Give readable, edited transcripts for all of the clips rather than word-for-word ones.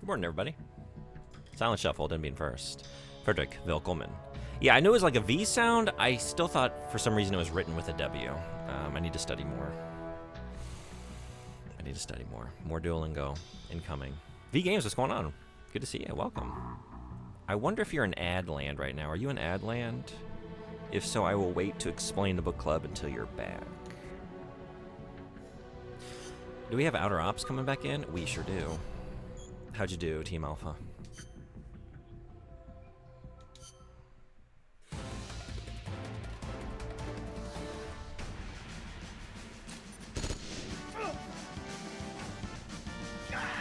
morning, everybody. Silent Shuffle, didn't mean first. Frederick Vilkelman. Yeah, I knew it was like a V sound. I still thought for some reason it was written with a W. I need to study more. More Duolingo incoming. V Games, what's going on? Good to see you. Welcome. I wonder if you're in ad land right now. Are you in ad land? If so, I will wait to explain the book club until you're back. Do we have Outer Ops coming back in? We sure do. How'd you do, Team Alpha?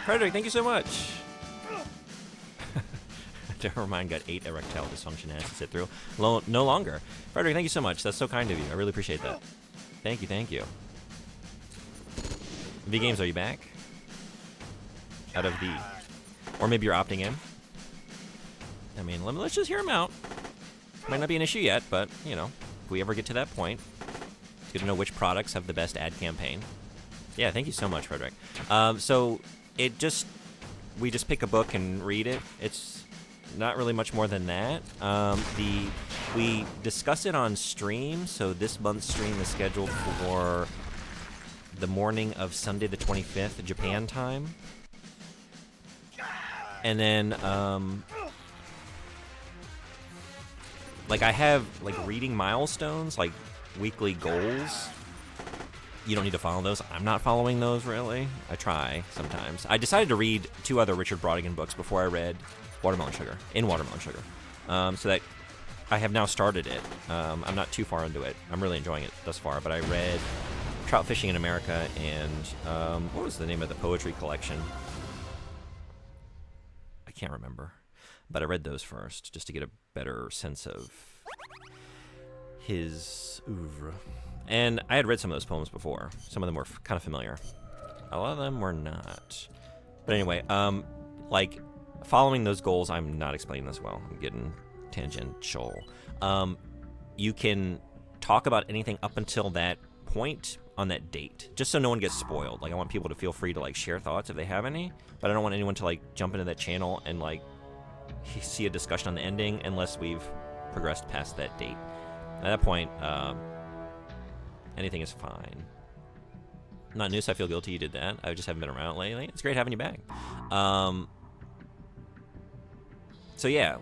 Frederick, thank you so much. Never mind, got 8 erectile dysfunction has to sit through. No longer. Frederick, thank you so much. That's so kind of you. I really appreciate that. Thank you, thank you. V Games, are you back? Out of the... Or maybe you're opting in? I mean, let's just hear him out. Might not be an issue yet, but, you know, if we ever get to that point, it's good to know which products have the best ad campaign. Yeah, thank you so much, Frederick. So, we just pick a book and read it. It's not really much more than that. We discuss it on stream, so this month's stream is scheduled for the morning of Sunday the 25th, Japan time. And then, like, I have, like, reading milestones, like, weekly goals. You don't need to follow those. I'm not following those, really. I try sometimes. I decided to read 2 other Richard Brautigan books before I read Watermelon Sugar, so that I have now started it. I'm not too far into it. I'm really enjoying it thus far, but I read Trout Fishing in America and, what was the name of the poetry collection? I can't remember, but I read those first just to get a better sense of his oeuvre. And I had read some of those poems before. Some of them were kind of familiar. A lot of them were not. But anyway, like, following those goals, I'm not explaining this well. I'm getting tangential. You can talk about anything up until that point on that date, just so no one gets spoiled. Like, I want people to feel free to, like, share thoughts if they have any, but I don't want anyone to, like, jump into that channel and, like, see a discussion on the ending unless we've progressed past that date. At that point, anything is fine. Not new, so I feel guilty you did that. I just haven't been around lately. It's great having you back. So yeah,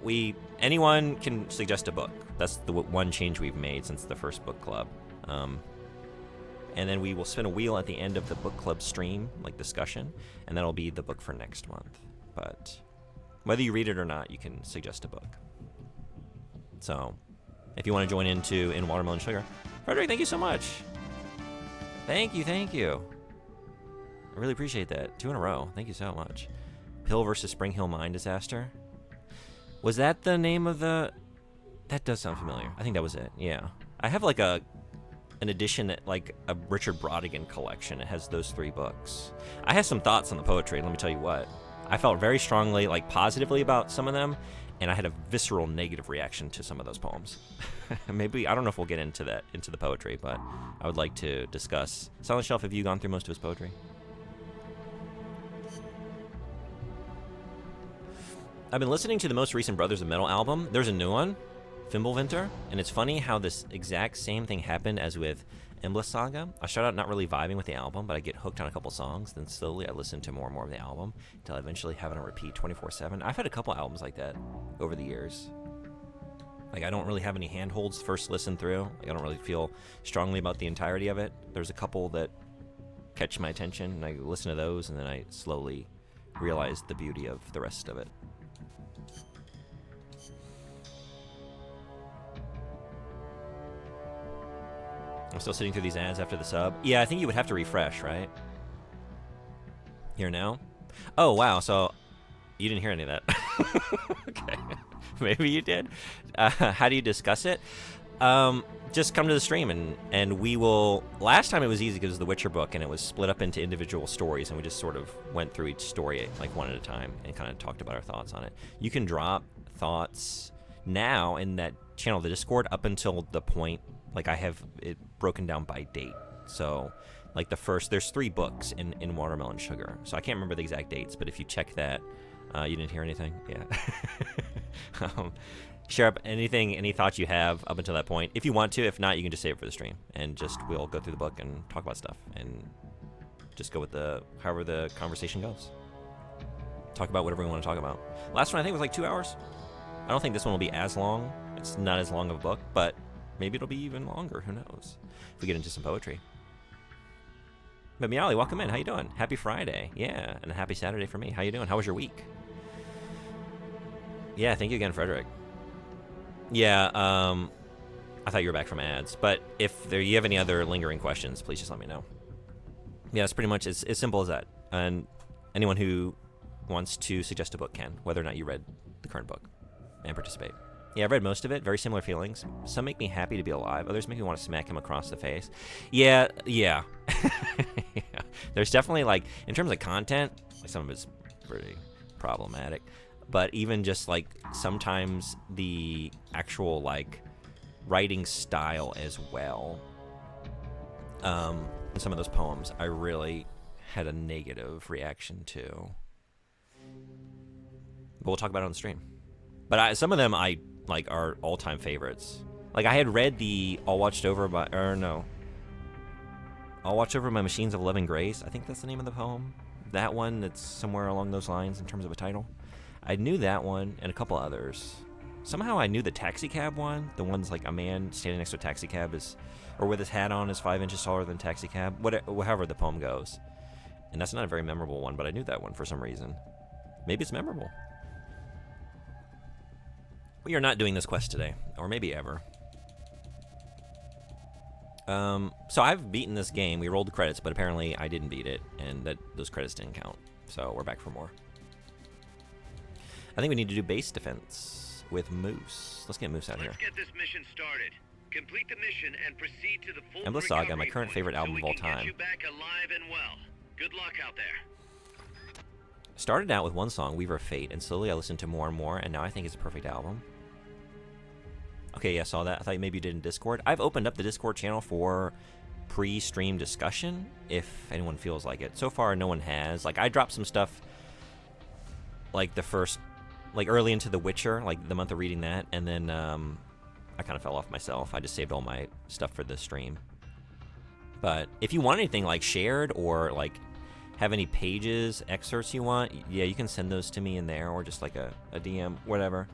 anyone can suggest a book. That's the one change we've made since the first book club. And then we will spin a wheel at the end of the book club stream, like discussion, and that'll be the book for next month. But whether you read it or not, you can suggest a book. So if you want to join in Watermelon Sugar, Frederick, thank you so much. Thank you. I really appreciate that. 2 in a row. Thank you so much. Pill versus Spring Hill Mine Disaster. Was that the name of the... That does sound familiar. I think that was it. Yeah. I have like an edition that, like, a Richard Brautigan collection. It has those 3 books. I have some thoughts on the poetry. Let me tell you what. I felt very strongly, like, positively about some of them, and I had a visceral negative reaction to some of those poems. Maybe, I don't know if we'll get into the poetry, but I would like to discuss. Silent Shelf, have you gone through most of his poetry? I've been listening to the most recent Brothers of Metal album. There's a new one, Fimbulvinter, and it's funny how this exact same thing happened as with Endless Saga. I started out not really vibing with the album, but I get hooked on a couple songs, then slowly I listen to more and more of the album until I eventually have it on repeat 24/7. I've had a couple albums like that over the years. Like, I don't really have any handholds first listen through. Like, I don't really feel strongly about the entirety of it. There's a couple that catch my attention, and I listen to those, and then I slowly realize the beauty of the rest of it. I'm still sitting through these ads after the sub. Yeah, I think you would have to refresh, right? Here now? Oh, wow, so you didn't hear any of that. Okay. Maybe you did. How do you discuss it? Just come to the stream and we will... Last time it was easy because it was the Witcher book and it was split up into individual stories and we just sort of went through each story like one at a time and kind of talked about our thoughts on it. You can drop thoughts now in that channel, the Discord, up until the point, like, I have it broken down by date. So, like, there's 3 books in Watermelon Sugar. So I can't remember the exact dates, but if you check that, You didn't hear anything? Yeah. Share up any thoughts you have up until that point. If you want to. If not, you can just save it for the stream. And we'll go through the book and talk about stuff. And just go with however the conversation goes. Talk about whatever we want to talk about. Last one I think was like 2 hours. I don't think this one will be as long. It's not as long of a book, but maybe it'll be even longer. Who knows? If we get into some poetry. But Meowly, welcome in. How you doing? Happy Friday. Yeah, and a happy Saturday for me. How you doing? How was your week? Yeah, thank you again, Frederick. Yeah, I thought you were back from ads. But if you have any other lingering questions, please just let me know. Yeah, it's pretty much as simple as that. And anyone who wants to suggest a book can, whether or not you read the current book, and participate. Yeah, I've read most of it. Very similar feelings. Some make me happy to be alive. Others make me want to smack him across the face. Yeah. Yeah. There's definitely, like, in terms of content, like, some of it's pretty problematic. But even just, like, sometimes the actual, like, writing style as well. In some of those poems, I really had a negative reaction to. But we'll talk about it on the stream. But some of them are all-time favorites. Like, I had read the All Watched Over by Machines of Love and Grace. I think that's the name of the poem. That one, that's somewhere along those lines in terms of a title. I knew that one and a couple others. Somehow I knew the taxi cab one. The one's like a man standing next to a taxi cab or with his hat on is 5 inches taller than taxi cab. However the poem goes. And that's not a very memorable one, but I knew that one for some reason. Maybe it's memorable. We are not doing this quest today, or maybe ever. So I've beaten this game. We rolled the credits, but apparently I didn't beat it, and those credits didn't count. So we're back for more. I think we need to do base defense with Moose. Let's get Moose out here. Let's get this mission started. Complete the mission and proceed to the full Endless Saga, my current favorite album of all time. Get you back alive and well. Good luck out there. Started out with one song, Weaver of Fate, and slowly I listened to more and more, and now I think it's a perfect album. Okay, yeah, I saw that. I thought maybe you did in Discord. I've opened up the Discord channel for pre-stream discussion, if anyone feels like it. So far, no one has. Like, I dropped some stuff, like, early into The Witcher, like, the month of reading that, and then, I kind of fell off myself. I just saved all my stuff for the stream. But if you want anything, like, shared, or, like, have any pages, excerpts you want, yeah, you can send those to me in there, or just, like, a DM, whatever.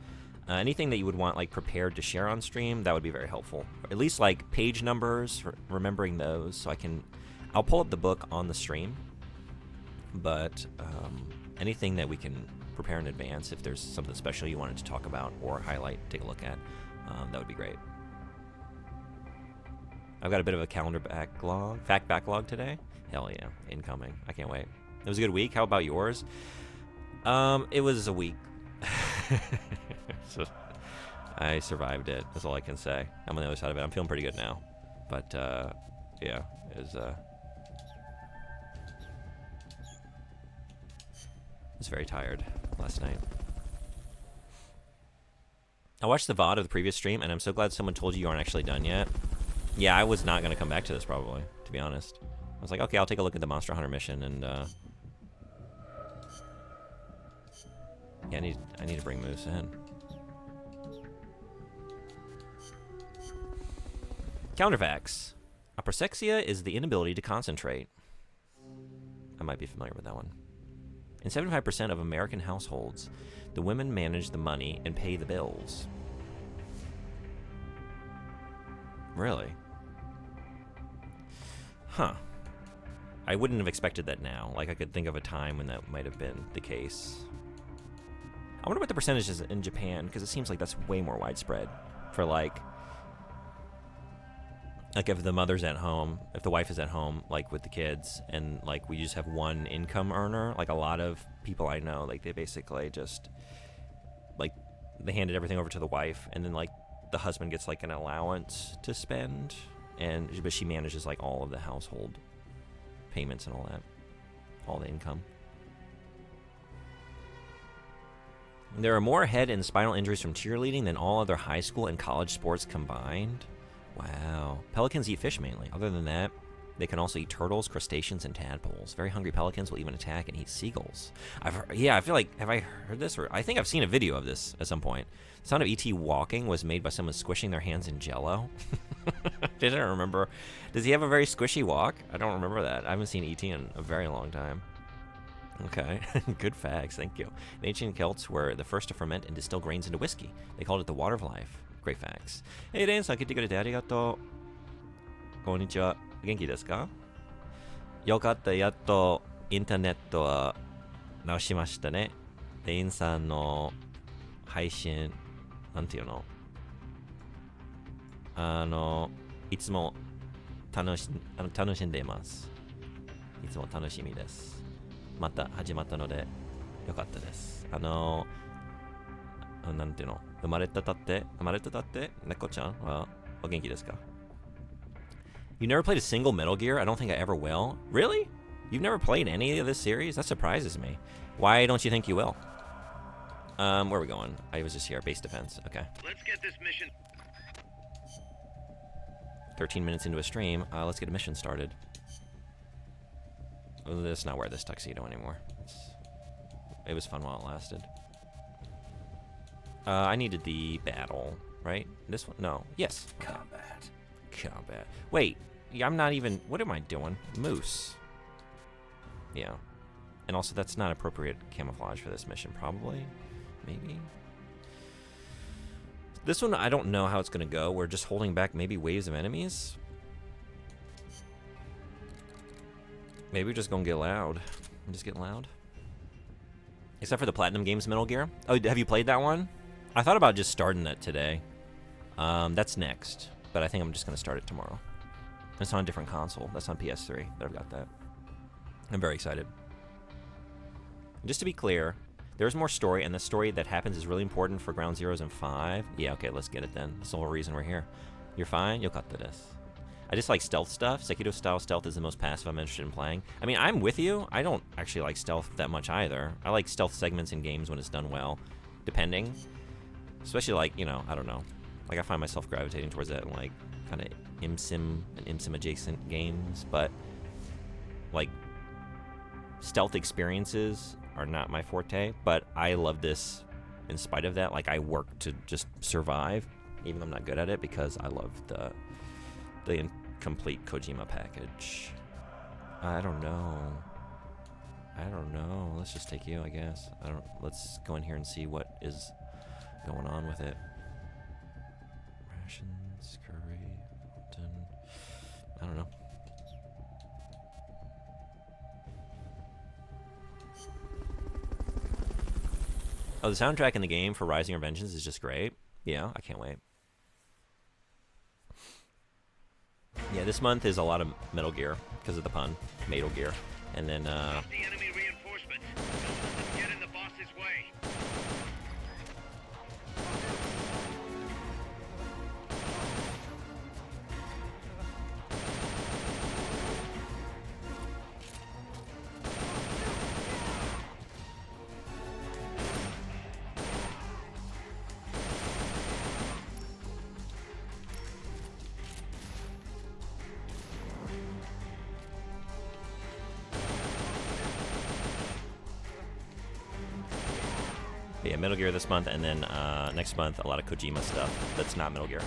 Anything that you would want, like, prepared to share on stream, that would be very helpful. At least, like, page numbers, remembering those, so I'll pull up the book on the stream. But anything that we can prepare in advance, if there's something special you wanted to talk about or highlight, take a look at, that would be great. I've got a bit of a calendar fact backlog today. Hell yeah, incoming. I can't wait. It was a good week. How about yours? It was a week. So I survived it. That's all I can say. I'm on the other side of it. I'm feeling pretty good now. But, yeah, it was very tired last night. I watched the VOD of the previous stream, and I'm so glad someone told you aren't actually done yet. Yeah, I was not going to come back to this, probably, to be honest. I was like, okay, I'll take a look at the Monster Hunter mission, and, yeah, I need to bring Moose in. Counterfacts. Apraxia is the inability to concentrate. I might be familiar with that one. In 75% of American households, the women manage the money and pay the bills. Really? Huh. I wouldn't have expected that now. Like, I could think of a time when that might have been the case. I wonder what the percentage is in Japan, because it seems like that's way more widespread. For, like, if the mother's at home, if the wife is at home, like, with the kids, and, like, we just have one income earner, like, a lot of people I know, like, they basically just, like, they handed everything over to the wife, and then, like, the husband gets, like, an allowance to spend, but she manages, like, all of the household payments and all that, all the income. There are more head and spinal injuries from cheerleading than all other high school and college sports combined. Wow. Pelicans eat fish mainly. Other than that, They can also eat turtles, crustaceans, and tadpoles. Very hungry pelicans will even attack and eat seagulls. I feel like, have I heard this? Or I think I've seen a video of this at some point. The sound of E.T. walking was made by someone squishing their hands in Jell-O. Didn't remember. Does he have a very squishy walk? I don't remember that. I haven't seen E.T. in a very long time. Okay, good facts, thank you. The ancient Celts were the first to ferment and distill grains into whiskey. They called it the water of life. Great facts. Hey, Ren-san, 来てくれてありがとう。こんにちは。元気ですか？よかった、やっとインターネットは直しましたね。レインさんの配信、なんていうの？いつも楽しんでいます。いつも楽しみです。また始まったのでよかったです。なんていうの？生まれたたって猫ちゃんはお元気ですか？ You never played a single Metal Gear? I don't think I ever will. Really? You've never played any of this series? That surprises me. Why don't you think you will? Where are we going? I was just here. Base defense. Okay. Let's get this mission. 13 minutes into a stream. Let's get a mission started. Let's not wear this tuxedo anymore. It was fun while it lasted. I needed the battle, right? This one? No. Yes. Combat. Wait. I'm not even... What am I doing? Moose. Yeah. And also, that's not appropriate camouflage for this mission, probably. Maybe. This one, I don't know how it's going to go. We're just holding back maybe waves of enemies. Maybe we're just going to get loud. I'm just getting loud. Except for the Platinum Games Metal Gear. Oh, have you played that one? I thought about just starting that today. That's next. But I think I'm just going to start it tomorrow. It's on a different console. That's on PS3. I've got that. I'm very excited. Just to be clear, there's more story, and the story that happens is really important for Ground Zeroes and 5. Yeah, okay, let's get it then. That's the whole reason we're here. You're fine? You'll cut this. I just like stealth stuff. Sekiro-style stealth is the most passive I'm interested in playing. I mean, I'm with you. I don't actually like stealth that much either. I like stealth segments in games when it's done well, depending. Especially like, you know, I don't know. Like, I find myself gravitating towards that in, like, kind of ImSim and ImSim-adjacent games, but, like, stealth experiences are not my forte, but I love this in spite of that. Like, I work to just survive, even though I'm not good at it, because I love the incomplete Kojima package. I don't know. Let's just take you, I guess. Let's go in here and see what is going on with it. Rations, curry, Mountain. I don't know. Oh, the soundtrack in the game for Rising or Vengeance is just great. Yeah, I can't wait. Yeah, this month is a lot of Metal Gear because of the pun, Metal Gear, and then Stop the enemy reinforcements. Don't let them get in the boss's way. yeah, Metal Gear this month, and then next month a lot of Kojima stuff that's not Metal Gear.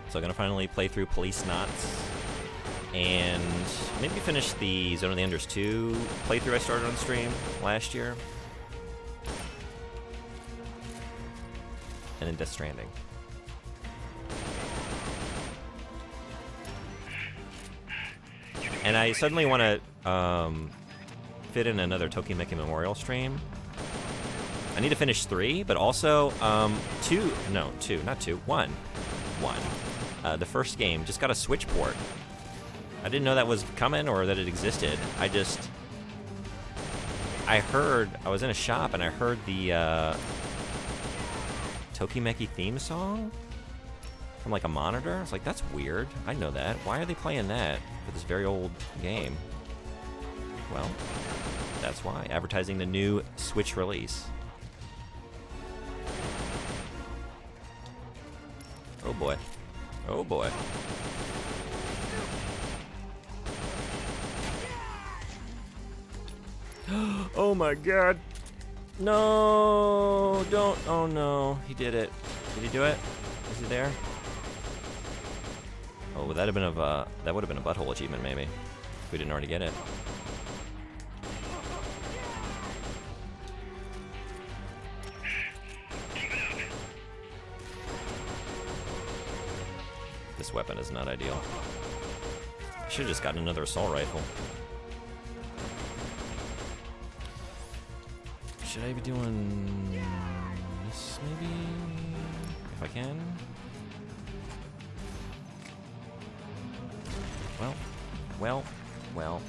So I'm gonna finally play through Police Knots, and maybe finish the Zone of the Enders 2 playthrough I started on stream last year, and then Death Stranding. And I suddenly want to fit in another Tokimeki Memorial stream. I need to finish 3, but also 1. The first game just got a Switch port. I didn't know that was coming or that it existed. I was in a shop and I heard the Tokimeki theme song from like a monitor. I was like, that's weird. I know that. Why are they playing that for this very old game? Well, that's why. Advertising the new Switch release. Oh boy. Oh boy. Oh my god. No, don't. Oh no, he did it. Did he do it? Is he there? Oh, would that have been that would have been a butthole achievement maybe, if we didn't already get it. This weapon is not ideal. I should have just gotten another assault rifle. Should I be doing this maybe? If I can? Well.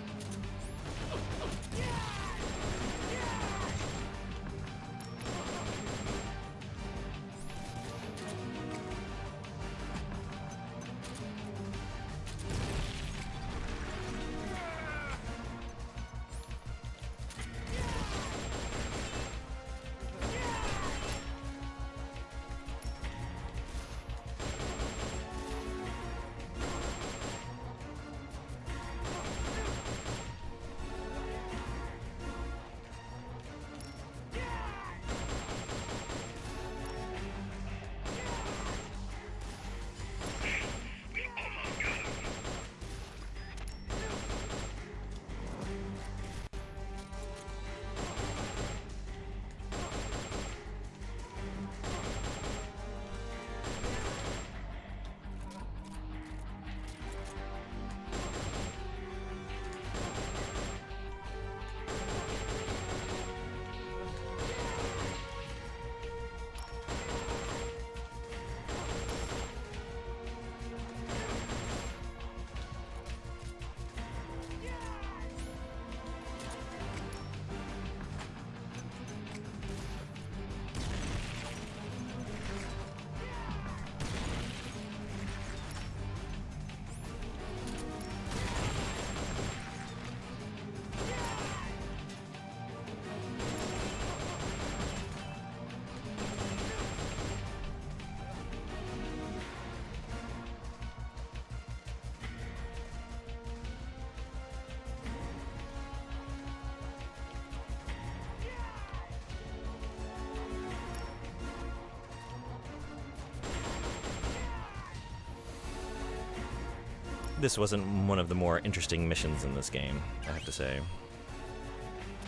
This wasn't one of the more interesting missions in this game, I have to say.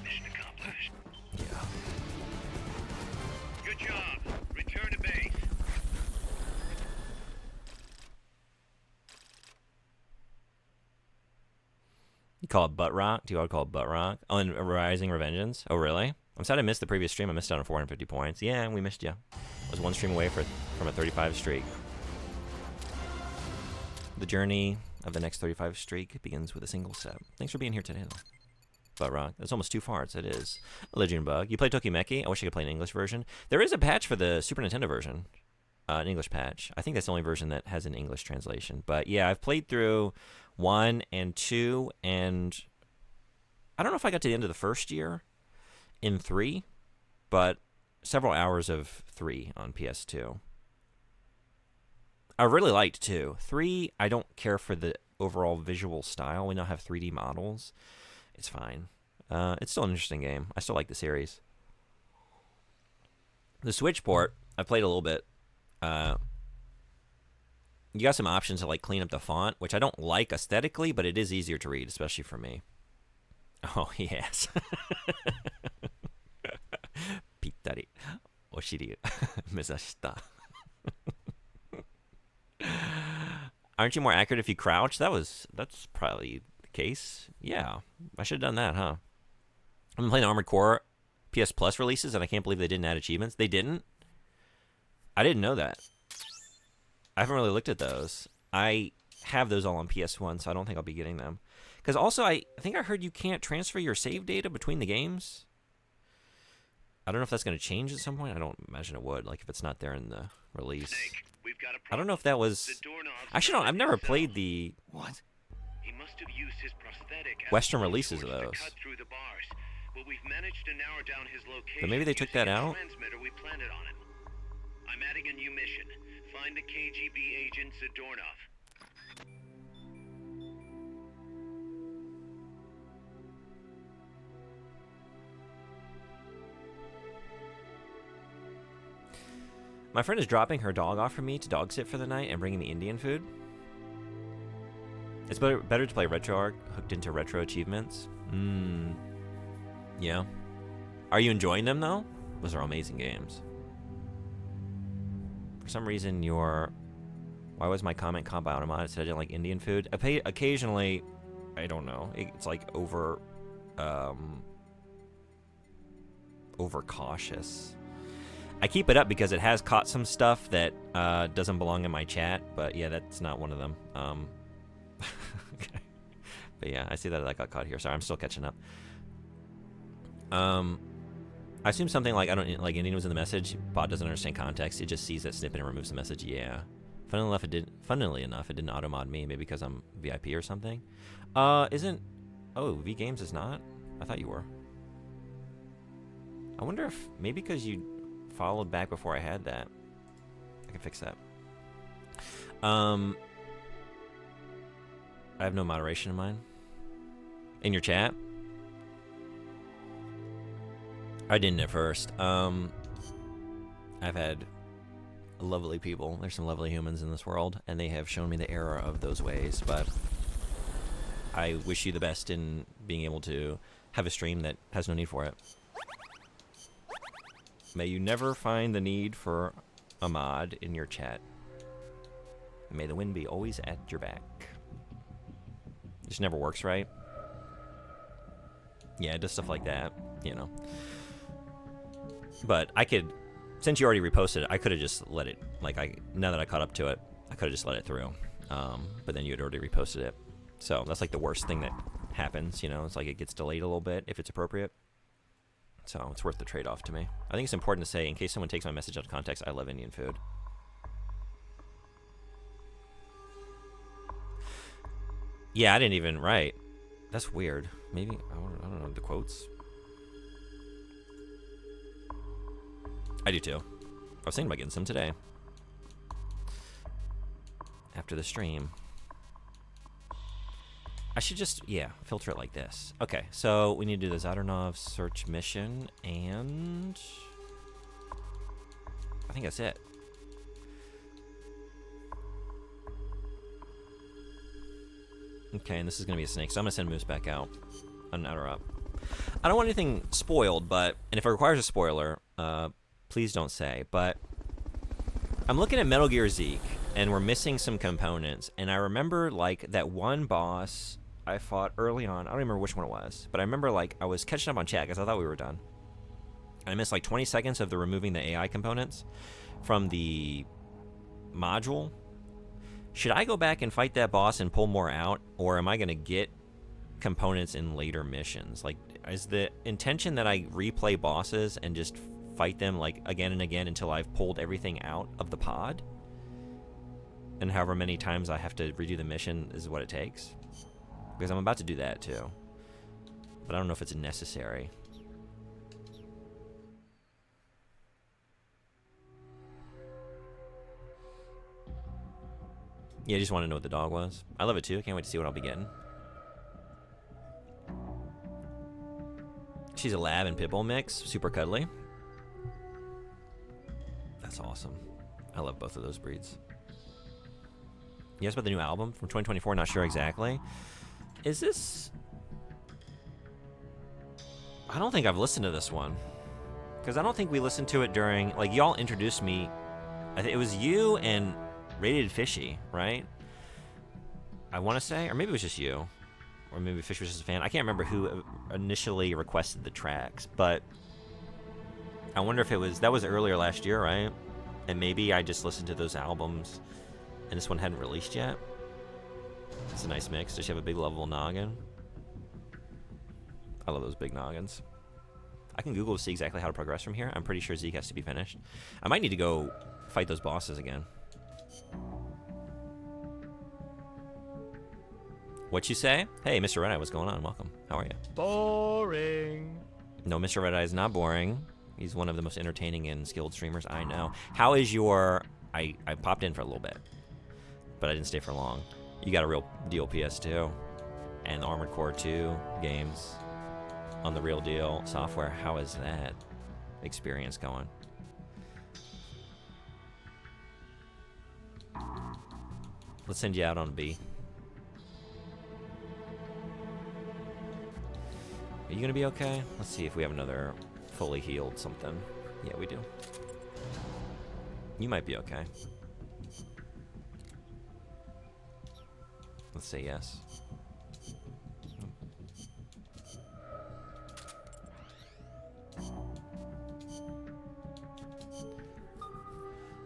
Mission accomplished. Yeah. Good job. Return to base. You call it butt rock? Do you want to call it butt rock? Oh, and Rising Revengeance? Oh, really? I'm sad I missed the previous stream. I missed out on 450 points. Yeah, we missed you. I was one stream away from a 35 streak. The journey of the next 35 streak begins with a single step. Thanks for being here today, though. Butt rock. It's almost too far. It is. A Legion Bug. You play Tokimeki? I wish I could play an English version. There is a patch for the Super Nintendo version. An English patch. I think that's the only version that has an English translation. But yeah, I've played through 1 and 2, and I don't know if I got to the end of the first year in 3, but several hours of 3 on PS2. I really liked 2. 3, I don't care for the overall visual style. We now have 3D models. It's fine. It's still an interesting game. I still like the series. The Switch port, I played a little bit. You got some options to like clean up the font, which I don't like aesthetically, but it is easier to read, especially for me. Oh, yes. Pittari. Oshiri. Mezashita. Aren't you more accurate if you crouch? That's probably the case. Yeah, I should have done that, huh? I've been playing Armored Core PS Plus releases, and I can't believe they didn't add achievements. They didn't? I didn't know that. I haven't really looked at those. I have those all on PS1, so I don't think I'll be getting them. Because also, I think I heard you can't transfer your save data between the games. I don't know if that's going to change at some point. I don't imagine it would, like if it's not there in the release. I don't know if that was... Actually, no, I've never played the... What? He must have used his prosthetic Western releases of those. cut through the bars, but we've managed to narrow down his location. But maybe they took that out? Transmitter we planted on him. I'm adding a new mission. Find the KGB agent Zadornov. My friend is dropping her dog off for me to dog sit for the night and bringing me Indian food. It's better to play RetroArch hooked into retro achievements. Yeah. Are you enjoying them though? Those are amazing games. For some reason, why was my comment comp out? It said I didn't like Indian food. Occasionally, I don't know. It's like over cautious. I keep it up because it has caught some stuff that doesn't belong in my chat, but yeah, that's not one of them. Okay. But yeah, I see that got caught here. Sorry, I'm still catching up. I assume something like, I don't like, Indian was in the message. Bot doesn't understand context. It just sees that snippet and removes the message. Yeah. Funnily enough, it didn't auto-mod me. Maybe because I'm VIP or something. Oh, V Games is not? I thought you were. I wonder if, maybe because you followed back before I had that. I can fix that. I have no moderation in mine. In your chat? I didn't at first. I've had lovely people. There's some lovely humans in this world, and they have shown me the error of those ways, but I wish you the best in being able to have a stream that has no need for it. May you never find the need for a mod in your chat. May the wind be always at your back. It just never works right. Yeah, it does stuff like that, you know. But I could, since you already reposted it, I could have just let it, now that I caught up to it, I could have just let it through. But then you had already reposted it. So that's like the worst thing that happens, you know. It's like it gets delayed a little bit if it's appropriate. So it's worth the trade-off to me. I think it's important to say, in case someone takes my message out of context, I love Indian food. Yeah, I didn't even write. That's weird. Maybe, I don't know, the quotes. I do too. I was thinking about getting some today. After the stream. I should just, yeah, filter it like this. Okay, so we need to do the Zadornov search mission, and I think that's it. Okay, and this is going to be a snake, so I'm going to send Moose back out. Another up. I don't want anything spoiled, but, and if it requires a spoiler, please don't say, but I'm looking at Metal Gear Zeke, and we're missing some components, and I remember, like, that one boss I fought early on. I don't remember which one it was, but I remember, like, I was catching up on chat because I thought we were done. And I missed, like, 20 seconds of the removing the AI components from the module. Should I go back and fight that boss and pull more out, or am I going to get components in later missions? Like, is the intention that I replay bosses and just fight them, like, again and again until I've pulled everything out of the pod? And however many times I have to redo the mission is what it takes? Because I'm about to do that too. But I don't know if it's necessary. Yeah, I just want to know what the dog was. I love it too. Can't wait to see what I'll be getting. She's a lab and pitbull mix. Super cuddly. That's awesome. I love both of those breeds. You asked about the new album from 2024. Not sure exactly. Is this... I don't think I've listened to this one. Because I don't think we listened to it during... Like, y'all introduced me... I think it was you and Rated Fishy, right? I want to say. Or maybe it was just you. Or maybe Fish was just a fan. I can't remember who initially requested the tracks. But I wonder if it was... That was earlier last year, right? And maybe I just listened to those albums and this one hadn't released yet. It's a nice mix. Does she have a big level noggin? I love those big noggins. I can Google to see exactly how to progress from here. I'm pretty sure Zeke has to be finished. I might need to go fight those bosses again. What you say? Hey, Mr. Redeye, what's going on? Welcome. How are you? Boring. No, Mr. Redeye is not boring. He's one of the most entertaining and skilled streamers I know. How is your... I popped in for a little bit, but I didn't stay for long. You got a real deal PS2 and Armored Core 2 games on the real deal software. How is that experience going? Let's send you out on B. Are you gonna be okay? Let's see if we have another fully healed something. Yeah, we do. You might be okay. Let's say yes.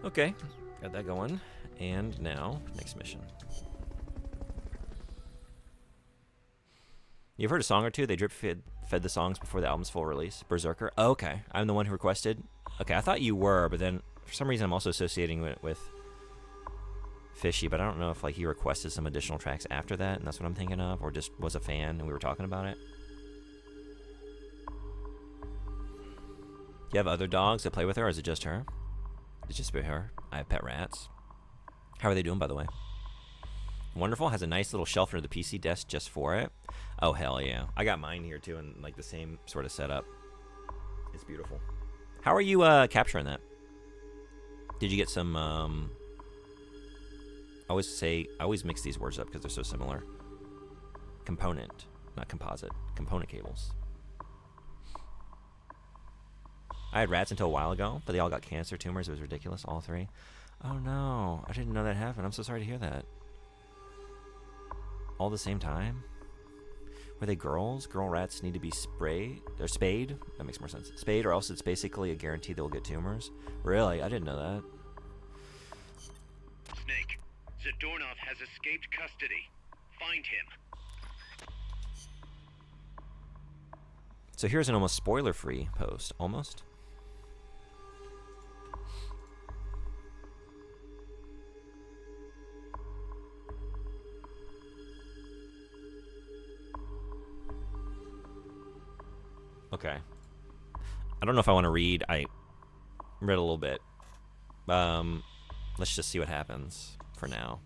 Okay, got that going. And now, next mission. You've heard a song or two? They drip-fed the songs before the album's full release. Berserker? Oh, okay. I'm the one who requested. Okay, I thought you were, but then for some reason I'm also associating it with Fishy, but I don't know if like he requested some additional tracks after that, and that's what I'm thinking of, or just was a fan and we were talking about it. You have other dogs that play with her, or is it just her? It's just her. I have pet rats. How are they doing, by the way? Wonderful. Has a nice little shelf under the PC desk just for it. Oh, hell yeah. I got mine here, too, in like the same sort of setup. It's beautiful. How are you capturing that? Did you get some... I always mix these words up because they're so similar. Component, not composite. Component cables. I had rats until a while ago, but they all got cancer, tumors. It was ridiculous, all three. Oh no, I didn't know that happened. I'm so sorry to hear that. All at the same time? Were they girls? Girl rats need to be sprayed or spayed? That makes more sense. Spayed, or else it's basically a guarantee they'll get tumors. Really? I didn't know that. Snake, Zadornov has escaped custody. Find him. So here's an almost spoiler-free post. Almost. Okay. I don't know if I want to read. I read a little bit. Let's just see what happens for now.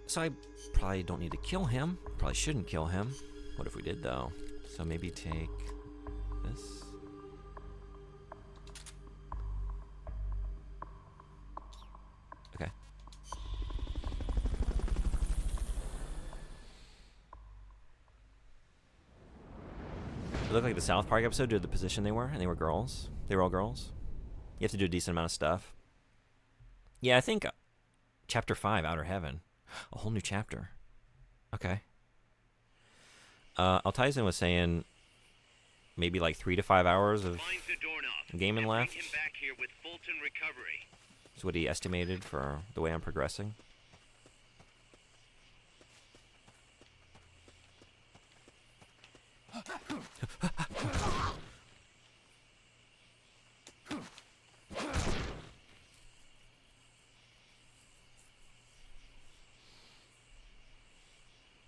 So I probably don't need to kill him. Probably shouldn't kill him. What if we did, though? So maybe take this. Okay. It looked like the South Park episode did the position they were, and they were girls. They were all girls. You have to do a decent amount of stuff. Yeah, I think Chapter 5, Outer Heaven. A whole new chapter. Okay. Altizen was saying maybe like 3 to 5 hours of gaming left. That's what he estimated for the way I'm progressing.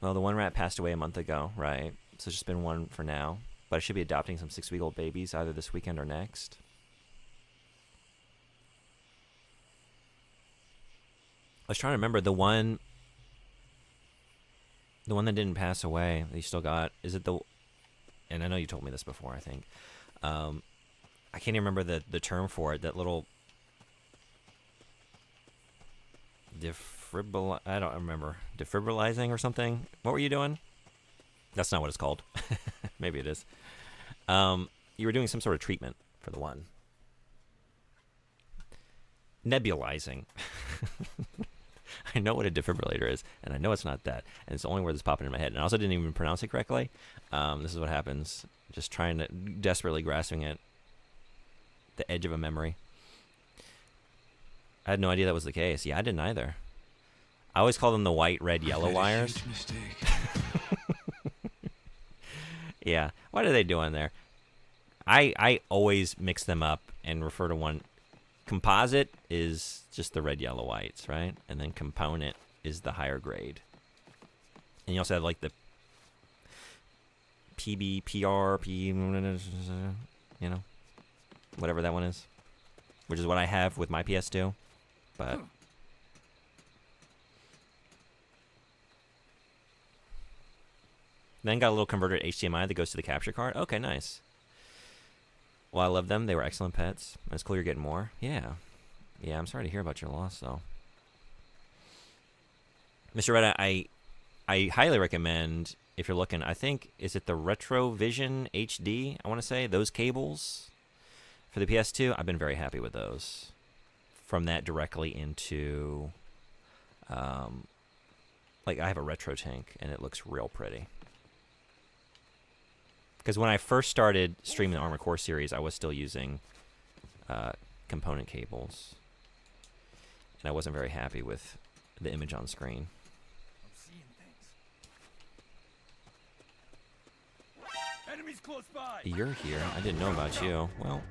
Well, the one rat passed away a month ago, right? So it's just been one for now. But I should be adopting some 6-week-old babies either this weekend or next. I was trying to remember the one that didn't pass away that you still got. Is it the... And I know you told me this before, I think. I can't even remember the term for it. That little... I don't remember. Defibrilizing or something? What were you doing? That's not what it's called. Maybe it is. You were doing some sort of treatment for the one. Nebulizing. I know what a defibrillator is, and I know it's not that. And it's the only word that's popping in my head. And I also didn't even pronounce it correctly. This is what happens. Just trying to, desperately grasping at the edge of a memory. I had no idea that was the case. Yeah, I didn't either. I always call them the white, red, yellow wires. Yeah. What are they doing there? I always mix them up and refer to one. Composite is just the red, yellow, whites, right? And then component is the higher grade. And you also have like the PBPR, you know, whatever that one is, which is what I have with my PS2. But then got a little converter HDMI that goes to the capture card. Okay, nice. Well, I love them. They were excellent pets. It's cool you're getting more. Yeah. Yeah, I'm sorry to hear about your loss, though. Mr. Red, I highly recommend, if you're looking, I think, is it the Retrovision HD, I want to say, those cables for the PS2? I've been very happy with those. From that directly into, like, I have a Retro Tank, and it looks real pretty. Because when I first started streaming the Armored Core series, I was still using component cables. And I wasn't very happy with the image on screen. I'm seeing things. Enemies close by. You're here. I didn't know about you. Well.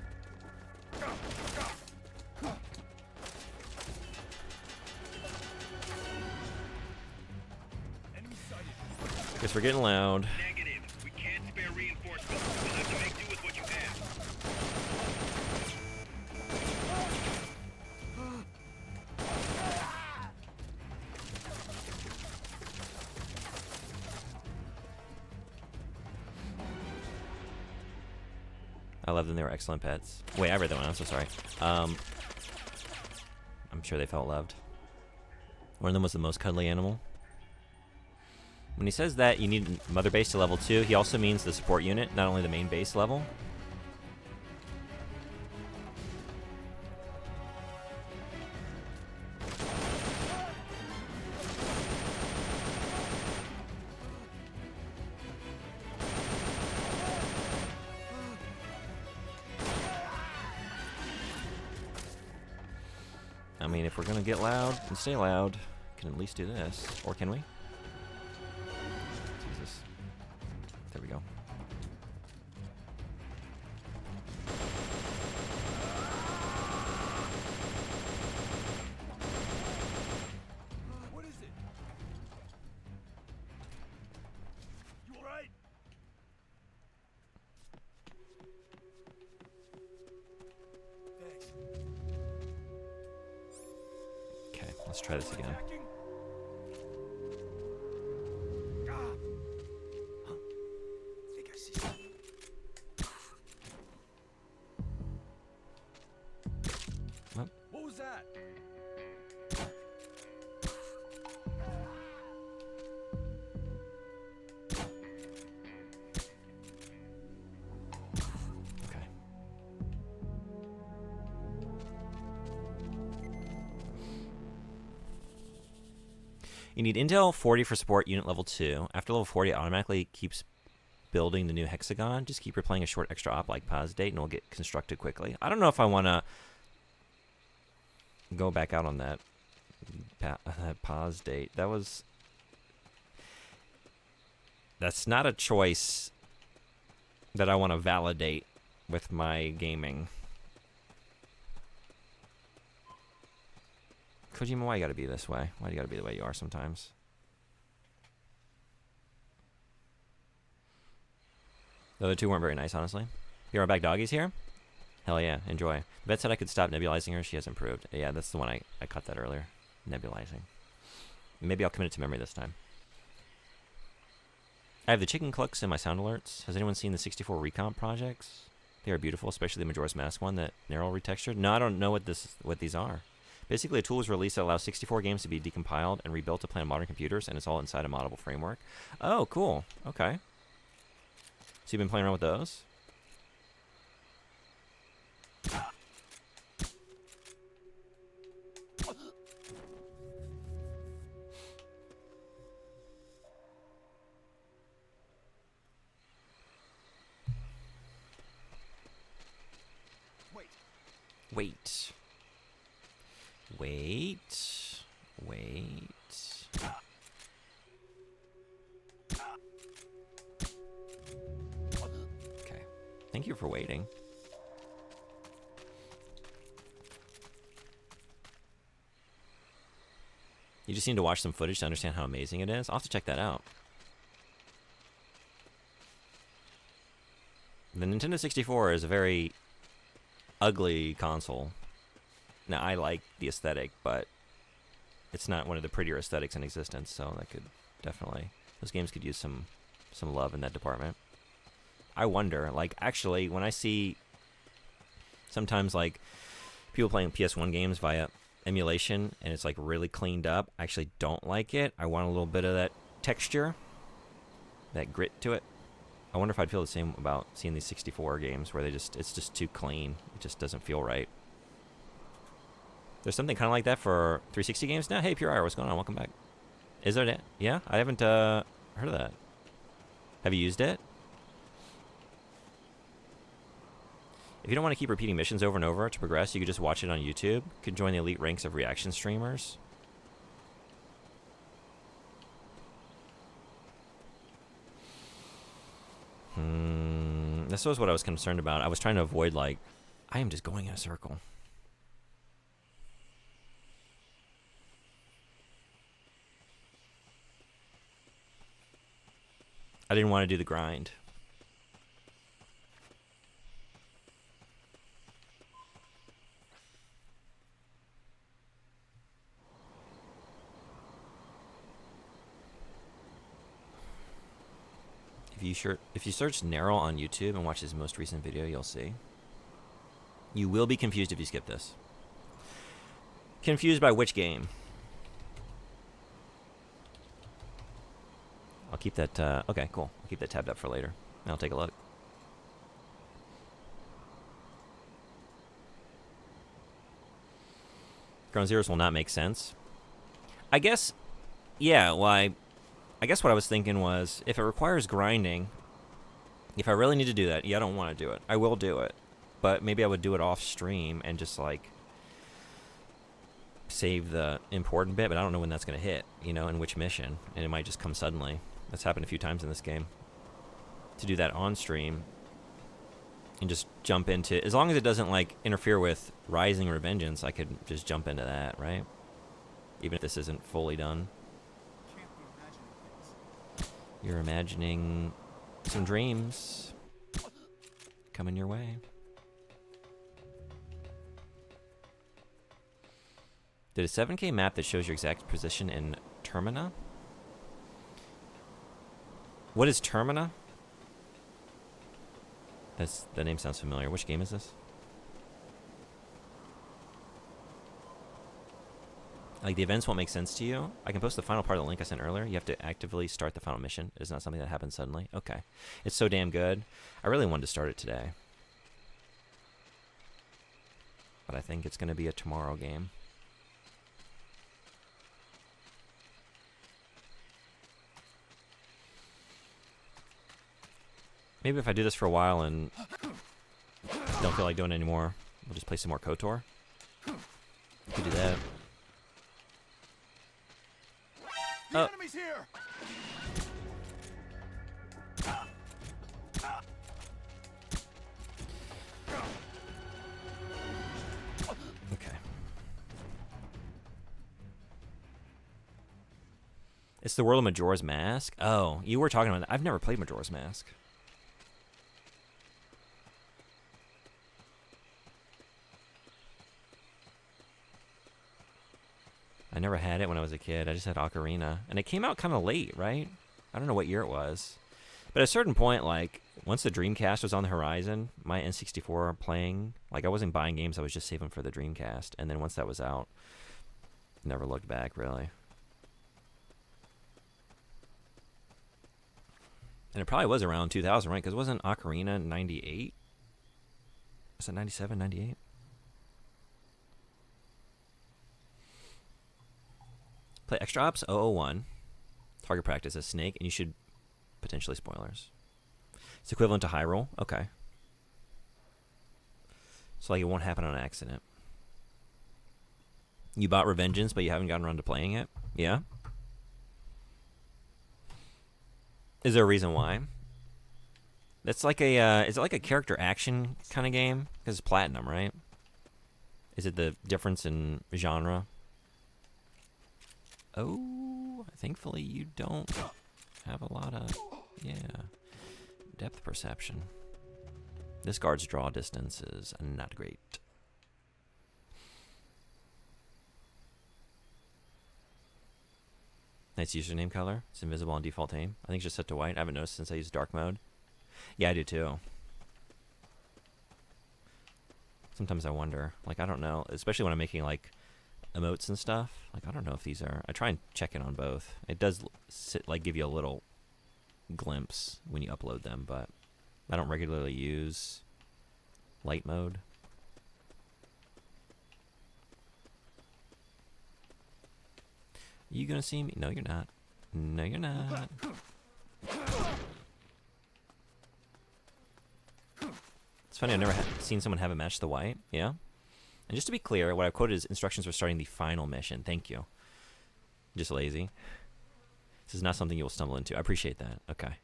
Enemy sighted. Guess we're getting loud. Negative. We can't spare reinforcements. We'll have to make do with what you have. I love them. They were excellent pets. Wait, I read that one. I'm so sorry. I'm sure they felt loved. One of them was the most cuddly animal. When he says that you need mother base to level 2, he also means the support unit, not only the main base level. I mean, if we're gonna get loud and stay loud, we can at least do this. Or can we? Jesus. There we go. What is it? You alright? Thanks. Okay, let's try this again. Attacking? Ah! Huh. Think I see something. What? What was that? Okay. You need Intel 40 for support unit level 2. After level 40, it automatically keeps building the new hexagon. Just keep replaying a short extra op like pause date, and it'll get constructed quickly. I don't know if I want to go back out on that pause date. That's not a choice that I want to validate with my gaming. Kojima, why you gotta be this way? Why do you gotta be the way you are sometimes? The other two weren't very nice, honestly. Here, our back doggies here? Hell yeah, enjoy. Vet said I could stop nebulizing her. She has improved. Yeah, that's the one I caught that earlier. Nebulizing. Maybe I'll commit it to memory this time. I have the chicken clucks in my sound alerts. Has anyone seen the 64 recomp projects? They are beautiful, especially the Majora's Mask one that Nerol retextured. No, I don't know what these are. Basically, a tool was released that allows 64 games to be decompiled and rebuilt to play on modern computers, and it's all inside a moddable framework. Oh, cool. Okay. So you've been playing around with those? Wait. Wait. Okay. Thank you for waiting. You just need to watch some footage to understand how amazing it is. I'll have to check that out. The Nintendo 64 is a very ugly console. Now, I like the aesthetic, but it's not one of the prettier aesthetics in existence, so that could definitely... Those games could use some love in that department. I wonder, like, actually, when I see sometimes, like, people playing PS1 games via emulation, and it's, like, really cleaned up, I actually don't like it. I want a little bit of that texture, that grit to it. I wonder if I'd feel the same about seeing these 64 games where it's just too clean. It just doesn't feel right. There's something kind of like that for 360 games now. Hey, Pure Ire, what's going on? Welcome back. Is there that? Yeah? I haven't heard of that. Have you used it? If you don't want to keep repeating missions over and over to progress, you could just watch it on YouTube. You could join the elite ranks of reaction streamers. This was what I was concerned about. I was trying to avoid, like, I am just going in a circle. I didn't want to do the grind. If you search Neryl on YouTube and watch his most recent video, you'll see. You will be confused if you skip this. Confused by which game? I'll keep that, okay, cool. I'll keep that tabbed up for later. And I'll take a look. Ground Zeroes will not make sense. I guess, yeah, well, I guess what I was thinking was, if it requires grinding, if I really need to do that, yeah, I don't want to do it. I will do it. But maybe I would do it off stream and just, like, save the important bit, but I don't know when that's going to hit, you know, in which mission. And it might just come suddenly. That's happened a few times in this game. To do that on stream and just jump into, as long as it doesn't, like, interfere with Rising or Vengeance, I could just jump into that, right? Even if this isn't fully done. You're imagining some dreams coming your way. Did a 7K map that shows your exact position in Termina? What is Termina? The name sounds familiar. Which game is this? Like, the events won't make sense to you. I can post the final part of the link I sent earlier. You have to actively start the final mission. It's not something that happens suddenly. Okay. It's so damn good. I really wanted to start it today. But I think it's going to be a tomorrow game. Maybe if I do this for a while and don't feel like doing it anymore, we'll just play some more KOTOR. We could do that. The enemy's here. Okay. It's the world of Majora's Mask? Oh, you were talking about that. I've never played Majora's Mask. I never had it when I was a kid. I just had Ocarina. And it came out kind of late, right? I don't know what year it was. But at a certain point, like, once the Dreamcast was on the horizon, my N64 playing, like, I wasn't buying games, I was just saving for the Dreamcast. And then once that was out, never looked back, really. And it probably was around 2000, right? Because wasn't Ocarina 98? Was it 97, 98? Play Extra Ops 001. Target practice as Snake, and you should potentially spoilers. It's equivalent to Hyrule. Okay. So, like, it won't happen on accident. You bought Revengeance, but you haven't gotten around to playing it? Yeah? Is there a reason why? It's like a, is it like a character action kind of game? Because it's Platinum, right? Is it the difference in genre? Oh, thankfully you don't have a lot of, yeah, depth perception. This guard's draw distance is not great. Nice username color. It's invisible on default aim. I think it's just set to white. I haven't noticed since I used dark mode. Yeah, I do too. Sometimes I wonder. Like, I don't know. Especially when I'm making, like, emotes and stuff. Like, I don't know if these are... I try and check it on both. It does, give you a little glimpse when you upload them, but I don't regularly use light mode. You gonna see me? No, you're not. No, you're not. It's funny, I've never seen someone have it match the white, yeah? And just to be clear, what I quoted is instructions for starting the final mission. Thank you. Just lazy. This is not something you will stumble into. I appreciate that. Okay.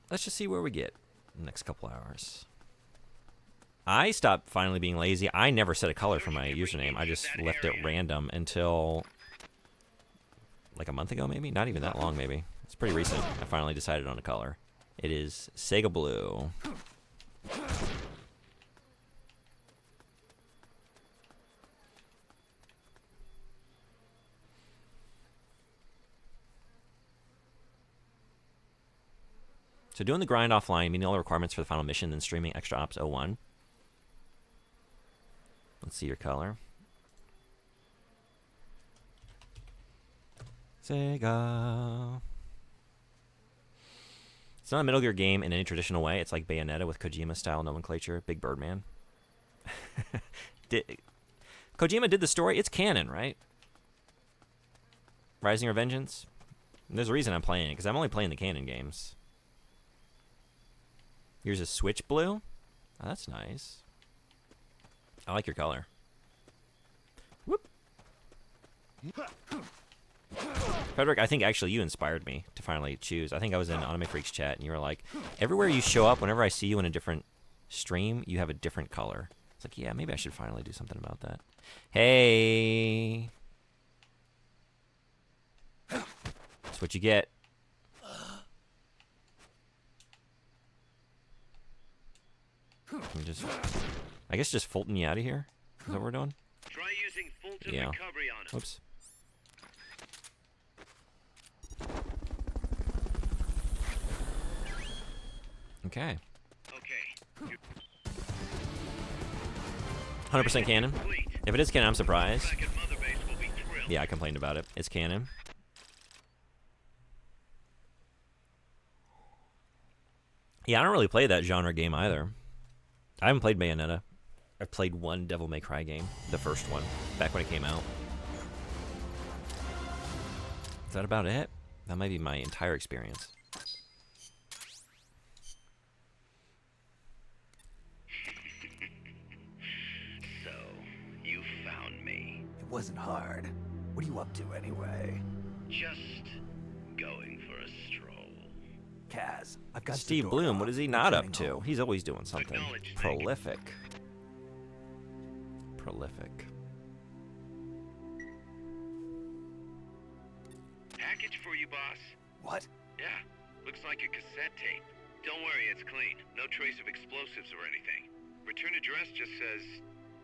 Let's just see where we get in the next couple hours. I stopped finally being lazy. I never set a color for my username. I just left it random until like a month ago, maybe? Not even that long, maybe. It's pretty recent. I finally decided on a color. It is Sega Blue. So doing the grind offline, meeting all the requirements for the final mission, then streaming Extra Ops 01. Let's see your color. Sega. It's not a Metal Gear game in any traditional way. It's like Bayonetta with Kojima-style nomenclature. Big Birdman. Kojima did the story. It's canon, right? Rising Revengeance. And there's a reason I'm playing it, because I'm only playing the canon games. Here's a Switch Blue. Oh, that's nice. I like your color. Whoop. Frederick, I think actually you inspired me to finally choose. I think I was in Anime Freaks chat, and you were like, everywhere you show up, whenever I see you in a different stream, you have a different color. It's like, yeah, maybe I should finally do something about that. Hey. That's what you get. I guess just Fulton you out of here. Is that what we're doing? Try using Fulton Yeah. recovery on him. Oops. Okay. Okay. 100% canon. Complete. If it is canon, I'm surprised. Back at Mother Base will be thrilled. Yeah, I complained about it. It's canon. Yeah, I don't really play that genre game either. I haven't played Bayonetta. I've played one Devil May Cry game, the first one, back when it came out. Is that about it? That might be my entire experience. So, you found me. It wasn't hard. What are you up to anyway? Just going for a stroll. Kaz, I've got Steve Zadora. Bloom, what is he We're not up turning to? home. He's always doing something. Acknowledge, Nick. Prolific. Prolific. Package for you, boss. What? Yeah, looks like a cassette tape. Don't worry, it's clean. No trace of explosives or anything. Return address just says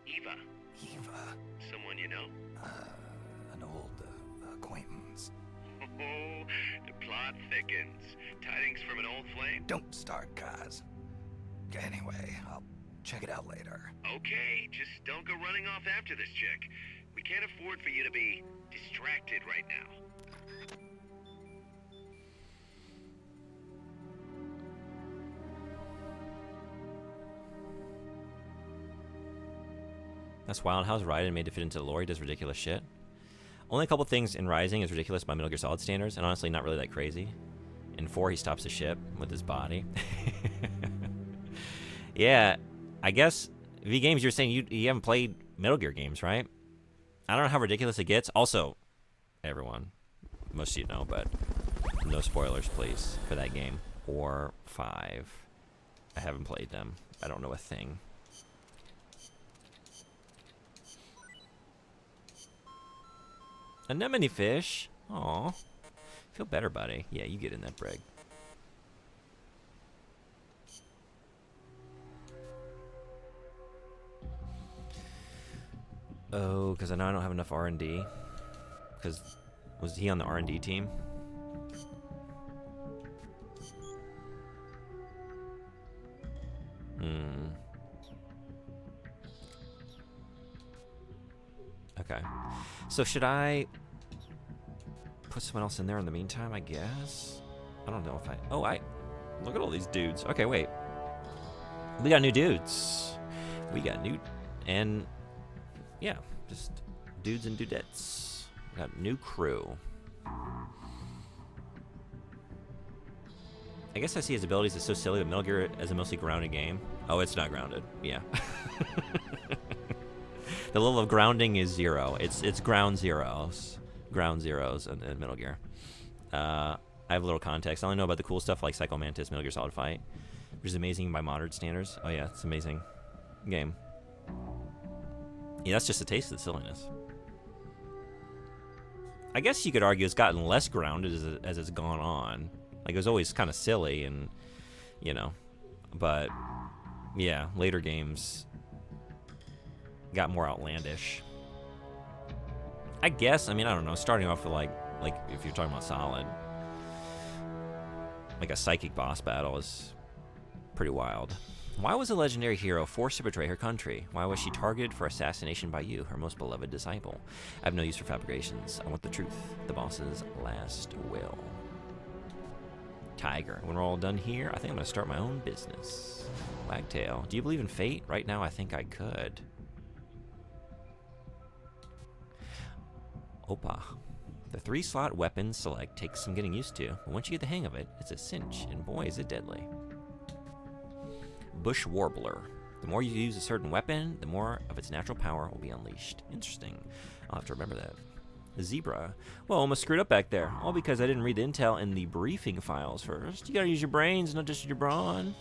Eva. Eva. Someone you know? An old acquaintance. Oh, the plot thickens. Tidings from an old flame? Don't start, Kaz. Anyway, I'll check it out later. Okay, just don't go running off after this chick. We can't afford for you to be distracted right now. That's wild. How's Raiden made to fit into the lore? He does ridiculous shit. Only a couple things in Rising is ridiculous by Metal Gear Solid standards, and honestly not really that crazy. In 4, he stops the ship with his body. Yeah, I guess, V Games, you're saying you haven't played Metal Gear games, right? I don't know how ridiculous it gets. Also, everyone, most of you know, but no spoilers, please, for that game. Or 5. I haven't played them. I don't know a thing. Anemone fish. Aw. Feel better, buddy. Yeah, you get in that brig. Oh, because I know I don't have enough R&D. Because was he on the R&D team? Okay. So should I put someone else in there in the meantime, I guess? I don't know if I... Oh, look at all these dudes. Okay, wait. We got new dudes. We got new... And... Yeah, just dudes and dudettes. We got new crew. I guess I see his abilities as so silly, but Metal Gear as a mostly grounded game. Oh, it's not grounded. Yeah. The level of grounding is 0. It's ground zeros. Ground zeros in Metal Gear. I have a little context. I only know about the cool stuff like Psycho Mantis, Metal Gear Solid Fight, which is amazing by modern standards. Oh yeah, it's an amazing game. Yeah, that's just a taste of the silliness. I guess you could argue it's gotten less grounded as it's gone on. Like, it was always kind of silly and, you know, but, yeah, later games got more outlandish. I guess, I mean, I don't know, starting off with, like if you're talking about Solid, like a psychic boss battle is pretty wild. Why was a legendary hero forced to betray her country? Why was she targeted for assassination by you, her most beloved disciple? I have no use for fabrications. I want the truth, the boss's last will. Tiger. When we're all done here, I think I'm going to start my own business. Wagtail. Do you believe in fate? Right now, I think I could. Opa. The 3-slot weapon select takes some getting used to, but once you get the hang of it, it's a cinch, and boy, is it deadly. Bush Warbler. The more you use a certain weapon, the more of its natural power will be unleashed. Interesting. I'll have to remember that. Zebra. Well, almost screwed up back there. All because I didn't read the intel in the briefing files first. You gotta use your brains, not just your brawn.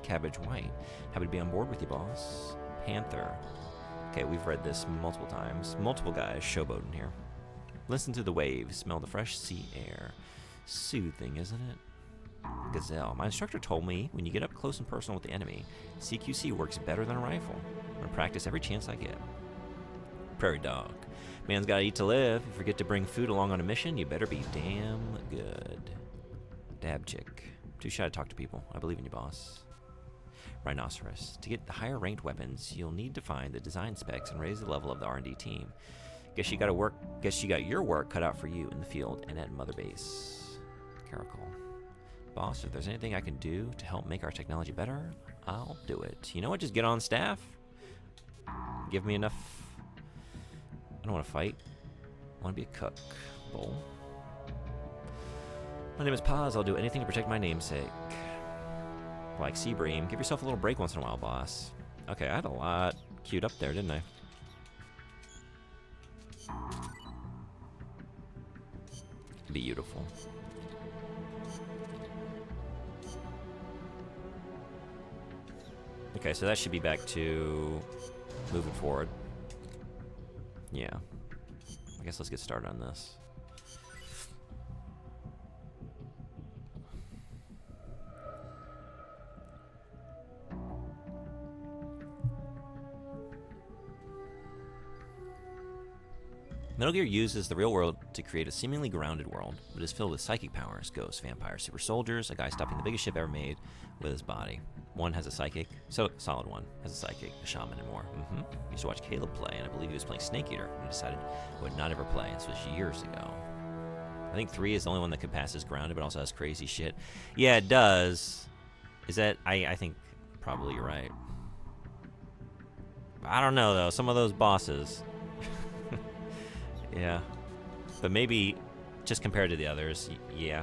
Cabbage White. Happy to be on board with you, boss. Panther. Okay, we've read this multiple times. Multiple guys showboating here. Listen to the waves. Smell the fresh sea air. Soothing, isn't it? Gazelle. My instructor told me when you get up close and personal with the enemy, CQC works better than a rifle. I'm gonna practice every chance I get. Prairie Dog. Man's gotta eat to live. If you forget to bring food along on a mission, you better be damn good. Dabchick. Too shy to talk to people. I believe in you, boss. Rhinoceros. To get the higher ranked weapons, you'll need to find the design specs and raise the level of the R&D team. Guess you got your work cut out for you in the field and at Mother Base. Caracal. Boss, if there's anything I can do to help make our technology better, I'll do it. You know what? Just get on staff. Give me enough. I don't want to fight. I want to be a cook. Bowl. My name is Paz. I'll do anything to protect my namesake. Like Seabream. Give yourself a little break once in a while, boss. Okay, I had a lot queued up there, didn't I? Beautiful. Okay, so that should be back to moving forward. Yeah. I guess let's get started on this. Metal Gear uses the real world to create a seemingly grounded world, but is filled with psychic powers, ghosts, vampires, super soldiers, a guy stopping the biggest ship ever made with his body. One has a psychic, Solid One has a psychic, a shaman, and more. Used to watch Caleb play, and I believe he was playing Snake Eater, and he decided he would not ever play. This was years ago. I think 3 is the only one that could pass as grounded, but also has crazy shit. Yeah, it does. Is that... I think probably you're right. I don't know, though. Some of those bosses... Yeah. But maybe just compared to the others, yeah.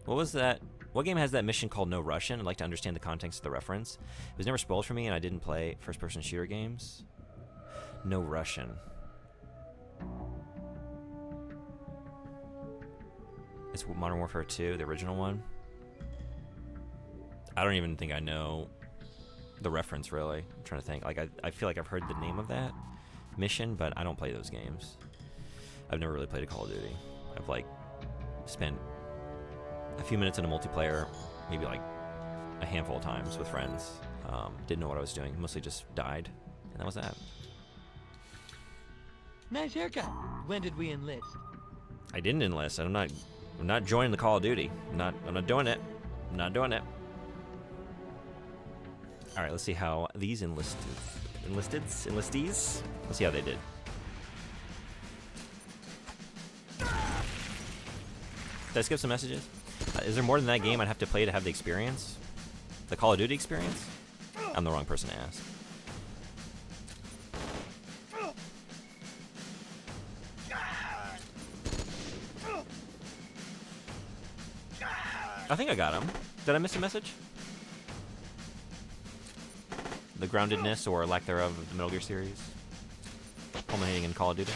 What was that? What game has that mission called No Russian? I'd like to understand the context of the reference. It was never spoiled for me, and I didn't play first-person shooter games. No Russian. It's Modern Warfare 2, the original one. I don't even think I know the reference, really. I'm trying to think. Like, I feel like I've heard the name of that mission, but I don't play those games. I've never really played a Call of Duty. I've, like, spent a few minutes in a multiplayer, maybe, like, a handful of times with friends. Didn't know what I was doing. Mostly just died, and that was that. Nice haircut. When did we enlist? I didn't enlist. I'm not joining the Call of Duty. I'm not doing it. I'm not doing it. All right, let's see how these enlistees. Let's see how they did. Did I skip some messages? Is there more than that game I'd have to play to have the experience? The Call of Duty experience? I'm the wrong person to ask. I think I got him. Did I miss a message? The groundedness or lack thereof of the Metal Gear series, culminating in Call of Duty.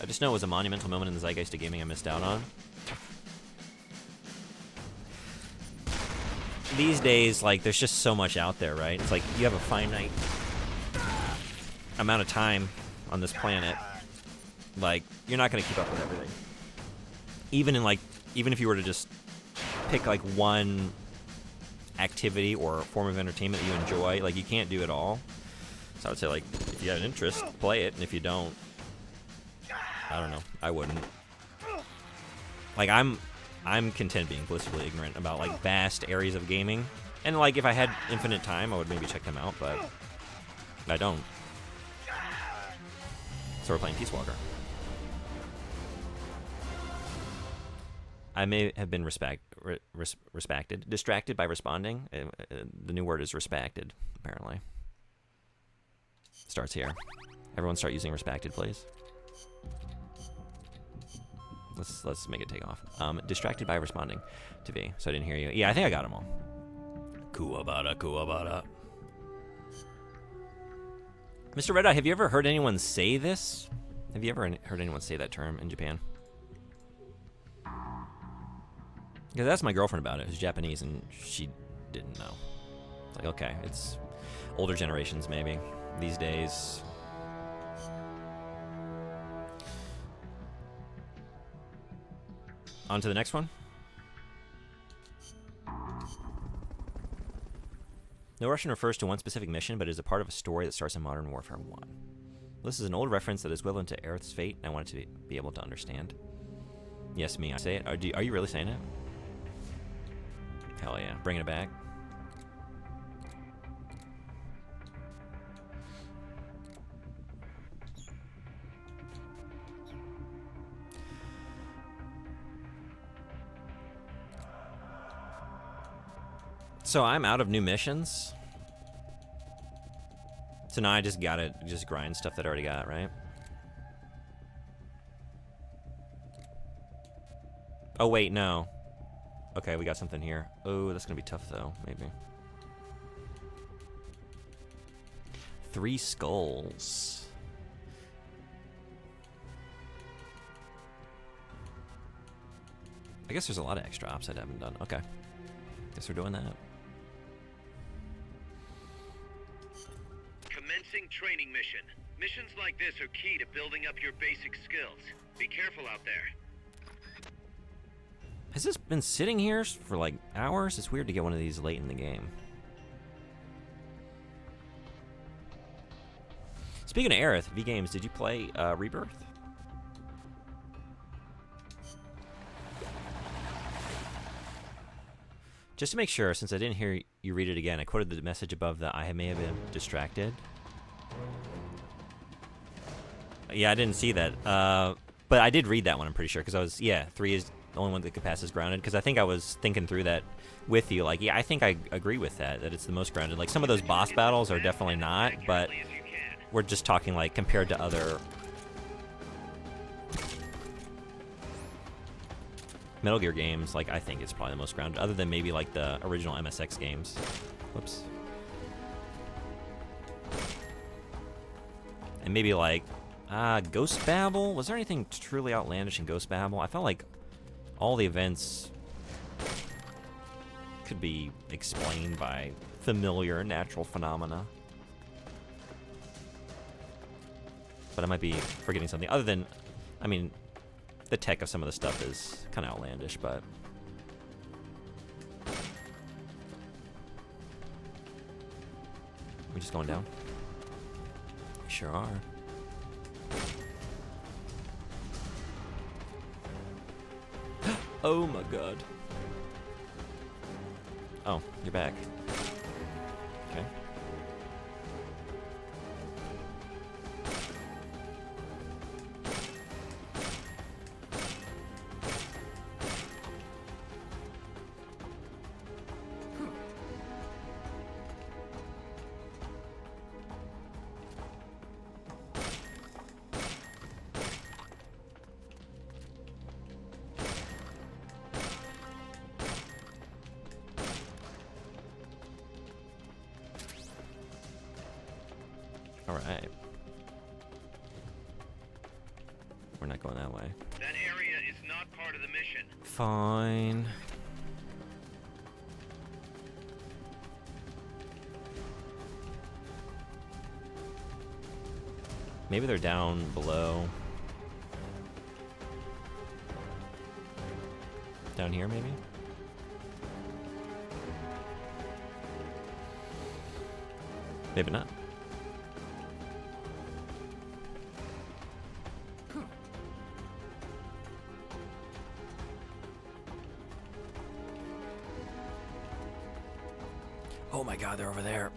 I just know it was a monumental moment in the zeitgeist of gaming I missed out on. These days, like, there's just so much out there, right? It's like you have a finite amount of time on this planet. Like, you're not going to keep up with everything. Even if you were to just pick like one activity or form of entertainment that you enjoy, like, you can't do it all. So I would say, like, if you have an interest, play it, and if you don't, I don't know, I wouldn't. Like, I'm content being blissfully ignorant about like vast areas of gaming, and like if I had infinite time, I would maybe check them out, but I don't. So we're playing Peace Walker. I may have been distracted by responding. The new word is respected, apparently. Starts here. Everyone start using respected, please. Let's make it take off. Distracted by responding to V, so I didn't hear you. Yeah, I think I got them all. Kuwabara, Kuwabara. Mr. Red Eye, have you ever heard anyone say this? Have you ever heard anyone say that term in Japan? Because that's my girlfriend about it, who's Japanese, and she didn't know. It's like, okay, it's older generations maybe. These days. On to the next one. No Russian refers to one specific mission, but is a part of a story that starts in Modern Warfare 1. This is an old reference that is equivalent to Aerith's fate, and I wanted to be able to understand. Yes, me, I say it. Are you really saying it? Hell yeah, bringing it back. So I'm out of new missions. So now I just gotta grind stuff that I already got, right? Oh wait, no. Okay, we got something here. Oh, that's gonna be tough though, maybe. 3 skulls. I guess there's a lot of extra ops I haven't done. Okay. Guess we're doing that. Commencing training mission. Missions like this are key to building up your basic skills. Be careful out there. Has this been sitting here for like hours? It's weird to get one of these late in the game. Speaking of Aerith, V Games, did you play Rebirth? Just to make sure, since I didn't hear you read it again, I quoted the message above that I may have been distracted. Yeah, I didn't see that. But I did read that one, I'm pretty sure, because I was, 3 is the only one that could pass as grounded, because I think I was thinking through that with you. Like, yeah, I think I agree with that it's the most grounded. Like, some of those boss battles are definitely not, but we're just talking, like, compared to other Metal Gear games, like, I think it's probably the most grounded, other than maybe, like, the original MSX games. Whoops. And maybe, like, Ghost Babel? Was there anything truly outlandish in Ghost Babel? I felt like all the events could be explained by familiar natural phenomena. But I might be forgetting something. Other than, I mean, the tech of some of the stuff is kind of outlandish, but We just going down? We sure are. Oh my god. Oh, you're back. Okay. Alright. We're not going that way. That area is not part of the mission. Fine. Maybe they're down below. Down here, maybe? Maybe not. Oh my god, they're over there.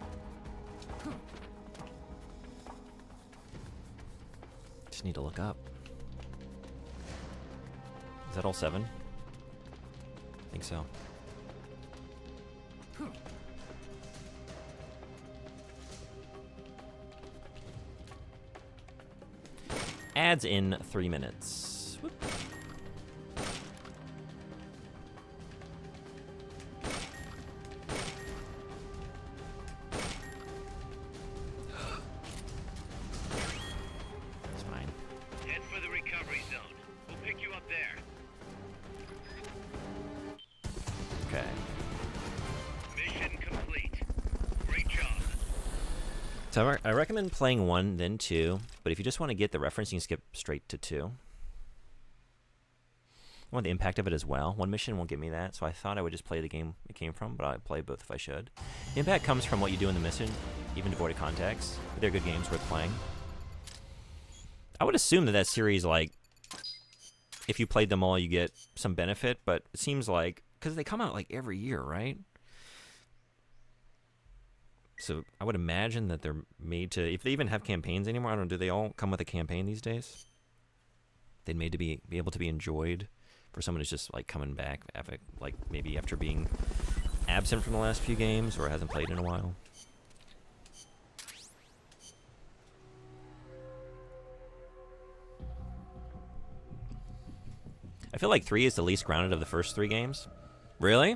Just need to look up. Is that all 7? I think so. Ads in 3 minutes. Whoop. It's fine. Head for the recovery zone. We'll pick you up there. Okay. Mission complete. Great job. So I recommend playing 1, then 2, but if you just want to get the reference, you can skip straight to 2. I want the impact of it as well. 1 mission won't give me that, so I thought I would just play the game it came from, but I'd play both if I should. The impact comes from what you do in the mission, even devoid of context. They're good games worth playing. I would assume that series, like, if you played them all, you get some benefit, but it seems like, because they come out, like, every year, right? So I would imagine that they're made to, if they even have campaigns anymore, I don't know, do they all come with a campaign these days? They're made to be able to be enjoyed for someone who's just like coming back, after, like maybe after being absent from the last few games or hasn't played in a while. I feel like 3 is the least grounded of the first 3 games. Really?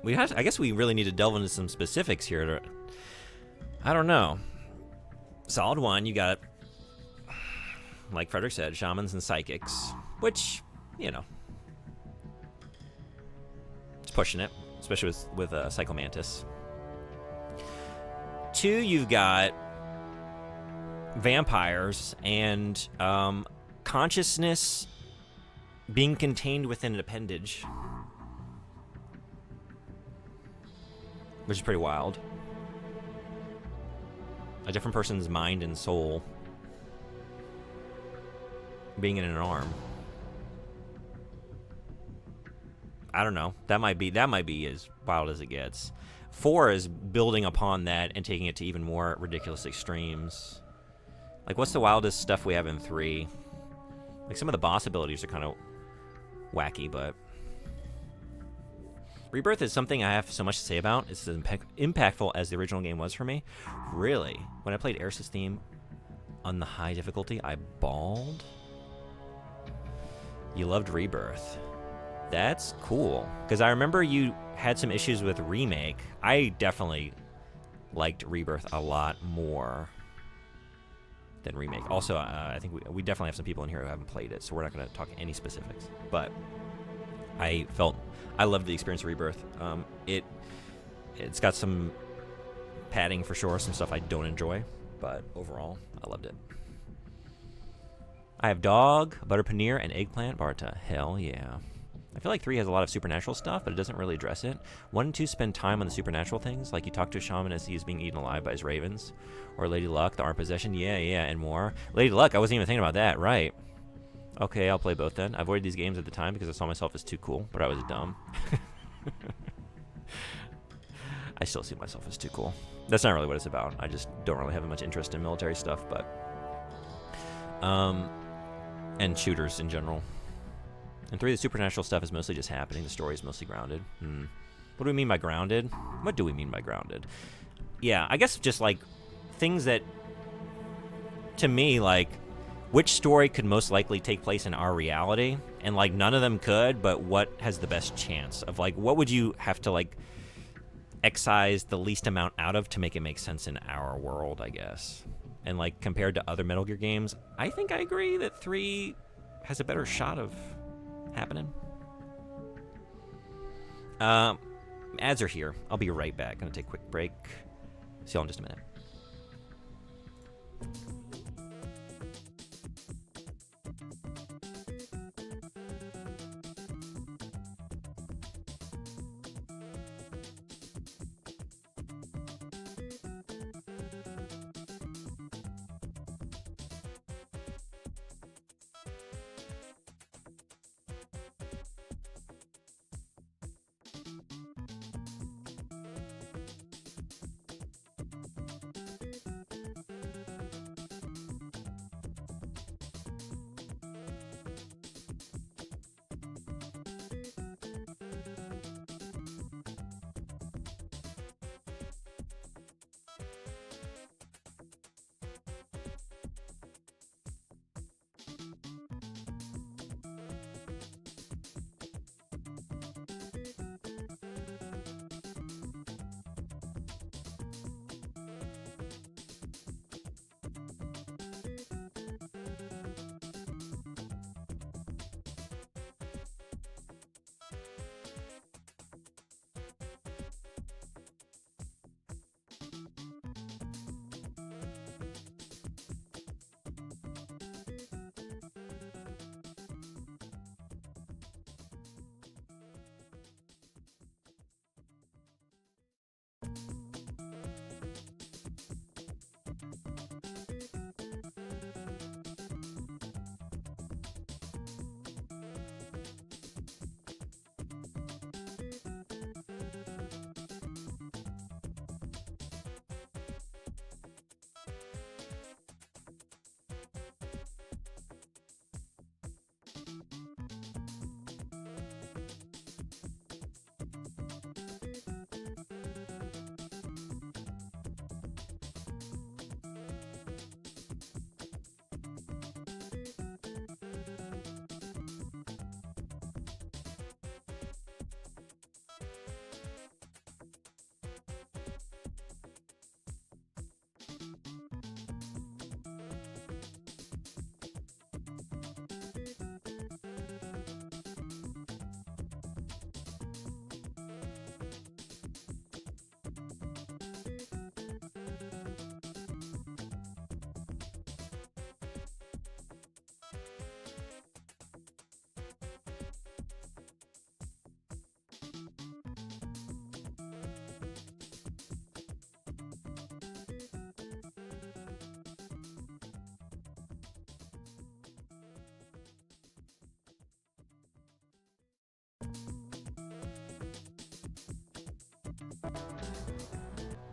I guess we really need to delve into some specifics here. I don't know. Solid 1, you got, like Frederick said, shamans and psychics, which, you know, it's pushing it, especially with Psychomantis. 2, you've got vampires and consciousness being contained within an appendage, which is pretty wild. A different person's mind and soul being in an arm. I don't know. That might be as wild as it gets. 4 is building upon that and taking it to even more ridiculous extremes. Like, what's the wildest stuff we have in 3? Like, some of the boss abilities are kind of wacky, but Rebirth is something I have so much to say about. It's as impactful as the original game was for me. Really, when I played Eris's theme on the high difficulty, I bawled. You loved Rebirth. That's cool. Because I remember you had some issues with Remake. I definitely liked Rebirth a lot more than Remake. Also, I think we definitely have some people in here who haven't played it, so we're not going to talk any specifics. But I loved the experience of Rebirth. It's got some padding for sure, some stuff I don't enjoy, but overall, I loved it. I have dog, butter paneer, and eggplant Barta. Hell yeah. I feel like 3 has a lot of supernatural stuff, but it doesn't really address it. 1 and 2 spend time on the supernatural things, like you talk to a shaman as he is being eaten alive by his ravens. Or Lady Luck, the arm possession, yeah, and more. Lady Luck, I wasn't even thinking about that, right. Okay, I'll play both then. I avoided these games at the time because I saw myself as too cool, but I was dumb. I still see myself as too cool. That's not really what it's about. I just don't really have much interest in military stuff, but... and shooters in general. And 3, the supernatural stuff is mostly just happening. The story is mostly grounded. What do we mean by grounded? What do we mean by grounded? Yeah, I guess just, like, things that, to me, like, which story could most likely take place in our reality? And, like, none of them could, but what has the best chance of, like, what would you have to, like, excise the least amount out of to make it make sense in our world, I guess. And, like, compared to other Metal Gear games, I think I agree that 3 has a better shot of happening. Ads are here. I'll be right back. Gonna take a quick break. See y'all in just a minute.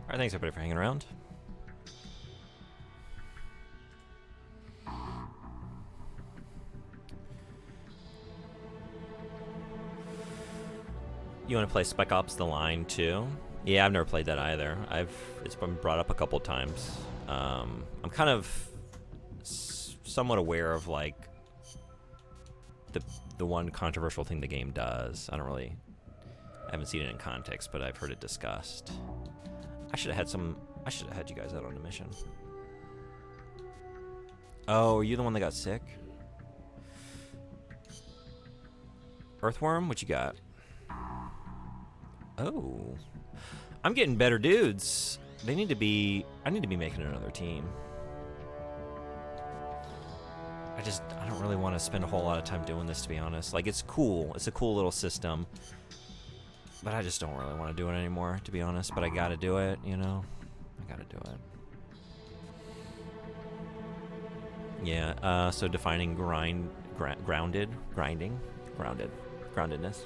Alright, thanks everybody for hanging around. You want to play Spec Ops: The Line too? Yeah, I've never played that either. It's been brought up a couple times. I'm kind of somewhat aware of like the one controversial thing the game does. I haven't seen it in context, but I've heard it discussed. I should have had you guys out on a mission. Oh, are you the one that got sick? Earthworm, what you got? Oh, I'm getting better dudes. I need to be making another team. I don't really want to spend a whole lot of time doing this, to be honest. Like, it's cool. It's a cool little system. But I just don't really want to do it anymore, to be honest. But I gotta do it, you know? I gotta do it. Yeah, so defining groundedness.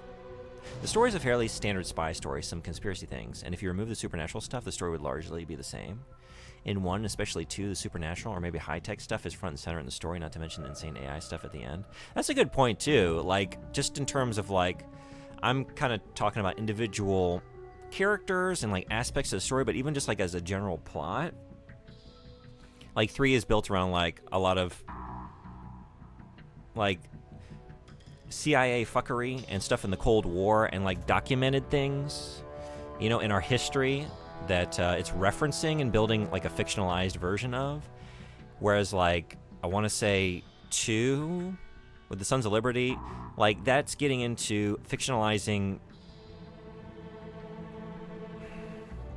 The story is a fairly standard spy story, some conspiracy things, and if you remove the supernatural stuff, the story would largely be the same. In 1, especially 2, the supernatural or maybe high-tech stuff is front and center in the story, not to mention the insane AI stuff at the end. That's a good point, too. Like, just in terms of, like, I'm kind of talking about individual characters and, like, aspects of the story, but even just, like, as a general plot. Like, 3 is built around, like, a lot of, like, CIA fuckery and stuff in the Cold War and, like, documented things, you know, in our history that it's referencing and building, like, a fictionalized version of. Whereas, like, I want to say 2, with the Sons of Liberty, like, that's getting into fictionalizing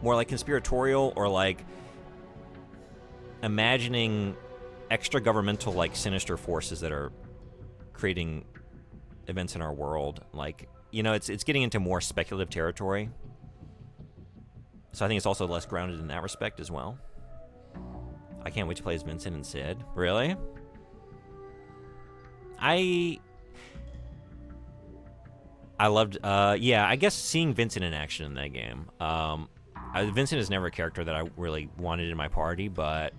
more, like, conspiratorial or, like, imagining extra governmental, like, sinister forces that are creating events in our world. Like, you know, it's getting into more speculative territory. So I think it's also less grounded in that respect as well. I can't wait to play as Vincent and Sid. Really? I loved, yeah, I guess seeing Vincent in action in that game. Vincent is never a character that I really wanted in my party, but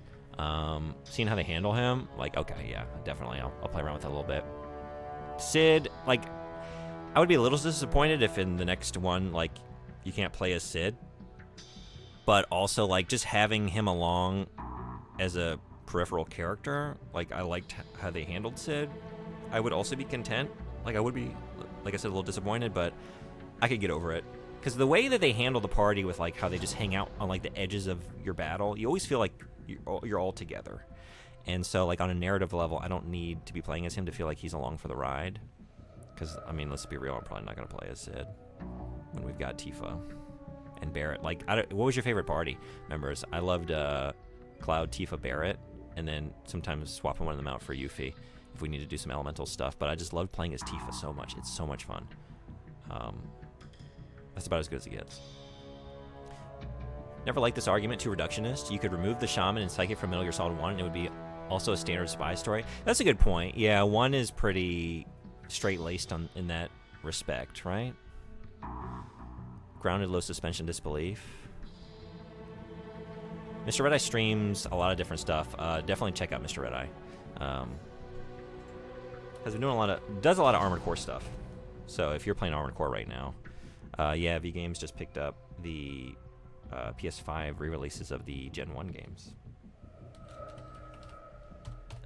seeing how they handle him, like, okay, yeah, definitely, I'll play around with that a little bit. Sid, like, I would be a little disappointed if in the next one, like, you can't play as Sid. But also, like, just having him along as a peripheral character, like, I liked how they handled Sid. I would also be content. Like, I would be, like I said, a little disappointed, but I could get over it. Because the way that they handle the party with, like, how they just hang out on, like, the edges of your battle, you always feel like you're all together. And so, like, on a narrative level, I don't need to be playing as him to feel like he's along for the ride. Because, I mean, let's be real, I'm probably not going to play as Sid when we've got Tifa and Barrett. Like, what was your favorite party members? I loved Cloud, Tifa, Barrett, and then sometimes swapping one of them out for Yuffie if we need to do some elemental stuff. But I just loved playing as Tifa so much. It's so much fun. That's about as good as it gets. Never liked this argument, too reductionist. You could remove the Shaman and Psychic from Metal Gear Solid 1, and it would be also a standard spy story. That's a good point. Yeah, 1 is pretty straight-laced in that respect, right? Grounded, low suspension disbelief. Mr. Red Eye streams a lot of different stuff. Definitely check out Mr. Red Eye. Has been doing does a lot of Armored Core stuff. So if you're playing Armored Core right now, yeah, V Games just picked up the PS5 re-releases of the Gen 1 games.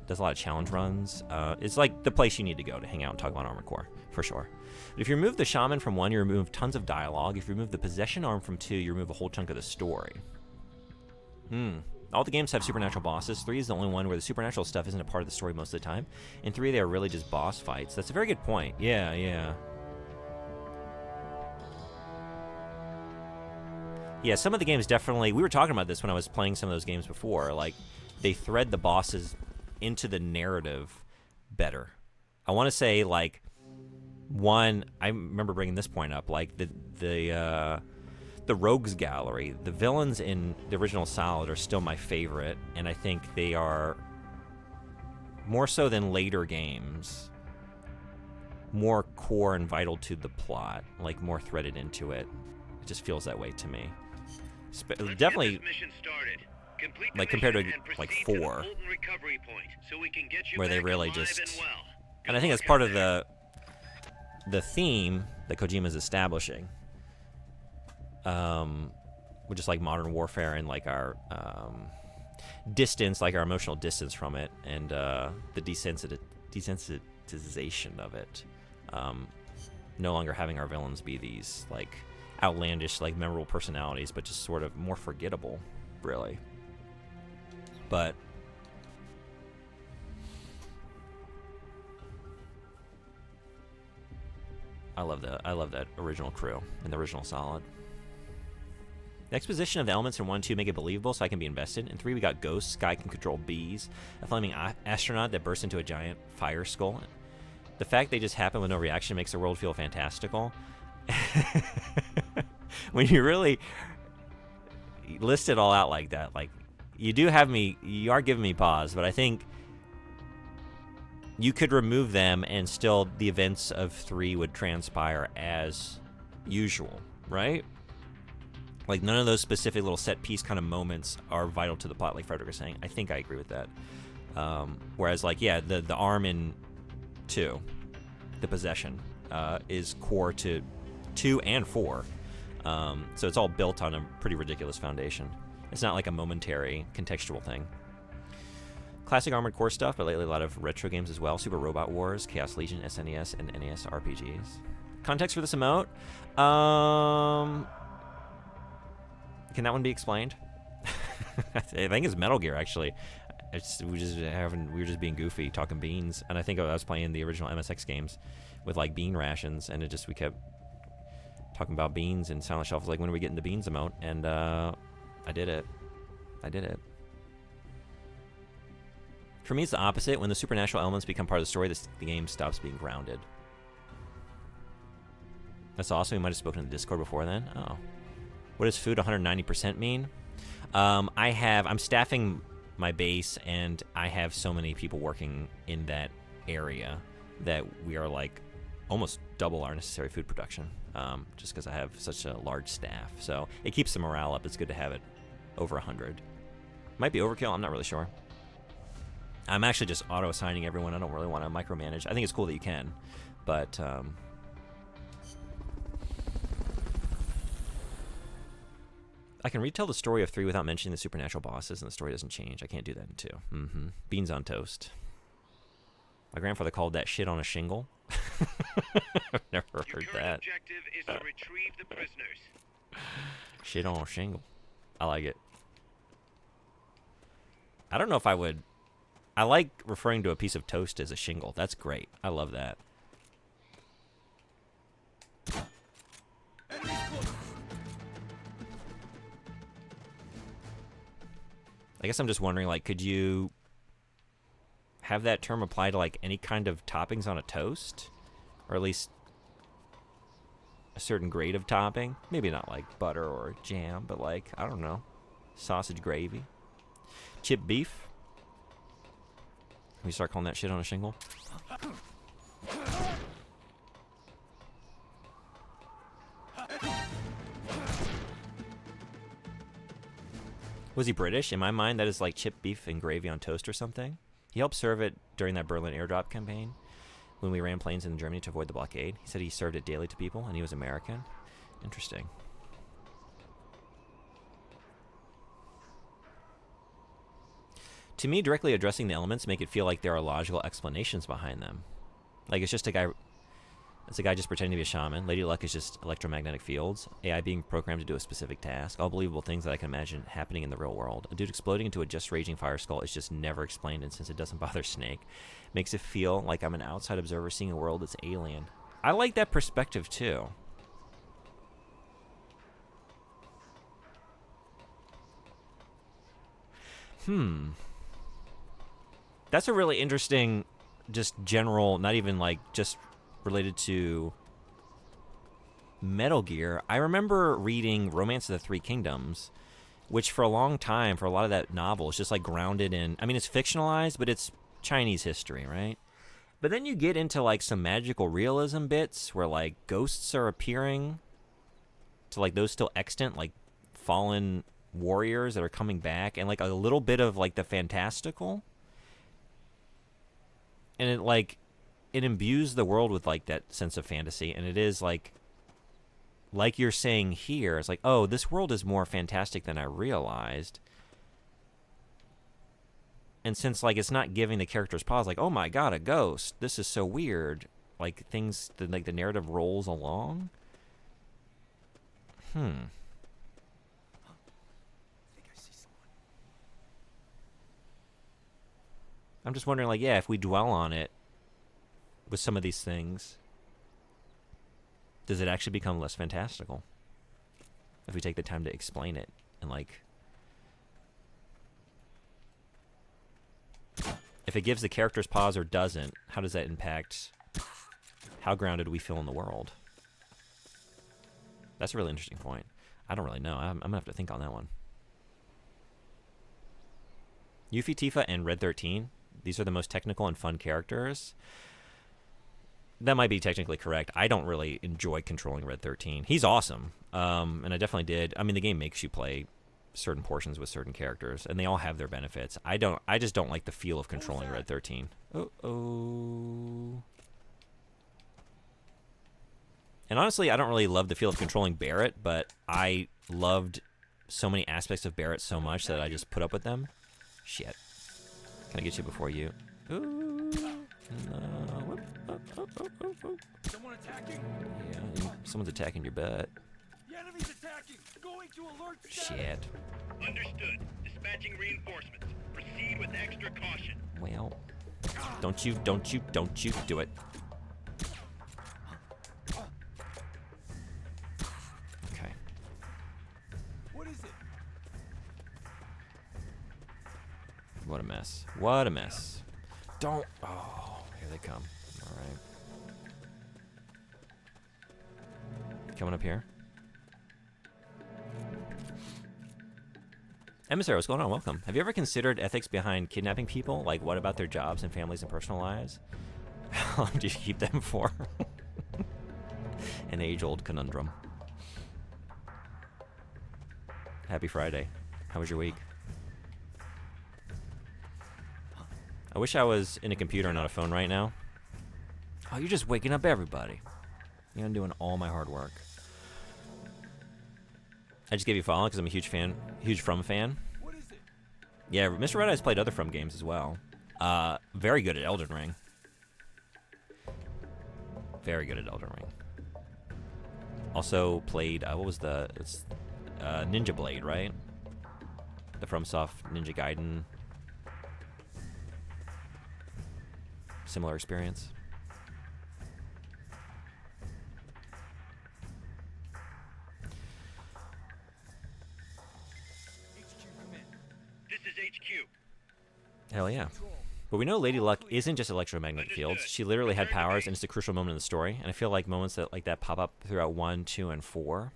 Does a lot of challenge runs. It's like the place you need to go to hang out and talk about Armored Core, for sure. But if you remove the Shaman from 1, you remove tons of dialogue. If you remove the Possession Arm from 2, you remove a whole chunk of the story. All the games have supernatural bosses. 3 is the only one where the supernatural stuff isn't a part of the story most of the time. In 3, they are really just boss fights. That's a very good point. Yeah, yeah. Yeah, some of the games definitely... We were talking about this when I was playing some of those games before. Like, they thread the bosses into the narrative better. I want to say, like, 1... I remember bringing this point up. Like, the Rogues Gallery. The villains in the original Solid are still my favorite, and I think they are, more so than later games, more core and vital to the plot. Like, more threaded into it. It just feels that way to me. Definitely, like, compared to, like, 4, where they really just... And I think that's part of the theme that Kojima's establishing, which is, like, modern warfare and, like, our distance, like, our emotional distance from it, and the desensitization of it. No longer having our villains be these, like, outlandish, like, memorable personalities, but just sort of more forgettable, really. But I love that original crew and the original Solid. The exposition of the elements in 1 and 2 make it believable, so I can be invested. In 3, we got ghosts. Sky can control bees. A flaming astronaut that bursts into a giant fire skull. The fact they just happen with no reaction makes the world feel fantastical. When you really list it all out like that, like, you are giving me pause, but I think you could remove them and still the events of 3 would transpire as usual, right? Like, none of those specific little set piece kind of moments are vital to the plot, like Frederick was saying. I think I agree with that. Whereas, like, yeah, the arm in 2, the possession, is core to 2 and 4. So it's all built on a pretty ridiculous foundation. It's not like a momentary contextual thing. Classic Armored Core stuff, but lately a lot of retro games as well. Super Robot Wars, Chaos Legion, SNES, and NES RPGs. Context for this emote? Can that one be explained? I think it's Metal Gear, actually. We were just being goofy, talking beans, and I think I was playing the original MSX games with like bean rations, and we kept talking about beans, and Silent Shelf was like, when are we getting the beans emote? And I did it. For me, it's the opposite. When the supernatural elements become part of the story, the game stops being grounded. That's awesome. We might have spoken in the Discord before then. Oh. What does food 190% mean? I'm staffing my base, and I have so many people working in that area that we are like almost double our necessary food production, just because I have such a large staff. So it keeps the morale up. It's good to have it over 100. Might be overkill. I'm not really sure. I'm actually just auto-assigning everyone. I don't really want to micromanage. I think it's cool that you can, but I can retell the story of 3 without mentioning the supernatural bosses, and the story doesn't change. I can't do that in 2. Beans on toast. My grandfather called that shit on a shingle. I've never heard that. Your objective is to retrieve the prisoners. Shit on a shingle. I like it. I don't know if I would. I like referring to a piece of toast as a shingle. That's great. I love that. I guess I'm just wondering, like, could you have that term apply to, like, any kind of toppings on a toast? Or at least a certain grade of topping? Maybe not, like, butter or jam, but, like, I don't know. Sausage gravy. Chip beef. Can we start calling that shit on a shingle? Was he British? In my mind, that is like chip beef and gravy on toast or something. He helped serve it during that Berlin airdrop campaign when we ran planes in Germany to avoid the blockade. He said he served it daily to people, and he was American. Interesting. To me, directly addressing the elements make it feel like there are logical explanations behind them. Like it's just a guy... It's a guy just pretending to be a shaman. Lady Luck is just electromagnetic fields. AI being programmed to do a specific task. All believable things that I can imagine happening in the real world. A dude exploding into a just raging fire skull is just never explained, and since it doesn't bother Snake, makes it feel like I'm an outside observer seeing a world that's alien. I like that perspective too. That's a really interesting, just general, not even like just related to Metal Gear. I remember reading Romance of the Three Kingdoms, which for a long time, for a lot of that novel, is just like grounded in, I mean, it's fictionalized, but it's Chinese history, right? But then you get into like some magical realism bits where like ghosts are appearing to like those still extant, like fallen warriors that are coming back, and like a little bit of like the fantastical. And it like, it imbues the world with like that sense of fantasy, and it is like you're saying here, it's like, oh, this world is more fantastic than I realized. And since like it's not giving the characters pause, like, oh my god, a ghost, this is so weird, like things, like the narrative rolls along. I think I see someone. I'm just wondering, like, yeah, if we dwell on it with some of these things, does it actually become less fantastical? if we take the time to explain it and like if it gives the characters pause or doesn't, how does that impact how grounded we feel in the world? That's a really interesting point. I don't really know. I'm gonna have to think on that one. Yuffie, Tifa, and Red 13. These are the most technical and fun characters. That might be technically correct. I don't really enjoy controlling Red 13. He's awesome, and I definitely did. I mean, the game makes you play certain portions with certain characters, and they all have their benefits. I just don't like the feel of controlling Red 13. Oh. And honestly, I don't really love the feel of controlling Barret, but I loved so many aspects of Barret so much that I just put up with them. Shit. Can I get you before you? Ooh. No. Someone attacking? Yeah, someone's attacking your butt. The enemy's attacking! Going to alert status! Shit. Understood. Dispatching reinforcements. Proceed with extra caution. Well, don't you do it. Okay. What is it? What a mess. What a mess. Don't. Oh, here they come. All right. Coming up here. Emissary, what's going on? Welcome. Have you ever considered ethics behind kidnapping people? Like, what about their jobs and families and personal lives? How long do you keep them for? An age-old conundrum. Happy Friday. How was your week? I wish I was in a computer and not a phone right now. Oh, you're just waking up everybody. You're doing all my hard work. I just gave you a follow because I'm a huge From fan. What is it? Yeah, Mr. Red Eye's played other From games as well. Very good at Elden Ring. Very good at Elden Ring. Also played, what was it's Ninja Blade, right? The FromSoft Ninja Gaiden. Similar experience. HQ, come in. This is HQ. Hell yeah. But we know Lady Luck isn't just electromagnetic fields. She literally had powers, and it's a crucial moment in the story. And I feel like moments like that pop up throughout 1, 2, and 4.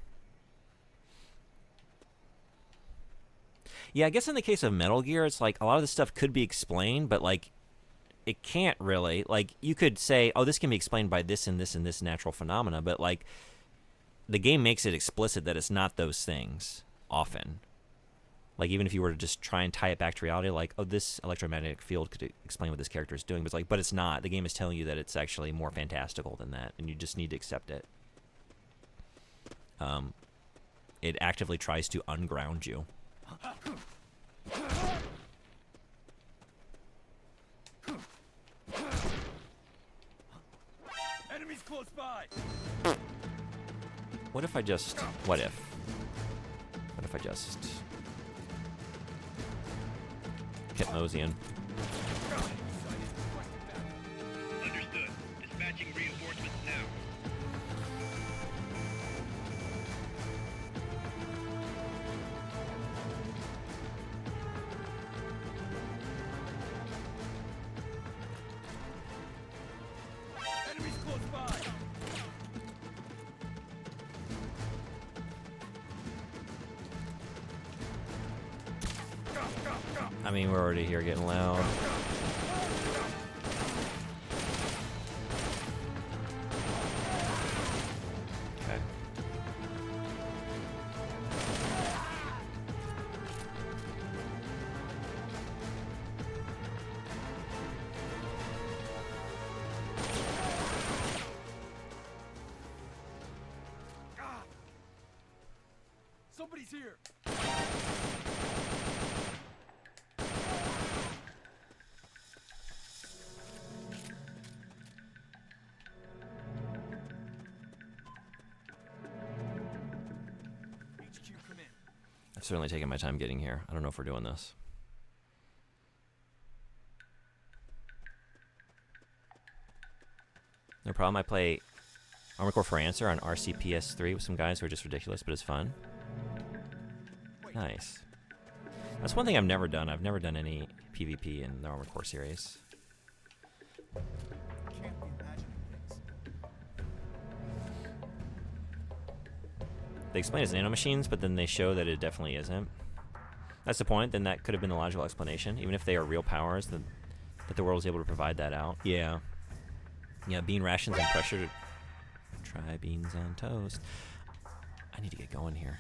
Yeah, I guess in the case of Metal Gear, it's like a lot of this stuff could be explained, but like it can't really. Like you could say, oh, this can be explained by this and this and this natural phenomena, but like the game makes it explicit that it's not those things often. Like, even if you were to just try and tie it back to reality, like, oh, this electromagnetic field could explain what this character is doing. But it's like, but it's not. The game is telling you that it's actually more fantastical than that, and you just need to accept it. It actively tries to unground you. Enemies close by! What if I just... What if I just... kept Moseying? Understood. Dispatching reinforcements now. Enemies close by! I mean, we're already here getting loud. Okay. Somebody's here! HQ, come in. I've certainly taken my time getting here. I don't know if we're doing this. No problem. I play Armored Core for Answer on RCPS3 with some guys who are just ridiculous, but it's fun. Nice. That's one thing I've never done. I've never done any PvP in the Armored Core series. Can't be imagining things. They explain it's nanomachines, but then they show that it definitely isn't. That's the point. Then that could have been the logical explanation. Even if they are real powers, then that the world is able to provide that out. Yeah. Yeah, bean rations and pressure to try beans on toast. I need to get going here.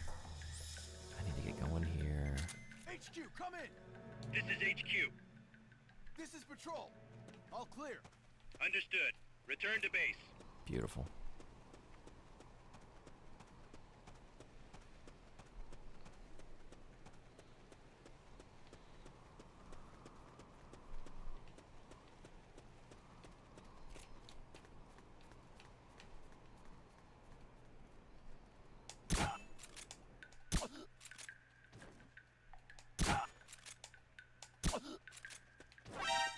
HQ, come in. This is HQ. This is patrol. All clear. Understood. Return to base. Beautiful.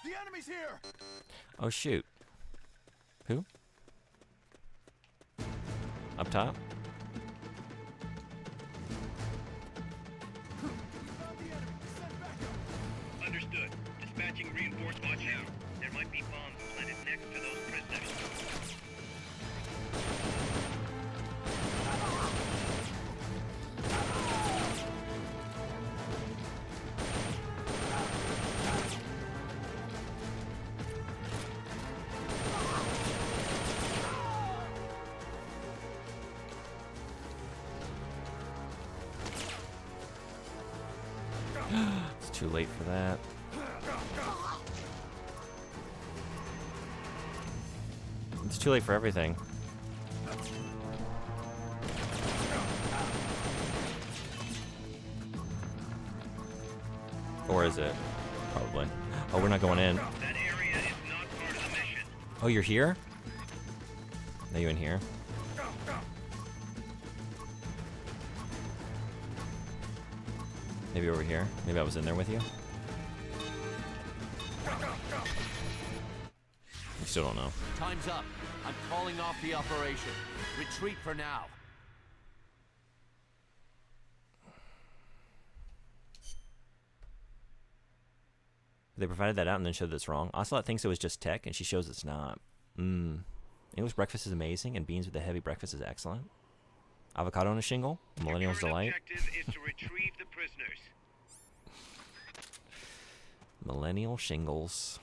The enemy's here. Oh, shoot. Who? Up top? Found the enemy. Send backup. Understood. Dispatching reinforced watch out. There might be bombs planted next to those prisoners. It's too late for that. It's too late for everything. Or is it? Probably. Oh, we're not going in. That area is not part of the mission. Oh, you're here? Are you in here? Maybe over here? Maybe I was in there with you? We still don't know. Time's up. I'm calling off the operation. Retreat for now. They provided that out and then showed that it's wrong. Ocelot thinks it was just tech, and she shows it's not. English breakfast is amazing, and beans with a heavy breakfast is excellent. Avocado on a shingle, Millennial's Your current delight. objective is to retrieve the prisoners. Millennial shingles.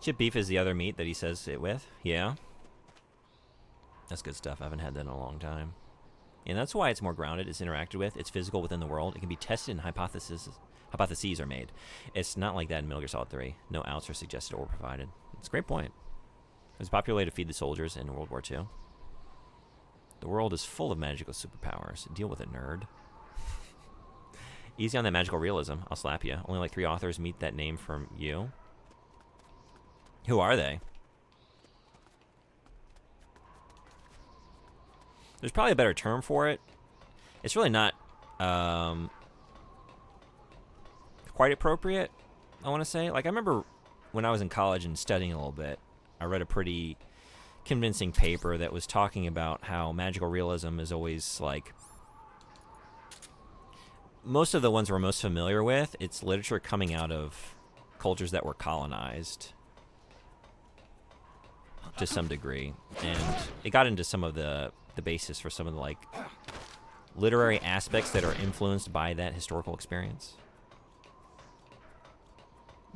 Chip beef is the other meat that he says it with. Yeah. That's good stuff. I haven't had that in a long time. And that's why it's more grounded. It's interacted with. It's physical within the world. It can be tested and hypotheses are made. It's not like that in Metal Gear Solid 3. No outs are suggested or provided. It's a great point. It's a popular way to feed the soldiers in World War II. The world is full of magical superpowers. Deal with it, nerd. Easy on that magical realism. I'll slap you. Only like 3 authors meet that name from you. Who are they? There's probably a better term for it. It's really not quite appropriate, I want to say. Like, I remember when I was in college and studying a little bit, I read a pretty convincing paper that was talking about how magical realism is always, like, most of the ones we're most familiar with, it's literature coming out of cultures that were colonized to some degree. And it got into some of the basis for some of the, like, literary aspects that are influenced by that historical experience.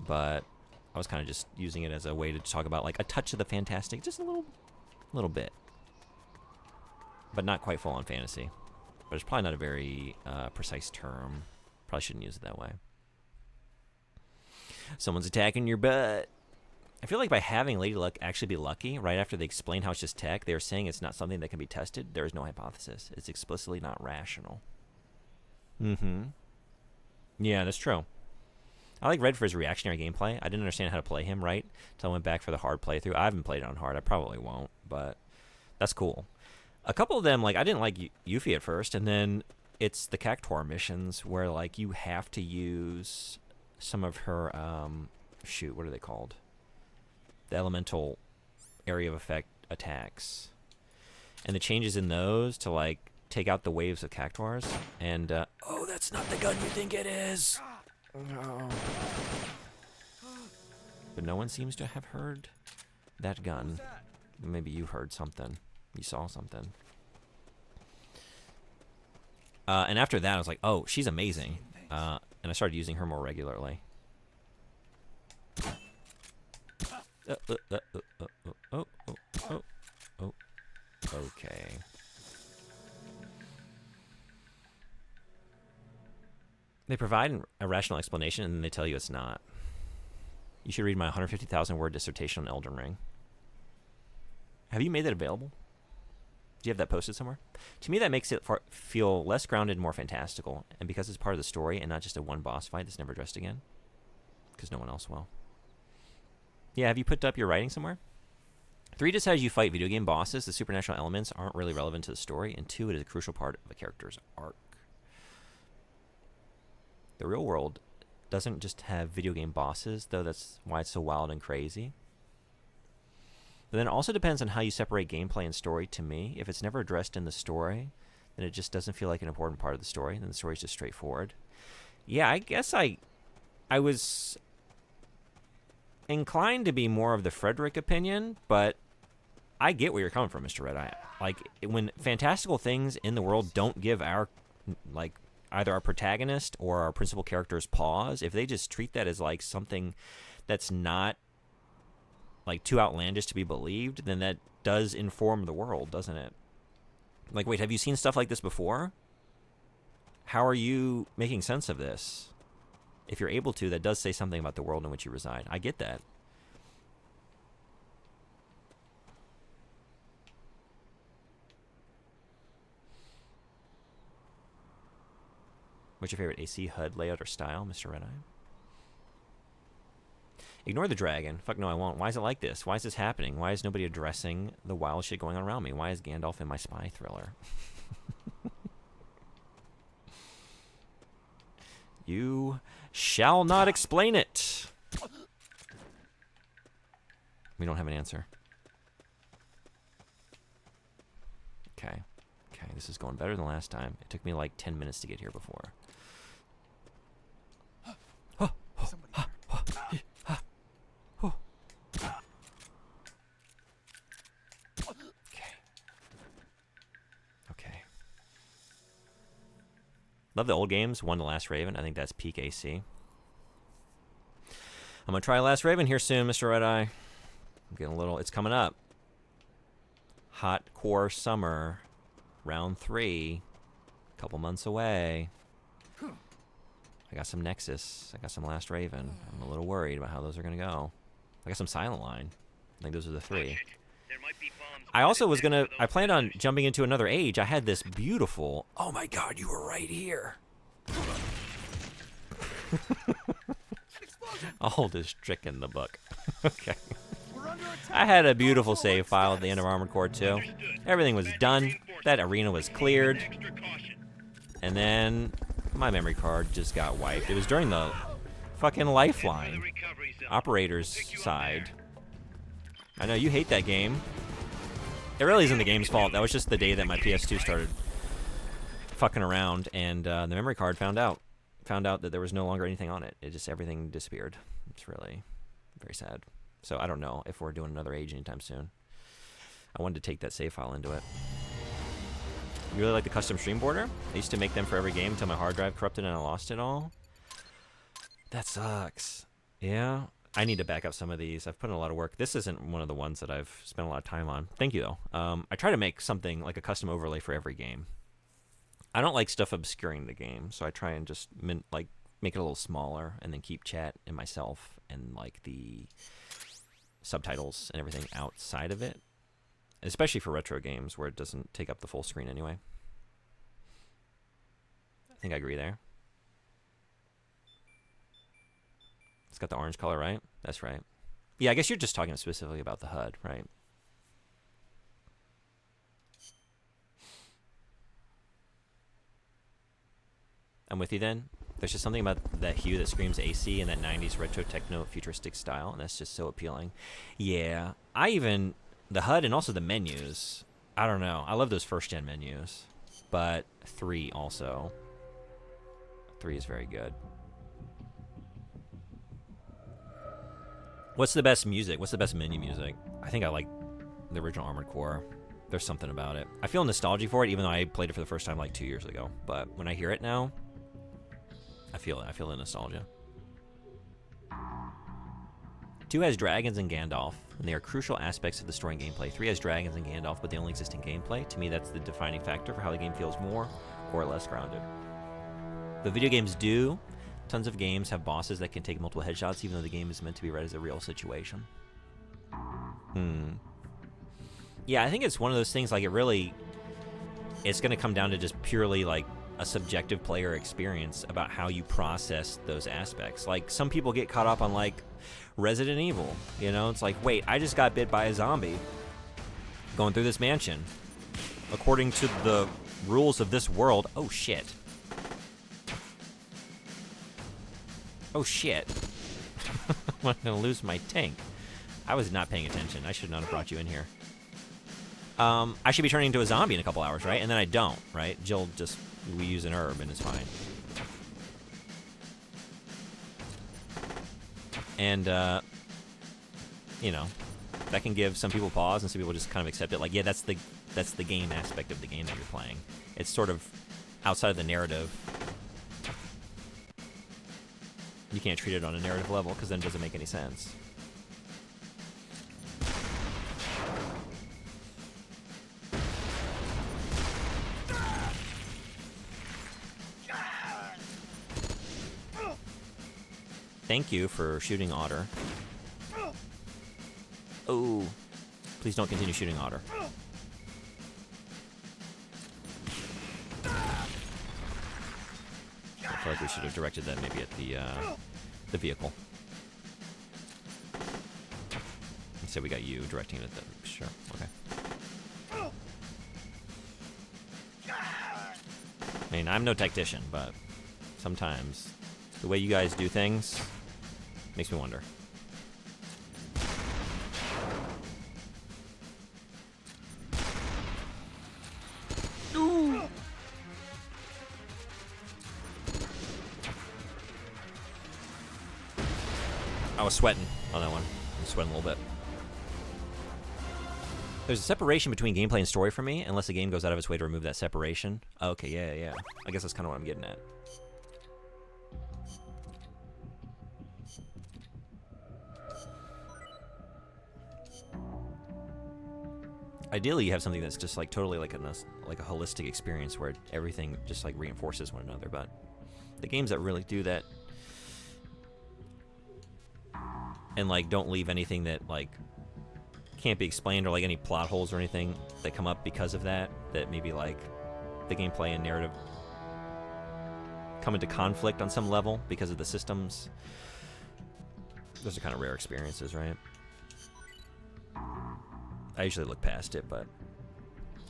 But I was kind of just using it as a way to talk about, like, a touch of the fantastic, just a little bit. But not quite full-on fantasy. But it's probably not a very precise term. Probably shouldn't use it that way. Someone's attacking your butt. I feel like by having Lady Luck actually be lucky, right after they explain how it's just tech, they're saying it's not something that can be tested. There is no hypothesis. It's explicitly not rational. Yeah, that's true. I like Red for his reactionary gameplay. I didn't understand how to play him right until I went back for the hard playthrough. I haven't played it on hard. I probably won't, but that's cool. A couple of them, like, I didn't like Yuffie at first, and then it's the Cactuar missions where like you have to use some of her shoot, what are they called? The elemental area of effect attacks. And the changes in those to like take out the waves of Cactuars. And oh, that's not the gun you think it is. No. But no one seems to have heard that gun. Maybe you heard something. You saw something. And after that, I was like, oh, she's amazing. And I started using her more regularly. Okay. They provide a rational explanation, and then they tell you it's not. You should read my 150,000 word dissertation on Elden Ring. Have you made that available? Do you have that posted somewhere? To me, that makes it feel less grounded and more fantastical. And because it's part of the story and not just a one boss fight that's never addressed again. Because no one else will. Yeah, have you put up your writing somewhere? 3, just as you fight video game bosses, the supernatural elements aren't really relevant to the story. And 2, it is a crucial part of a character's arc. The real world doesn't just have video game bosses, though that's why it's so wild and crazy. But then it also depends on how you separate gameplay and story to me. If it's never addressed in the story, then it just doesn't feel like an important part of the story. Then the story's just straightforward. Yeah, I guess I was inclined to be more of the Frederick opinion, but I get where you're coming from, Mr. Red Eye. Like, when fantastical things in the world don't give our, like, either our protagonist or our principal characters pause, if they just treat that as, like, something that's not, like, too outlandish to be believed, then that does inform the world, doesn't it? Like, wait, have you seen stuff like this before? How are you making sense of this? If you're able to, that does say something about the world in which you reside. I get that. What's your favorite AC, HUD, layout, or style, Mr. Red Eye? Ignore the dragon. Fuck no, I won't. Why is it like this? Why is this happening? Why is nobody addressing the wild shit going on around me? Why is Gandalf in my spy thriller? You shall not explain it. We don't have an answer. Okay. Okay, this is going better than last time. It took me like 10 minutes to get here before. Okay. Love the old games. Won The Last Raven. I think that's peak AC. I'm going to try Last Raven here soon, Mr. Red Eye. I'm getting a little... It's coming up. Hot Core Summer. Round 3. A couple months away. I got some Nexus. I got some Last Raven. I'm a little worried about how those are going to go. I got some Silent Line. I think those are the 3. I also was going to... I planned on jumping into another age. I had this beautiful... Oh my god, you were right here. I'll hold this trick in the book. Okay. I had a beautiful save file at the end of Armored Core 2. Everything was done. That arena was cleared. And then my memory card just got wiped. It was during the fucking Lifeline operator's side. I know you hate that game. It really isn't the game's fault. That was just the day that my PS2 started fucking around, and the memory card found out that there was no longer anything on it. It just, everything disappeared. It's really very sad. So I don't know if we're doing another age anytime soon. I wanted to take that save file into it. You really like the custom stream border? I used to make them for every game until my hard drive corrupted and I lost it all. That sucks. Yeah. I need to back up some of these. I've put in a lot of work. This isn't one of the ones that I've spent a lot of time on. Thank you, though. I try to make something like a custom overlay for every game. I don't like stuff obscuring the game, so I try and just make it a little smaller and then keep chat and myself and like the subtitles and everything outside of it, especially for retro games where it doesn't take up the full screen anyway. I think I agree there. It's got the orange color, right? That's right. Yeah, I guess you're just talking specifically about the HUD, right? I'm with you then. There's just something about that hue that screams AC and that 90s retro techno futuristic style, and that's just so appealing. Yeah, the HUD and also the menus. I don't know. I love those first gen menus, but 3 also. 3 is very good. What's the best music? What's the best menu music? I think I like the original Armored Core. There's something about it. I feel nostalgic for it, even though I played it for the first time like 2 years ago. But when I hear it now, I feel it. I feel the nostalgia. 2 has dragons and Gandalf, and they are crucial aspects of the story and gameplay. 3 has dragons and Gandalf, but they only exist in gameplay. To me, that's the defining factor for how the game feels more or less grounded. The video games do. Tons of games have bosses that can take multiple headshots, even though the game is meant to be read as a real situation. Yeah, I think it's one of those things, like, it's going to come down to just purely, like, a subjective player experience about how you process those aspects. Like, some people get caught up on, like, Resident Evil, you know? It's like, wait, I just got bit by a zombie going through this mansion. According to the rules of this world, oh, shit. Oh, shit. I'm going to lose my tank. I was not paying attention. I should not have brought you in here. I should be turning into a zombie in a couple hours, right? And then I don't, right? Jill just... We use an herb and it's fine. And, you know, that can give some people pause and some people just kind of accept it. Like, yeah, that's the game aspect of the game that you're playing. It's sort of outside of the narrative. You can't treat it on a narrative level because then it doesn't make any sense. Thank you for shooting Otter. Oh, please don't continue shooting Otter. I feel like we should have directed that maybe at the vehicle. Instead, we got you directing it at the... Sure, okay. I mean, I'm no tactician, but sometimes the way you guys do things makes me wonder. Ooh. I was sweating on that one. I'm sweating a little bit. There's a separation between gameplay and story for me, unless the game goes out of its way to remove that separation. Okay, yeah. I guess that's kind of what I'm getting at. Ideally, you have something that's just like totally like a holistic experience where everything just like reinforces one another. But the games that really do that and like don't leave anything that like can't be explained or like any plot holes or anything that come up because of that maybe like the gameplay and narrative come into conflict on some level because of the systems. Those are kind of rare experiences, right? I usually look past it, but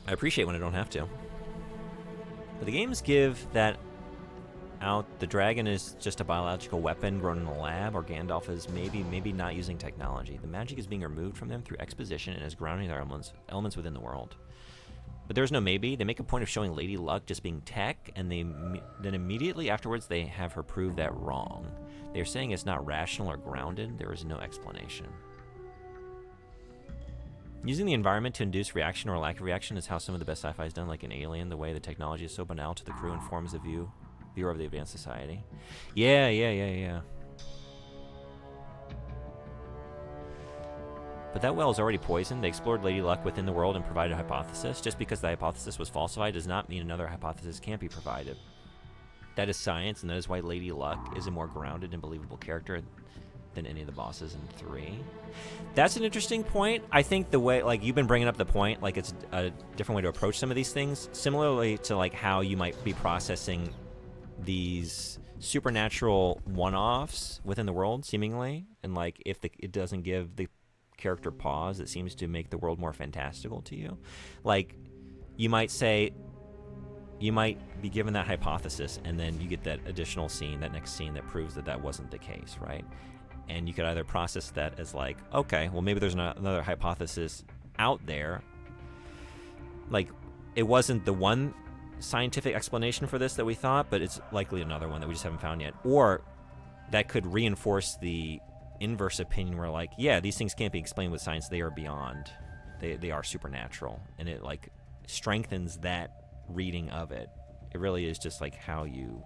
I appreciate when I don't have to. But the games give that out. The dragon is just a biological weapon grown in a lab, or Gandalf is maybe not using technology. The magic is being removed from them through exposition and is grounding their elements within the world. But there's no maybe. They make a point of showing Lady Luck just being tech, and then immediately afterwards they have her prove that wrong. They're saying it's not rational or grounded. There is no explanation. Using the environment to induce reaction or lack of reaction is how some of the best sci-fi is done, like in Alien. The way the technology is so banal to the crew informs the viewer of the advanced society. Yeah. But that well is already poisoned. They explored Lady Luck within the world and provided a hypothesis. Just because the hypothesis was falsified does not mean another hypothesis can't be provided. That is science, and that is why Lady Luck is a more grounded and believable character than any of the bosses in 3. That's an interesting point. I think the way, like, you've been bringing up the point, like, it's a different way to approach some of these things, similarly to, like, how you might be processing these supernatural one-offs within the world, seemingly, and, like, if it doesn't give the character pause, it seems to make the world more fantastical to you. Like, you might say, you might be given that hypothesis, and then you get that additional scene, that next scene that proves that that wasn't the case, right? And you could either process that as like, okay, well, maybe there's another hypothesis out there. Like, it wasn't the one scientific explanation for this that we thought, but it's likely another one that we just haven't found yet. Or that could reinforce the inverse opinion where, like, yeah, these things can't be explained with science. They are beyond. They are supernatural. And it, like, strengthens that reading of it. It really is just, like, how you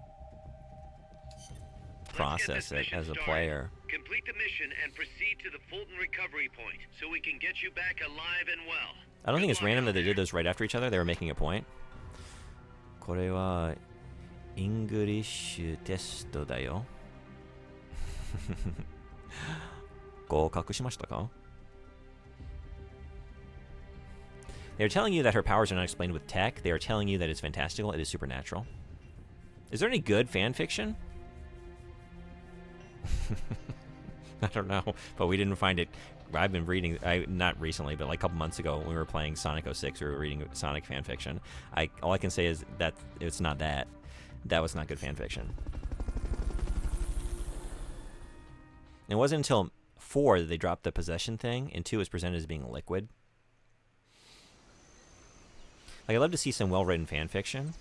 process it as a player. Complete the mission and proceed to the Fulton recovery point so we can get you back alive and well. I don't think it's random that they did those right after each other. They were making a point. これはイングリッシュテストだよ。合格しましたか? They're telling you that her powers are not explained with tech. They are telling you that it's fantastical. It is supernatural. Is there any good fan fiction? I don't know, but we didn't find it. I've been reading, not recently, but like a couple months ago when we were playing Sonic 06, we were reading Sonic fan fiction. All I can say is that it's not that. That was not good fan fiction. It wasn't until 4 that they dropped the possession thing, and 2 was presented as being liquid. Like, I'd love to see some well-written fan fiction.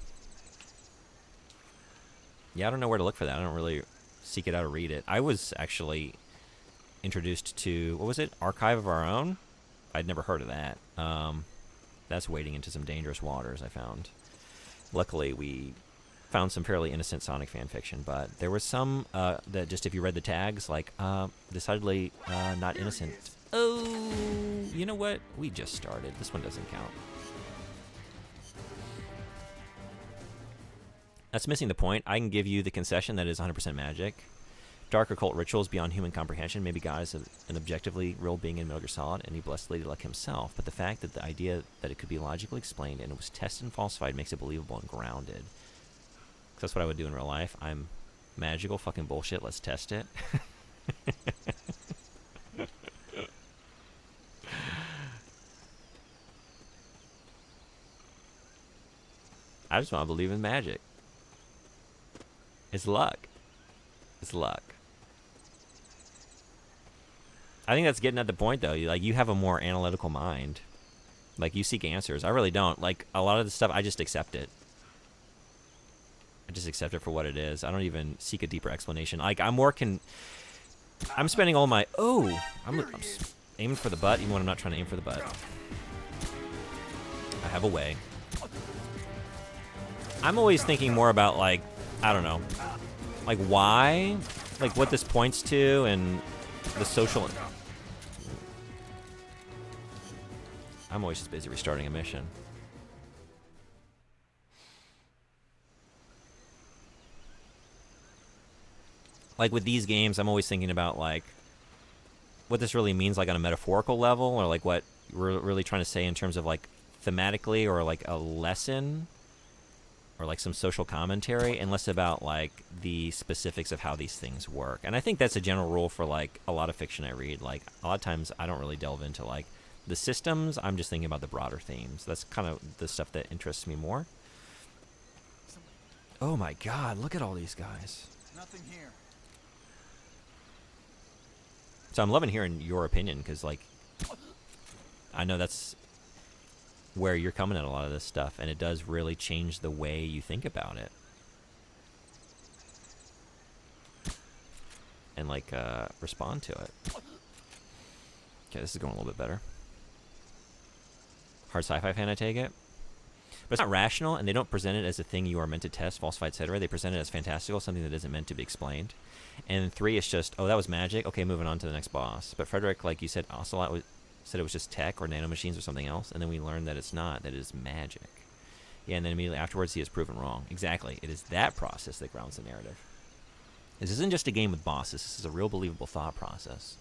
Yeah, I don't know where to look for that. I don't really seek it out or read it. I was actually introduced to, what was it? Archive of Our Own? I'd never heard of that. That's wading into some dangerous waters, I found. Luckily, we found some fairly innocent Sonic fan fiction, but there was some that just, if you read the tags, like, decidedly not innocent. Oh, you know what? We just started. This one doesn't count. That's missing the point. I can give you the concession that is 100% magic. Dark occult rituals beyond human comprehension. Maybe God is an objectively real being in Metal Gear Solid, and he blessed Lady Luck himself. But the fact that the idea that it could be logically explained and it was tested and falsified makes it believable and grounded. 'Cause that's what I would do in real life. I'm magical fucking bullshit. Let's test it. I just want to believe in magic. It's luck. It's luck. I think that's getting at the point, though. You have a more analytical mind. Like, you seek answers. I really don't. Like, a lot of the stuff, I just accept it. I just accept it for what it is. I don't even seek a deeper explanation. Like, I'm spending all my... Oh! I'm aiming for the butt, even when I'm not trying to aim for the butt. I have a way. I'm always thinking more about, like, I don't know, like, why, like, what this points to, and the social... I'm always just busy restarting a mission. Like, with these games, I'm always thinking about, like, what this really means, like, on a metaphorical level, or, like, what we're really trying to say in terms of, like, thematically, or, like, a lesson, or like some social commentary, and less about like the specifics of how these things work. And I think that's a general rule for like a lot of fiction I read. Like, a lot of times I don't really delve into like the systems. I'm just thinking about the broader themes. That's kind of the stuff that interests me more. Oh my god, look at all these guys. Nothing here. So I'm loving hearing your opinion, because like I know that's where you're coming at a lot of this stuff, and it does really change the way you think about it. And like respond to it. Okay, this is going a little bit better. Hard sci-fi fan, I take it. But it's not rational, and they don't present it as a thing you are meant to test, falsify, etc. They present it as fantastical, something that isn't meant to be explained. And 3, it's just, oh, that was magic. Okay, moving on to the next boss. But Frederick, like you said, Ocelot said it was just tech or nanomachines or something else, and then we learned that it's not, that it is magic. Yeah, and then immediately afterwards he is proven wrong. Exactly. It is that process that grounds the narrative. This isn't just a game with bosses. This is a real believable thought process.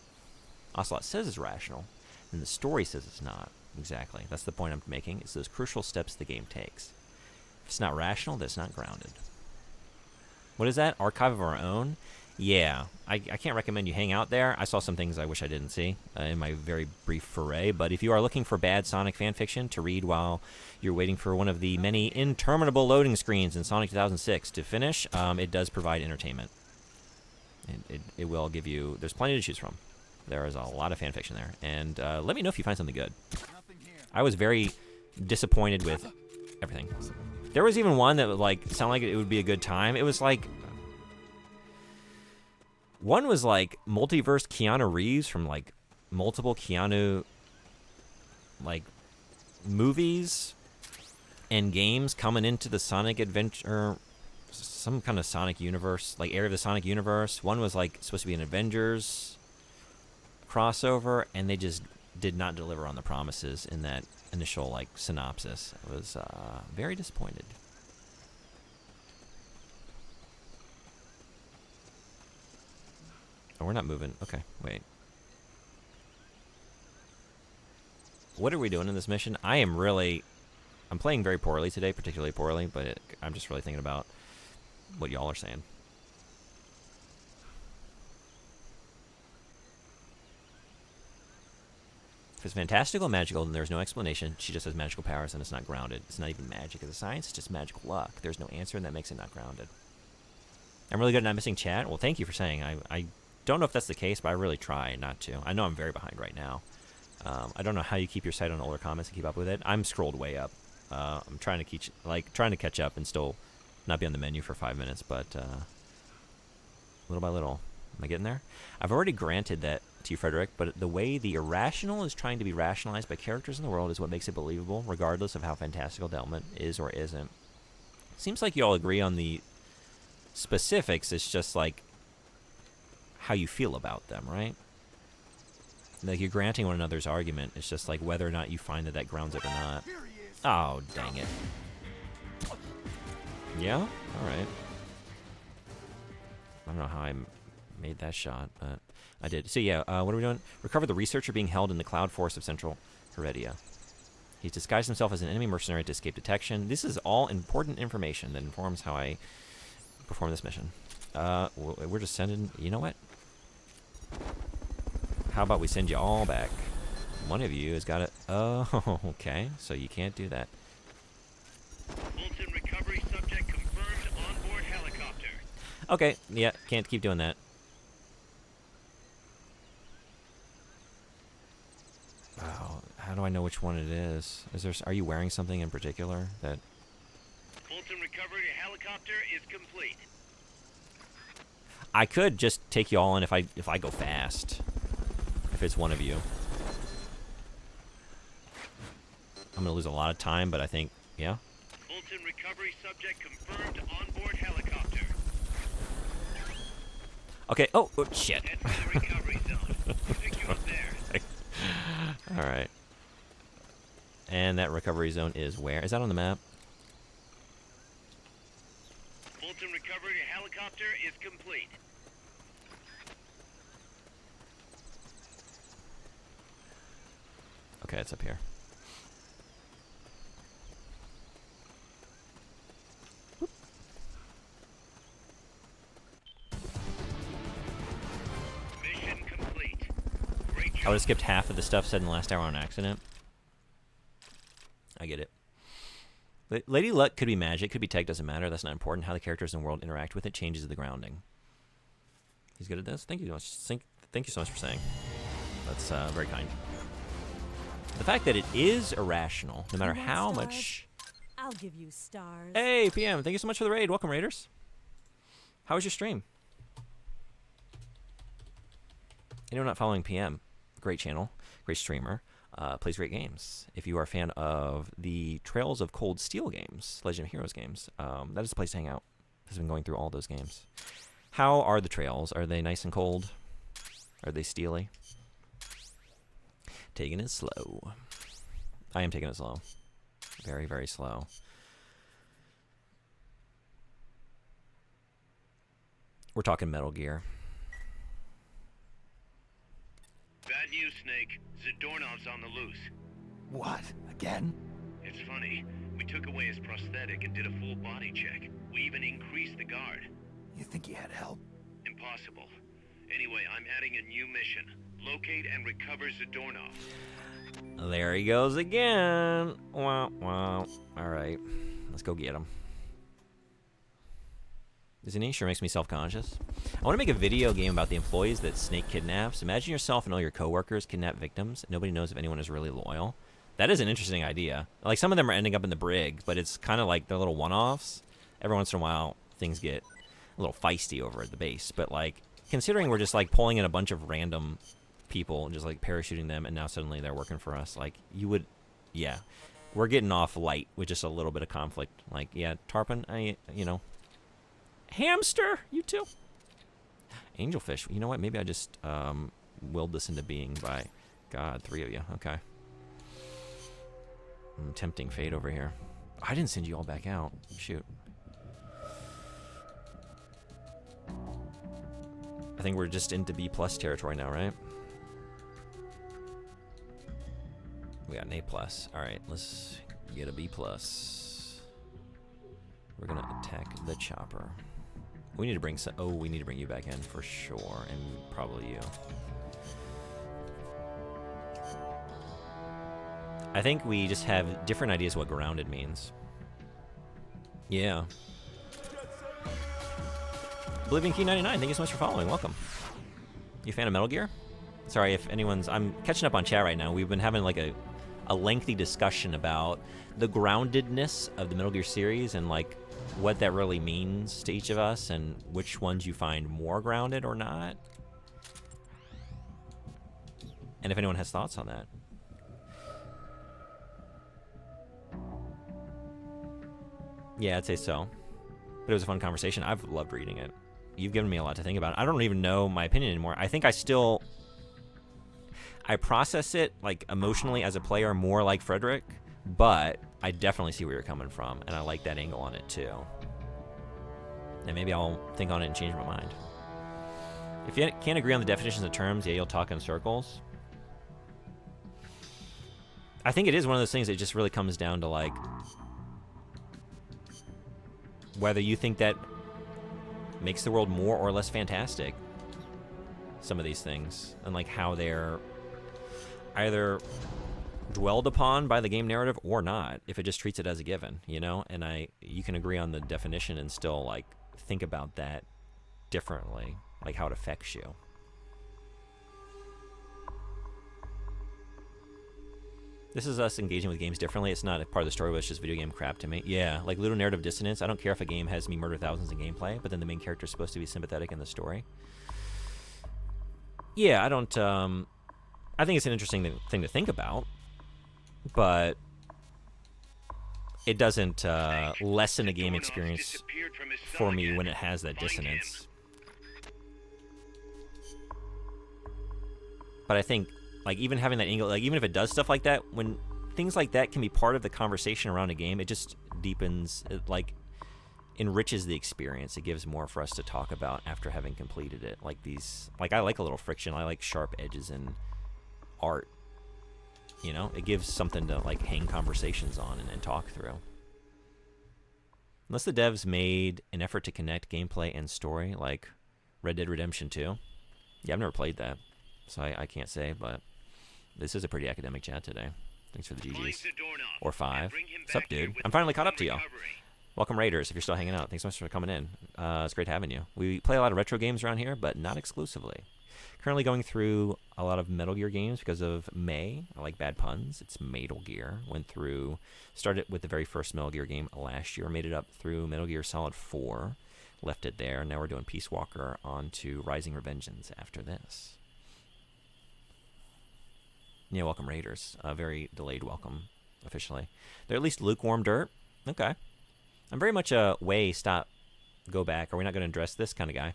Ocelot says it's rational, and the story says it's not. Exactly. That's the point I'm making. It's those crucial steps the game takes. If it's not rational, then it's not grounded. What is that? Archive of Our Own? Yeah, I can't recommend you hang out there. I saw some things I wish I didn't see in my very brief foray. But if you are looking for bad Sonic fan fiction to read while you're waiting for one of the many interminable loading screens in Sonic 2006 to finish, it does provide entertainment. It will give you... There's plenty to choose from. There is a lot of fan fiction there. And let me know if you find something good. I was very disappointed with everything. There was even one that would like sound like it would be a good time. It was like... One was like multiverse Keanu Reeves from like multiple Keanu like movies and games coming into the Sonic Adventure, some kind of Sonic universe, like area of the Sonic universe. One was like supposed to be an Avengers crossover, and they just did not deliver on the promises in that initial like synopsis. I was very disappointed. Oh, we're not moving. Okay, wait. What are we doing in this mission? I'm playing very poorly today, particularly poorly, but I'm just really thinking about what y'all are saying. If it's fantastical, magical, then there's no explanation. She just has magical powers and it's not grounded. It's not even magic as a science, it's just magical luck. There's no answer and that makes it not grounded. I'm really good at not missing chat. Well, thank you for saying. I don't know if that's the case, but I really try not to. I know I'm very behind right now. I don't know how you keep your sight on older comments and keep up with it. I'm scrolled way up. I'm trying to catch up and still not be on the menu for 5 minutes, but little by little. Am I getting there? I've already granted that to you, Frederick, but the way the irrational is trying to be rationalized by characters in the world is what makes it believable, regardless of how fantastical the element is or isn't. Seems like you all agree on the specifics. It's just like how you feel about them, right? Like you're granting one another's argument. It's just like whether or not you find that grounds it or not. Oh, dang it. Yeah? Alright. I don't know how I made that shot, but I did. So yeah, what are we doing? Recover the researcher being held in the cloud forest of Central Heredia. He's disguised himself as an enemy mercenary to escape detection. This is all important information that informs how I perform this mission. We're just sending... You know what? How about we send you all back? One of you has got it. Oh, okay. So you can't do that. Fulton recovery subject confirmed onboard helicopter. Okay, yeah, can't keep doing that. Oh, how do I know which one it is? Are you wearing something in particular that... Fulton recovery helicopter is complete. I could just take you all in if I go fast. If it's one of you. I'm gonna lose a lot of time, but I think, yeah. Fulton recovery subject confirmed onboard helicopter. Okay, oh shit. Head for the recovery zone. Pick you up there. Alright. And that recovery zone is where? Is that on the map? Fulton recovery helicopter is complete. Okay, it's up here. Whoop. Mission complete. Great job. I would have skipped half of the stuff said in the last hour on accident. I get it. Lady Luck could be magic, could be tech, doesn't matter. That's not important. How the characters in the world interact with it changes the grounding. He's good at this. Thank you so much. Thank you so much for saying. That's very kind. The fact that it is irrational, no matter how much... I'll give you stars. Hey, PM, thank you so much for the raid. Welcome, Raiders. How was your stream? Anyone not following PM? Great channel, great streamer, plays great games. If you are a fan of the Trails of Cold Steel games, Legend of Heroes games, that is the place to hang out. Has been going through all those games. How are the trails? Are they nice and cold? Are they steely? Taking it slow. I am taking it slow. Very, very slow. We're talking Metal Gear. Bad news, Snake. Zadornov's on the loose. What? Again? It's funny. We took away his prosthetic and did a full body check. We even increased the guard. You think he had help? impossible. Anyway, I'm adding a new mission. Locate and recover Zadornov. There he goes again. Wow, wow. All right, let's go get him. Isn't he? Sure makes me self-conscious. I want to make a video game about the employees that Snake kidnaps. Imagine yourself and all your coworkers kidnap victims. Nobody knows if anyone is really loyal. That is an interesting idea. Like, some of them are ending up in the brig, but it's kind of like they're little one-offs. Every once in a while, things get a little feisty over at the base. But, like, considering we're just, like, pulling in a bunch of random people and just, like, parachuting them, and now suddenly they're working for us, like, you would... Yeah. We're getting off light with just a little bit of conflict. Like, yeah, Tarpon, you know... Hamster, you too. Angelfish. You know what? Maybe I just willed this into being by God. 3 of you. Okay. Tempting fate over here. I didn't send you all back out. Shoot. I think we're just into B+ territory now, right? We got an A+. All right, let's get a B+. We're gonna attack the chopper. We need to bring some. Oh, we need to bring you back in for sure, and probably you. I think we just have different ideas what grounded means. Yeah. Oblivion Key 99, thank you so much for following. Welcome. You a fan of Metal Gear? Sorry if anyone's. I'm catching up on chat right now. We've been having like a lengthy discussion about the groundedness of the Metal Gear series and like what that really means to each of us and which ones you find more grounded or not. And if anyone has thoughts on that. Yeah, I'd say so. But it was a fun conversation. I've loved reading it. You've given me a lot to think about. I don't even know my opinion anymore. I think I process it like emotionally as a player more like Frederick, but I definitely see where you're coming from, and I like that angle on it too. And maybe I'll think on it and change my mind. If you can't agree on the definitions of terms, yeah, you'll talk in circles. I think it is one of those things that just really comes down to like whether you think that makes the world more or less fantastic. Some of these things, and like how they're either dwelled upon by the game narrative or not, if it just treats it as a given, you know? And you can agree on the definition and still like think about that differently, like how it affects you. This is us engaging with games differently. It's not a part of the story, but it's just video game crap to me. Yeah, like ludonarrative dissonance. I don't care if a game has me murder thousands in gameplay, but then the main character is supposed to be sympathetic in the story. Yeah, I don't... I think it's an interesting thing to think about, but it doesn't lessen a game experience for me when it has that dissonance. But I think, like, even having that angle, like, even if it does stuff like that, when things like that can be part of the conversation around a game, it just deepens, it, like, enriches the experience. It gives more for us to talk about after having completed it. Like these, like, I like a little friction. I like sharp edges in art. You know, it gives something to like hang conversations on and talk through. Unless the devs made an effort to connect gameplay and story, like Red Dead Redemption 2. Yeah, I've never played that, so I can't say, but this is a pretty academic chat today. Thanks for the GGs. Or 5. What's up, dude? I'm finally caught up to y'all. Welcome, Raiders, if you're still hanging out. Thanks so much for coming in. It's great having you. We play a lot of retro games around here, but not exclusively. Currently going through a lot of Metal Gear games because of May. I like bad puns. It's Metal Gear. Started with the very first Metal Gear game last year. Made it up through Metal Gear Solid 4. Left it there. Now we're doing Peace Walker on to Rising Revengeance after this. Yeah, welcome, Raiders. Very delayed welcome, officially. They're at least lukewarm dirt. Okay. I'm very much a stop, go back. Are we not going to address this kind of guy?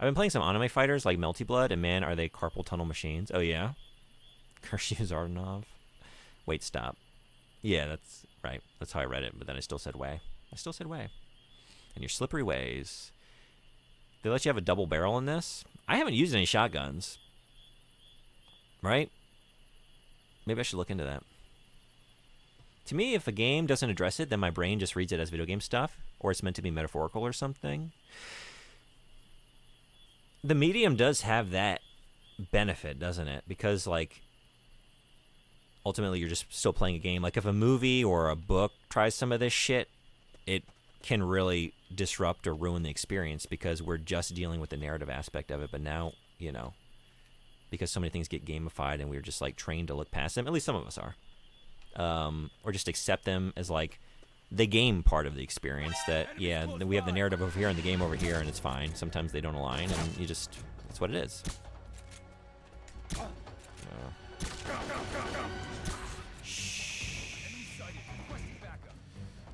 I've been playing some anime fighters like Melty Blood, and man, are they carpal tunnel machines. Oh, yeah? Kershaw Zardanov. Wait, stop. Yeah, that's right. That's how I read it, but then I still said way. And your slippery ways. They let you have a double barrel in this? I haven't used any shotguns. Right? Maybe I should look into that. To me, if a game doesn't address it, then my brain just reads it as video game stuff, or it's meant to be metaphorical or something. The medium does have that benefit, doesn't it? Because, like, ultimately you're just still playing a game. Like, if a movie or a book tries some of this shit, it can really disrupt or ruin the experience because we're just dealing with the narrative aspect of it. But now, you know, because so many things get gamified and we're just, like, trained to look past them, at least some of us are, or just accept them as, like, the game part of the experience, that, yeah, we have the narrative over here and the game over here, and it's fine. Sometimes they don't align, and you just, that's what it is.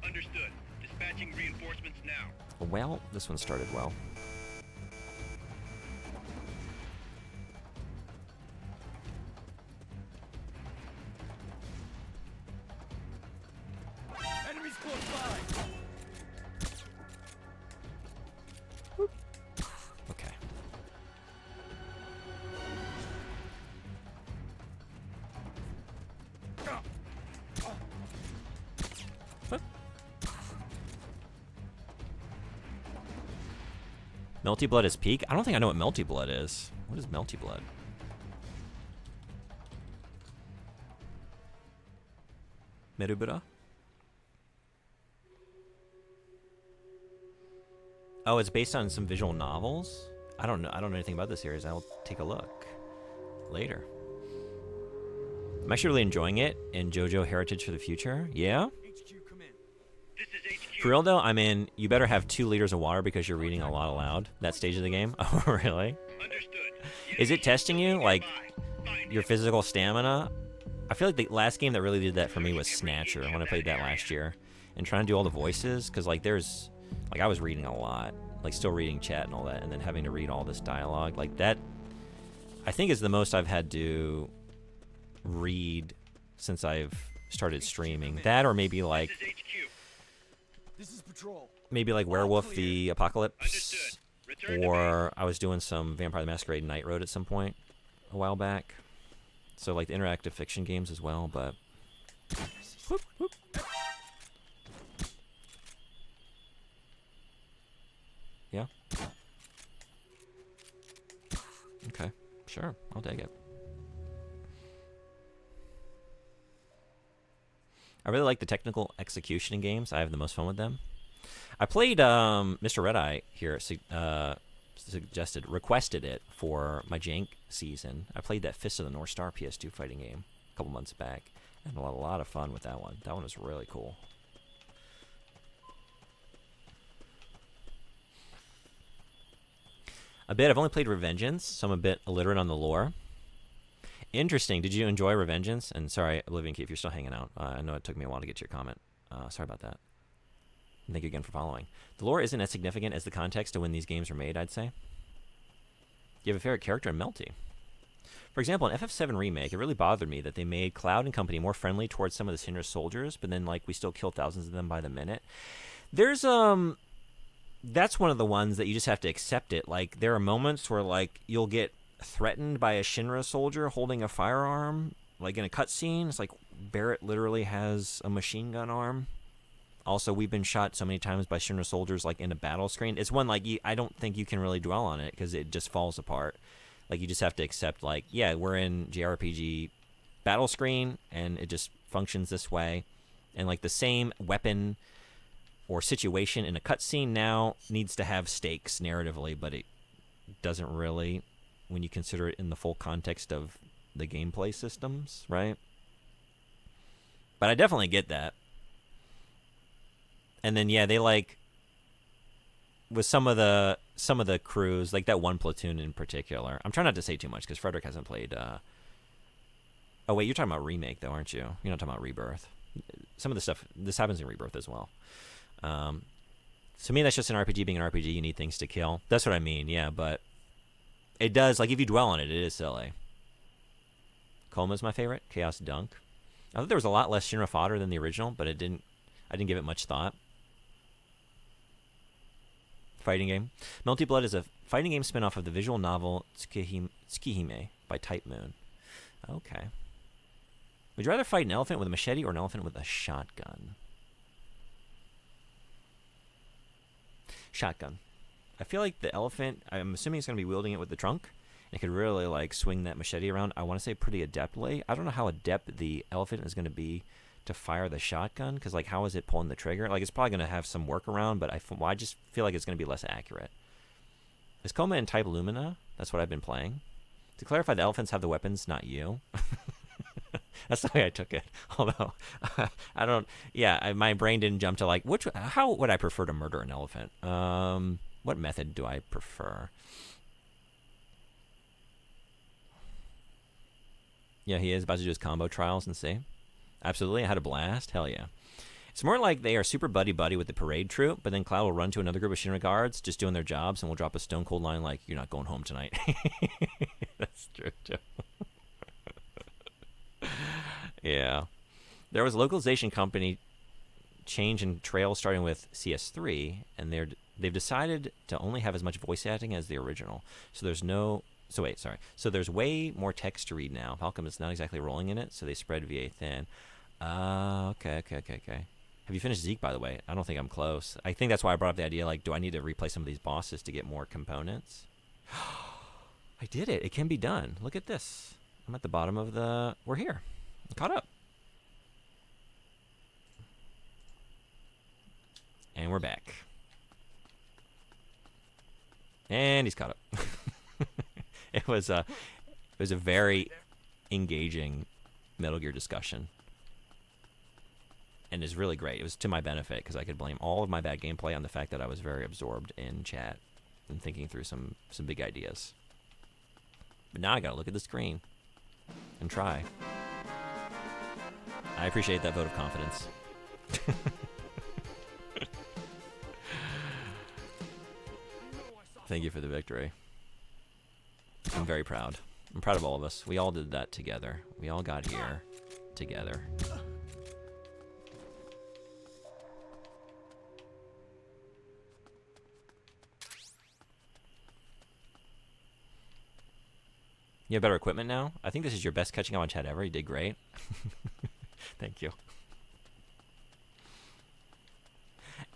Understood. Dispatching reinforcements now. Well, this one started well. Enemies close by. Okay. Melty Blood is peak? I don't think I know what Melty Blood is. What is Melty Blood? Merubura? Oh, it's based on some visual novels? I don't know anything about this series. I'll take a look later. I'm actually really enjoying it in JoJo Heritage for the Future. Yeah? HQ, come in. This is HQ. For real though, I'm in. You better have 2 liters of water because you're reading a lot aloud. That stage of the game. Oh, really? Understood. Is it testing you, like your physical stamina? I feel like the last game that really did that for me was Snatcher when I played that last year, and trying to do all the voices, because like I was reading a lot, like still reading chat and all that, and then having to read all this dialogue like that. I think is the most I've had to read since I've started streaming. That, or maybe like. This is HQ. This is patrol. Maybe like Werewolf the Apocalypse, Understood. Return to or I was doing some Vampire the Masquerade Night Road at some point a while back. So like the interactive fiction games as well, but. Whoop, whoop. Yeah. Okay, sure, I'll take it. I really like the technical execution in games. I have the most fun with them. I played Mr. Redeye here, requested it for my Jank season. I played that Fist of the North Star PS2 fighting game a couple months back. And a lot of fun with that one. That one was really cool. A bit. I've only played Revengeance, so I'm a bit illiterate on the lore. Interesting. Did you enjoy Revengeance? And sorry, Oblivion Key, if you're still hanging out. I know it took me a while to get to your comment. Sorry about that. And thank you again for following. The lore isn't as significant as the context of when these games were made, I'd say. You have a favorite character in Melty. For example, in FF7 Remake, it really bothered me that they made Cloud and company more friendly towards some of the Shinra soldiers, but then, like, we still kill thousands of them by the minute. There's, that's one of the ones that you just have to accept it. Like, there are moments where, like, you'll get threatened by a Shinra soldier holding a firearm, like in a cutscene. It's like Barrett literally has a machine gun arm. Also, we've been shot so many times by Shinra soldiers, like in a battle screen. It's one like I don't think you can really dwell on it because it just falls apart. Like, you just have to accept, like, yeah, we're in JRPG battle screen and it just functions this way. And like the same weapon or situation in a cutscene now needs to have stakes narratively, but it doesn't really when you consider it in the full context of the gameplay systems, right? But I definitely get that. And then, yeah, they like with some of the crews, like that one platoon in particular. I'm trying not to say too much because Frederick hasn't played. Oh wait, you're talking about Remake though, aren't you? You're not talking about Rebirth. Some of the stuff this happens in Rebirth as well. To me, that's just an RPG being an RPG. You need things to kill. That's what I mean. Yeah, but it does, like, if you dwell on it, it is silly. Koma's my favorite. Chaos Dunk. I thought there was a lot less Shinra fodder than the original, but I didn't give it much thought. Fighting game. Melty Blood is a fighting game spin-off of the visual novel Tsukihime by Type Moon. Okay. Would you rather fight an elephant with a machete or an elephant with a shotgun? Shotgun. I feel like the elephant, I'm assuming it's going to be wielding it with the trunk. It could really, like, swing that machete around, I want to say pretty adeptly. I don't know how adept the elephant is going to be to fire the shotgun, because, like, how is it pulling the trigger? Like, it's probably going to have some workaround, but I just feel like it's going to be less accurate. Is Coma in type Lumina? That's what I've been playing. To clarify, the elephants have the weapons, not you. That's the way I took it. Although, I don't... Yeah, my brain didn't jump to, like, how would I prefer to murder an elephant? What method do I prefer? Yeah, he is about to do his combo trials and see. Absolutely, I had a blast. Hell yeah. It's more like they are super buddy-buddy with the parade troop, but then Cloud will run to another group of Shinra guards just doing their jobs, and we'll drop a stone-cold line like, you're not going home tonight. That's true, too. Yeah. There was a localization company change in Trails starting with CS3, and they've decided to only have as much voice acting as the original. So there's no... So wait, sorry. So there's way more text to read now. Falcom is not exactly rolling in it, so they spread VA thin. Okay. Have you finished Zeke, by the way? I don't think I'm close. I think that's why I brought up the idea, like, do I need to replay some of these bosses to get more components? I did it. It can be done. Look at this. I'm at the bottom of the... We're here. I'm caught up. And we're back. And he's caught up. It was a very engaging Metal Gear discussion. And it's really great. It was to my benefit because I could blame all of my bad gameplay on the fact that I was very absorbed in chat and thinking through some big ideas. But now I gotta look at the screen and try. I appreciate that vote of confidence. Thank you for the victory. I'm very proud. I'm proud of all of us. We all did that together. We all got here together. You have better equipment now? I think this is your best catching up on chat ever. You did great. Thank you.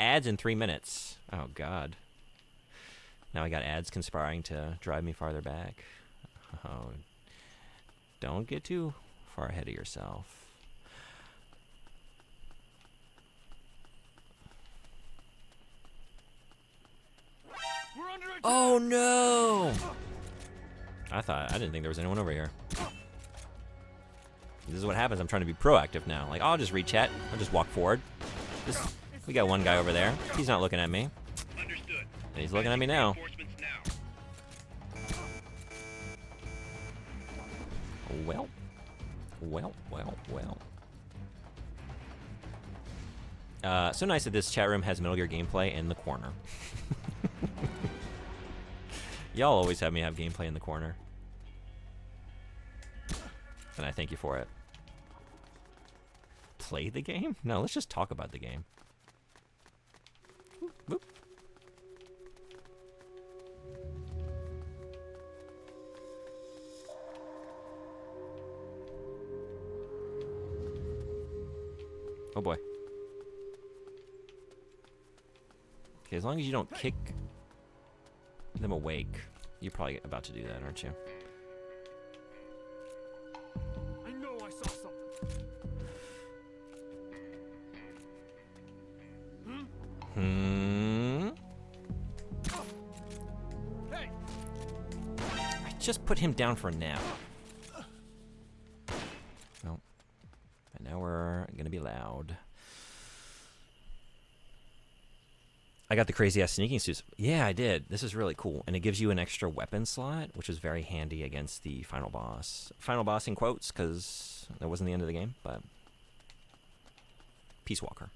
Ads in 3 minutes. Oh, God. Now I got ads conspiring to drive me farther back. Oh, don't get too far ahead of yourself. We're under attack. Oh, no! I didn't think there was anyone over here. This is what happens. I'm trying to be proactive now. Like, I'll just read chat. I'll just walk forward. We got one guy over there. He's not looking at me. Understood. And he's looking at me now. Reinforcements now. Well. So nice that this chat room has Metal Gear gameplay in the corner. Y'all always have me have gameplay in the corner. And I thank you for it. Play the game? No, let's just talk about the game. Whoop. Oh boy. Okay, as long as you don't kick them awake. You're probably about to do that, aren't you? I know I saw something. Hey! I just put him down for now. Nope. And now we're gonna be loud. I got the crazy ass sneaking suits. Yeah, I did. This is really cool. And it gives you an extra weapon slot, which is very handy against the final boss. Final boss in quotes, because that wasn't the end of the game, but Peace Walker.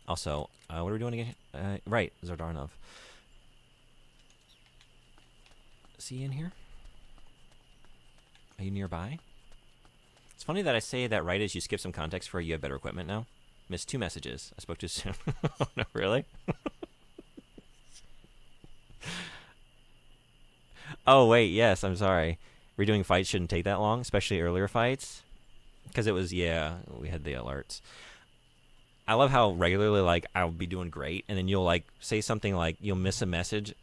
Also, what are we doing again? Right, Zardarnov. Is he in here? Are you nearby? It's funny that I say that right as you skip some context for you have better equipment now. Missed 2 messages. I spoke too soon. Oh, no, really? Oh, wait, yes, I'm sorry. Redoing fights shouldn't take that long, especially earlier fights. Because it was, yeah, we had the alerts. I love how regularly, like, I'll be doing great, and then you'll, like, say something like you'll miss a message.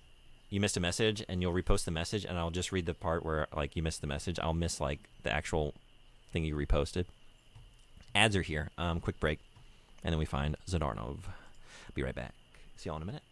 You missed a message, and you'll repost the message, and I'll just read the part where, like, you missed the message. I'll miss, like, the actual thing you reposted. Ads are here. Quick break. And then we find Zadarnov. Be right back. See y'all in a minute.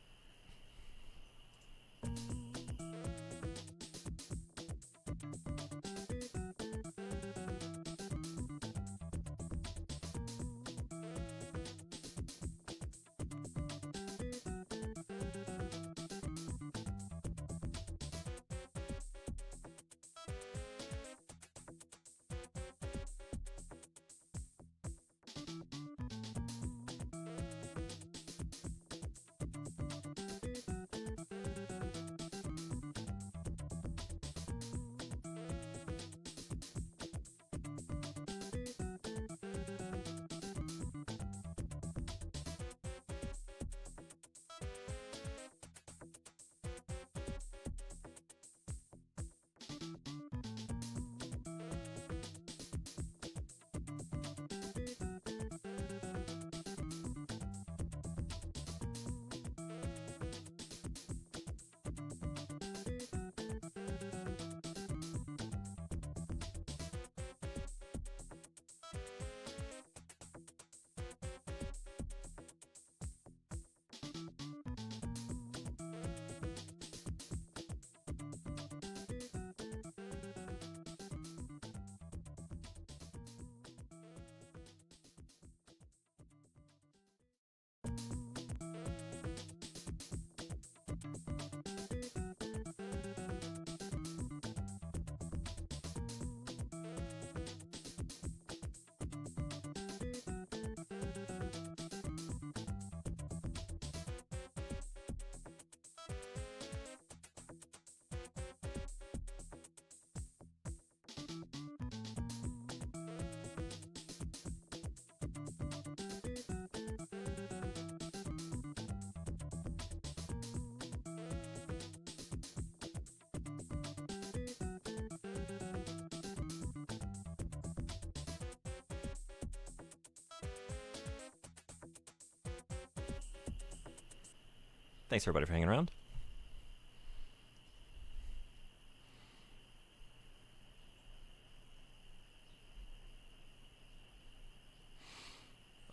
Thanks, everybody, for hanging around.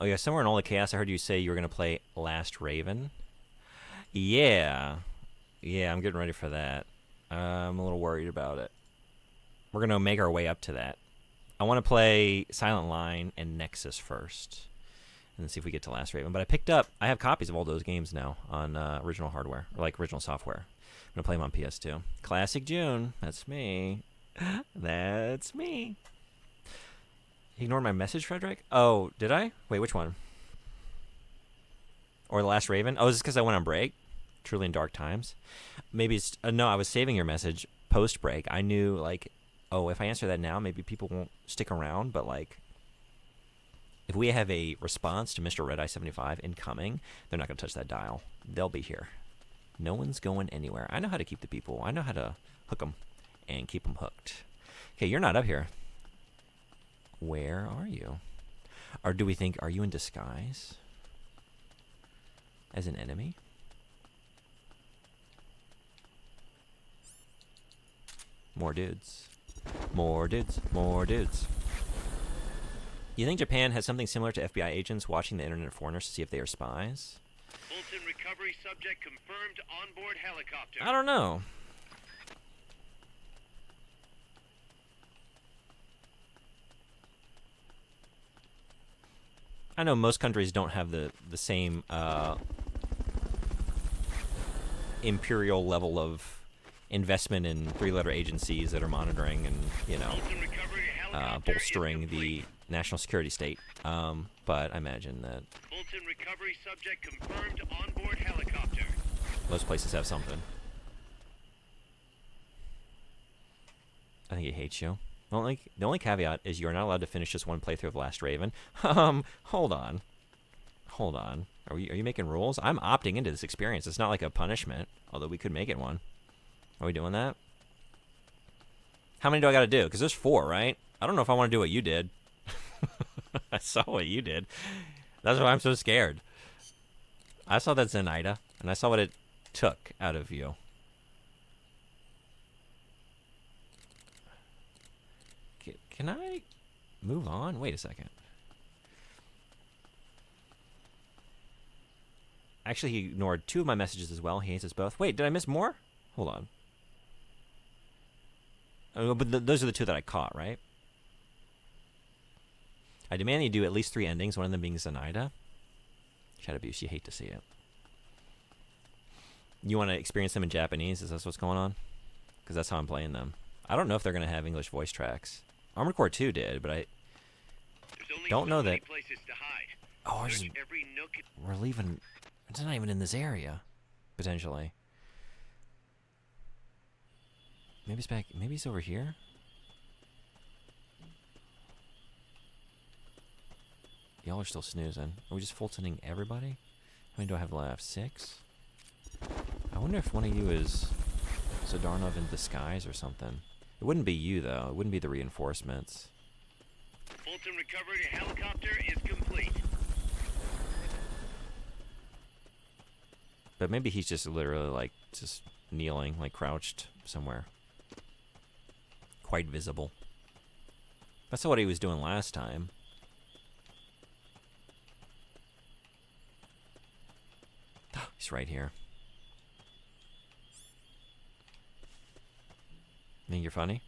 Oh, yeah, somewhere in all the chaos, I heard you say you were going to play Last Raven. Yeah. Yeah, I'm getting ready for that. I'm a little worried about it. We're going to make our way up to that. I want to play Silent Line and Nexus first, and then see if we get to Last Raven. But I have copies of all those games now on original hardware, or like original software. I'm going to play them on PS2. Classic June. That's me. That's me. Ignore my message, Frederick? Oh, did I? Wait, which one? Or The Last Raven? Oh, is this because I went on break? Truly in dark times? Maybe it's... no, I was saving your message post-break. I knew, like, oh, if I answer that now, maybe people won't stick around. But, like, if we have a response to Mr. Red Eye 75 incoming, they're not going to touch that dial. They'll be here. No one's going anywhere. I know how to keep the people. I know how to hook them and keep them hooked. Okay, you're not up here. Where are you? Or do we think, are you in disguise? As an enemy? More dudes. More dudes. More dudes. You think Japan has something similar to FBI agents watching the internet of foreigners to see if they are spies? Fulton recovery subject confirmed onboard helicopter. I don't know. I know most countries don't have the same imperial level of investment in three-letter agencies that are monitoring and, you know, bolstering the national security state. But I imagine that Fulton recovery subject confirmed onboard helicopter. most places have something. I think he hates you. The only caveat is you're not allowed to finish just one playthrough of Last Raven. Hold on. Hold on. Are you making rules? I'm opting into this experience. It's not like a punishment, although we could make it one. Are we doing that? How many do I got to do? Because there's 4, right? I don't know if I want to do what you did. I saw what you did. That's why I'm so scared. I saw that Zenaida, and I saw what it took out of you. Can I move on? Wait a second. Actually, he ignored 2 of my messages as well. He hates us both. Wait, did I miss more? Hold on. Oh, but those are the 2 that I caught, right? I demand you do at least 3 endings, one of them being Zenaida. Chat abuse, you hate to see it. You want to experience them in Japanese? Is that what's going on? Because that's how I'm playing them. I don't know if they're going to have English voice tracks. Armored Core 2 did, but I don't know that. Oh, we're leaving. It's not even in this area, potentially. Maybe it's back. Maybe it's over here. Y'all are still snoozing. Are we just Fultoning everybody? How many do I have left? 6? I wonder if one of you is Zdarnov in disguise or something. It wouldn't be you, though. It wouldn't be the reinforcements. Fulton recovery helicopter is complete. But maybe he's just literally, like, just kneeling, like, crouched somewhere. Quite visible. That's what he was doing last time. He's right here. Think you're funny?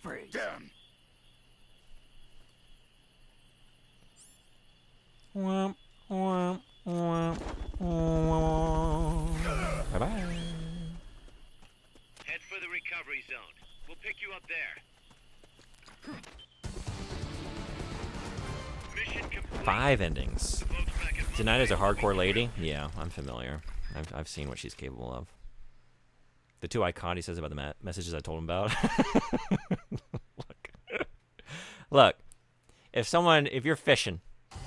Freeze. Down. Womp, womp, womp, womp. Bye-bye. Head for the recovery zone. We'll pick you up there. Mission complete. 5 endings. Folks back at Zenaida's a hardcore lady? Yeah, I'm familiar. I've seen what she's capable of. The 2 I caught, he says about the messages I told him about. Look. If you're fishing,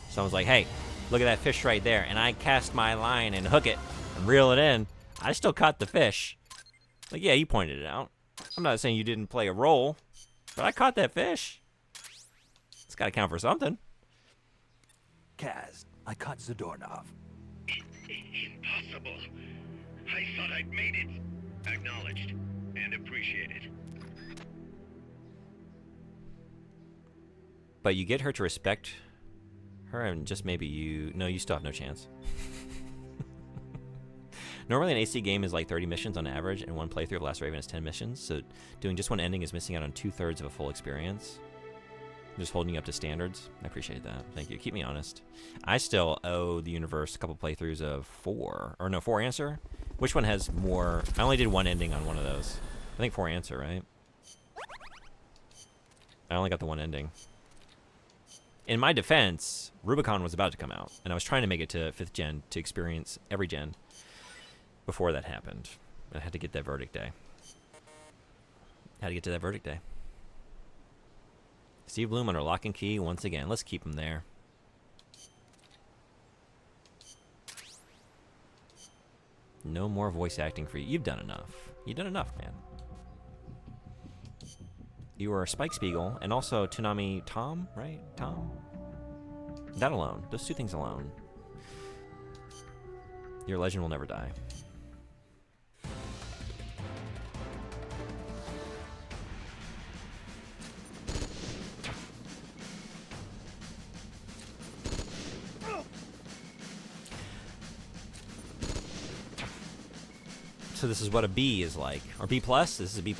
someone's like, hey, look at that fish right there, and I cast my line and hook it and reel it in, I still caught the fish. Like, yeah, you pointed it out. I'm not saying you didn't play a role, but I caught that fish. It's got to count for something. Kaz, I caught Zdarnov. Impossible. I thought I'd made it. Acknowledged and appreciated. But you get her to respect her, and just maybe you still have no chance. Normally an AC game is like 30 missions on average, and one playthrough of Last Raven is 10 missions, so doing just one ending is missing out on 2/3 of a full experience. I'm just holding you up to standards. I appreciate that. Thank you. Keep me honest. I still owe the universe a couple playthroughs of 4 Answer. Which one has more? I only did one ending on one of those. I think 4 Answer, right? I only got the one ending. In my defense, Rubicon was about to come out, and I was trying to make it to 5th gen to experience every gen before that happened. I had to get that verdict day. Had to get to that verdict day. Steve Bloom under lock and key once again. Let's keep him there. No more voice acting for you. You've done enough. You've done enough, man. You were Spike Spiegel and also Toonami Tom, right? Tom? That alone. Those 2 things alone. Your legend will never die. So this is what a B is like. Or B+? This is a B+?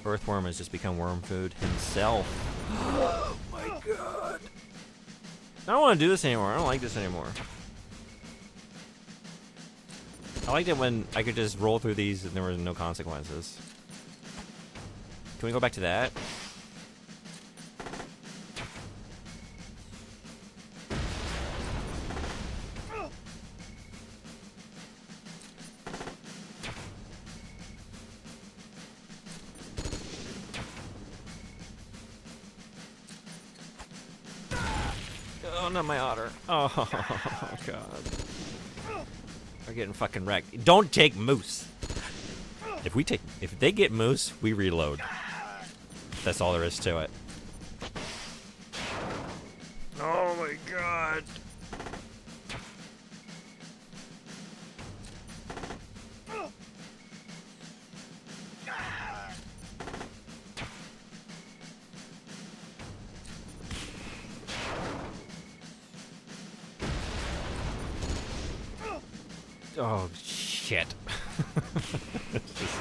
Earthworm has just become worm food himself. Oh my god. I don't want to do this anymore. I don't like this anymore. I liked it when I could just roll through these and there were no consequences. Can we go back to that? Oh, not my otter. Oh, God. We're getting fucking wrecked. Don't take moose. If they get moose, we reload. That's all there is to it. Oh my god. Oh, shit. This is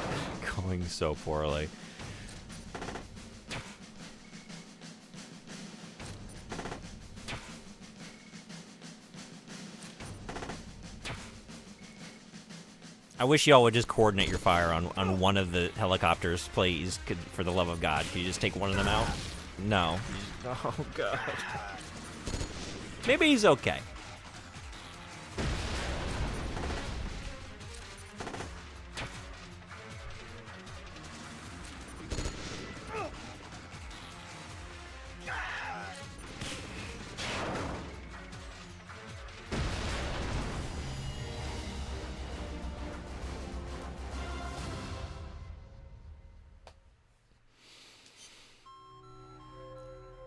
going so poorly. I wish y'all would just coordinate your fire on one of the helicopters, please. For the love of God. Can you just take one of them out? No. Oh, God. Maybe he's okay.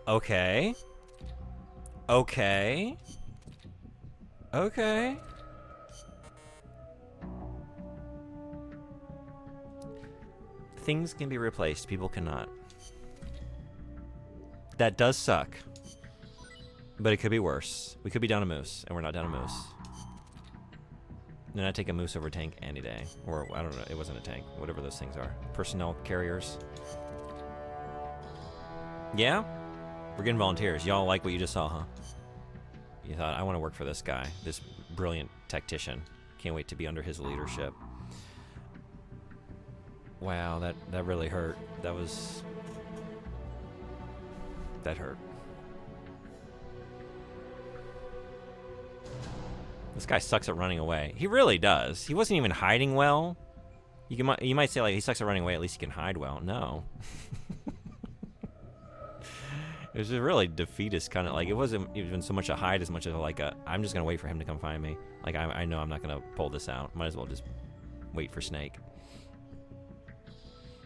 Okay. Okay. Okay. Things can be replaced, people cannot. That does suck. But it could be worse. We could be down a moose, and we're not down a moose. Then I take a moose over tank any day. Or, I don't know, it wasn't a tank. Whatever those things are. Personnel carriers. Yeah? We're getting volunteers. Y'all like what you just saw, huh? You thought, I want to work for this guy, this brilliant tactician. Can't wait to be under his leadership. Wow, that really hurt. That hurt. This guy sucks at running away. He really does. He wasn't even hiding well. You might say, like, he sucks at running away, at least he can hide well. No. It was a really defeatist kind of, like, it wasn't even so much a hide as much as like a, I'm just going to wait for him to come find me. Like, I know I'm not going to pull this out. Might as well just wait for Snake.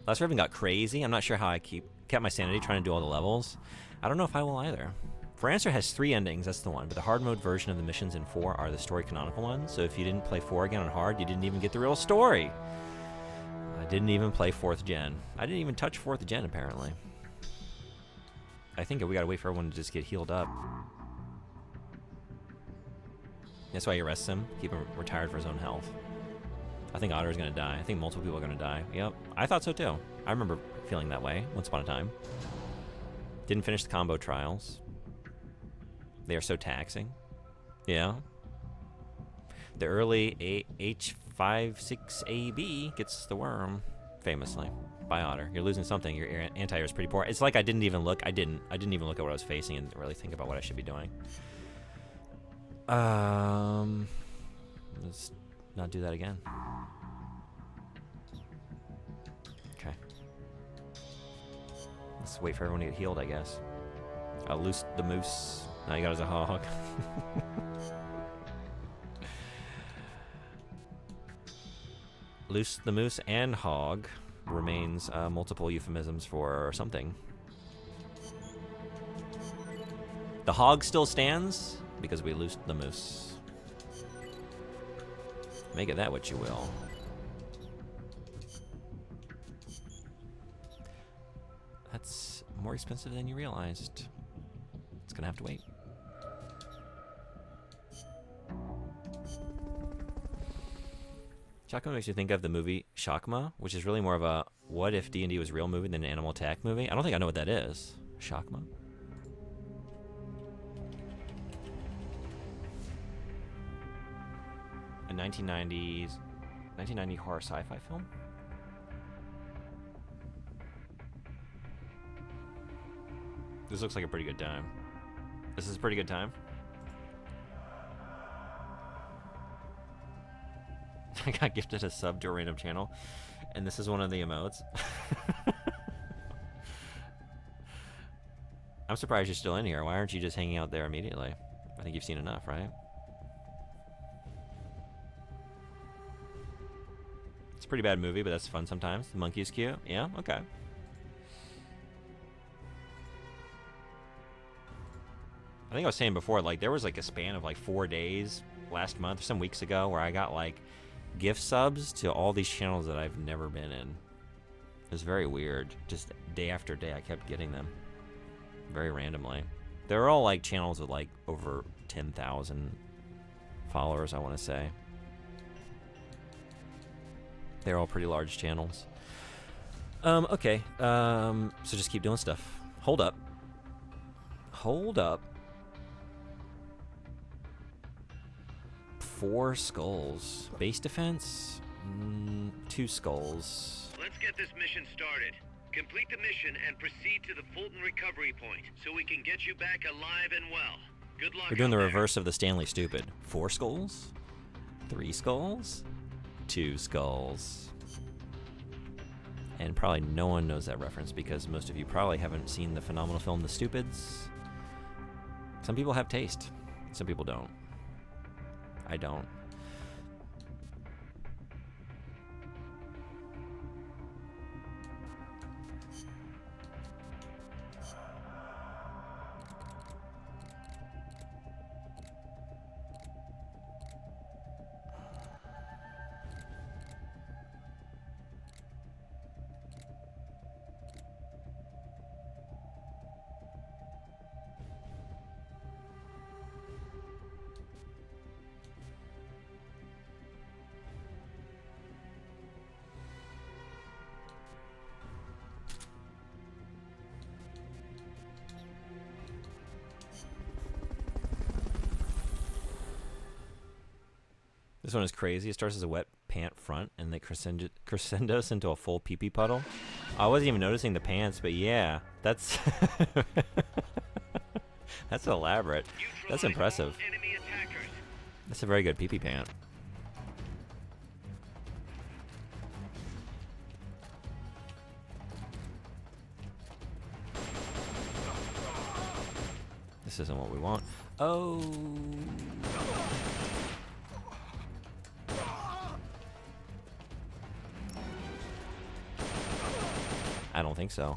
Last Raven got crazy. I'm not sure how I kept my sanity trying to do all the levels. I don't know if I will either. For Answer has 3 endings, that's the one, but the hard mode version of the missions in 4 are the story canonical ones, so if you didn't play 4 again on hard, you didn't even get the real story. I didn't even play 4th gen. I didn't even touch 4th gen, apparently. I think we gotta wait for everyone to just get healed up. That's why he arrests him. Keep him retired for his own health. I think Otter's gonna die. I think multiple people are gonna die. Yep, I thought so too. I remember feeling that way once upon a time. Didn't finish the combo trials. They are so taxing. Yeah. The early H56AB gets the worm, famously. By Otter. You're losing something. Your anti-air is pretty poor. It's like I didn't even look. I didn't even look at what I was facing and really think about what I should be doing. Let's not do that again. Okay. Let's wait for everyone to get healed, I guess. I'll loose the moose. Now you got as a hog. Loose the moose and hog remains multiple euphemisms for something. The hog still stands because we loosed the moose. Make it that what you will. That's more expensive than you realized. It's gonna have to wait. Shockma makes you think of the movie Shockma, which is really more of a what if D&D was real movie than an animal attack movie. I don't think I know what that is. Shakma. A 1990 horror sci-fi film? This looks like a pretty good time. This is a pretty good time. I got gifted a sub to a random channel, and this is one of the emotes. I'm surprised you're still in here. Why aren't you just hanging out there immediately? I think you've seen enough, right? It's a pretty bad movie, but that's fun sometimes. The monkey is cute. Yeah? Okay. I think I was saying before, like, there was like a span of like 4 days last month, some weeks ago, where I got like gift subs to all these channels that I've never been in. It was very weird. Just day after day, I kept getting them. Very randomly. They're all like channels with like over 10,000 followers, I want to say. They're all pretty large channels. Okay. So just keep doing stuff. Hold up. Hold up. 4 skulls. Base defense? 2 skulls. Let's get this mission started. Complete the mission and proceed to the Fulton recovery point so we can get you back alive and well. Good luck. We're doing the out there. reverse of the Stanley Stupid. 4 skulls? 3 skulls? 2 skulls. And probably no one knows that reference because most of you probably haven't seen the phenomenal film The Stupids. Some people have taste. Some people don't. I don't. This one is crazy. It starts as a wet pant front and then crescendos into a full pee-pee puddle. I wasn't even noticing the pants, but yeah, that's that's elaborate. That's impressive. Enemy attackers. That's a very good pee-pee pant. This isn't what we want. Oh. I don't think so.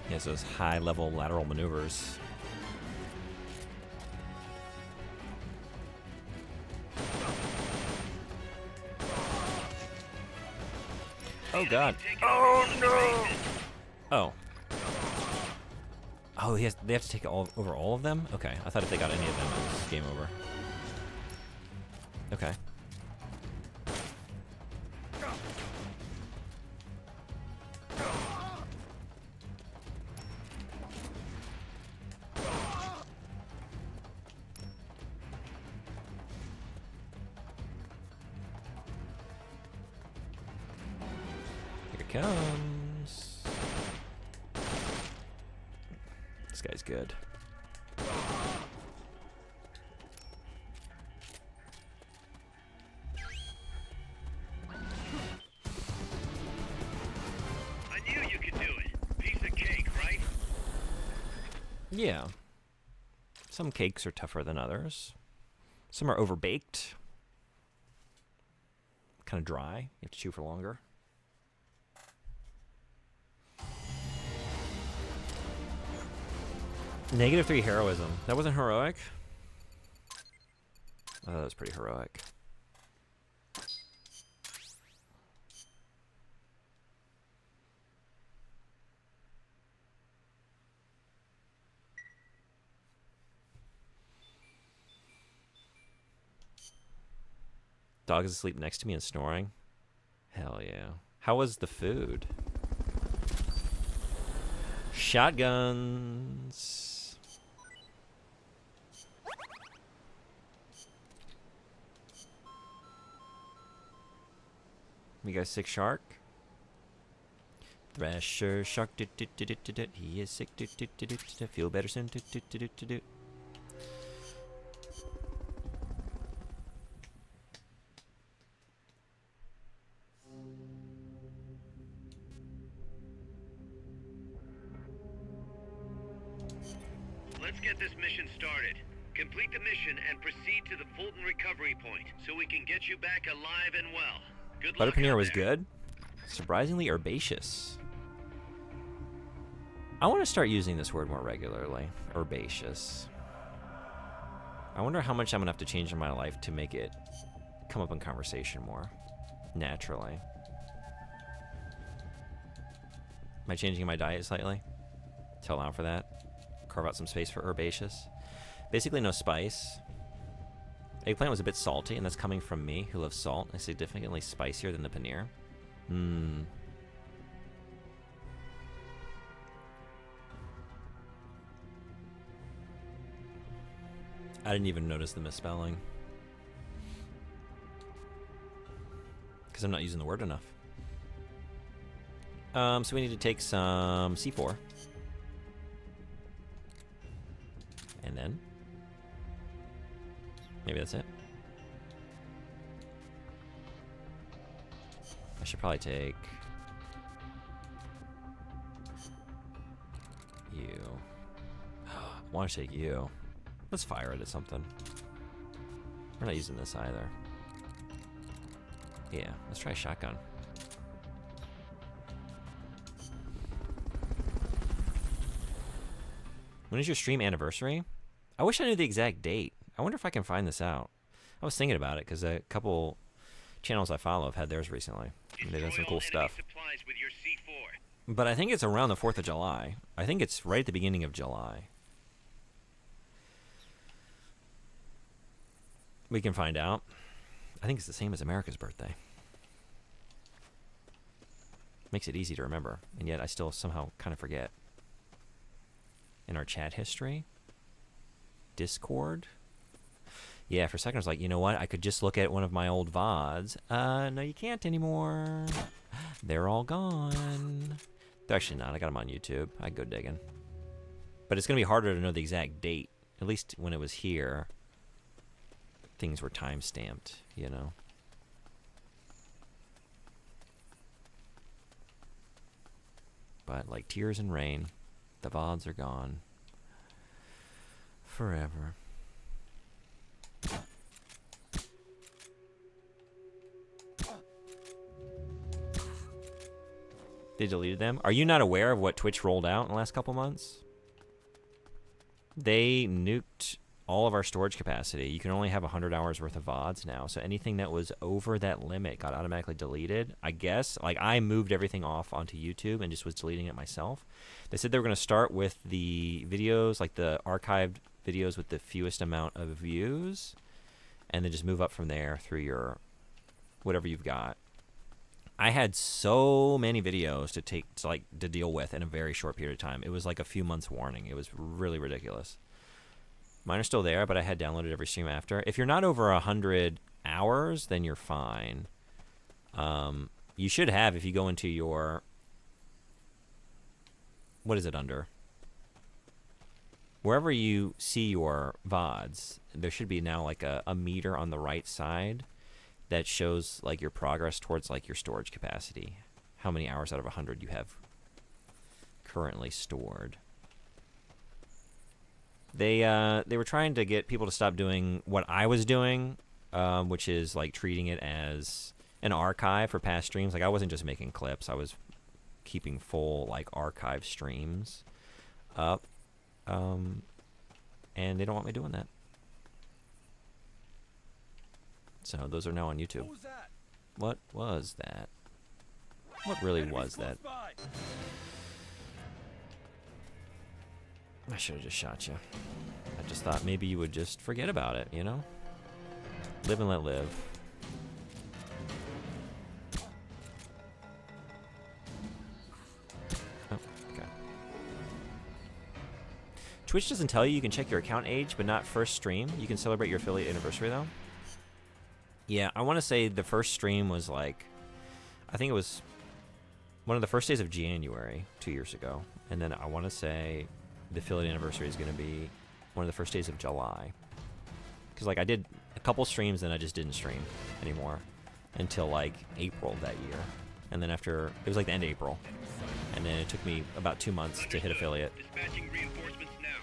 He has those high-level lateral maneuvers. Oh god. Oh no! Oh. Oh, they have to take over all of them? Okay, I thought if they got any of them, it was game over. Okay. it comes. This guy's good. I knew you could do it. Piece of cake, right? Yeah. Some cakes are tougher than others. Some are overbaked. Kind of dry. You have to chew for longer. -3 heroism. That wasn't heroic? Oh, that was pretty heroic. Dog is asleep next to me and snoring. Hell yeah. How was the food? Shotguns. We got a sick shark. Thrasher shark. He is sick. Feel better soon. Let's get this mission started. Complete the mission and proceed to the Fulton recovery point so we can get you back alive and well. Good Butter luck paneer out was there. good. Surprisingly herbaceous. I want to start using this word more regularly. Herbaceous. I wonder how much I'm going to have to change in my life to make it come up in conversation more naturally. Am I changing my diet slightly to allow for that? Carve out some space for herbaceous. Basically no spice. Eggplant was a bit salty, and that's coming from me, who loves salt. It's significantly spicier than the paneer. I didn't even notice the misspelling. Because I'm not using the word enough. So we need to take some C4. And then maybe that's it. I should probably take you. I want to take you. Let's fire it at something. We're not using this either. Yeah, let's try shotgun. When is your stream anniversary? I wish I knew the exact date. I wonder if I can find this out. I was thinking about it because a couple channels I follow have had theirs recently. And they've done some Destroy cool all enemy stuff. supplies with your C4. But I think it's around the 4th of July. I think it's right at the beginning of July. We can find out. I think it's the same as America's birthday. Makes it easy to remember, and yet I still somehow kind of forget. In our chat history? Discord? Yeah, for a second I was like, you know what? I could just look at one of my old VODs. No, you can't anymore. They're all gone. They're actually not. I got them on YouTube. I go digging. But it's going to be harder to know the exact date. At least when it was here, things were time-stamped, you know? But like Tears and Rain, the VODs are gone. Forever. They deleted them? Are you not aware of what Twitch rolled out in the last couple months? They nuked all of our storage capacity. You can only have 100 hours worth of VODs now, so anything that was over that limit got automatically deleted. I guess, like, I moved everything off onto YouTube and just was deleting it myself. They said they were going to start with the videos, like the archived videos with the fewest amount of views, and then just move up from there through your whatever you've got. I had so many videos to deal with in a very short period of time. It was like a few months warning. It was really ridiculous. Mine are still there, but I had downloaded every stream after. If you're not over 100 hours, then you're fine. you should have, if you go into your, what is it under? Wherever you see your VODs, there should be now like a meter on the right side that shows like your progress towards like your storage capacity. How many hours out of 100 you have currently stored. They were trying to get people to stop doing what I was doing, which is like treating it as an archive for past streams. Like I wasn't just making clips, I was keeping full like archive streams up. And they don't want me doing that. So those are now on YouTube. What was that? What was that? What really was that? By. I should have just shot you. I just thought maybe you would just forget about it, you know? Live and let live. Oh, okay. Twitch doesn't tell you you can check your account age, but not first stream. You can celebrate your affiliate anniversary, though. Yeah, I want to say the first stream was like, I think it was one of the first days of January 2 years ago. And then I want to say the affiliate anniversary is going to be one of the first days of July. Because like I did a couple streams, then I just didn't stream anymore until like April that year. And then after, it was like the end of April. And then it took me about 2 months to hit affiliate. Dispatching reinforcements now.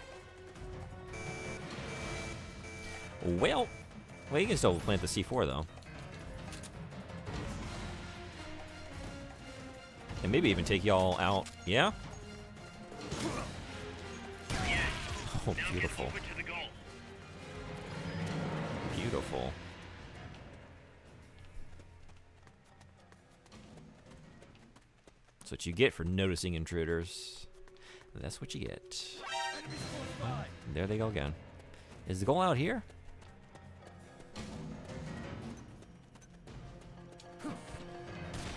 Well, you can still plant the C4 though. And maybe even take y'all out. Yeah? Oh, beautiful. Over to the goal. Beautiful. That's what you get for noticing intruders. That's what you get. There they go again. Is the goal out here?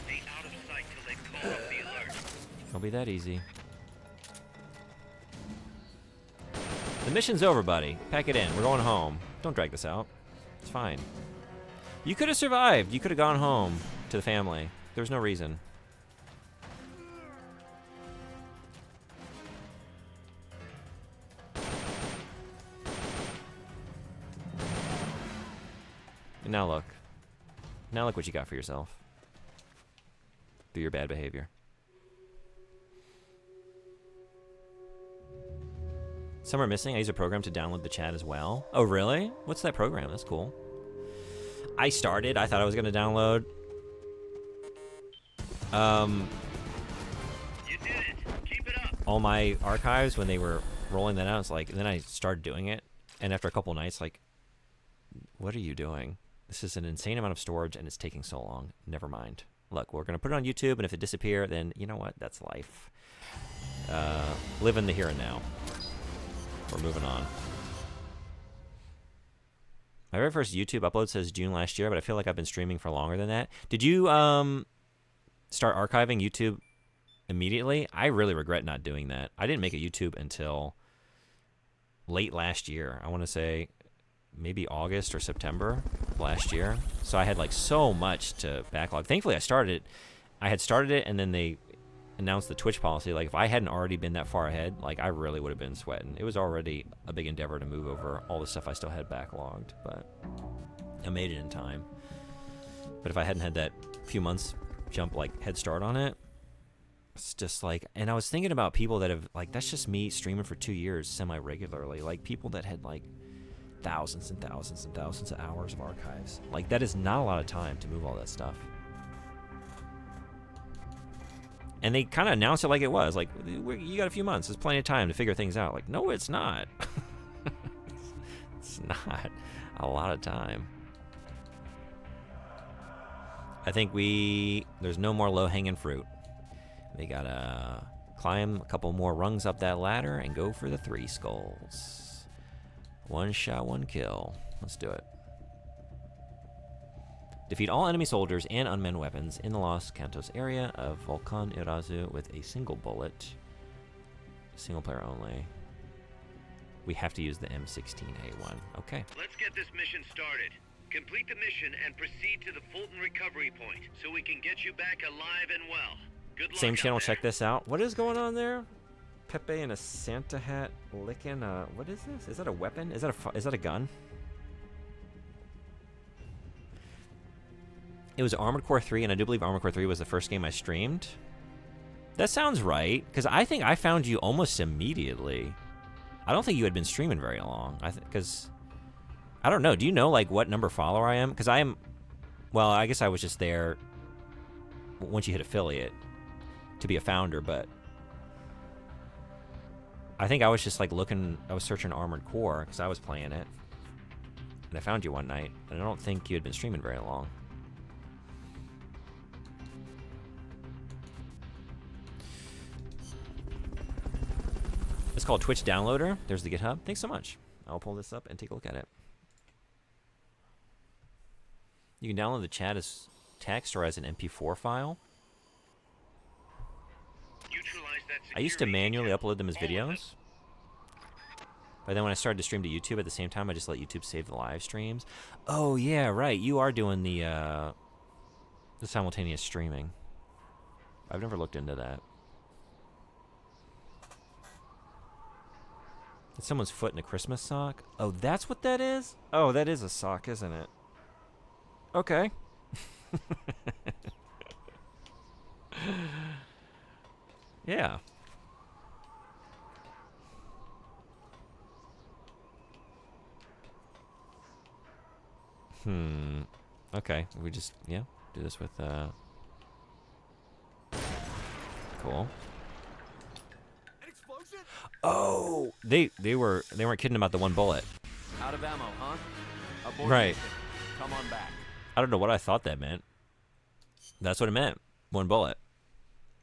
Stay out of sight till they call up the alert. It'll be that easy. The mission's over, buddy. Pack it in. We're going home. Don't drag this out. It's fine. You could have survived. You could have gone home to the family. There was no reason. And now look. Now look what you got for yourself. Through your bad behavior. Some are missing. I use a program to download the chat as well. Oh, really? What's that program? That's cool. I started. I thought I was going to download. You did it. Keep it up. All my archives when they were rolling that out. It's like, and then I started doing it. And after a couple nights, like, what are you doing? This is an insane amount of storage, and it's taking so long. Never mind. Look, we're going to put it on YouTube, and if it disappears, then you know what? That's life. Live in the here and now. We're moving on. My very first YouTube upload says June last year, but I feel like I've been streaming for longer than that. Did you start archiving YouTube immediately? I really regret not doing that. I didn't make a YouTube until late last year. I want to say maybe August or September last year. So I had like so much to backlog. Thankfully, I had started it, and then they announced the Twitch policy. Like if I hadn't already been that far ahead, like I really would have been sweating. It was already a big endeavor to move over all the stuff I still had backlogged, but I made it in time. But if I hadn't had that few months jump like head start on it, it's just like, and I was thinking about people that have like, that's just me streaming for 2 years semi-regularly, like people that had like thousands and thousands and thousands of hours of archives. Like that is not a lot of time to move all that stuff. And they kind of announced it like it was. Like, you got a few months. There's plenty of time to figure things out. Like, no, it's not. It's not a lot of time. I think there's no more low-hanging fruit. We got to climb a couple more rungs up that ladder and go for the 3 skulls. 1 shot, 1 kill. Let's do it. Defeat all enemy soldiers and unmanned weapons in the Los Cantos area of Volcan Irazu with a single bullet. Single player only. We have to use the M16A1. Okay. Let's get this mission started. Complete the mission and proceed to the Fulton recovery point so we can get you back alive and well. Good luck Same out channel, there. check this out. What is going on there? Pepe in a Santa hat licking a... What is this? Is that a weapon? Is that a gun? It was Armored Core 3, and I do believe Armored Core 3 was the first game I streamed. That sounds right, because I think I found you almost immediately. I don't think you had been streaming very long. Because... I don't know. Do you know, like, what number follower I am? Because I am... Well, I guess I was just there once you hit affiliate to be a founder, but... I think I was just, like, looking... I was searching Armored Core, because I was playing it. And I found you one night, and I don't think you had been streaming very long. It's called Twitch Downloader. There's the GitHub. Thanks so much. I'll pull this up and take a look at it. You can download the chat as text or as an MP4 file. Neutralize that I used to security manually detail. upload them as All of them. videos. But then when I started to stream to YouTube at the same time, I just let YouTube save the live streams. Oh, yeah, right. You are doing the simultaneous streaming. I've never looked into that. Is someone's foot in a Christmas sock? Oh, that's what that is? Oh, that is a sock, isn't it? Okay. Yeah. Okay. We just, yeah, do this with, cool. An explosion? Oh, they weren't kidding about the one bullet. Out of ammo, huh? Abort Right. mission. Come on back. I don't know what I thought that meant. That's what it meant. One bullet.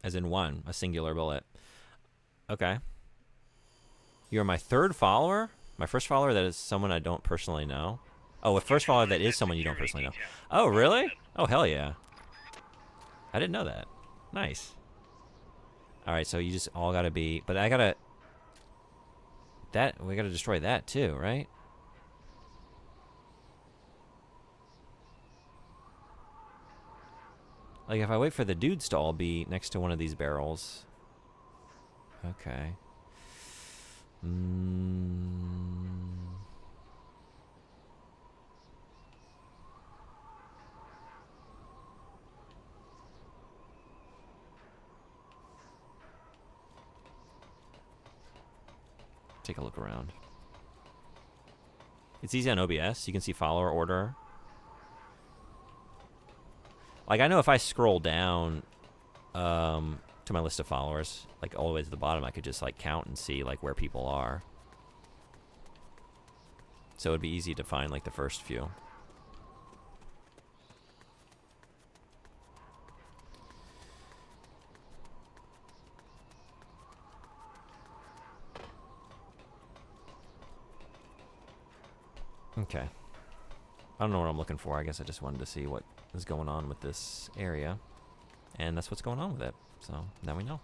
As in one, a singular bullet. Okay. You're my third follower? My first follower that is someone I don't personally know? Oh, a first follower that is someone you don't personally know. Oh, really? Oh, hell yeah. I didn't know that. Nice. Alright, so you just all gotta be... But I gotta... we gotta destroy that too, right? Like, if I wait for the dudes to all be next to one of these barrels... Okay. Take a look around. It's easy on OBS. You can see follower order. Like, I know if I scroll down to my list of followers, like all the way to the bottom, I could just like count and see like where people are. So it'd be easy to find like the first few. Okay. I don't know what I'm looking for. I guess I just wanted to see what is going on with this area. And that's what's going on with it. So, now we know.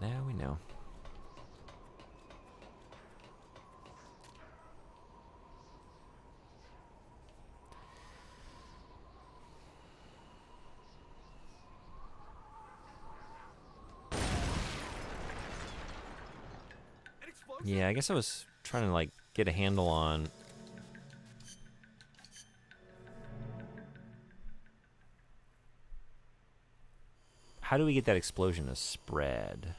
Now we know. An explosion? Yeah, I guess I was trying to like get a handle on how do we get that explosion to spread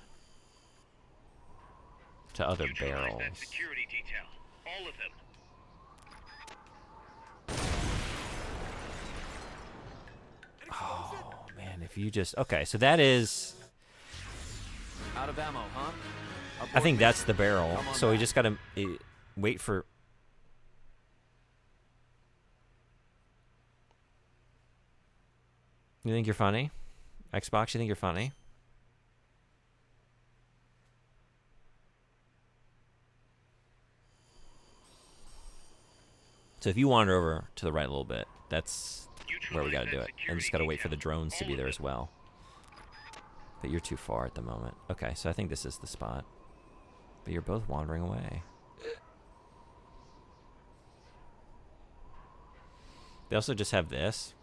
to other Neutralize barrels? that security detail. All of them. Oh man, if you just okay, so that is Out of ammo, huh? I Abort think that's mission. the barrel. Come on So we back. just gotta wait for. You think you're funny? Xbox, you think you're funny? So if you wander over to the right a little bit, that's where we gotta do it. And just gotta wait for the drones to be there as well. But you're too far at the moment. Okay, so I think this is the spot. But you're both wandering away. They also just have this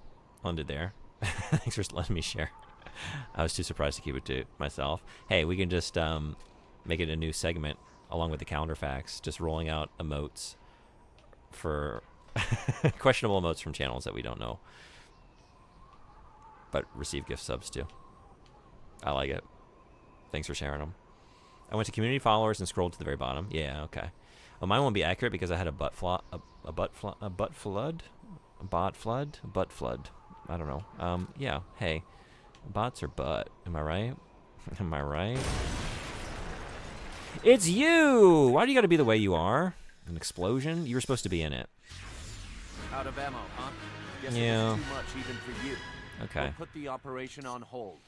under there. Thanks for letting me share. I was too surprised to keep it to myself. Hey, we can just make it a new segment along with the calendar facts, just rolling out emotes for questionable emotes from channels that we don't know, but receive gift subs too. I like it. Thanks for sharing them. I went to community followers and scrolled to the very bottom. Yeah, okay. Well, mine won't be accurate because I had a bot flood. I don't know. Yeah. Hey, bots are butt. Am I right? Am I right? It's you! Why do you gotta be the way you are? An explosion? You were supposed to be in it. Out of ammo, huh? Guess Yeah. it was too much even for you. Okay. We'll put the operation on hold.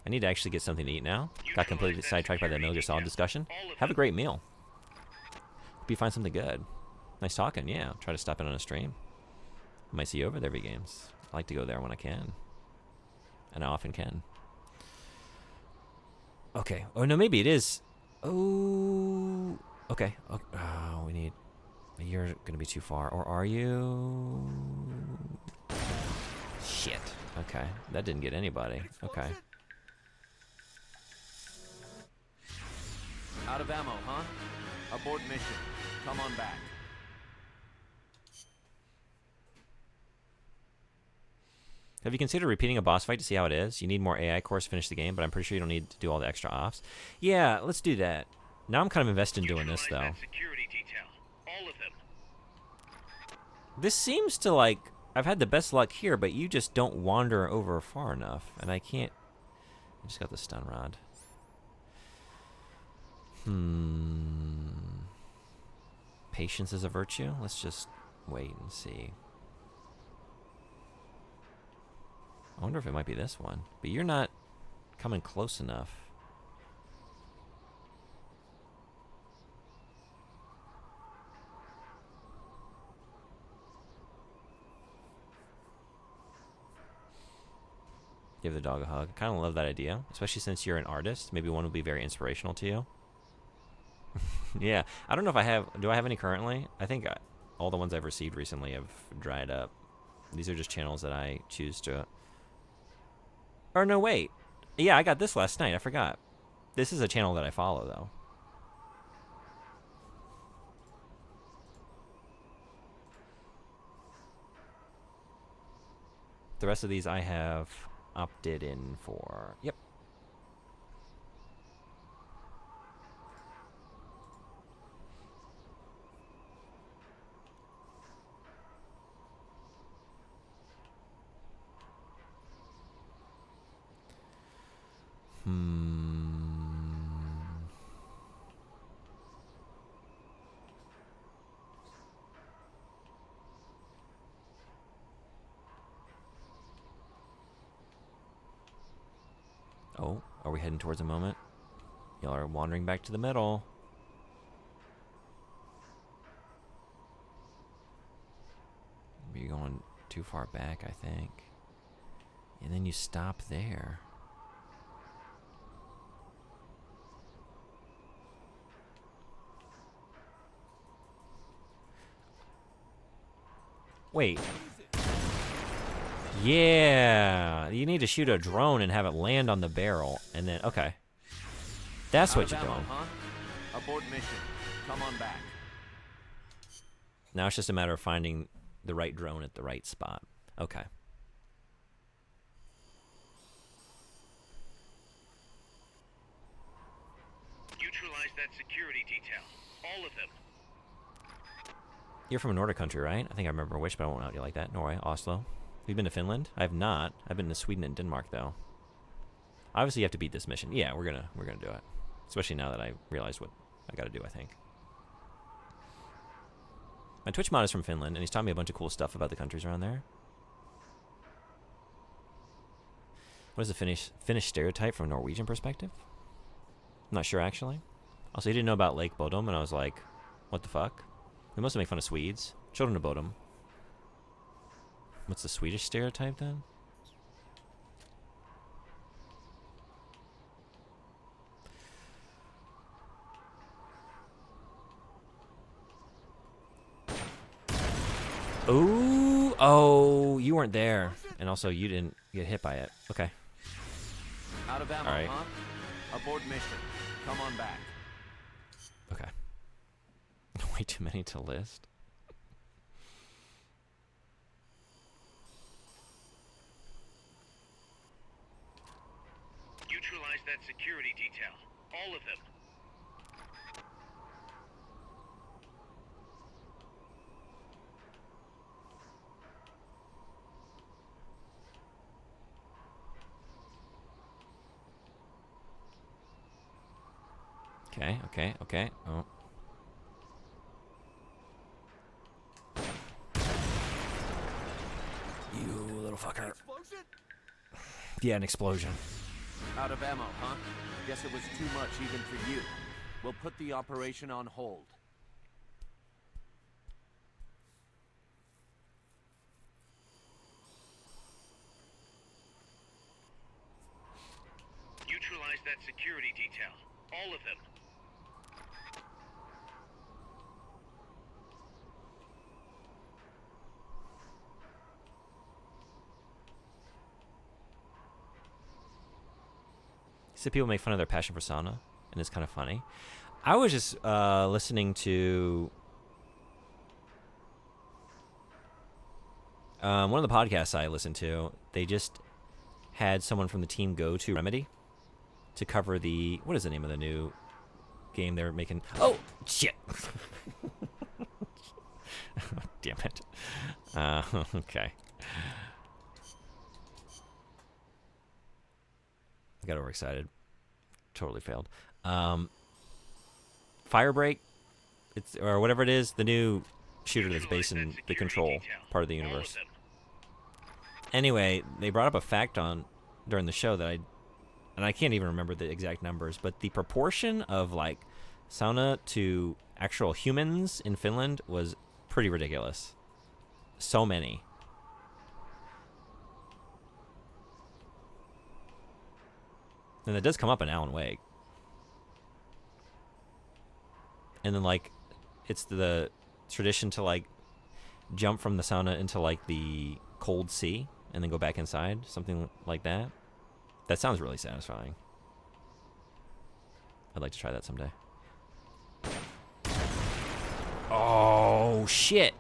I need to actually get something to eat now. Got completely sidetracked by that Metal Gear Solid discussion. Have a great meal. Hope you find something good. Nice talking, yeah. Try to stop in on a stream. I might see you over there, V-Games. I like to go there when I can. And I often can. Okay. Oh, no, maybe it is. Oh. Okay. Oh, we need... You're going to be too far. Or are you? Shit. Okay. That didn't get anybody. Okay. Out of ammo, huh? Abort mission. Come on back. Have you considered repeating a boss fight to see how it is? You need more AI cores to finish the game, but I'm pretty sure you don't need to do all the extra offs. Yeah, let's do that. Now I'm kind of invested in doing this, though. Neutralize that security detail. All of them. This seems to, like, I've had the best luck here, but you just don't wander over far enough, and I can't... I just got the stun rod. Patience is a virtue? Let's just wait and see. I wonder if it might be this one. But you're not coming close enough. Give the dog a hug. I kind of love that idea, especially since you're an artist. Maybe one will be very inspirational to you. Yeah, I don't know if I have... Do I have any currently? I think all the ones I've received recently have dried up. These are just channels that I choose to... Or no, wait. Yeah, I got this last night. I forgot. This is a channel that I follow, though. The rest of these I have opted in for. Yep. Oh, are we heading towards a moment? Y'all are wandering back to the middle. You're going too far back, I think. And then you stop there. Wait. Yeah, you need to shoot a drone and have it land on the barrel, and then okay. That's what you're doing. Huh? Abort mission. Come on back. Now it's just a matter of finding the right drone at the right spot. Okay. Neutralize that security detail. All of them. You're from a Nordic country, right? I think I remember which, but I won't out you like that. Norway, Oslo. Have you been to Finland? I have not. I've been to Sweden and Denmark, though. Obviously, you have to beat this mission. Yeah, we're gonna do it. Especially now that I realize what I got to do. I think. My Twitch mod is from Finland, and he's taught me a bunch of cool stuff about the countries around there. What is the Finnish stereotype from a Norwegian perspective? I'm not sure, actually. Also, he didn't know about Lake Bodom, and I was like, what the fuck? We mostly make fun of Swedes. Children of Bodom. What's the Swedish stereotype, then? Ooh, oh, you weren't there, and also you didn't get hit by it. Okay. Out of ammo, All right. huh? Abort mission. Come on back. Okay. Way too many to list. Neutralize that security detail. All of them. Okay, okay, okay. Oh. You little fucker. Explosion? Yeah, an explosion. Out of ammo, huh? Guess it was too much even for you. We'll put the operation on hold. Neutralize that security detail. All of them. See, people make fun of their passion for sauna, and it's kind of funny. I was just listening to one of the podcasts I listened to. They just had someone from the team go to Remedy to cover the, what is the name of the new game they're making? Oh, shit. Damn it. Okay. I got overexcited. Totally failed. Firebreak, it's or whatever it is, the new shooter that's based in the Control part of the universe. Anyway, they brought up a fact during the show that I can't even remember the exact numbers, but the proportion of like sauna to actual humans in Finland was pretty ridiculous. So many. And that does come up in Alan Wake. And then, like, it's the tradition to, like, jump from the sauna into, like, the cold sea and then go back inside. Something like that. That sounds really satisfying. I'd like to try that someday. Oh, shit.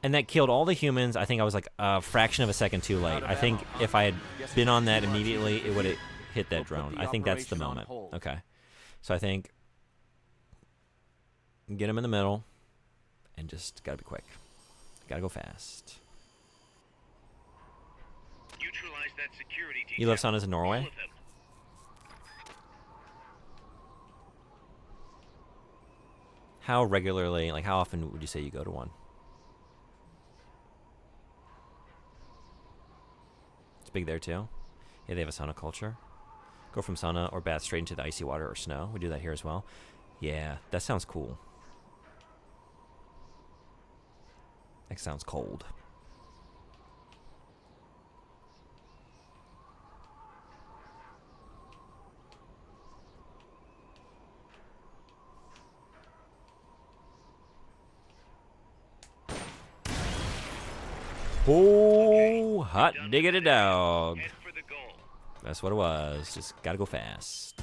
And that killed all the humans. I think I was, like, a fraction of a second too late. I think if I had been on that immediately, it would have hit that drone. I think that's the moment. Okay. So I think get him in the middle and just gotta be quick. Gotta go fast. Neutralize that security detail. You live saunas in All Norway? of them. How regularly, like how often would you say you go to one? It's big there too? Yeah, they have a sauna culture. Go from sauna or bath straight into the icy water or snow. We do that here as well. Yeah, that sounds cool. That sounds cold. Oh, hot diggity dog. Head for the goal. That's what it was. Just gotta go fast.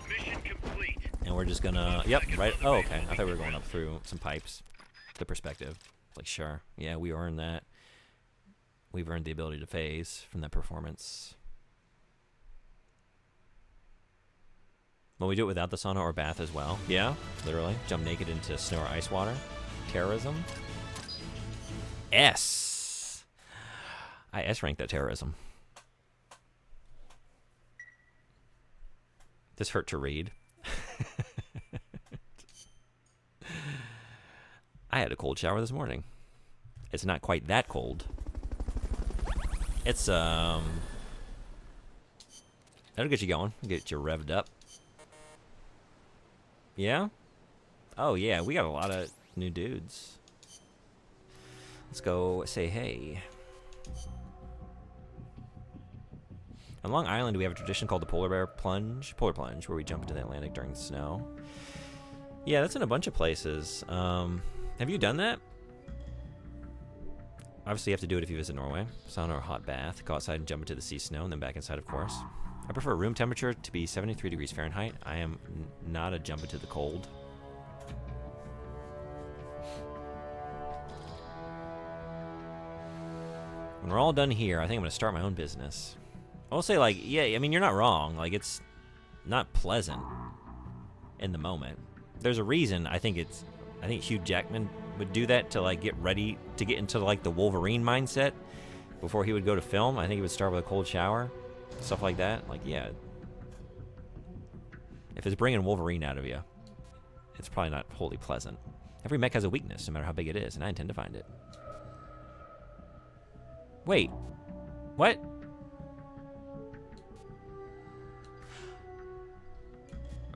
Mission complete. And we're just gonna, yep, right. Oh, okay. I thought we were going up through some pipes. The perspective. Like, sure. Yeah, we earned that. We've earned the ability to phase from that performance. Well, we do it without the sauna or bath as well. Yeah, literally. Jump naked into snow or ice water. Terrorism. S. I S-ranked that terrorism. This hurt to read. I had a cold shower this morning. It's not quite that cold. It's that'll get you going, get you revved up. Yeah? Oh yeah, we got a lot of new dudes. Let's go say hey. On Long Island, we have a tradition called the polar plunge, where we jump into the Atlantic during the snow. Yeah, that's in a bunch of places. Have you done that? Obviously, you have to do it if you visit Norway. Sauna or hot bath. Go outside and jump into the sea snow, and then back inside, of course. I prefer room temperature to be 73 degrees Fahrenheit. I am not a jump into the cold. When we're all done here, I think I'm going to start my own business. I'll say, like, yeah, I mean, you're not wrong. Like, it's not pleasant in the moment. There's a reason I think Hugh Jackman would do that to, like, get ready to get into, like, the Wolverine mindset before he would go to film. I think he would start with a cold shower, stuff like that. Like, yeah. If it's bringing Wolverine out of you, it's probably not wholly pleasant. Every mech has a weakness, no matter how big it is, and I intend to find it. Wait. What?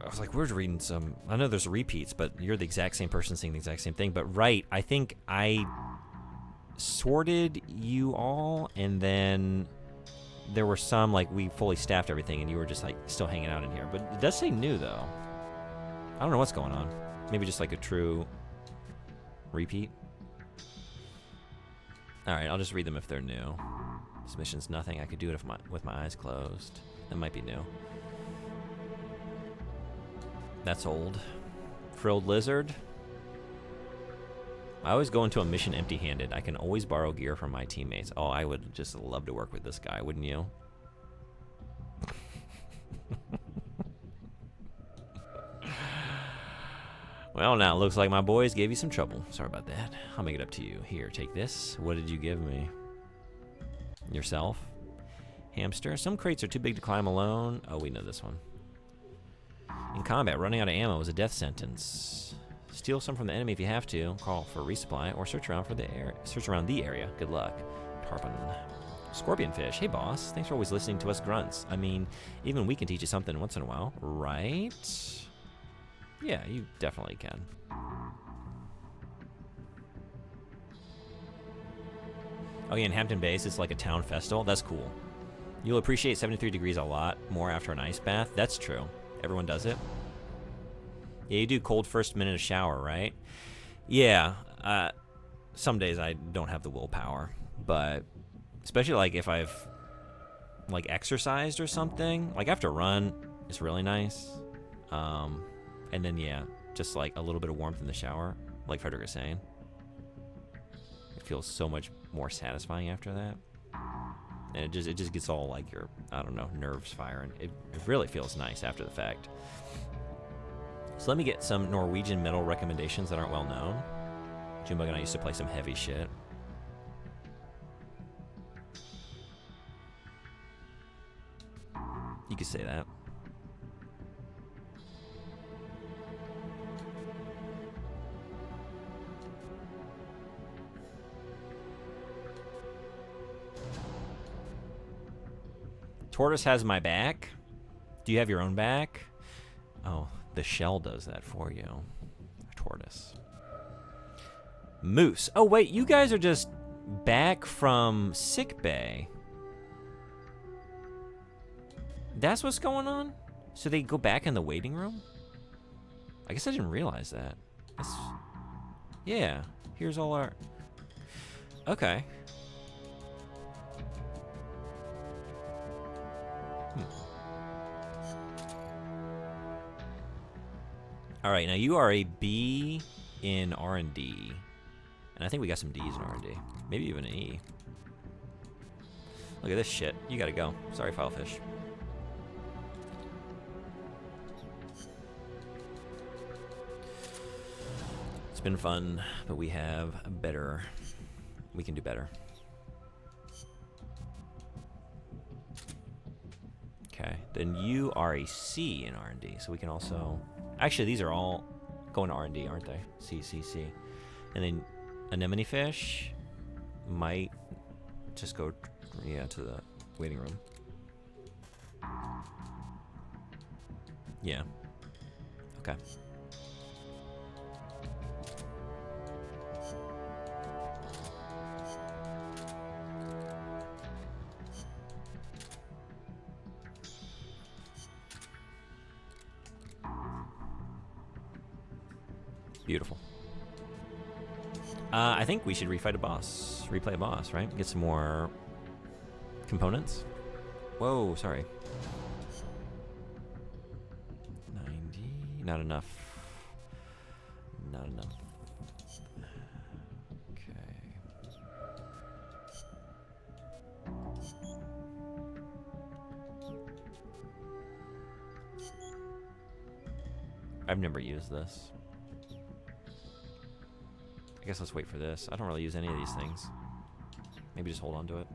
I was like, we're reading some... I know there's repeats, but you're the exact same person saying the exact same thing. But right, I think I sorted you all, and then there were some, like, we fully staffed everything, and you were just, like, still hanging out in here. But it does say new, though. I don't know what's going on. Maybe just, like, a true repeat. Alright, I'll just read them if they're new. This mission's nothing. I could do it if with my eyes closed. That might be new. That's old. Frilled Lizard. I always go into a mission empty-handed. I can always borrow gear from my teammates. Oh, I would just love to work with this guy, wouldn't you? Well, now it looks like my boys gave you some trouble. Sorry about that. I'll make it up to you. Here, take this. What did you give me? Yourself? Hamster? Some crates are too big to climb alone. Oh, we know this one. In combat, running out of ammo is a death sentence. Steal some from the enemy if you have to. Call for resupply or search around the area. Good luck. Tarpon. Scorpionfish. Hey, boss. Thanks for always listening to us grunts. I mean, even we can teach you something once in a while, right? Yeah, you definitely can. Oh yeah, in Hampton Bays, it's like a town festival. That's cool. You'll appreciate 73 degrees a lot more after an ice bath. That's true. Everyone does it. Yeah, you do cold first minute of shower, right? Yeah. Some days I don't have the willpower, but especially like if I've like exercised or something, like after a run, it's really nice. And then, yeah, just like a little bit of warmth in the shower, like Frederick was saying. It feels so much more satisfying after that. And it just gets all like your, I don't know, nerves firing. It really feels nice after the fact. So let me get some Norwegian metal recommendations that aren't well known. Junebug and I used to play some heavy shit. You could say that. Tortoise has my back. Do you have your own back? Oh, the shell does that for you. Tortoise. Moose. Oh, wait, you guys are just back from sick bay. That's what's going on? So they go back in the waiting room? I guess I didn't realize that. Yeah, here's all our... Okay. All right, now you are a B in R&D. And I think we got some D's in R&D. Maybe even an E. Look at this shit. You gotta go. Sorry, Filefish. It's been fun, but we have better. We can do better. Okay, then you are a C in R&D, so we can also... Actually, these are all going to R&D, aren't they? C, C, C. And then anemone fish might just go, yeah, to the waiting room. Yeah. Okay. Beautiful. I think we should replay a boss, right? Get some more components. Whoa, sorry. 90, not enough. Not enough. Okay. I've never used this. I guess let's wait for this. I don't really use any of these things. Maybe just hold on to it.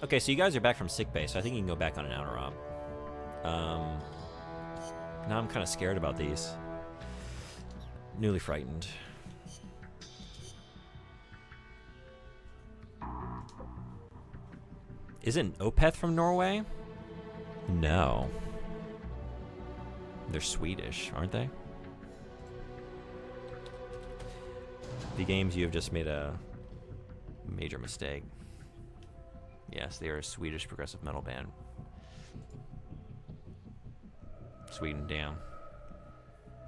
Okay, so you guys are back from sick bay, so I think you can go back on an outer op. Now I'm kind of scared about these. Newly frightened. Isn't Opeth from Norway? No. They're Swedish, aren't they? The games, you have just made a major mistake. Yes, they are a Swedish progressive metal band. Sweden, damn.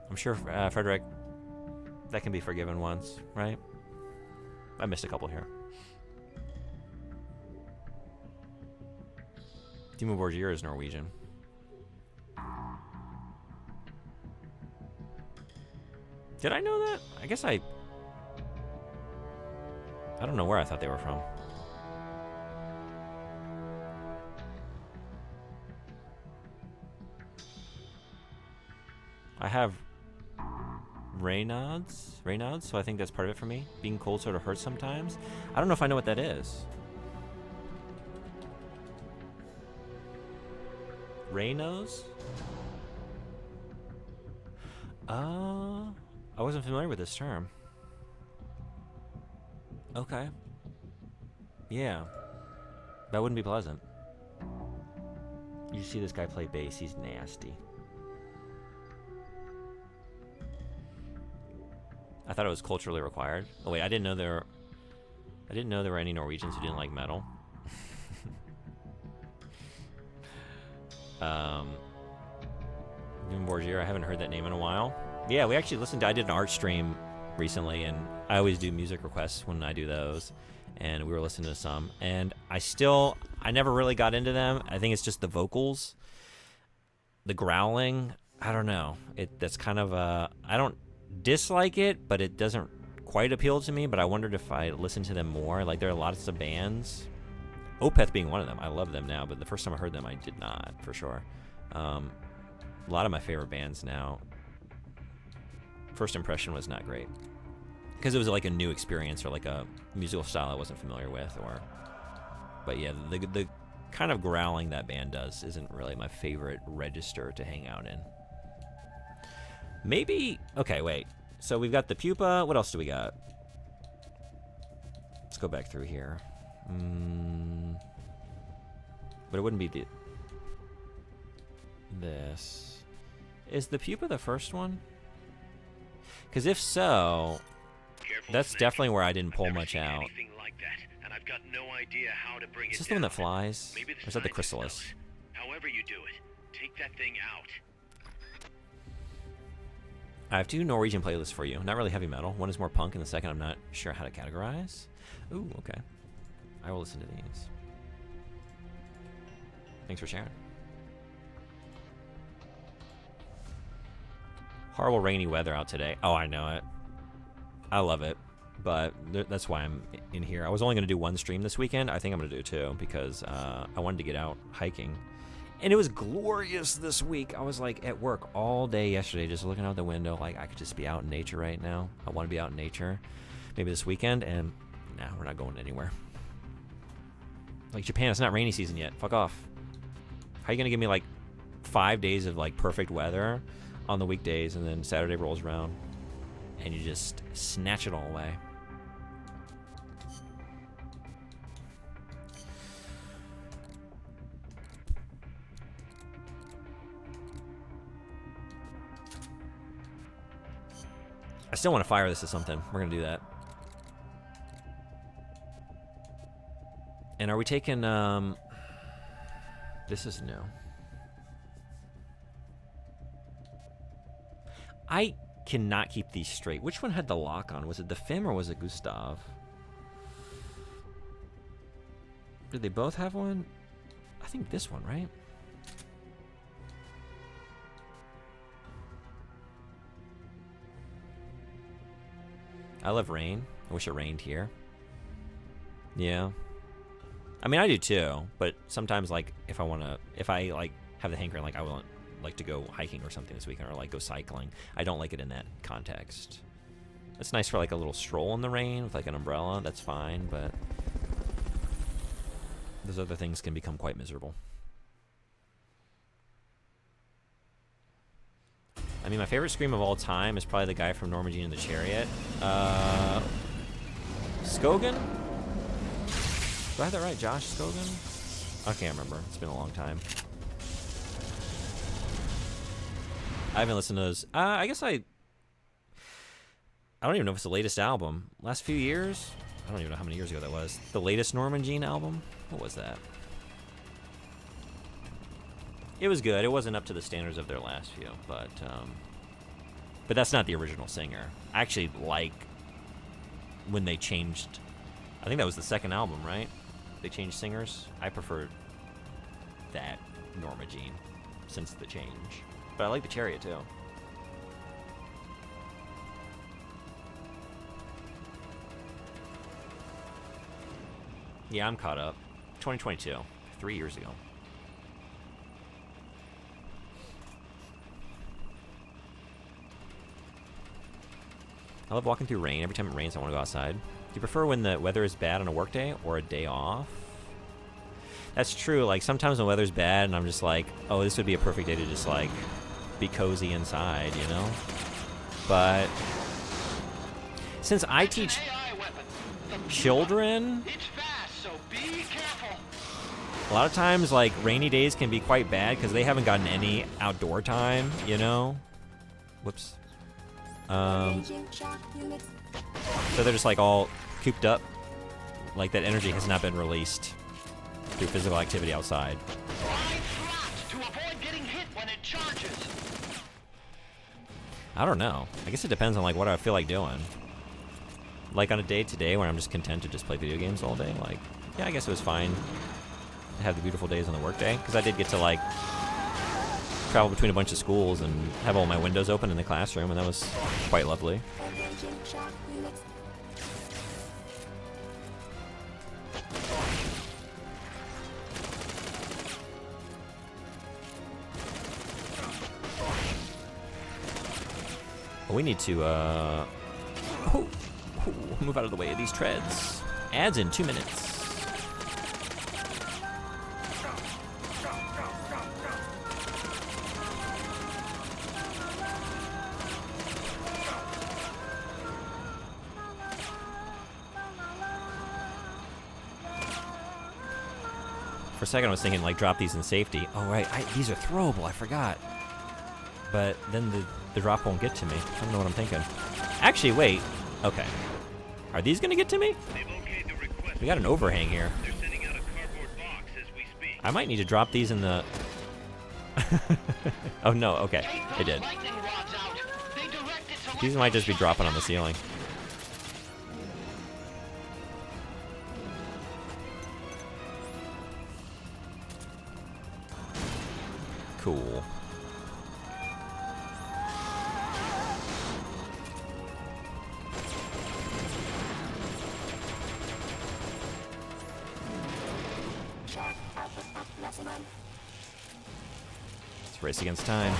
I'm sure, Frederick, that can be forgiven once, right? I missed a couple here. Timo Borgir is Norwegian. Did I know that? I guess I don't know where I thought they were from. I have Raynaud's, so I think that's part of it for me. Being cold sort of hurts sometimes. I don't know if I know what that is. Raynaud's? I wasn't familiar with this term. Okay. Yeah. That wouldn't be pleasant. You see this guy play bass, he's nasty. I thought it was culturally required. Oh wait, I didn't know there were any Norwegians who didn't like metal. Borgir, I haven't heard that name in a while. Yeah, we actually listened to, I did an art stream recently, and I always do music requests when I do those, and we were listening to some, and I never really got into them. I think it's just the vocals, the growling, I don't know. That's kind of I don't dislike it, but it doesn't quite appeal to me, but I wondered if I listened to them more. Like, there are lots of bands, Opeth being one of them. I love them now, but the first time I heard them, I did not, for sure. A lot of my favorite bands now, first impression was not great. Because it was like a new experience or like a musical style I wasn't familiar with. But yeah, the kind of growling that band does isn't really my favorite register to hang out in. Maybe, okay, wait. So we've got the pupa. What else do we got? Let's go back through here. But it wouldn't be this. Is the pupa the first one? Because if so, Careful, that's Snake. definitely where I didn't pull I've never much seen out. anything like that, and I've got no idea how to bring Is it this the one down. that flies? Maybe Or is that the scientists chrysalis? know it. However you do it, take that thing out. I have two Norwegian playlists for you. Not really heavy metal. One is more punk, and the second I'm not sure how to categorize. Ooh, okay. I will listen to these. Thanks for sharing. Horrible rainy weather out today. Oh, I know it. I love it. But that's why I'm in here. I was only going to do one stream this weekend. I think I'm going to do two because I wanted to get out hiking. And it was glorious this week. I was like at work all day yesterday just looking out the window like I could just be out in nature right now. I want to be out in nature maybe this weekend, and nah, we're not going anywhere. Like Japan, it's not rainy season yet. Fuck off. How are you going to give me like 5 days of like perfect weather on the weekdays, and then Saturday rolls around and you just snatch it all away? I still want to fire this to something. We're going to do that. And are we taking, this is new. I cannot keep these straight. Which one had the lock on? Was it the Fim or was it Gustav? Did they both have one? I think this one, right? I love rain. I wish it rained here. Yeah. I mean, I do too, but sometimes, like, if I like have the hankering, like I want like to go hiking or something this weekend, or like go cycling, I don't like it in that context. It's nice for like a little stroll in the rain with like an umbrella. That's fine, but those other things can become quite miserable. I mean, my favorite Scream of all time is probably the guy from Norma Jean and the Chariot. Skogan? Do I have that right? Josh Skogan? I can't remember. It's been a long time. I haven't listened to those. I guess I don't even know if it's the latest album. Last few years? I don't even know how many years ago that was. The latest Norma Jean album? What was that? It was good. It wasn't up to the standards of their last few, but that's not the original singer. I actually like when they changed. I think that was the second album, right? They changed singers. I prefer that Norma Jean since the change, but I like the Chariot too. Yeah, I'm caught up. 2022, 3 years ago. I love walking through rain. Every time it rains, I want to go outside. Do you prefer when the weather is bad on a work day or a day off? That's true. Like, sometimes when the weather's bad and I'm just like, oh, this would be a perfect day to just, like, be cozy inside, you know? But since I teach children, a lot of times, like, rainy days can be quite bad because they haven't gotten any outdoor time, you know? Whoops. So they're just like all cooped up. Like that energy has not been released through physical activity outside. I don't know. I guess it depends on like what I feel like doing. Like on a day today where I'm just content to just play video games all day, like, yeah, I guess it was fine to have the beautiful days on the work day because I did get to like travel between a bunch of schools and have all my windows open in the classroom, and that was quite lovely. Well, we need to move out of the way of these treads. Ads in 2 minutes. For a second, I was thinking, like, drop these in safety. Oh, right, these are throwable, I forgot. But then the drop won't get to me. I don't know what I'm thinking. Actually, wait. Okay. Are these going to get to me? We got an overhang here. They're sending out a cardboard box as we speak. I might need to drop these in the... Oh, no, okay. They did. These might just be dropping on the ceiling. Cool. Let's race against time.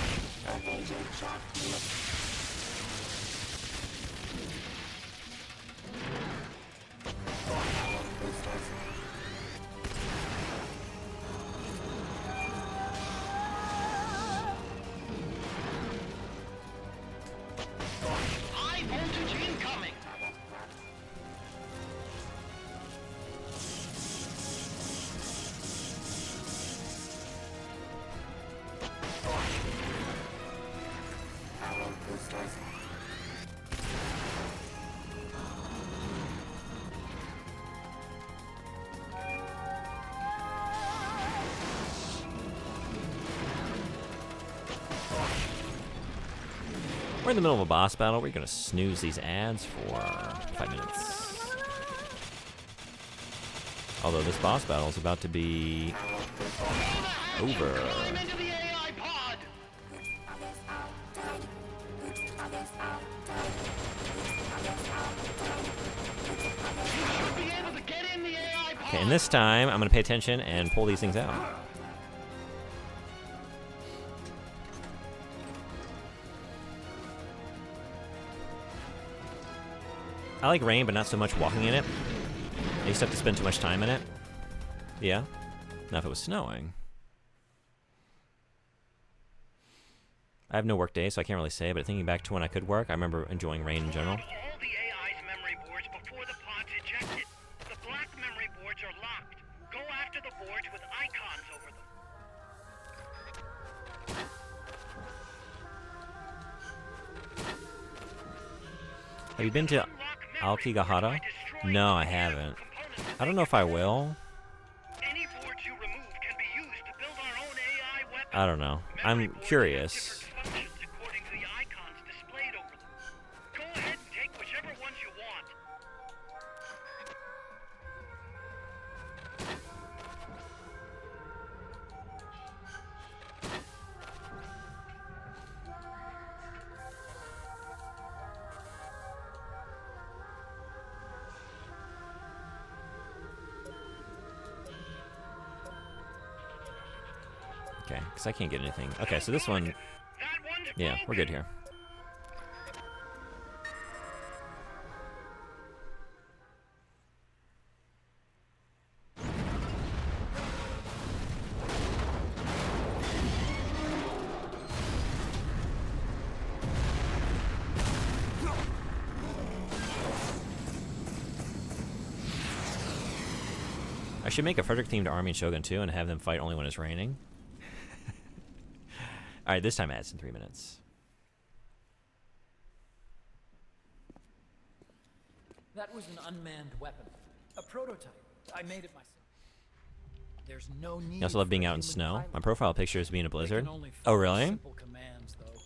We're in the middle of a boss battle. We're gonna snooze these ads for 5 minutes. Although this boss battle is about to be over. Okay, and this time I'm gonna pay attention and pull these things out. I like rain, but not so much walking in it. I used to have to spend too much time in it. Yeah? Now if it was snowing. I have no work day, so I can't really say, but thinking back to when I could work, I remember enjoying rain in general. All the AI's memory boards before the pod's ejected. The black memory boards are locked. Go after the boards with icons over them. Have you been to Aokigahara? No, I haven't. I don't know if I will. Any boards you remove can be used to build our own AI weapons. I don't know. Memory I'm boards curious. have different functions according to the icons displayed over them. Go ahead and take whichever ones you want. Okay, because I can't get anything. Okay, so this one, That one's yeah, we're good here. I should make a Frederick-themed army in Shogun 2 and have them fight only when it's raining. Alright, this time ads in 3 minutes. That was an unmanned weapon. A prototype. I made it myself. There's no need. You also love being for a out in human snow. pilot. My profile picture is being a They can blizzard. only Oh, follow really? simple commands, though.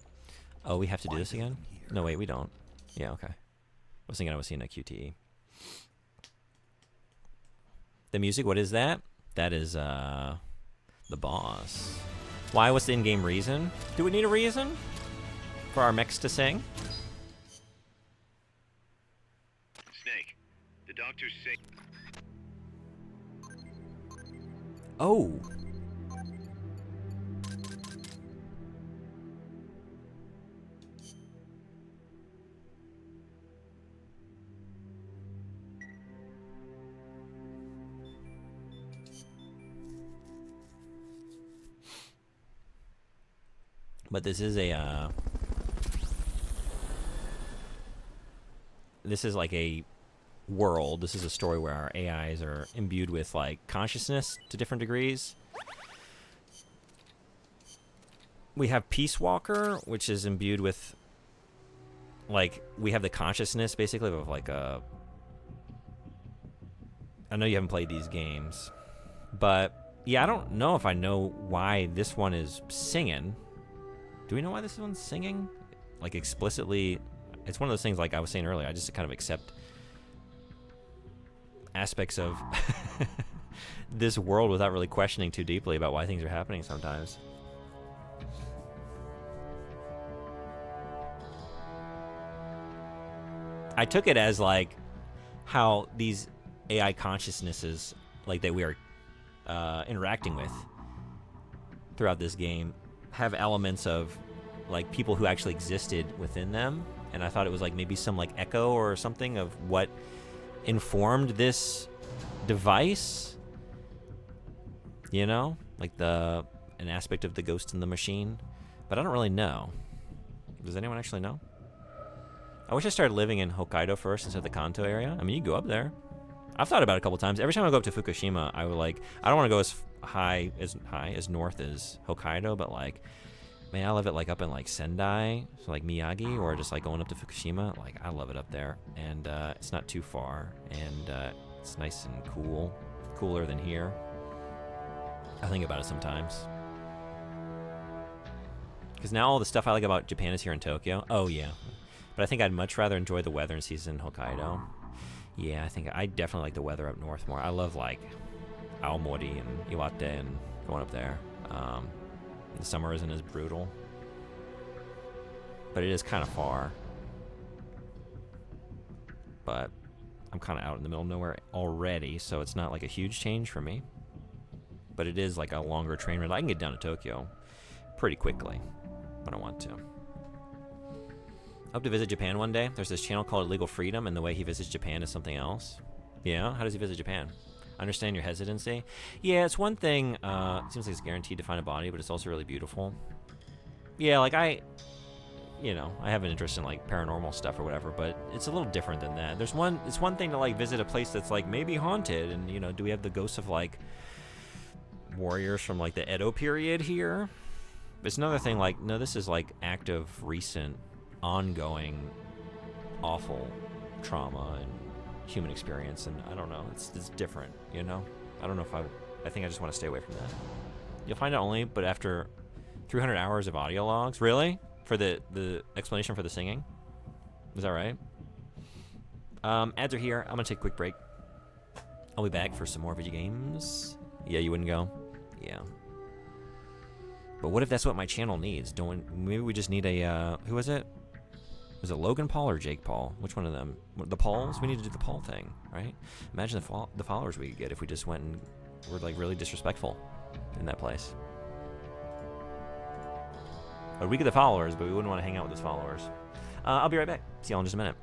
Oh, we have to do this again? No, wait, we don't. Yeah, okay. I was thinking I was seeing a QTE. The music, what is that? That is, the boss. Why? What's the in-game reason? Do we need a reason for our mechs to sing? Snake, the doctors say Oh! But this is a, this is like a world. This is a story where our AIs are imbued with, like, consciousness to different degrees. We have Peace Walker, which is imbued with, like, we have the consciousness, basically, of, like, a... I know you haven't played these games, but, yeah, I don't know if I know why this one is singing. Do we know why this one's singing? Like, explicitly, it's one of those things, like I was saying earlier, I just kind of accept aspects of this world without really questioning too deeply about why things are happening sometimes. I took it as, like, how these AI consciousnesses, like, that we are interacting with throughout this game have elements of, like, people who actually existed within them, and I thought it was, like, maybe some, like, echo or something of what informed this device, you know, like an aspect of the Ghost in the Machine, but I don't really know. Does anyone actually know? I wish I started living in Hokkaido first instead of the Kanto area. I mean, you can go up there. I've thought about it a couple times. Every time I go up to Fukushima, I would, like, I don't want to go as high as north as Hokkaido, but, like, man, I love it, like, up in, like, Sendai, so, like, Miyagi, or just, like, going up to Fukushima. Like, I love it up there, and it's not too far, and it's nice and cool, cooler than here. I think about it sometimes. Because now all the stuff I like about Japan is here in Tokyo. Oh, yeah. But I think I'd much rather enjoy the weather in season in Hokkaido. Yeah, I think I definitely like the weather up north more. I love, like, Aomori and Iwate and going up there. The summer isn't as brutal. But it is kind of far. But I'm kind of out in the middle of nowhere already, so it's not like a huge change for me. But it is like a longer train ride. I can get down to Tokyo pretty quickly when I want to. I hope to visit Japan one day. There's this channel called Illegal Freedom, and the way he visits Japan is something else. Yeah? How does he visit Japan? I understand your hesitancy. Yeah, it's one thing. It seems like it's guaranteed to find a body, but it's also really beautiful. Yeah, like I have an interest in like paranormal stuff or whatever, but it's a little different than that. It's one thing to like visit a place that's like maybe haunted, and do we have the ghosts of like warriors from like the Edo period here? It's another thing like, no, this is like active, recent, ongoing, awful trauma and human experience, and I don't know, it's different, I don't know if I think I just want to stay away from that. You'll find out only, but after 300 hours of audio logs. Really? For the explanation for the singing? Is that right? Ads are here. I'm gonna take a quick break. I'll be back for some more video games. Yeah, you wouldn't go? Yeah. But what if that's what my channel needs? Maybe we just need a, who was it? Was it Logan Paul or Jake Paul? Which one of them? The Pauls? We need to do the Paul thing, right? Imagine the followers we could get if we just went and were like really disrespectful in that place. Or we get the followers, but we wouldn't want to hang out with those followers. I'll be right back. See y'all in just a minute.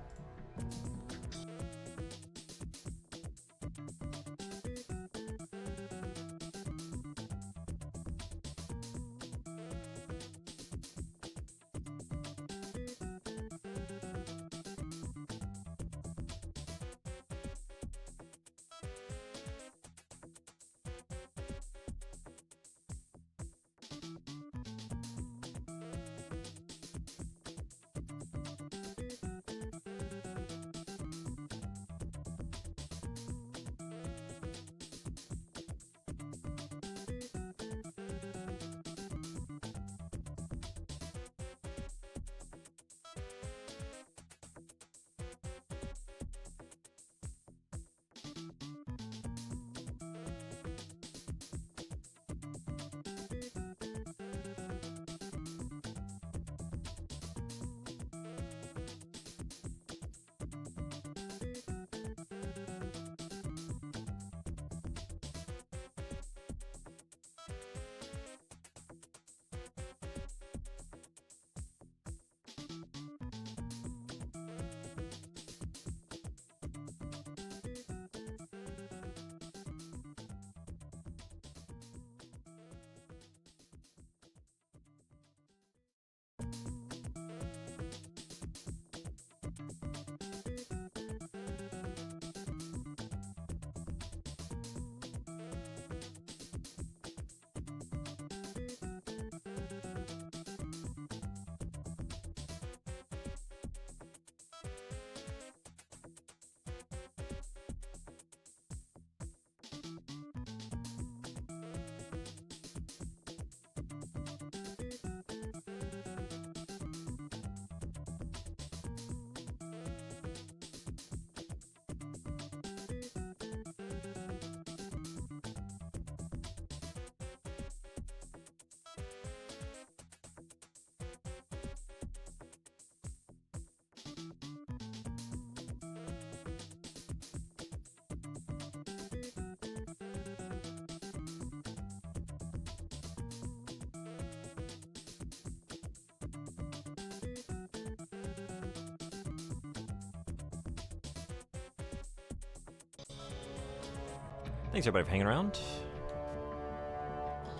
Thanks everybody for hanging around.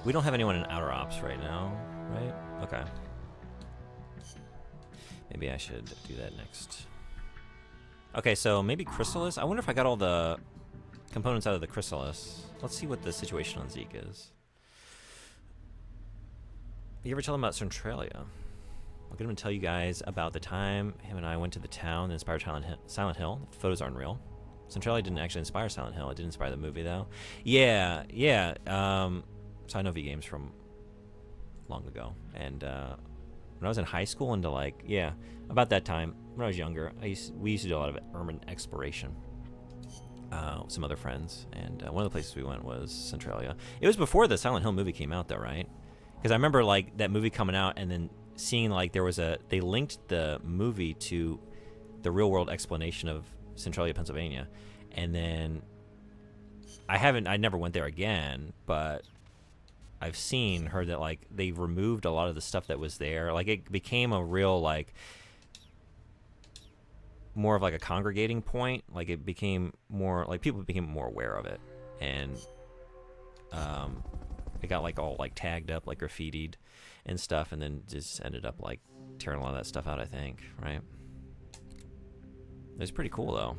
We don't have anyone in Outer Ops right now, right? Okay. Maybe I should do that next. Okay, so maybe Chrysalis? I wonder if I got all the components out of the Chrysalis. Let's see what the situation on Zeke is. You ever tell him about Centralia? I'll get him to tell you guys about the time him and I went to the town that inspired Silent Hill. The photos aren't real. Centralia didn't actually inspire Silent Hill. It did inspire the movie, though. Yeah. So I know V Games from long ago. And when I was in high school into like, yeah, about that time when I was younger, we used to do a lot of urban exploration. With some other friends, and one of the places we went was Centralia. It was before the Silent Hill movie came out, though, right? Because I remember like that movie coming out, and then seeing like they linked the movie to the real world explanation of Centralia, Pennsylvania, and then I never went there again, but I've heard that like they removed a lot of the stuff that was there. Like it became a real like more of like a congregating point. Like it became more like people became more aware of it, and it got like all like tagged up, like graffitied and stuff, and then just ended up like tearing a lot of that stuff out, I think, right? It was pretty cool though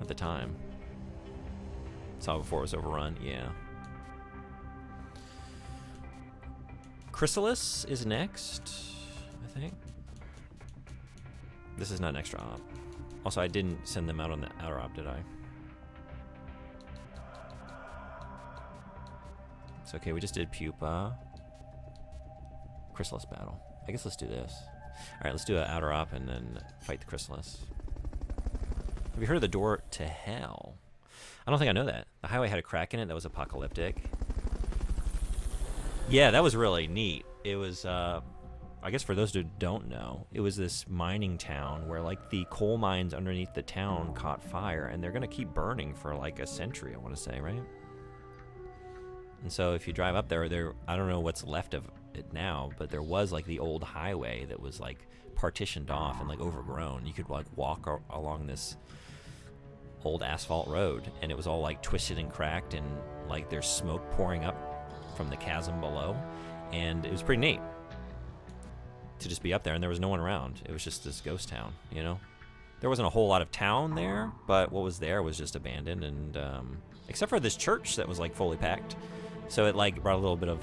at the time. Saw it before it was overrun. Yeah. Chrysalis is next, I think. This is not an extra op. Also, I didn't send them out on the outer op, did I? It's okay, we just did Pupa. Chrysalis battle. I guess let's do this. Alright, let's do an outer op and then fight the Chrysalis. Have you heard of the Door to Hell? I don't think I know that. The highway had a crack in it that was apocalyptic. Yeah, that was really neat. It was, I guess for those who don't know, it was this mining town where like the coal mines underneath the town caught fire, and they're gonna keep burning for like a century, I want to say, right? And so if you drive up there, I don't know what's left of it now, but there was like the old highway that was like partitioned off and like overgrown. You could like walk along this old asphalt road, and it was all like twisted and cracked, and like there's smoke pouring up from the chasm below, and it was pretty neat to just be up there, and there was no one around. It was just this ghost town, you know? There wasn't a whole lot of town there, but what was there was just abandoned, and except for this church that was like fully packed. So it like brought a little bit of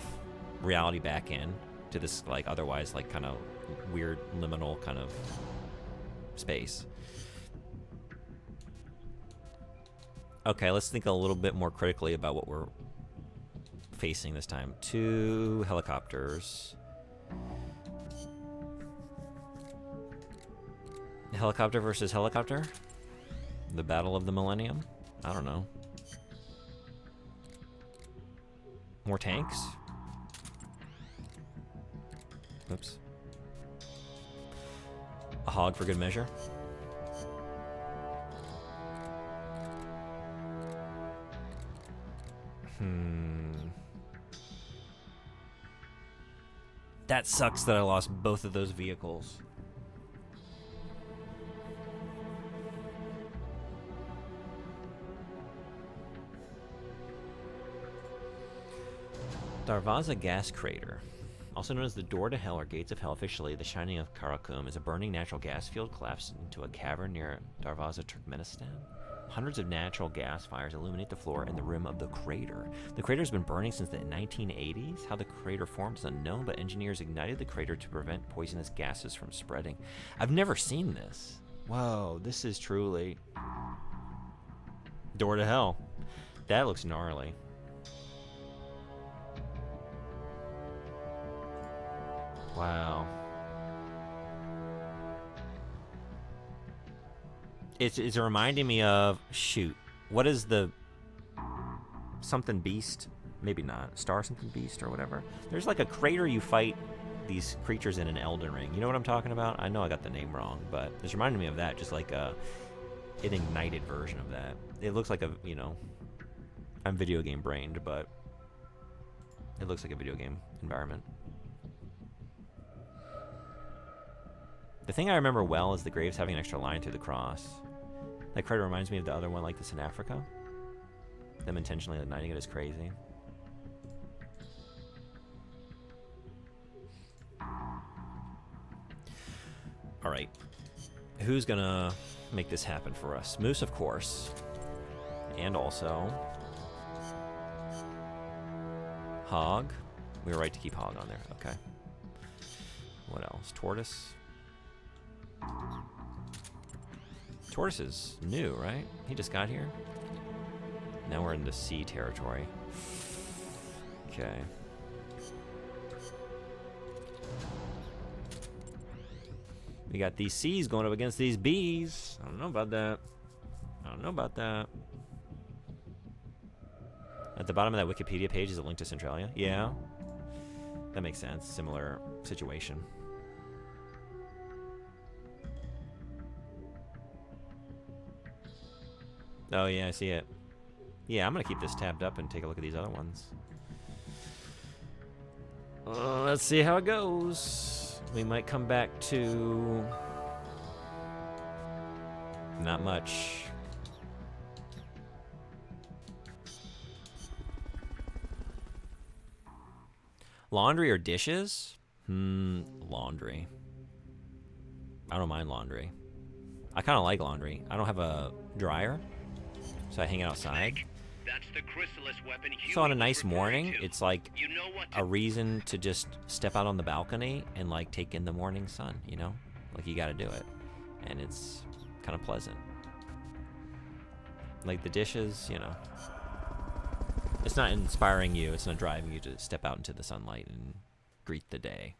reality back in to this like otherwise like kind of weird liminal kind of space. Okay, let's think a little bit more critically about what we're facing this time. 2 helicopters. Helicopter versus helicopter? The battle of the millennium? I don't know. More tanks? Oops. A hog for good measure? That sucks that I lost both of those vehicles. Darvaza Gas Crater. Also known as the Door to Hell or Gates of Hell, officially, the Shining of Karakum is a burning natural gas field collapsed into a cavern near Darvaza, Turkmenistan. Hundreds of natural gas fires illuminate the floor and the rim of the crater. The crater has been burning since the 1980s. How the crater formed is unknown, but engineers ignited the crater to prevent poisonous gases from spreading. I've never seen this. Whoa, this is truly Door to Hell. That looks gnarly. Wow. It's reminding me of, shoot, what is the something beast? Maybe not. Star something beast or whatever. There's like a crater you fight these creatures in an Elden Ring. You know what I'm talking about? I know I got the name wrong, but it's reminding me of that, just like an ignited version of that. It looks like a, you know, I'm video game brained, but it looks like a video game environment. The thing I remember well is the graves having an extra line through the cross. That crater reminds me of the other one like this in Africa. Them intentionally igniting it is crazy. Alright. Who's gonna make this happen for us? Moose, of course. And also Hog. We were right to keep Hog on there. Okay. What else? Tortoise. Tortoise is new, right? He just got here. Now we're in the sea territory. Okay. We got these C's going up against these B's. I don't know about that. I don't know about that. At the bottom of that Wikipedia page, is it linked to Centralia? Yeah. That makes sense. Similar situation. Oh, yeah, I see it. Yeah, I'm going to keep this tabbed up and take a look at these other ones. Let's see how it goes. We might come back to... not much. Laundry or dishes? Laundry. I don't mind laundry. I kind of like laundry. I don't have a dryer, so I hang it outside. That's the chrysalis weapon So on a Huey was nice referring morning, to. it's like You know what a reason to just step out on the balcony and like take in the morning sun, you know? Like you gotta do it. And it's kind of pleasant. Like the dishes, you know. It's not inspiring you, it's not driving you to step out into the sunlight and greet the day.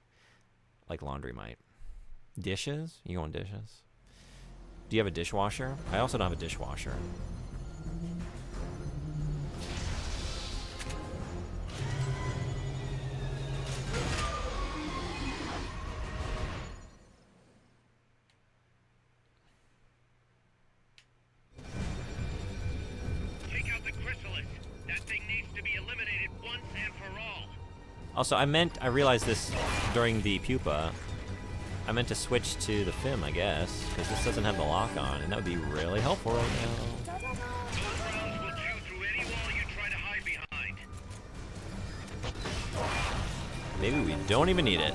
Like laundry might. Dishes? You going dishes? Do you have a dishwasher? I also don't have a dishwasher. Take out the chrysalis. That thing needs to be eliminated once and for all. Also, I realized this during the pupa. I meant to switch to the FIM, I guess, because this doesn't have the lock on, and that would be really helpful right now. Those rounds will chew through any wall you try to hide behind. Maybe we don't even need it.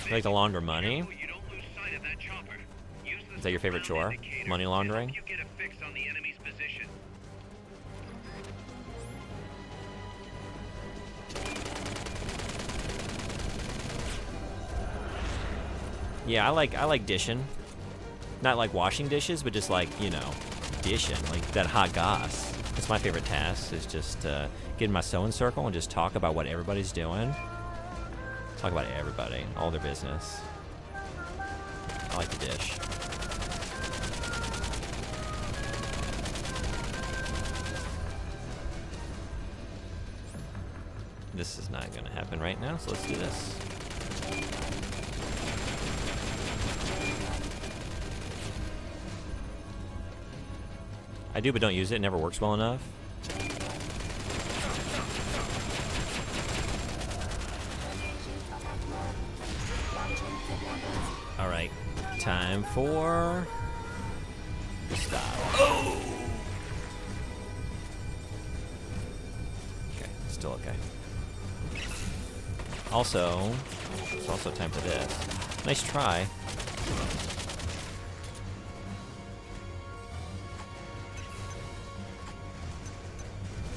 Like to launder money? You don't lose sight of that chopper. Use the Is that your favorite chore? indicator Money to laundering? help you get a fix on the enemy's position. Yeah, I like dishing. Not like washing dishes, but just like, you know, dishing, like that hot goss. That's my favorite task, is just get in my sewing circle and just talk about what everybody's doing. Talk about everybody, all their business. I like to dish. This is not going to happen right now, so let's do this. I do, but don't use it. It never works well enough. All right, time for the stop. Oh! Okay, still okay. Also, it's also time for this. Nice try.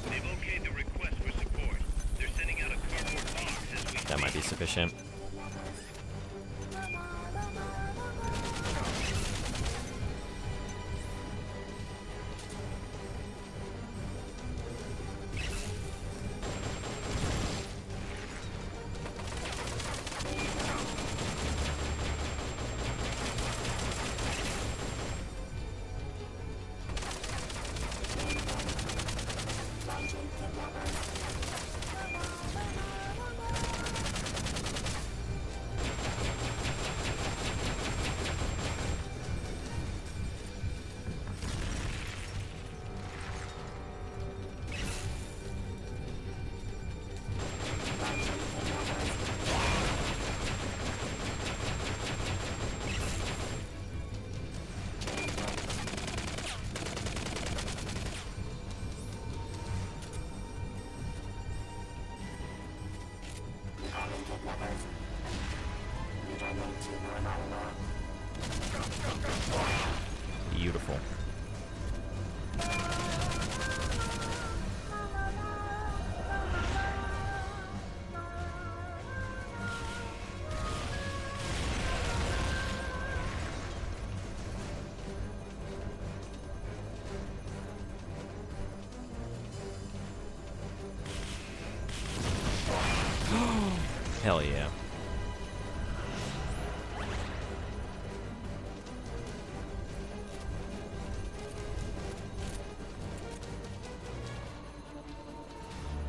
They've okayed the request for support. They're sending out a cardboard box as we That might be sufficient. Beautiful. Hell yeah.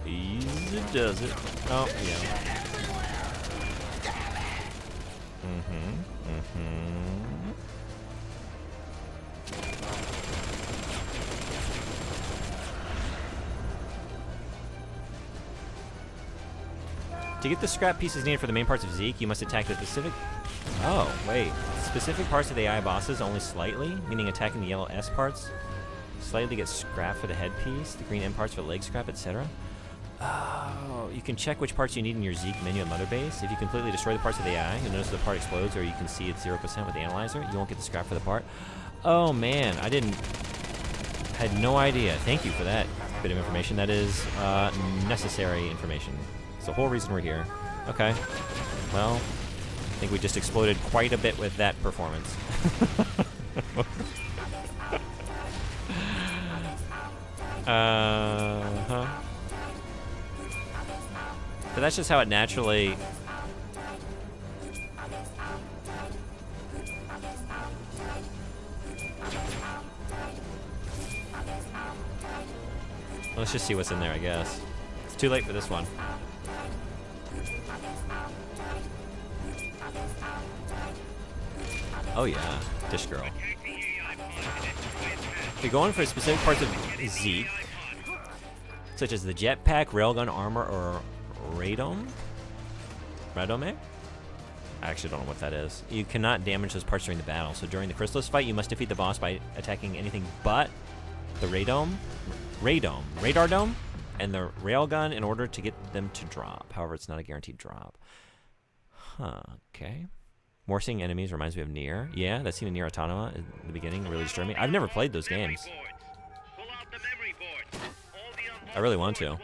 Easy does it. Oh, yeah. To get the scrap pieces needed for the main parts of Zeke, you must attack the specific... Oh, wait. Specific parts of the AI bosses only slightly, meaning attacking the yellow S parts slightly get scrap for the headpiece, the green M parts for the leg scrap, etc. Oh, you can check which parts you need in your Zeke menu at Mother Base. If you completely destroy the parts of the AI, you'll notice the part explodes, or you can see it's 0% with the analyzer. You won't get the scrap for the part. Oh man, had no idea. Thank you for that bit of information. That is necessary information. It's the whole reason we're here. Okay. Well, I think we just exploded quite a bit with that performance. But that's just how it naturally... Let's just see what's in there, I guess. It's too late for this one. Oh yeah, Dish Girl. If you're going for specific parts of Zeke, such as the jetpack, railgun armor, or radome? Radome? I actually don't know what that is. You cannot damage those parts during the battle, so during the Chrysalis fight, you must defeat the boss by attacking anything but the radome, radar dome, and the railgun in order to get them to drop. However, it's not a guaranteed drop. Huh, okay. More seeing enemies reminds me of Nier. Yeah, that scene in Nier Automata in the beginning really disturbed me. I've never played those games. I really want to.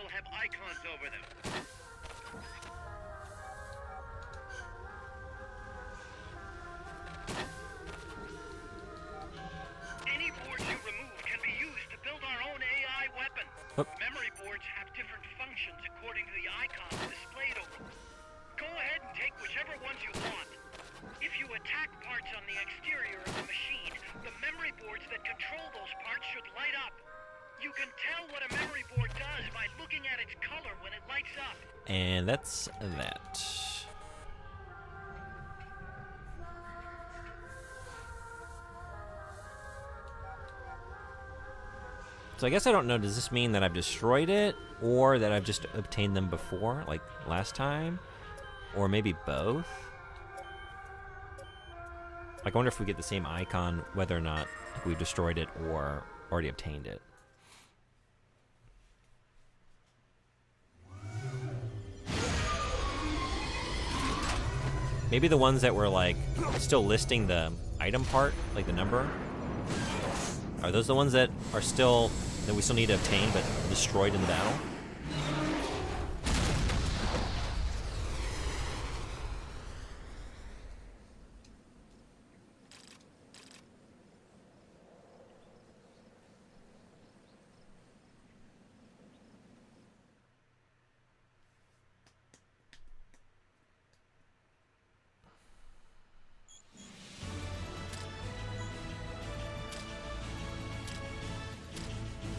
Any boards you remove can be used to build our own AI weapon. Memory boards have different functions according to the icons displayed over them. Go ahead and take whichever ones you want. If you attack parts on the exterior of the machine, the memory boards that control those parts should light up. You can tell what a memory board does by looking at its color when it lights up. And that's that. So I guess I don't know, does this mean that I've destroyed it, or that I've just obtained them before, like last time? Or maybe both? Like, I wonder if we get the same icon, whether or not like, we've destroyed it or already obtained it. Maybe the ones that were, like, still listing the item part, like the number, are those the ones that are still, that we still need to obtain, but destroyed in the battle?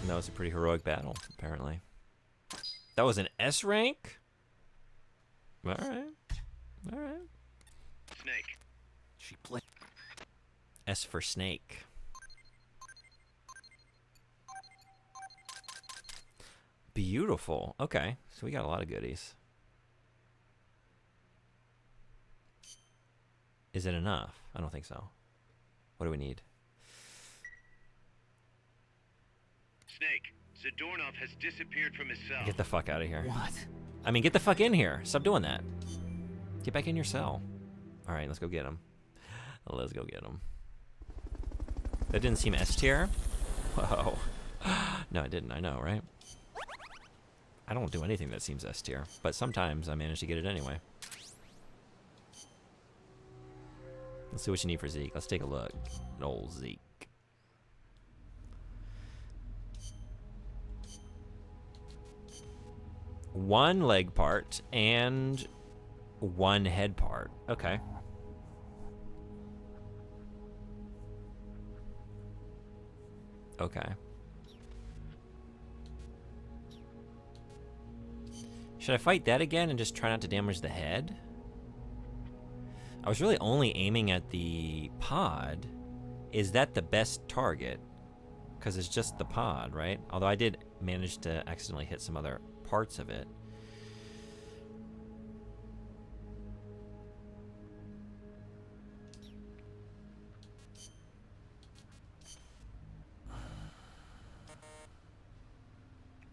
That was a pretty heroic battle, apparently. That was an S rank? Alright. Alright. Snake. She played. S for snake. Beautiful. Okay, so we got a lot of goodies. Is it enough? I don't think so. What do we need? Snake. Zadornov has disappeared from his cell. Get the fuck out of here. What? I mean, get the fuck in here. Stop doing that. Get back in your cell. All right, let's go get him. Let's go get him. That didn't seem S tier. Whoa. No, it didn't. I know, right? I don't do anything that seems S tier, but sometimes I manage to get it anyway. Let's see what you need for Zeke. Let's take a look at old Zeke. One leg part and one head part. Okay. Okay. Should I fight that again and just try not to damage the head? I was really only aiming at the pod. Is that the best target? Because it's just the pod, right? Although I did manage to accidentally hit some other parts of it.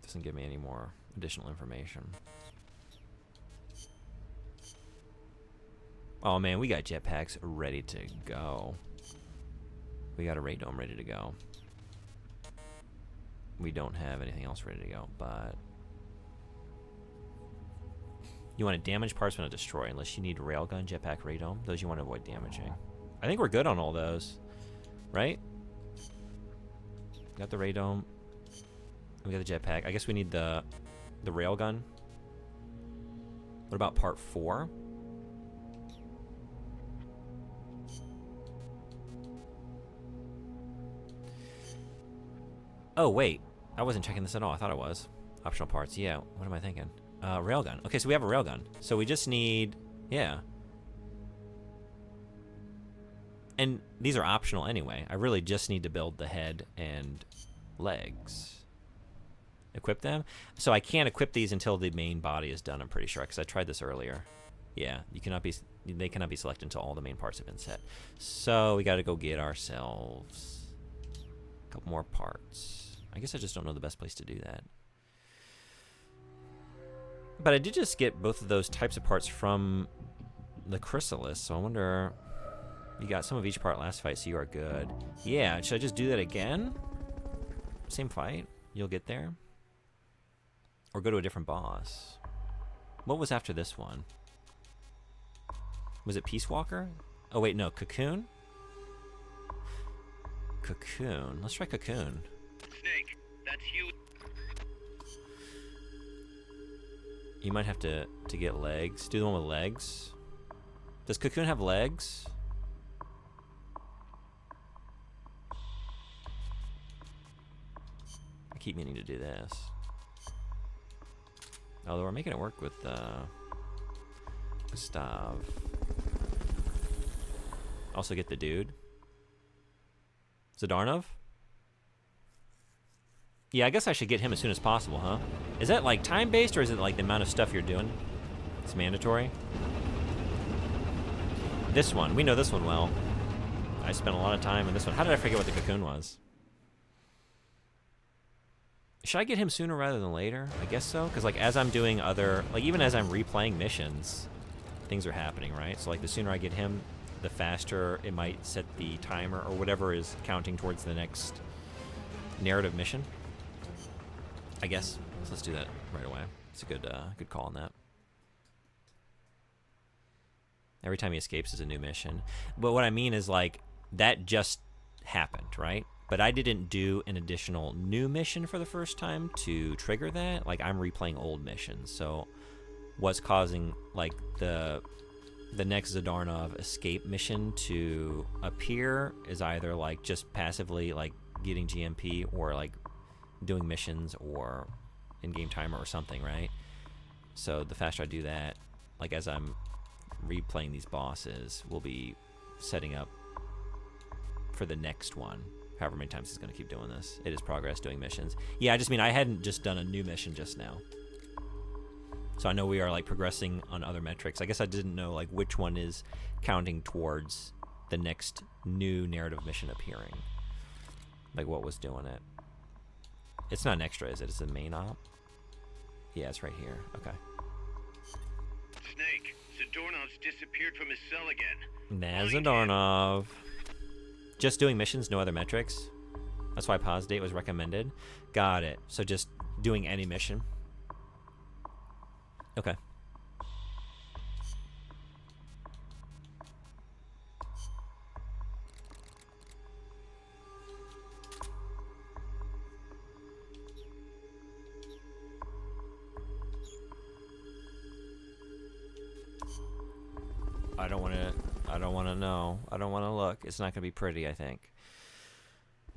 Doesn't give me any more additional information. Oh man, we got jetpacks ready to go. We got a ray dome ready to go. We don't have anything else ready to go, but you want to damage parts but not destroy, unless you need railgun, jetpack, ray dome. Those you want to avoid damaging. I think we're good on all those, right? Got the ray dome. We got the jetpack. I guess we need the railgun. What about part 4? Oh, wait. I wasn't checking this at all. I thought it was. Optional parts. Yeah. What am I thinking? Railgun. Okay, so we have a railgun. So we just need... Yeah. And these are optional anyway. I really just need to build the head and legs. Equip them. So I can't equip these until the main body is done, I'm pretty sure, because I tried this earlier. Yeah, they cannot be selected until all the main parts have been set. So we got to go get ourselves a couple more parts. I guess I just don't know the best place to do that. But I did just get both of those types of parts from the Chrysalis, so I wonder... You got some of each part last fight, so you are good. Yeah, should I just do that again? Same fight? You'll get there? Or go to a different boss? What was after this one? Was it Peace Walker? Oh wait, no, Cocoon? Cocoon. Let's try Cocoon. Snake, that's you. You might have to get legs. Do the one with legs. Does Cocoon have legs? I keep meaning to do this. Although we're making it work with Gustav. Also get the dude. Zdarnov? Yeah, I guess I should get him as soon as possible, huh? Is that like time-based, or is it like the amount of stuff you're doing? It's mandatory. This one, we know this one well. I spent a lot of time in this one. How did I forget what the Cocoon was? Should I get him sooner rather than later? I guess so, because like as I'm doing other, like even as I'm replaying missions, things are happening, right? So like the sooner I get him, the faster it might set the timer or whatever is counting towards the next narrative mission. I guess. So let's do that right away. It's a good call on that. Every time he escapes is a new mission. But what I mean is like that just happened, right? But I didn't do an additional new mission for the first time to trigger that. Like I'm replaying old missions. So what's causing like the next Zdarnov escape mission to appear is either like just passively like getting GMP or like doing missions or in-game timer or something, right? So the faster I do that, like as I'm replaying these bosses, we'll be setting up for the next one. However many times he's going to keep doing this. It is progress doing missions. Yeah, I just mean I hadn't just done a new mission just now. So I know we are like progressing on other metrics. I guess I didn't know like which one is counting towards the next new narrative mission appearing. Like what was doing it. It's not an extra, is it? It's the main op? Yeah, it's right here. Okay. Snake, Zdarnov's disappeared from his cell again. Nah, Zdarnov. Just doing missions, no other metrics. That's why pause date was recommended. Got it. So just doing any mission. Okay. I don't want to know. I don't want to look. It's not going to be pretty, I think.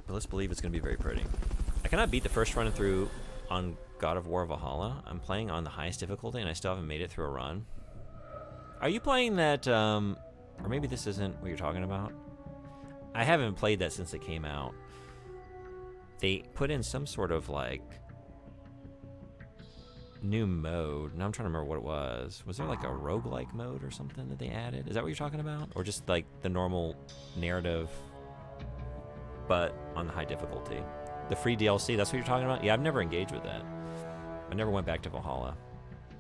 But let's believe it's going to be very pretty. I cannot beat the first run through on God of War Valhalla. I'm playing on the highest difficulty, and I still haven't made it through a run. Are you playing that, or maybe this isn't what you're talking about? I haven't played that since it came out. They put in some sort of, like, new mode. Now I'm trying to remember what it was. Was there, like, a roguelike mode or something that they added? Is that what you're talking about? Or just, like, the normal narrative, but on the high difficulty? The free DLC, that's what you're talking about? Yeah, I've never engaged with that. I never went back to Valhalla.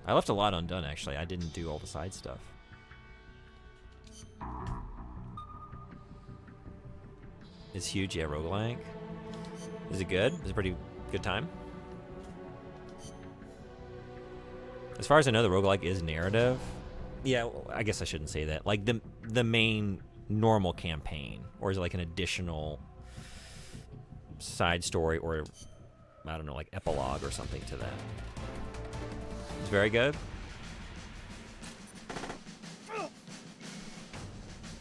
I left a lot undone, actually. I didn't do all the side stuff. It's huge, yeah, roguelike. Is it good? Is it a pretty good time? As far as I know, the roguelike is narrative. Yeah, well, I guess I shouldn't say that. Like, the main normal campaign. Or is it like an additional side story or, I don't know, like epilogue or something to that? It's very good.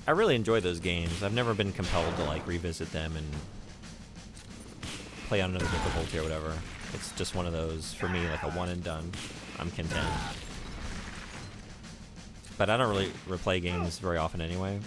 I really enjoy those games. I've never been compelled to like revisit them and play on another difficulty or whatever. It's just one of those, for me, like a one and done. I'm content. But I don't really replay games very often anyway.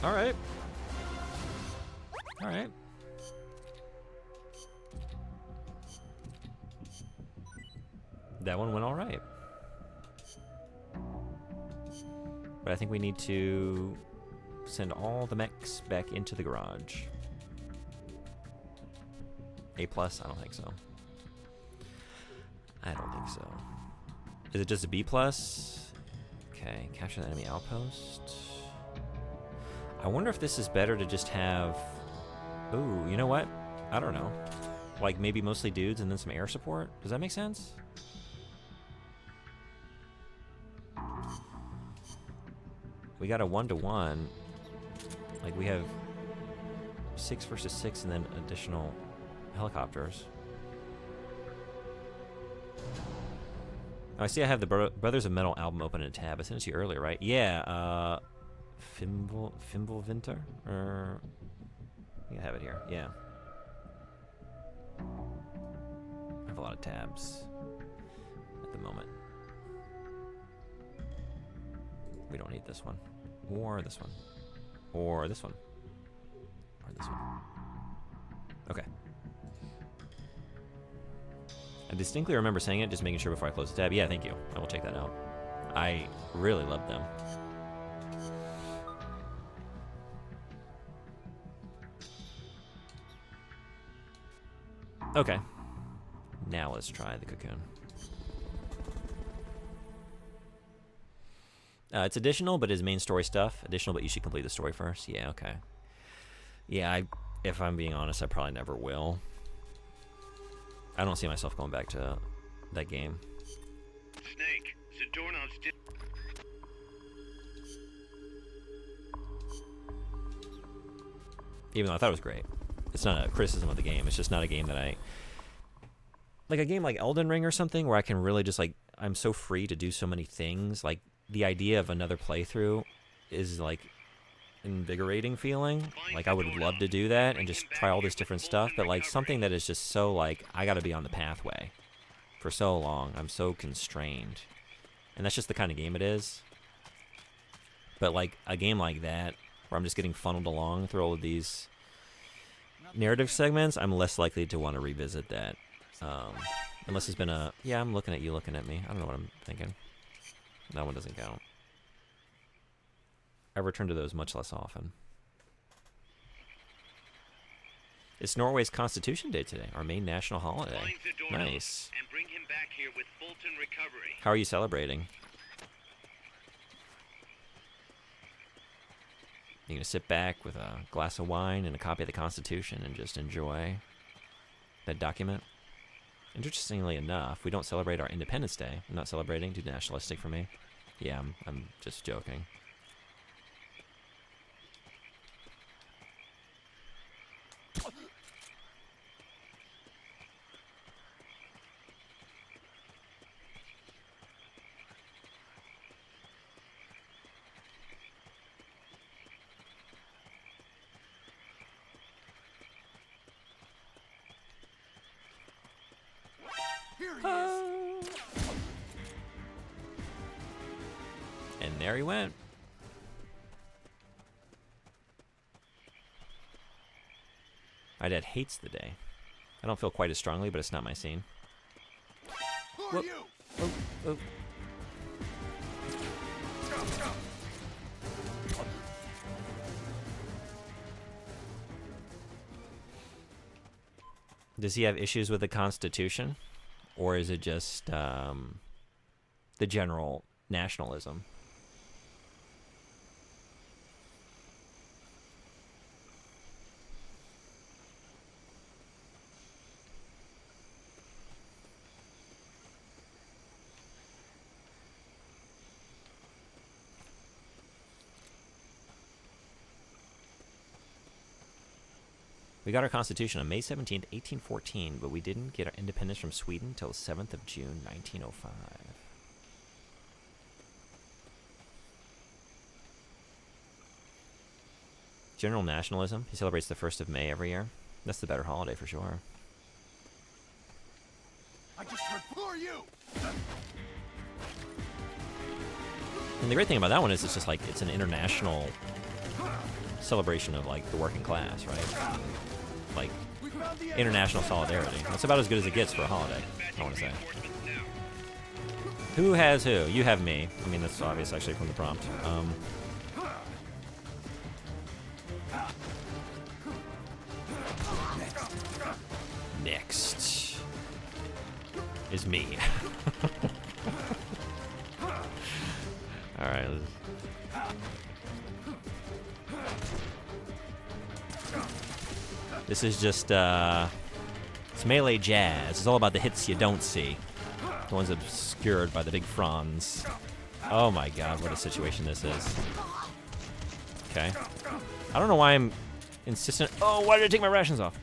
Alright. Alright. That one went alright. But I think we need to send all the mechs back into the garage. A+? I don't think so. I don't think so. Is it just a B+? Okay, capture the enemy outpost. I wonder if this is better to just have... Ooh, you know what? I don't know. Like, maybe mostly dudes and then some air support? Does that make sense? We got a 1-to-1. Like, we have 6 versus 6 and then additional helicopters. Oh, I see I have the Brothers of Metal album open in a tab. I sent it to you earlier, right? Yeah, Fimbulvinter? Or... I have it here, yeah. I have a lot of tabs at the moment. We don't need this one. Or this one. Or this one. Or this one. Okay. I distinctly remember saying it, just making sure before I close the tab. Yeah, thank you. I will take that out. I really love them. Okay. Now let's try the cocoon. It's additional, but is main story stuff. Additional, but you should complete the story first. Yeah, okay. Yeah, if I'm being honest, I probably never will. I don't see myself going back to that game. Snake, Zadornov's Even though I thought it was great. It's not a criticism of the game. It's just not a game that I... Like a game like Elden Ring or something where I can really just like... I'm so free to do so many things. Like, the idea of another playthrough is like invigorating feeling. Like, I would love to do that and just try all this different stuff. But like something that is just so like, I gotta be on the pathway for so long. I'm so constrained. And that's just the kind of game it is. But like a game like that, where I'm just getting funneled along through all of these narrative segments, I'm less likely to want to revisit that Unless it's been a... Yeah, I'm looking at you looking at me. I don't know what I'm thinking. That one doesn't count. I return to those much less often. It's Norway's Constitution Day today, our main national holiday. Nice. And bring him back here with Fulton Recovery. How are you celebrating? You're going to sit back with a glass of wine and a copy of the Constitution and just enjoy that document? Interestingly enough, we don't celebrate our Independence Day. I'm not celebrating. Too nationalistic for me. Yeah, I'm just joking. And there he went. My dad hates the day. I don't feel quite as strongly, but it's not my scene. Who are you? Oh, oh. Does he have issues with the Constitution? Or is it just the general nationalism? We got our Constitution on May 17th, 1814, but we didn't get our independence from Sweden until the 7th of June, 1905. General nationalism. He celebrates the 1st of May every year. That's the better holiday for sure. I just heard. Who are you? And the great thing about that one is it's just like, it's an international celebration of like the working class, right? Like international solidarity. That's about as good as it gets for a holiday, I want to say. Who has who? You have me. I mean, that's obvious actually from the prompt. Next is me. All right. This is just, it's melee jazz. It's all about the hits you don't see. The ones obscured by the big fronds. Oh my god, what a situation this is. Okay. I don't know why I'm insistent. Oh, why did I take my rations off?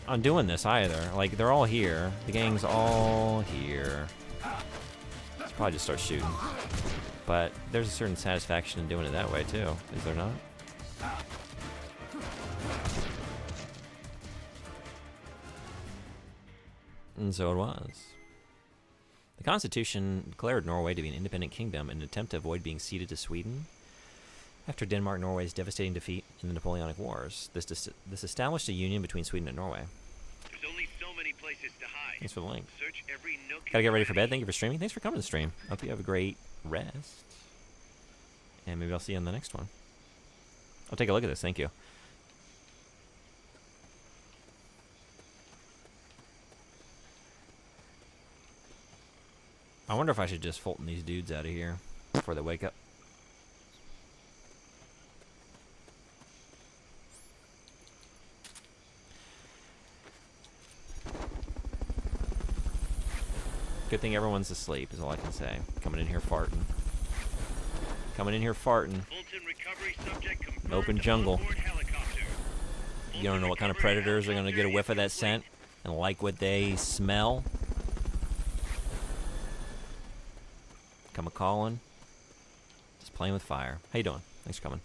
On doing this either. Like, they're all here. The gang's all here. Let's probably just start shooting. But there's a certain satisfaction in doing it that way too, is there not? And so it was. The Constitution declared Norway to be an independent kingdom in an attempt to avoid being ceded to Sweden after Denmark-Norway's devastating defeat in the Napoleonic Wars. This established a union between Sweden and Norway. There's only so many places to hide. Thanks for the link. Search every nook. Gotta get ready for bed. Thank you for streaming. Thanks for coming to the stream. Hope you have a great rest. And maybe I'll see you on the next one. I'll take a look at this. Thank you. I wonder if I should just Fulton these dudes out of here before they wake up. Good thing everyone's asleep is all I can say. Coming in here farting. Coming in here farting. Open jungle. You don't know what kind of predators are going to get a whiff of that scent and like what they smell. Come a calling. Just playing with fire. How you doing? Thanks for coming.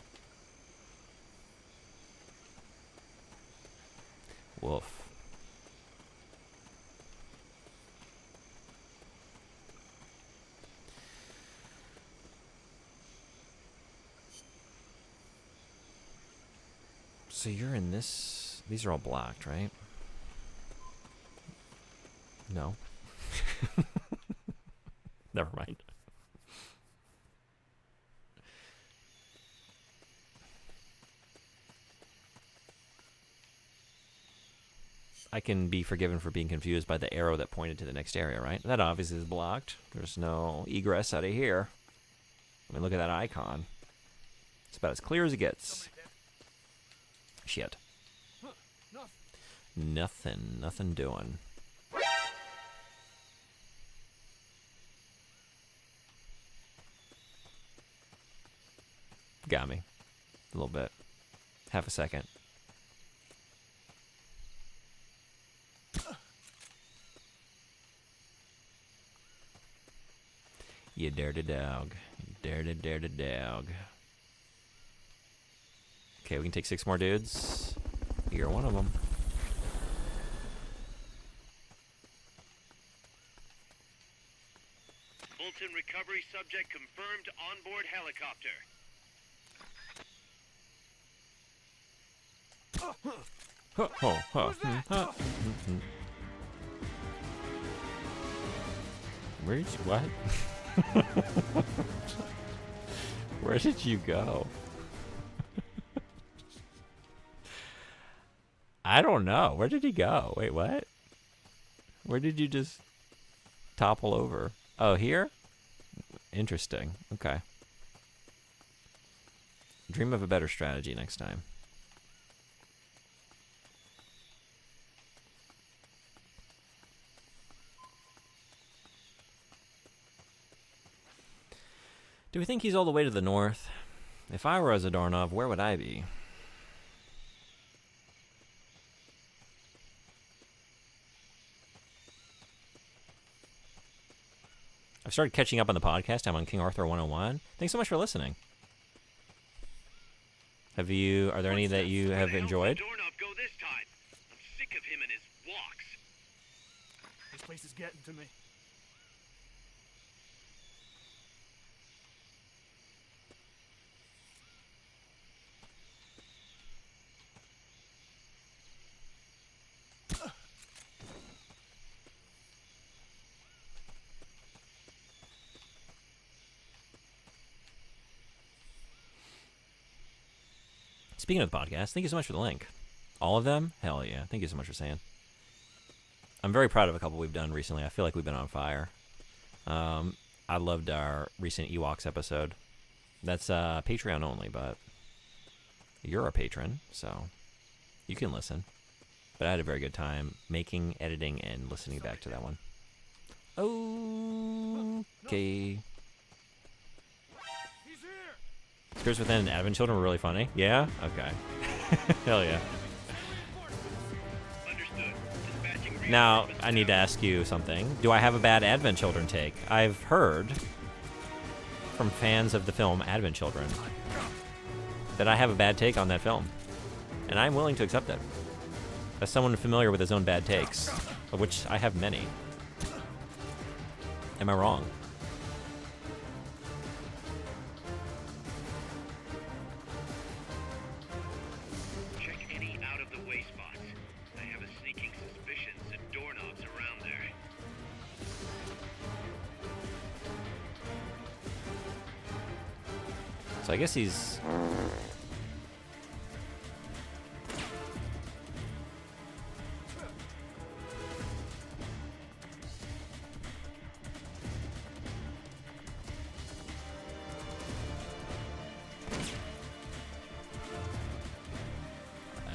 Woof. So you're in this... These are all blocked, right? No. Never mind. I can be forgiven for being confused by the arrow that pointed to the next area, right? That obviously is blocked. There's no egress out of here. I mean, look at that icon. It's about as clear as it gets. Shit. Nothing doing. Got me. A little bit. Half a second. You dirty dog. Dirty dog. Okay, we can take 6 more dudes. You're one of them. Fulton recovery subject confirmed onboard helicopter. Where did you, what? Where did you go? I don't know. Where did he go? Wait, what? Where did you just topple over? Oh, here? Interesting. Okay. Dream of a better strategy next time. Do we think he's all the way to the north? If I were Zadornov, where would I be? I've started catching up on the podcast. I'm on King Arthur 101. Thanks so much for listening. Are there any that you have enjoyed? Zadornov go this time. I'm sick of him and his walks. This place is getting to me. Speaking of the podcast, thank you so much for the link. All of them? Hell yeah. Thank you so much for saying. I'm very proud of a couple we've done recently. I feel like we've been on fire. I loved our recent Ewoks episode. That's Patreon only, but you're a patron, so you can listen. But I had a very good time making, editing, and listening back to that one. Okay. Spirits Within and Advent Children were really funny. Yeah? Okay. Hell yeah. Now, I need to ask you something. Do I have a bad Advent Children take? I've heard from fans of the film Advent Children that I have a bad take on that film. And I'm willing to accept it. As someone familiar with his own bad takes, of which I have many. Am I wrong? So I guess he's...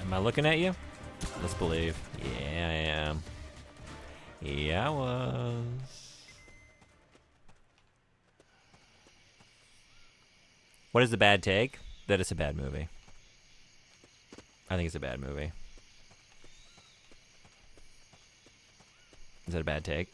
Am I looking at you? Let's believe. Yeah, I am. Yeah, I was. What is the bad take? That it's a bad movie. I think it's a bad movie. Is that a bad take?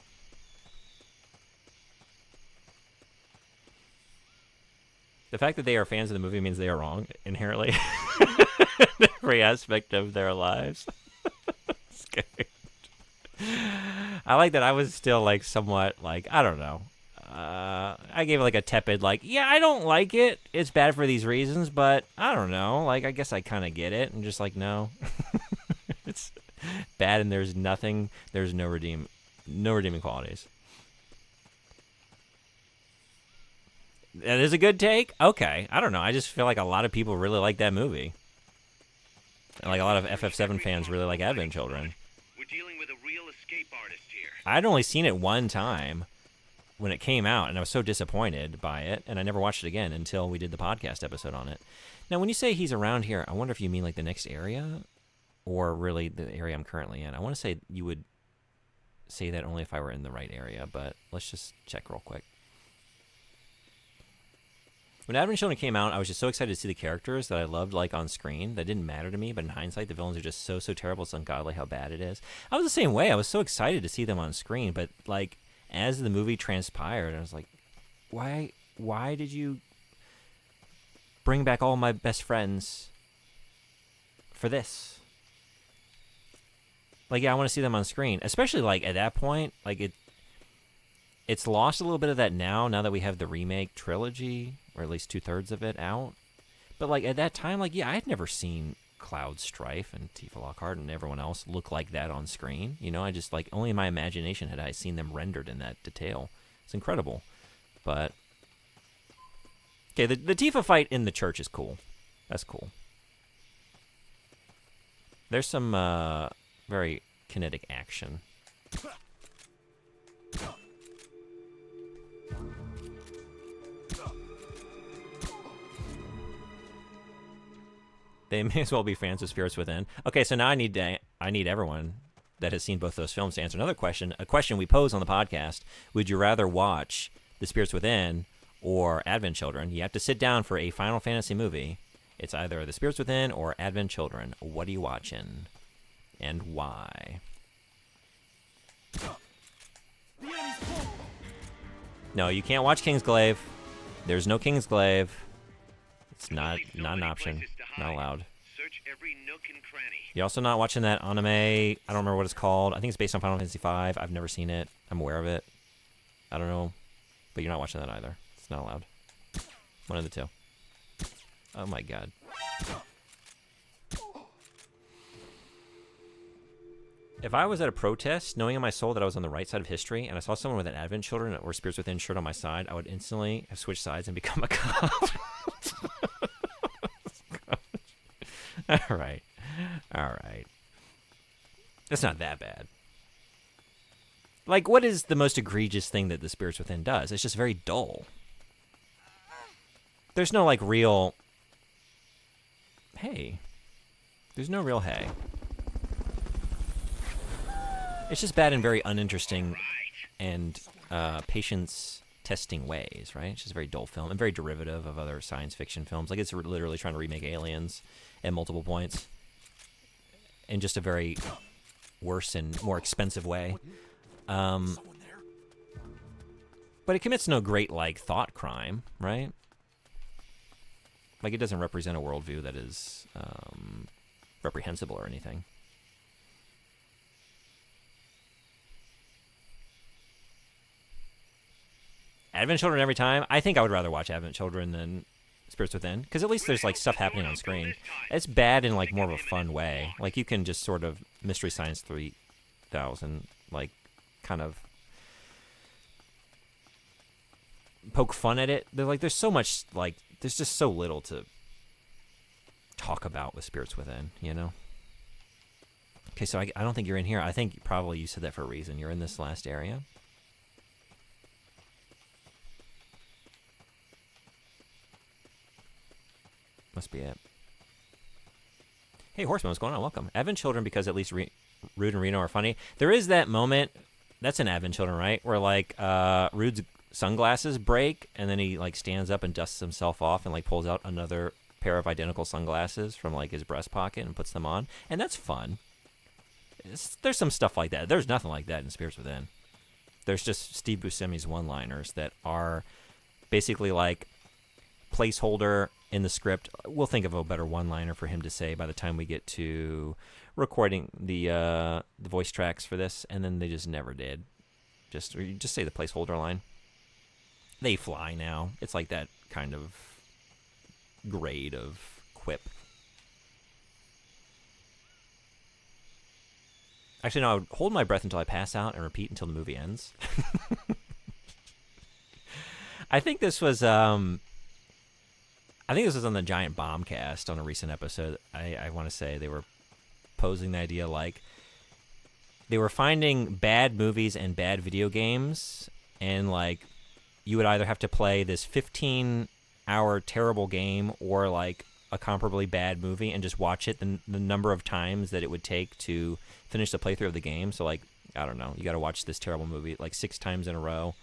The fact that they are fans of the movie means they are wrong inherently in every aspect of their lives. Scared. I like that I was still like somewhat like, I don't know. I gave it like a tepid like, yeah, I don't like it. It's bad for these reasons, but I don't know. Like, I guess I kind of get it. And just like, no. It's bad and there's no redeeming qualities. That is a good take? Okay. I don't know. I just feel like a lot of people really like that movie. And like a lot of FF7 fans really like Advent Children. We're dealing with a real escape artist here. I'd only seen it one time when it came out, and I was so disappointed by it, and I never watched it again until we did the podcast episode on it. Now, when you say he's around here, I wonder if you mean like the next area or really the area I'm currently in. I want to say you would say that only if I were in the right area, but let's just check real quick. When Advent Children came out, I was just so excited to see the characters that I loved like on screen. That didn't matter to me, but in hindsight, the villains are just so terrible. It's ungodly how bad it is. I was the same way. I was so excited to see them on screen, but like as the movie transpired, I was like, why did you bring back all my best friends for this? Like, yeah, I want to see them on screen, especially like at that point, like it's lost a little bit of that now that we have the remake trilogy, or at least 2/3 of it out. But like at that time, like, yeah, I had never seen Cloud Strife and Tifa Lockhart and everyone else look like that on screen. You know, I just like only in my imagination had I seen them rendered in that detail. It's incredible. But okay, the Tifa fight in the church is cool. That's cool. There's some very kinetic action. They may as well be fans of Spirits Within. Okay, so now I need everyone that has seen both those films to answer another question. A question we pose on the podcast: would you rather watch The Spirits Within or Advent Children? You have to sit down for a Final Fantasy movie. It's either The Spirits Within or Advent Children. What are you watching, and why? No, you can't watch Kingsglaive. There's no Kingsglaive. It's not an option. Not allowed. Search every nook and cranny. You're also not watching that anime. I don't remember what it's called. I think it's based on Final Fantasy V. I've never seen it. I'm aware of it. I don't know. But you're not watching that either. It's not allowed. One of the two. Oh my god. If I was at a protest, knowing in my soul that I was on the right side of history, and I saw someone with an Advent Children or Spirits Within shirt on my side, I would instantly have switched sides and become a cop. All right. That's not that bad. Like, what is the most egregious thing that the Spirits Within does? It's just very dull. There's no, like, real... Hey. There's no real hey. It's just bad in very uninteresting and patience-testing ways, right? It's just a very dull film and very derivative of other science fiction films. Like, it's literally trying to remake Aliens at multiple points in just a very worse and more expensive way. But it commits no great, like, thought crime, right? Like, it doesn't represent a worldview that is reprehensible or anything. Advent Children every time. I think I would rather watch Advent Children than Spirits Within, because at least there's like stuff happening on screen. It's bad in like more of a fun way. Like you can just sort of Mystery Science 3000, like kind of poke fun at it. There's so much, like there's just so little to talk about with Spirits Within, you know? Okay, so I don't think you're in here. I think probably you said that for a reason. You're in this last area. Must be it. Hey, Horseman, what's going on? Welcome. Advent Children, because at least Rude and Reno are funny. There is that moment, that's in Advent Children, right? Where, like, Rude's sunglasses break, and then he, like, stands up and dusts himself off and, like, pulls out another pair of identical sunglasses from, like, his breast pocket and puts them on. And that's fun. There's some stuff like that. There's nothing like that in Spirits Within. There's just Steve Buscemi's one-liners that are basically, like, placeholder in the script. We'll think of a better one-liner for him to say by the time we get to recording the voice tracks for this, and then they just never did. Just say the placeholder line. They fly now. It's like that kind of grade of quip. Actually, no, I would hold my breath until I pass out and repeat until the movie ends. I think this was on the Giant Bombcast on a recent episode. I want to say they were posing the idea like they were finding bad movies and bad video games, and like you would either have to play this 15-hour terrible game or like a comparably bad movie and just watch it the number of times that it would take to finish the playthrough of the game. So like, I don't know, you got to watch this terrible movie like 6 times in a row.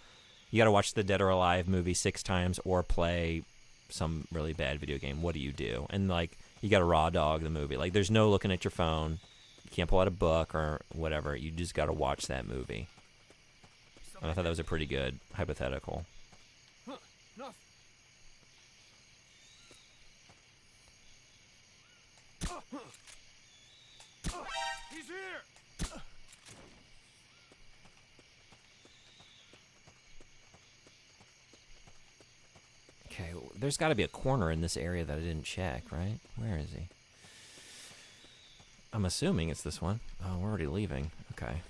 You got to watch the Dead or Alive movie 6 times or play some really bad video game. What do you do? And like, you got to raw dog the movie. Like, there's no looking at your phone. You can't pull out a book or whatever. You just got to watch that movie. And I thought that was a pretty good hypothetical. Huh, enough. He's here! Okay, there's got to be a corner in this area that I didn't check, right? Where is he? I'm assuming it's this one. Oh, we're already leaving. Okay.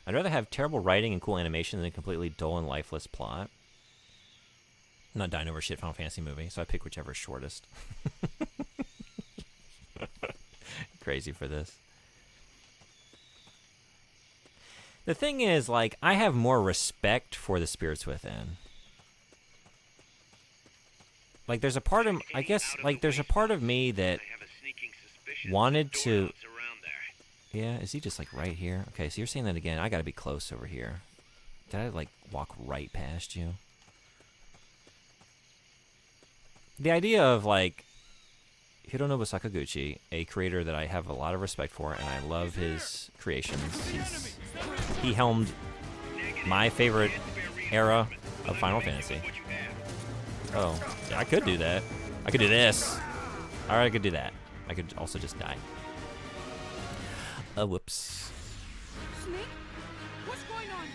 I'd rather have terrible writing and cool animation than a completely dull and lifeless plot. I'm not dying over shit Final Fantasy movie, so I pick whichever's shortest. Crazy for this. The thing is, like, I have more respect for the spirits within. Like, there's a part of, I guess, like, there's a part of me that wanted to... Yeah, is he just, like, right here? Okay, so you're saying that again. I gotta be close over here. Did I, like, walk right past you? The idea of, like, Hironobu Sakaguchi, a creator that I have a lot of respect for, and I love his creations. He helmed my favorite era of Final Fantasy. Oh, yeah, I could do that. I could do this. Or I could do that. I could also just die. Whoops. Snake? What's going on?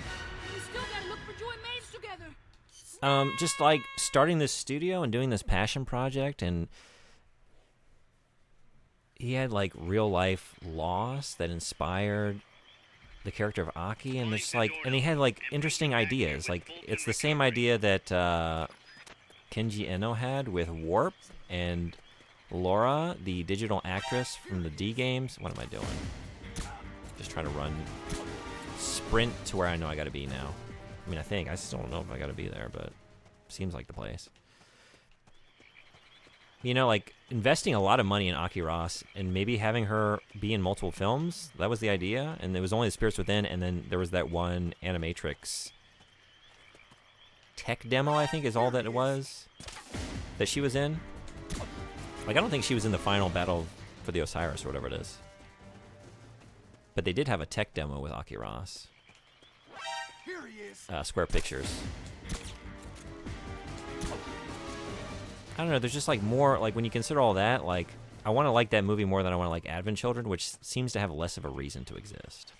We still gotta look for Joy Maze together. Just like starting this studio and doing this passion project, and he had like real life loss that inspired the character of Aki, and there's like, and he had like interesting ideas. Like, it's the same idea that Kenji Eno had with Warp and Laura, the digital actress from the D games. What am I doing? Just trying to run, sprint to where I know I gotta be now. I mean, I still don't know if I gotta be there, but seems like the place. You know, like, investing a lot of money in Aki Ross and maybe having her be in multiple films, that was the idea. And it was only the Spirits Within, and then there was that one Animatrix tech demo, I think is all that it was, that she was in. Like, I don't think she was in the final battle for the Osiris or whatever it is. But they did have a tech demo with Aki Ross. Here he is. Square Pictures. I don't know, there's just like more, like when you consider all that, like I want to like that movie more than I want to like Advent Children, which seems to have less of a reason to exist.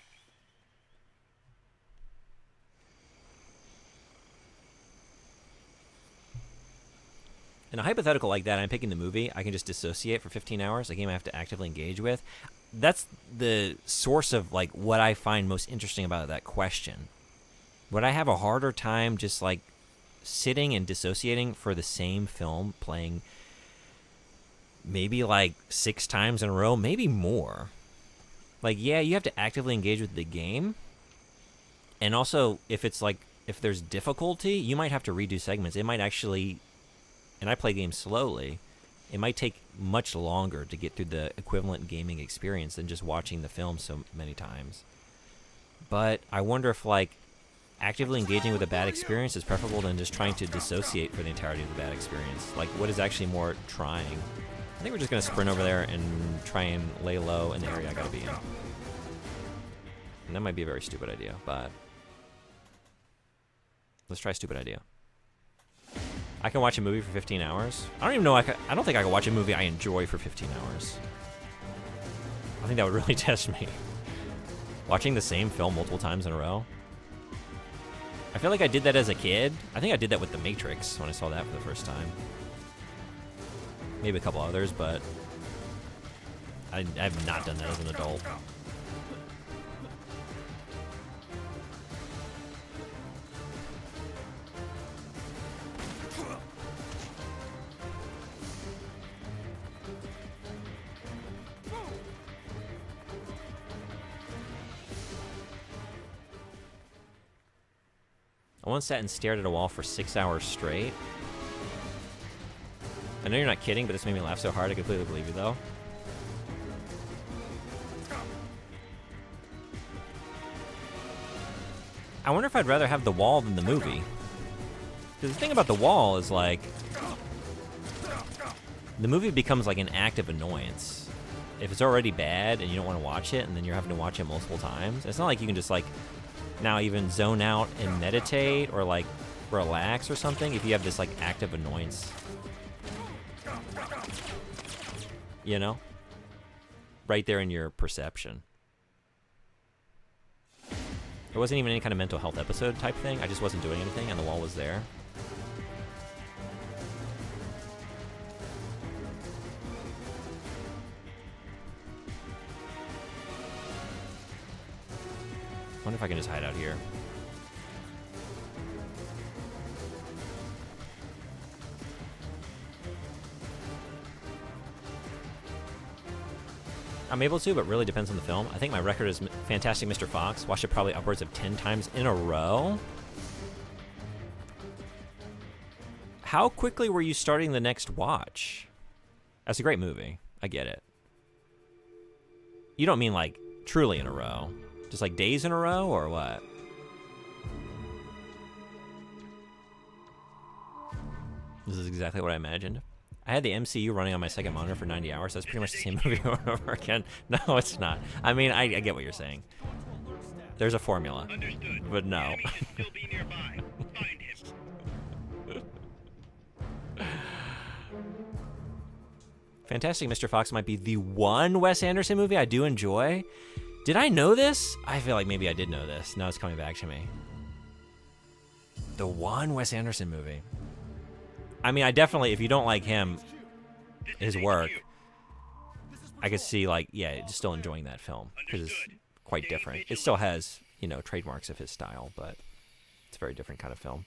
In a hypothetical like that, I'm picking the movie, I can just dissociate for 15 hours, a game I have to actively engage with. That's the source of like what I find most interesting about that question. Would I have a harder time just like sitting and dissociating for the same film, playing maybe like 6 times in a row, maybe more? Like, yeah, you have to actively engage with the game. And also, if it's like, if there's difficulty, you might have to redo segments. It might actually, and I play games slowly, it might take much longer to get through the equivalent gaming experience than just watching the film so many times. But I wonder if, like, actively engaging with a bad experience is preferable than just trying to dissociate for the entirety of the bad experience. Like, what is actually more trying? I think we're just going to sprint over there and try and lay low in the area I got to be in. And that might be a very stupid idea, but let's try a stupid idea. I can watch a movie for 15 hours. I don't even know. I don't think I can watch a movie I enjoy for 15 hours. I think that would really test me. Watching the same film multiple times in a row. I feel like I did that as a kid. I think I did that with The Matrix when I saw that for the first time. maybe a couple others, but I have not done that as an adult. I once sat and stared at a wall for 6 hours straight. I know you're not kidding, but this made me laugh so hard I completely believe you, though. I wonder if I'd rather have the wall than the movie. Because the thing about the wall is, like, the movie becomes like an act of annoyance. If it's already bad and you don't want to watch it, and then you're having to watch it multiple times, it's not like you can just, like, now even zone out and meditate or, like, relax or something if you have this, like, act of annoyance. You know? Right there in your perception. It wasn't even any kind of mental health episode type thing. I just wasn't doing anything and the wall was there. I wonder if I can just hide out here. I'm able to, but really depends on the film. I think my record is Fantastic Mr. Fox. Watched it probably upwards of 10 times in a row. How quickly were you starting the next watch? That's a great movie. I get it. You don't mean like truly in a row. Just like days in a row or what? This is exactly what I imagined. I had the MCU running on my second monitor for 90 hours. That's pretty much the same movie over and over again. No, it's not. I mean, I get what you're saying. There's a formula. Understood. But no. Enemy should still be nearby. Find him. Fantastic Mr. Fox might be the one Wes Anderson movie I do enjoy. Did I know this? I feel like maybe I did know this. Now it's coming back to me. The one Wes Anderson movie. I mean, I definitely, if you don't like him, his work, I could see, like, yeah, just still enjoying that film because it's quite different. It still has, you know, trademarks of his style, but it's a very different kind of film.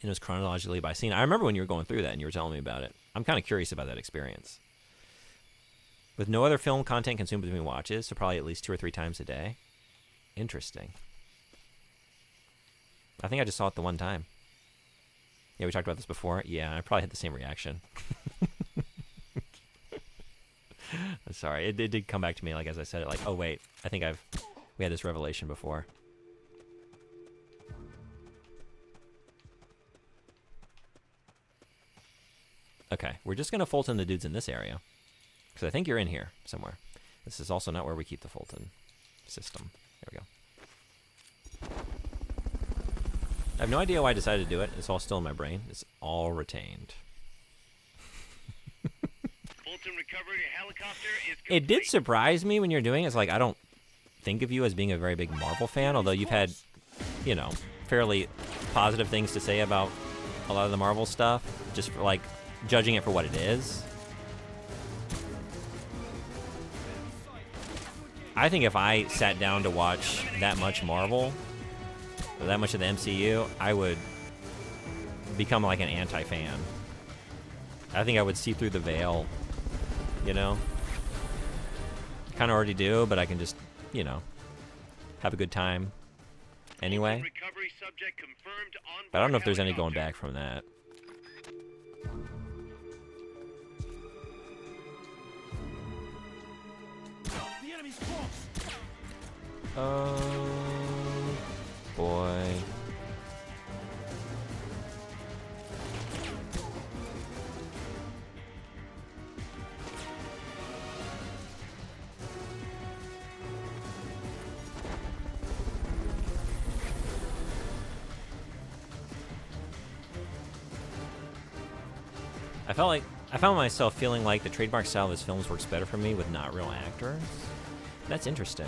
And it was chronologically by scene. I remember when you were going through that and you were telling me about it. I'm kind of curious about that experience. With no other film content consumed between watches, so probably at least 2 or 3 times a day. Interesting. I think I just saw it the one time. Yeah, we talked about this before. Yeah, I probably had the same reaction. Sorry, it did come back to me, like, as I said it, like, oh, wait, I think we had this revelation before. Okay, we're just going to Fulton the dudes in this area. Because I think you're in here somewhere. This is also not where we keep the Fulton system. There we go. I have no idea why I decided to do it. It's all still in my brain. It's all retained. Fulton recovery helicopter is It did complete. surprise me when you're doing it. It's like, I don't think of you as being a very big Marvel fan, although you've had, you know, fairly positive things to say about a lot of the Marvel stuff, just for, like, judging it for what it is. I think if I sat down to watch that much Marvel, or that much of the MCU, I would become like an anti-fan. I think I would see through the veil, you know? Kind of already do, but I can just, you know, have a good time anyway. Recovery subject confirmed on But I don't know if there's any helicopter. going back from that. The enemy's close. Oh, boy. I found myself feeling like the trademark style of his films works better for me with not real actors. That's interesting.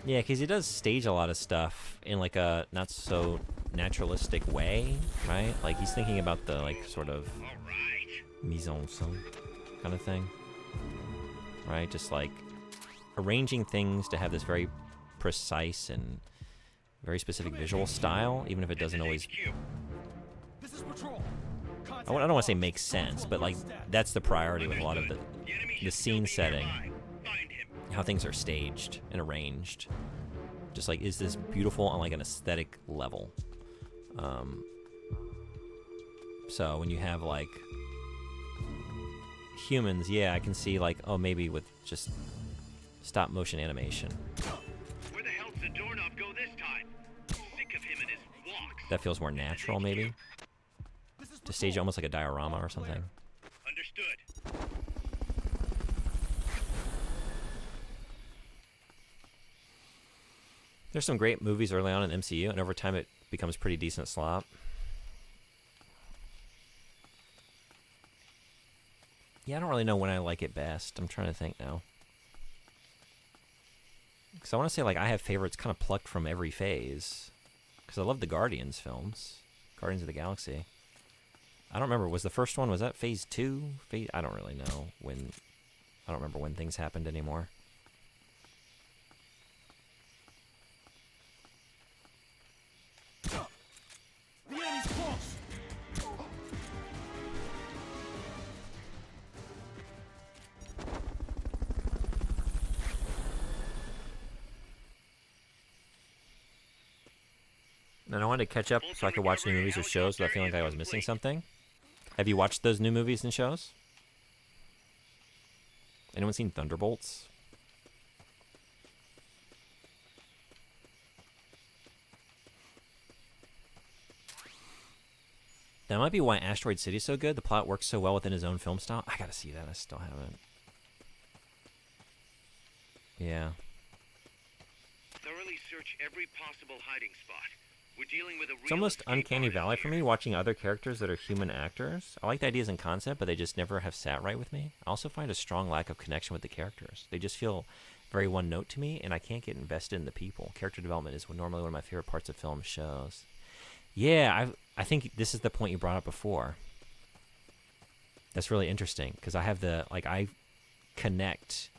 Yeah, because he does stage a lot of stuff in like a not so naturalistic way, right? Like he's thinking about the like sort of mise en scène kind of thing, right? Just like arranging things to have this very precise and very specific visual style, even if it doesn't always. This is patrol. I don't want to say make sense, but like that's the priority with a lot of the scene setting, how things are staged and arranged. Just like, is this beautiful on like an aesthetic level? So when you have like humans, yeah, I can see like, oh, maybe with just stop motion animation. Where the hell did Zadornov go this time? Sick of him and his walks. That feels more natural, maybe. To stage it almost like a diorama or something. Understood. There's some great movies early on in MCU, and over time it becomes pretty decent slop. Yeah, I don't really know when I like it best. I'm trying to think now. Because I want to say, like, I have favorites kind of plucked from every phase. Because I love the Guardians films. Guardians of the Galaxy. I don't remember. Was the first one, was that phase 2? I don't really know when. I don't remember when things happened anymore. The enemy's close. And I wanted to catch up so I could watch new movies or shows without feeling like I was missing something. Have you watched those new movies and shows? Anyone seen Thunderbolts? That might be why Asteroid City is so good. The plot works so well within his own film style. I gotta see that. I still haven't. Yeah. Thoroughly search every possible hiding spot. We're dealing with a It's almost uncanny valley for me watching other characters that are human actors. I like the ideas and concept, but they just never have sat right with me. I also find a strong lack of connection with the characters. They just feel very one note to me, and I can't get invested in the people. Character development is normally one of my favorite parts of film shows. Yeah, I think this is the point you brought up before. That's really interesting, because I have I connect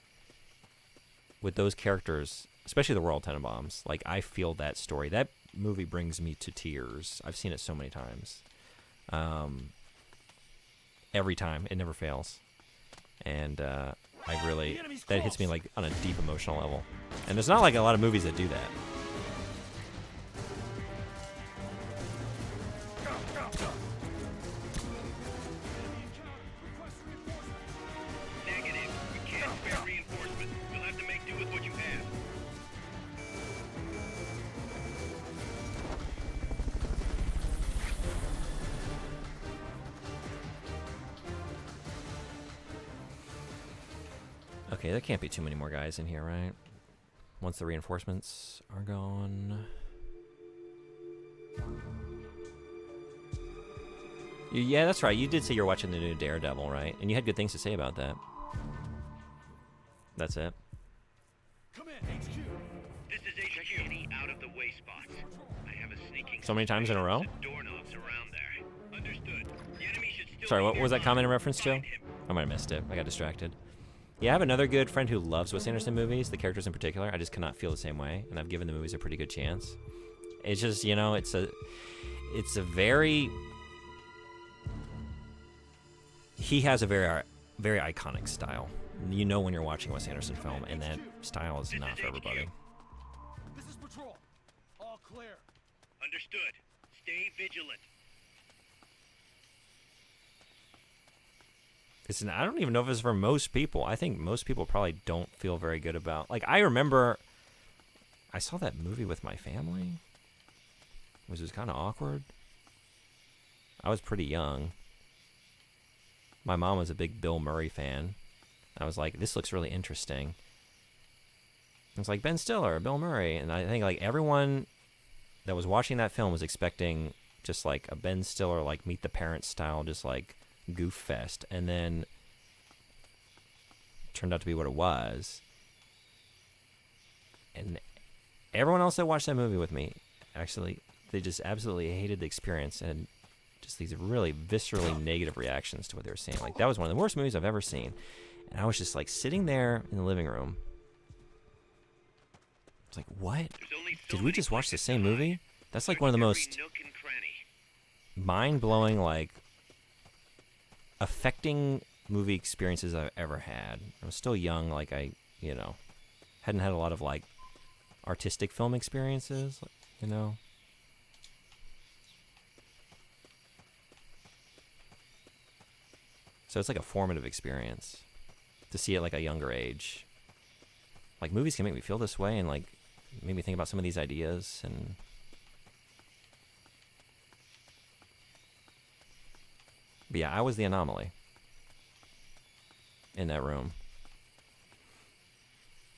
with those characters, especially the Royal Tenenbaums. Like, I feel that story. That movie brings me to tears. I've seen it so many times. Every time. It never fails. And that hits me like on a deep emotional level. And there's not like a lot of movies that do that. Negative. We can't spare reinforcements. We'll have to make do with what you have. Okay, there can't be too many more guys in here, right? Once the reinforcements are gone. Yeah, that's right. You did say you're watching the new Daredevil, right? And you had good things to say about that. That's it. Come in, HQ. This is HQ. Any out of the way spots. I have a sneaking So many times in a row? Dornov's around there. Understood. The enemy should still Sorry, be what was that nearby. comment in reference to? Find him. I might have missed it. I got distracted. Yeah, I have another good friend who loves Wes Anderson movies, the characters in particular. I just cannot feel the same way, and I've given the movies a pretty good chance. It's just, you know, it's a very... He has a very, very iconic style. You know when you're watching a Wes Anderson film, and that style is not for everybody. This is patrol. All clear. Understood. Stay vigilant. I don't even know if it's for most people. I think most people probably don't feel very good about... Like, I remember I saw that movie with my family. It was kind of awkward. I was pretty young. My mom was a big Bill Murray fan. I was like, this looks really interesting. It's like Ben Stiller, Bill Murray. And I think, like, everyone that was watching that film was expecting just, like, a Ben Stiller, like, Meet the Parents style, just, like, goof fest, and then it turned out to be what it was. And everyone else that watched that movie with me actually they just absolutely hated the experience and just these really viscerally negative reactions to what they were saying. Like, that was one of the worst movies I've ever seen. And I was just like sitting there in the living room. It's like, what? Did we just watch the same movie? That's like one of the most mind-blowing, like, affecting movie experiences I've ever had. I was still young, like I, hadn't had a lot of like artistic film experiences, So it's like a formative experience to see it like a younger age. Like, movies can make me feel this way and like make me think about some of these ideas. And but yeah, I was the anomaly in that room.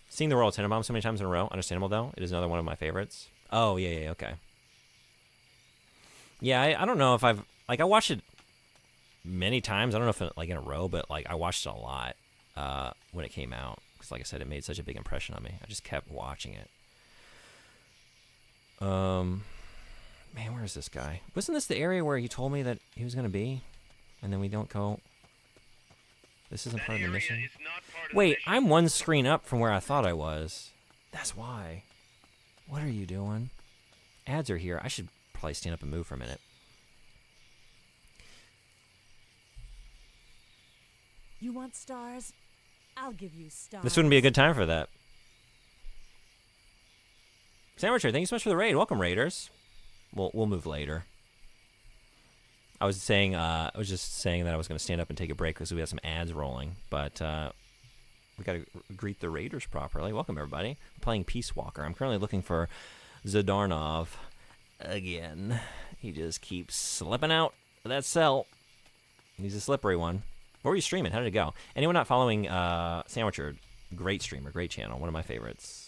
Seeing The Royal Tenenbaum so many times in a row, understandable though. It is another one of my favorites. Oh, yeah, okay. Yeah, I don't know if I watched it many times. I don't know if like in a row, but like I watched it a lot when it came out. Because like I said, it made such a big impression on me. I just kept watching it. Man, where is this guy? Wasn't this the area where he told me that he was going to be? And then we don't go... This isn't part of the mission? Wait, I'm one screen up from where I thought I was. That's why. What are you doing? Ads are here. I should probably stand up and move for a minute. You want stars? I'll give you stars. This wouldn't be a good time for that. Sandwicher, thank you so much for the raid. Welcome, Raiders. We'll move later. I was just saying that I was going to stand up and take a break because we have some ads rolling, but we got to greet the Raiders properly. Welcome, everybody. I'm playing Peace Walker. I'm currently looking for Zdarnov again. He just keeps slipping out of that cell. He's a slippery one. What were you streaming? How did it go? Anyone not following Sandwicher? Great streamer, great channel, one of my favorites.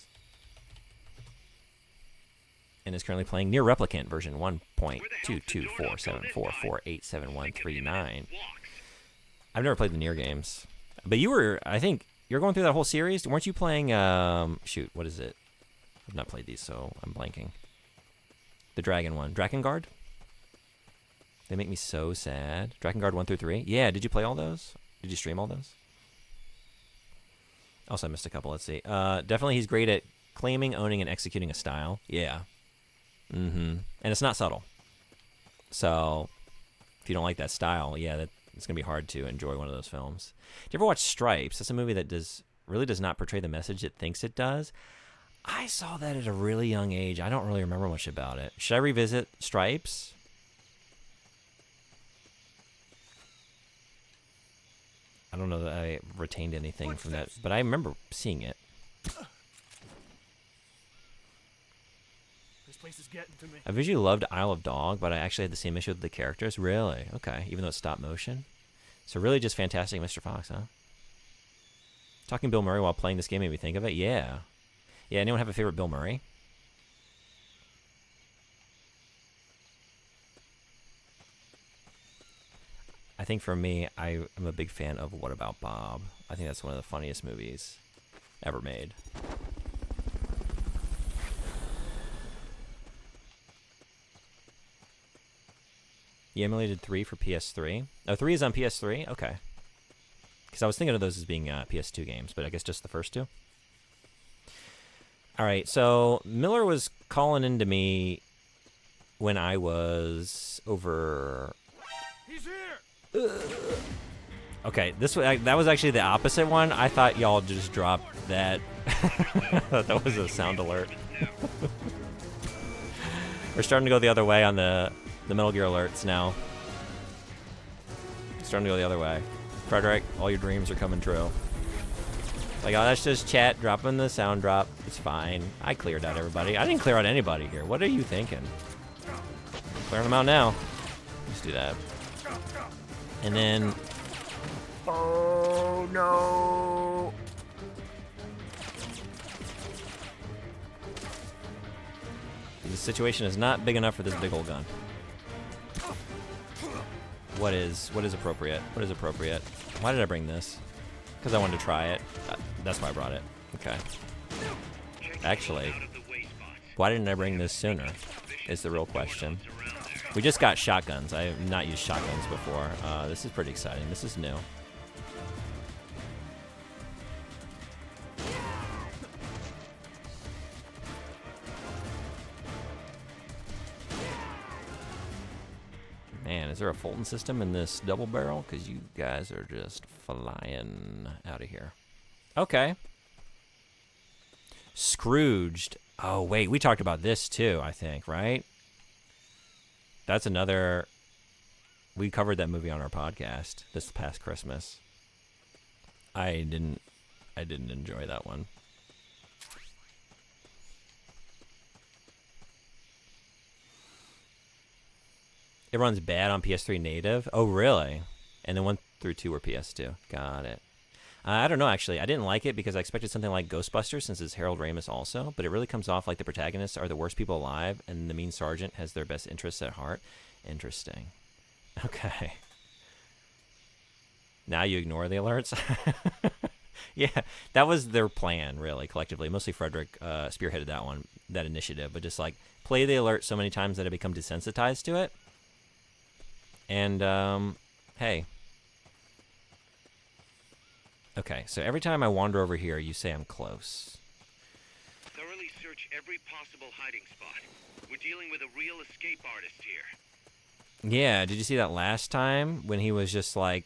And is currently playing Nier Replicant version 1.22474487139. I've never played the Nier games. But I think you're going through that whole series. Weren't you playing, shoot, what is it? I've not played these, so I'm blanking. The Dragon one. Drakengard? They make me so sad. Drakengard 1 through 3? Yeah, did you play all those? Did you stream all those? Also, I missed a couple. Let's see. Definitely he's great at claiming, owning, and executing a style. Yeah. And it's not subtle. So, if you don't like that style, yeah, it's going to be hard to enjoy one of those films. Did you ever watch Stripes? That's a movie that really does not portray the message it thinks it does. I saw that at a really young age. I don't really remember much about it. Should I revisit Stripes? I don't know that I retained anything from that, but I remember seeing it. This place is getting to me. I visually loved Isle of Dog, but I actually had the same issue with the characters. Really? Okay. Even though it's stop motion? So really just fantastic Mr. Fox, huh? Talking Bill Murray while playing this game made me think of it? Yeah. Yeah, anyone have a favorite Bill Murray? I think for me, I am a big fan of What About Bob? I think that's one of the funniest movies ever made. You emulated 3 for PS3? Oh, 3 is on PS3? Okay. Because I was thinking of those as being PS2 games, but I guess just the first two? Alright, so Miller was calling into me when I was over... He's here! Okay, that was actually the opposite one. I thought y'all just dropped that. That was a sound alert. We're starting to go the other way on the Metal Gear alerts now. Starting to go the other way. Frederick, all your dreams are coming true. Like, oh, that's just chat dropping the sound drop. It's fine. I cleared out everybody. I didn't clear out anybody here. What are you thinking? Clearing them out now. Let's do that. And then... Oh, no! The situation is not big enough for this big old gun. What is appropriate? What is appropriate? Why did I bring this? Because I wanted to try it. That's why I brought it. Okay. Actually, why didn't I bring this sooner? is the real question. We just got shotguns. I have not used shotguns before. This is pretty exciting. This is new. Man, is there a Fulton system in this double barrel? Because you guys are just flying out of here. Okay. Scrooged. Oh, wait. We talked about this too, I think, right? That's another... We covered that movie on our podcast this past Christmas. I didn't enjoy that one. It runs bad on PS3 native. Oh, really? And then 1 through 2 were PS2. Got it. I don't know, actually. I didn't like it because I expected something like Ghostbusters, since it's Harold Ramis also, but it really comes off like the protagonists are the worst people alive, and the mean sergeant has their best interests at heart. Interesting. Okay. Now you ignore the alerts? Yeah, that was their plan, really, collectively. Mostly Frederick spearheaded that initiative, but just like play the alert so many times that I become desensitized to it. And, hey. Okay, so every time I wander over here, you say I'm close. Thoroughly search every possible hiding spot. We're dealing with a real escape artist here. Yeah, did you see that last time when he was just like,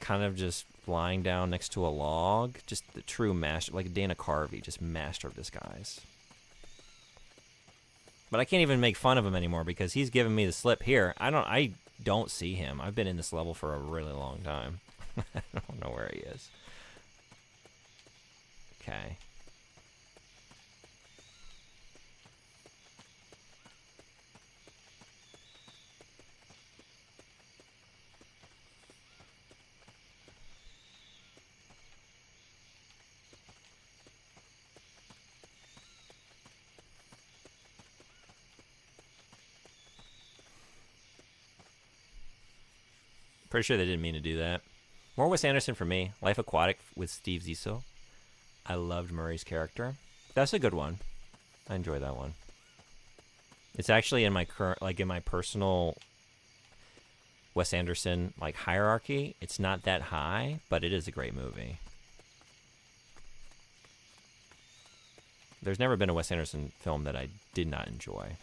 kind of just lying down next to a log? Just the true master, like Dana Carvey, just master of disguise. But I can't even make fun of him anymore because he's giving me the slip here. I don't see him. I've been in this level for a really long time. I don't know where he is. Okay. Pretty sure they didn't mean to do that. More Wes Anderson for me. Life Aquatic with Steve Zissou. I loved Murray's character. That's a good one. I enjoy that one. It's actually in my current, like in my personal Wes Anderson like hierarchy. It's not that high, but it is a great movie. There's never been a Wes Anderson film that I did not enjoy.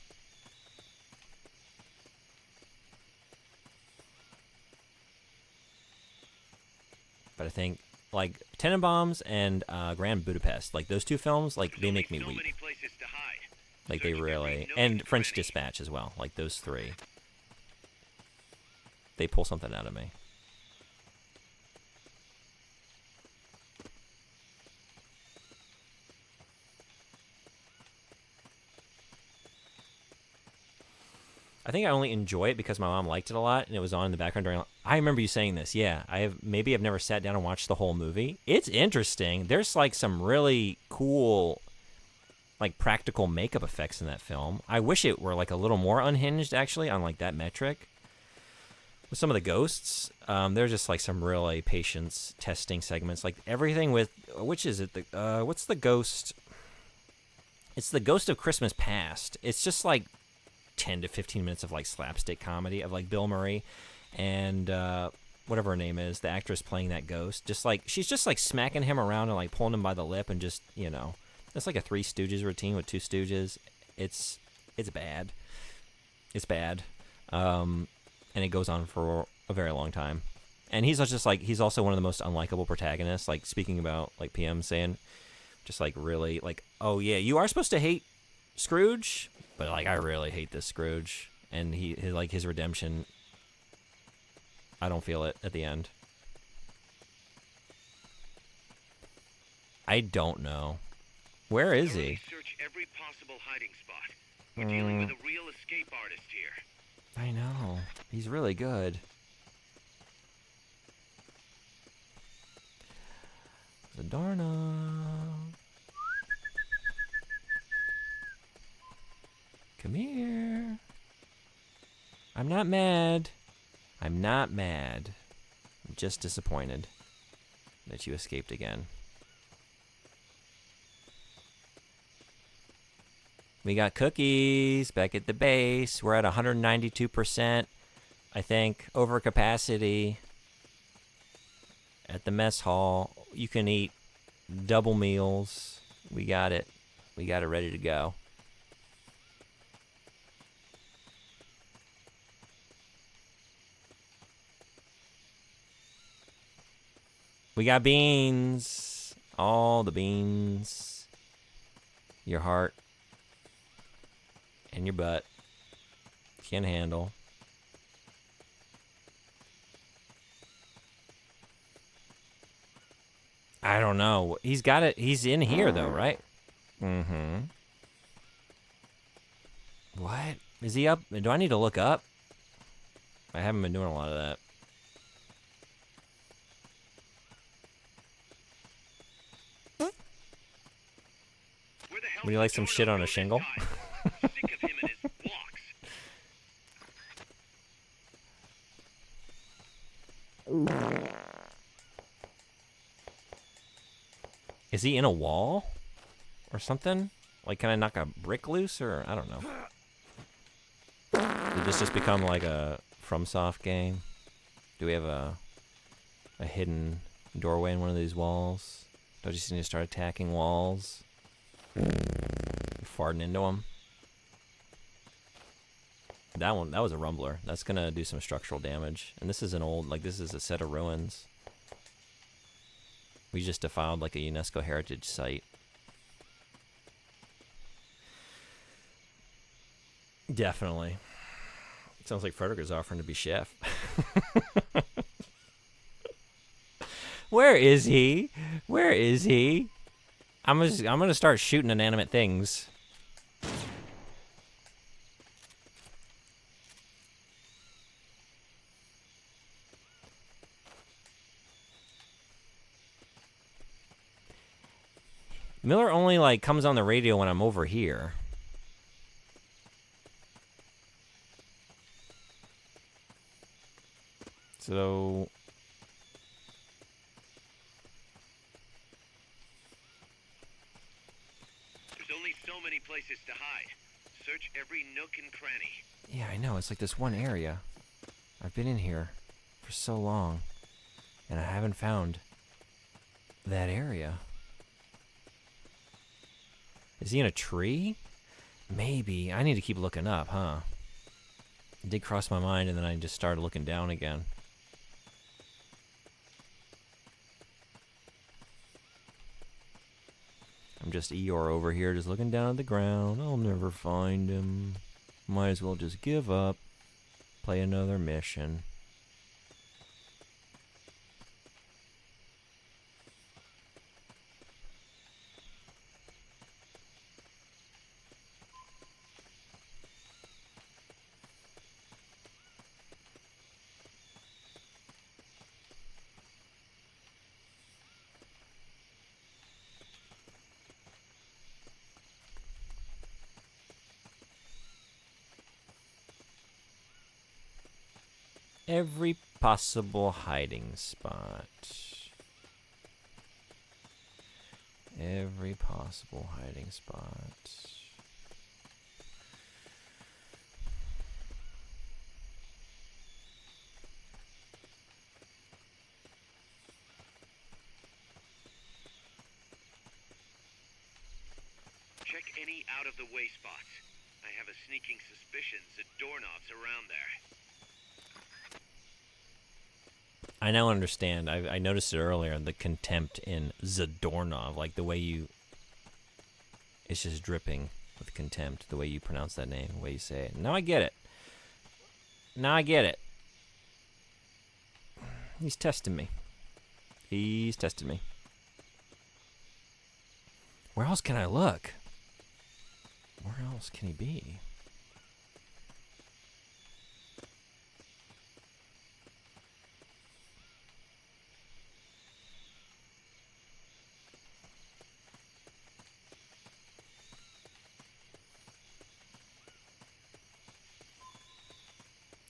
But I think, like, Tenenbaums and Grand Budapest, like, those two films, like, they make me weep. Like, they really... And French Dispatch as well. Like, those three. They pull something out of me. I think I only enjoy it because my mom liked it a lot, and it was on in the background during... I remember you saying this, yeah. I've never sat down and watched the whole movie. It's interesting. There's, like, some really cool, like, practical makeup effects in that film. I wish it were, like, a little more unhinged, actually, on, like, that metric. With some of the ghosts, there's just, like, some really patience testing segments. Like, everything with... Which is it? What's the ghost? It's the Ghost of Christmas Past. It's just, like... 10 to 15 minutes of like slapstick comedy of like Bill Murray and whatever her name is, the actress playing that ghost, just like she's just like smacking him around and like pulling him by the lip and just, you know, it's like a Three Stooges routine with Two Stooges. It's bad. It's bad. And it goes on for a very long time. And he's just like, he's also one of the most unlikable protagonists. Like, speaking about like PM saying, just like really like, oh yeah, you are supposed to hate Scrooge, but like I really hate this Scrooge, and his redemption, I don't feel it at the end. I don't know. Where is he? Search every possible hiding spot. We're dealing with a real escape artist here. I know. He's really good. Zadarna. Come here. I'm not mad. I'm not mad. I'm just disappointed that you escaped again. We got cookies back at the base. We're at 192%, I think, over capacity at the mess hall. You can eat double meals. We got it. We got it ready to go. We got beans. All the beans. Your heart. And your butt. Can handle. I don't know. He's got it. He's in here, though, right? Mm-hmm. What? Is he up? Do I need to look up? I haven't been doing a lot of that. Would you like some shit on a shingle? Sick of him and his blocks. Is he in a wall? Or something? Like, can I knock a brick loose? Or, I don't know. Did this just become like a FromSoft game? Do we have a hidden doorway in one of these walls? Do I just need to start attacking walls? Farting into them? That was a rumbler. That's gonna do some structural damage. And this is an old, like, this is a set of ruins. We just defiled, like, a UNESCO heritage site. Definitely. Sounds like Frederick is offering to be chef. Where is he? Where is he? I'm gonna start shooting inanimate things. Miller only, like, comes on the radio when I'm over here. So... There's only so many places to hide. Search every nook and cranny. Yeah, I know. It's like this one area. I've been in here for so long, and I haven't found that area. Is he in a tree? Maybe. I need to keep looking up, huh? It did cross my mind, and then I just started looking down again. I'm just Eeyore over here, just looking down at the ground. I'll never find him. Might as well just give up. Play another mission. Every possible hiding spot. Every possible hiding spot. Check any out-of-the-way spots. I have a sneaking suspicion Zadornov's around there. I now understand. I noticed it earlier, the contempt in Zadornov, like the way you... It's just dripping with contempt, the way you pronounce that name, the way you say it. Now I get it. Now I get it. He's testing me. He's testing me. Where else can I look? Where else can he be?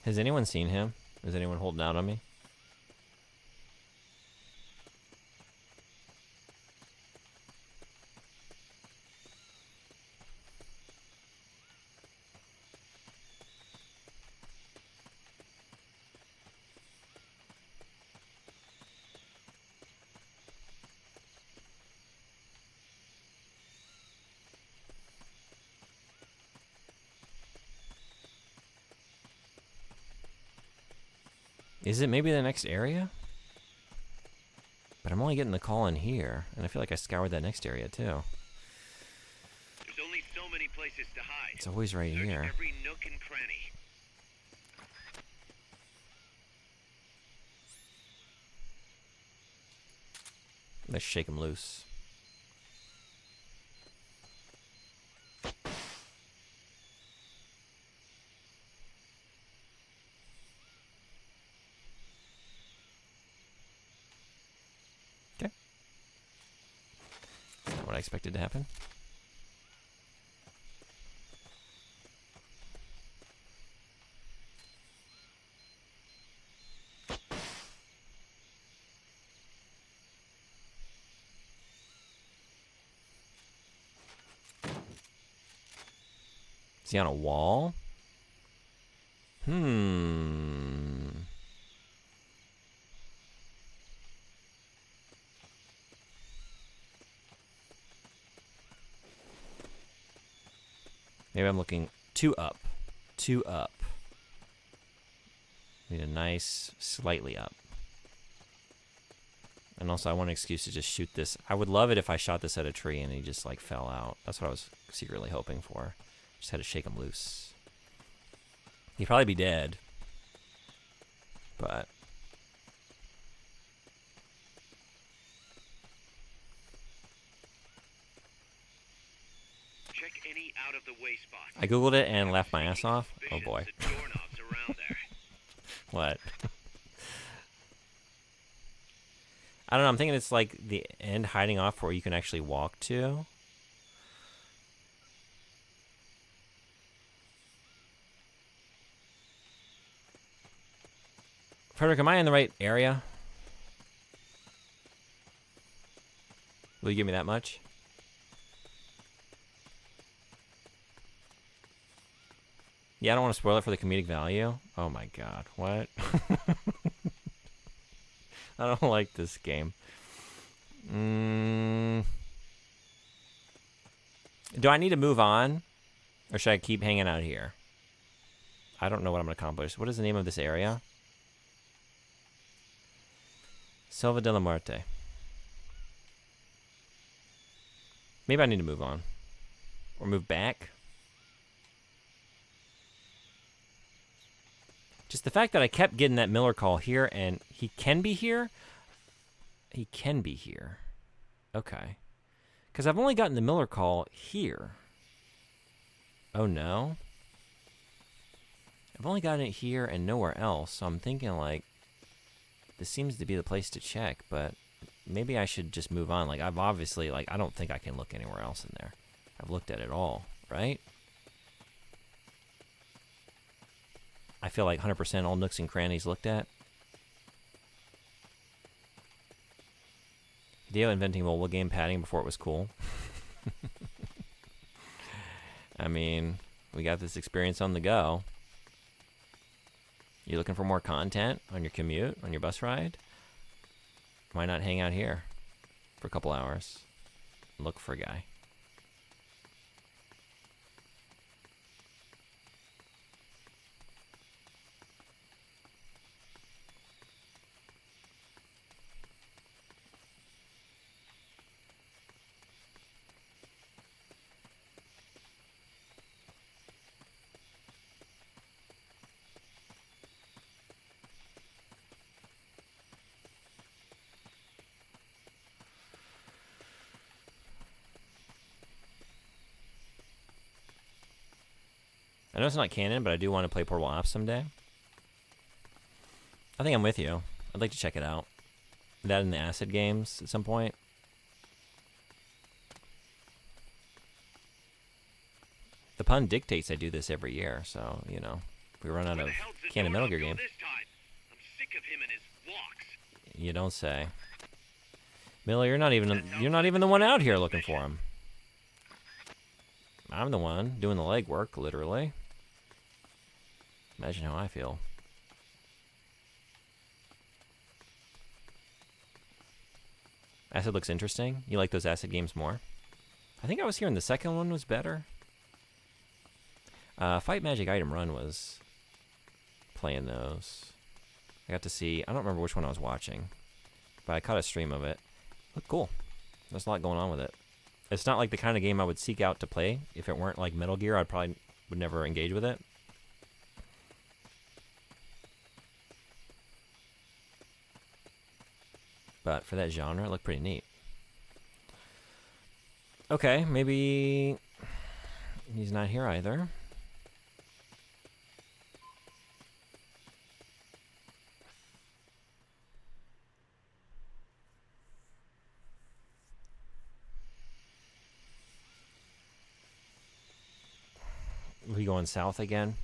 Has anyone seen him? Is anyone holding out on me? Is it maybe the next area? But I'm only getting the call in here, and I feel like I scoured that next area too. There's only so many places to hide. It's always right Search here. every nook and cranny. Let's shake him loose. Okay. Not what I expected to happen. Is he on a wall? Maybe I'm looking too up. Too up. Need a nice, slightly up. And also, I want an excuse to just shoot this. I would love it if I shot this at a tree and he just, like, fell out. That's what I was secretly hoping for. Just had to shake him loose. He'd probably be dead. But... Check any out of the way spots. I googled it and laughed my ass off. Oh Suspicions boy. of doorknobs around there. What? I don't know, I'm thinking it's like the end hiding off where you can actually walk to. Frederick, am I in the right area? Will you give me that much? Yeah, I don't want to spoil it for the comedic value. Oh my god, what? I don't like this game. Do I need to move on? Or should I keep hanging out here? I don't know what I'm going to accomplish. What is the name of this area? Selva de la Muerte. Maybe I need to move on. Or move back. Just the fact that I kept getting that Miller call here, and he can be here. He can be here. Okay. Because I've only gotten the Miller call here. Oh, no? I've only gotten it here and nowhere else, so I'm thinking, like, this seems to be the place to check, but maybe I should just move on. Like, I've obviously, like, I don't think I can look anywhere else in there. I've looked at it all, right? I feel like 100% all nooks and crannies looked at. Hideo inventing mobile game padding before it was cool. I mean, we got this experience on the go. You looking for more content on your commute, on your bus ride? Why not hang out here for a couple hours? Look for a guy. I know it's not canon, but I do want to play Portable Ops someday. I think I'm with you. I'd like to check it out. That in the Acid games at some point. The pun dictates I do this every year, so, you know, if we run out of canon Metal Gear game. I'm sick of him and his walks. You don't say. Miller, you're not even the one out here looking for him. I'm the one doing the legwork, literally. Imagine how I feel. Acid looks interesting. You like those Acid games more? I think I was hearing the second one was better. Fight Magic Item Run was playing those. I got to see, I don't remember which one I was watching, but I caught a stream of it. Looked cool. There's a lot going on with it. It's not like the kind of game I would seek out to play. If it weren't like Metal Gear, I probably would never engage with it. But for that genre, it looked pretty neat. Okay, maybe he's not here either. We going south again?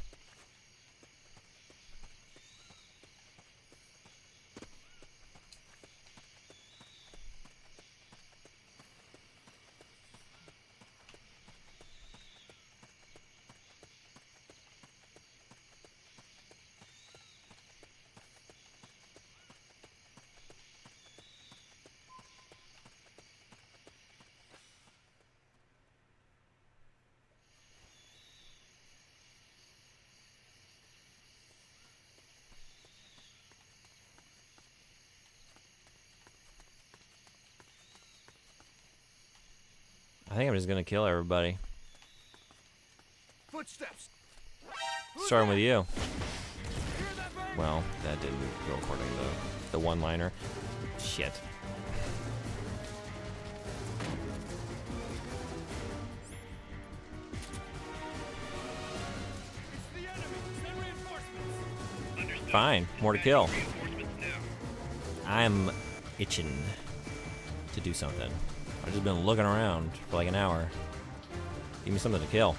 I think I'm just gonna kill everybody. Footsteps. Starting with you. Well, that didn't go according to the one-liner. Shit. It's the enemy. Send reinforcements. Understood. Fine, more to kill. Reinforcements now. I'm itching to do something. I've just been looking around for like an hour. Give me something to kill.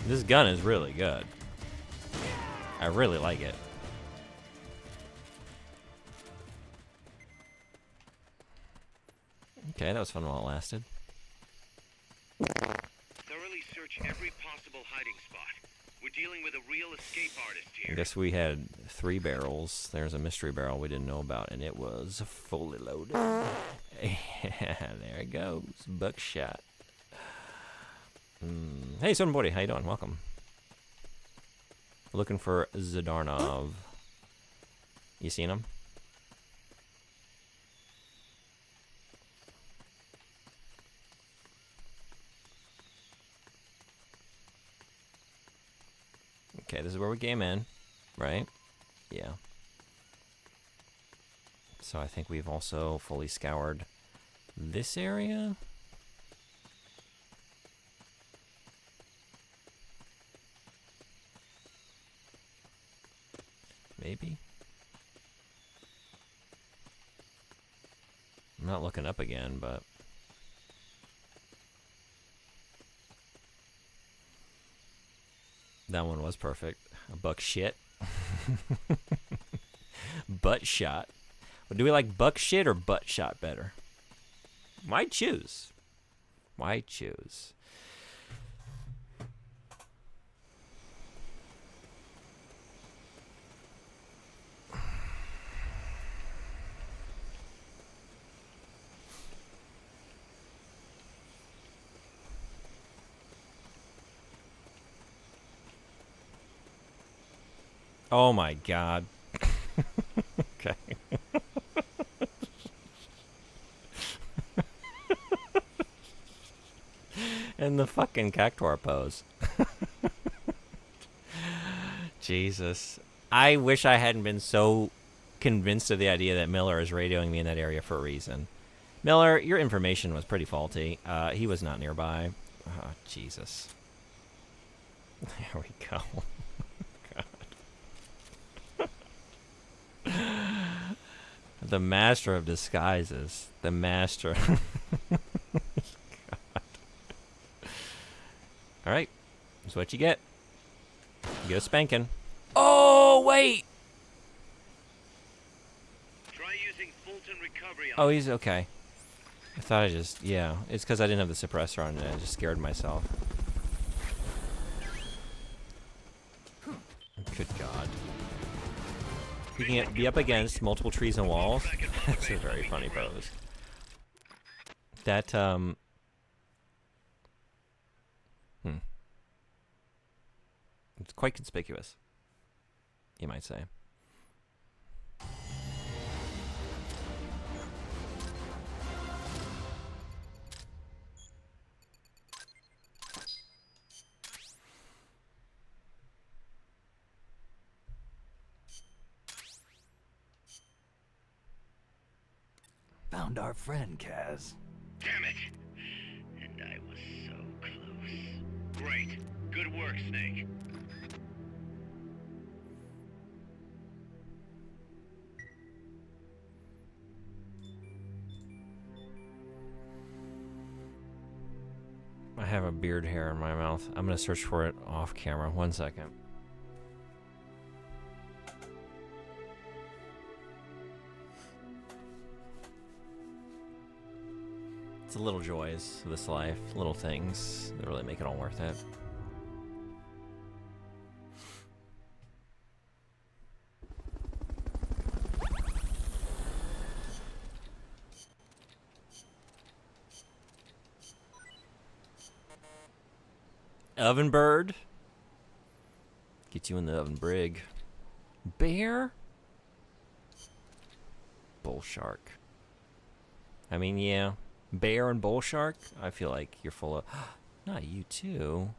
This gun is really good. I really like it. Okay, that was fun while it lasted. Thoroughly search every possible hiding spot. We're dealing with a real escape artist I here. guess we had 3 barrels. There's a mystery barrel we didn't know about, and it was fully loaded. There it goes. Buckshot. Hey, Southern Buddy, how you doing? Welcome. Looking for Zdarnov. You seen him? Okay, this is where we came in, right? Yeah. So I think we've also fully scoured this area. Maybe? I'm not looking up again, but... That one was perfect. A buck shit. Butt shot. But do we like buck shit or butt shot better? Why choose? Why choose? Oh my god. Okay. And the fucking cactuar pose. Jesus. I wish I hadn't been so convinced of the idea that Miller is radioing me in that area for a reason. Miller, your information was pretty faulty. He was not nearby. Oh, Jesus. There we go. The master of disguises. The master. Alright. That's what you get. You get a spanking. Oh, wait! Try using full and recovery. Oh, he's okay. I thought I just, yeah. It's because I didn't have the suppressor on it. I just scared myself. Good God. You can be up against multiple trees and walls. That's a very funny pose. That, It's quite conspicuous, you might say. Found our friend, Kaz. Damn it! And I was so close. Great. Good work, Snake. I have a beard hair in my mouth. I'm gonna search for it off camera. 1 second. It's the little joys of this life, little things that really make it all worth it. Oven bird. Get you in the oven brig. Bear? Bull shark. I mean, yeah. Bear and bull shark? I feel like you're full of... Not you too.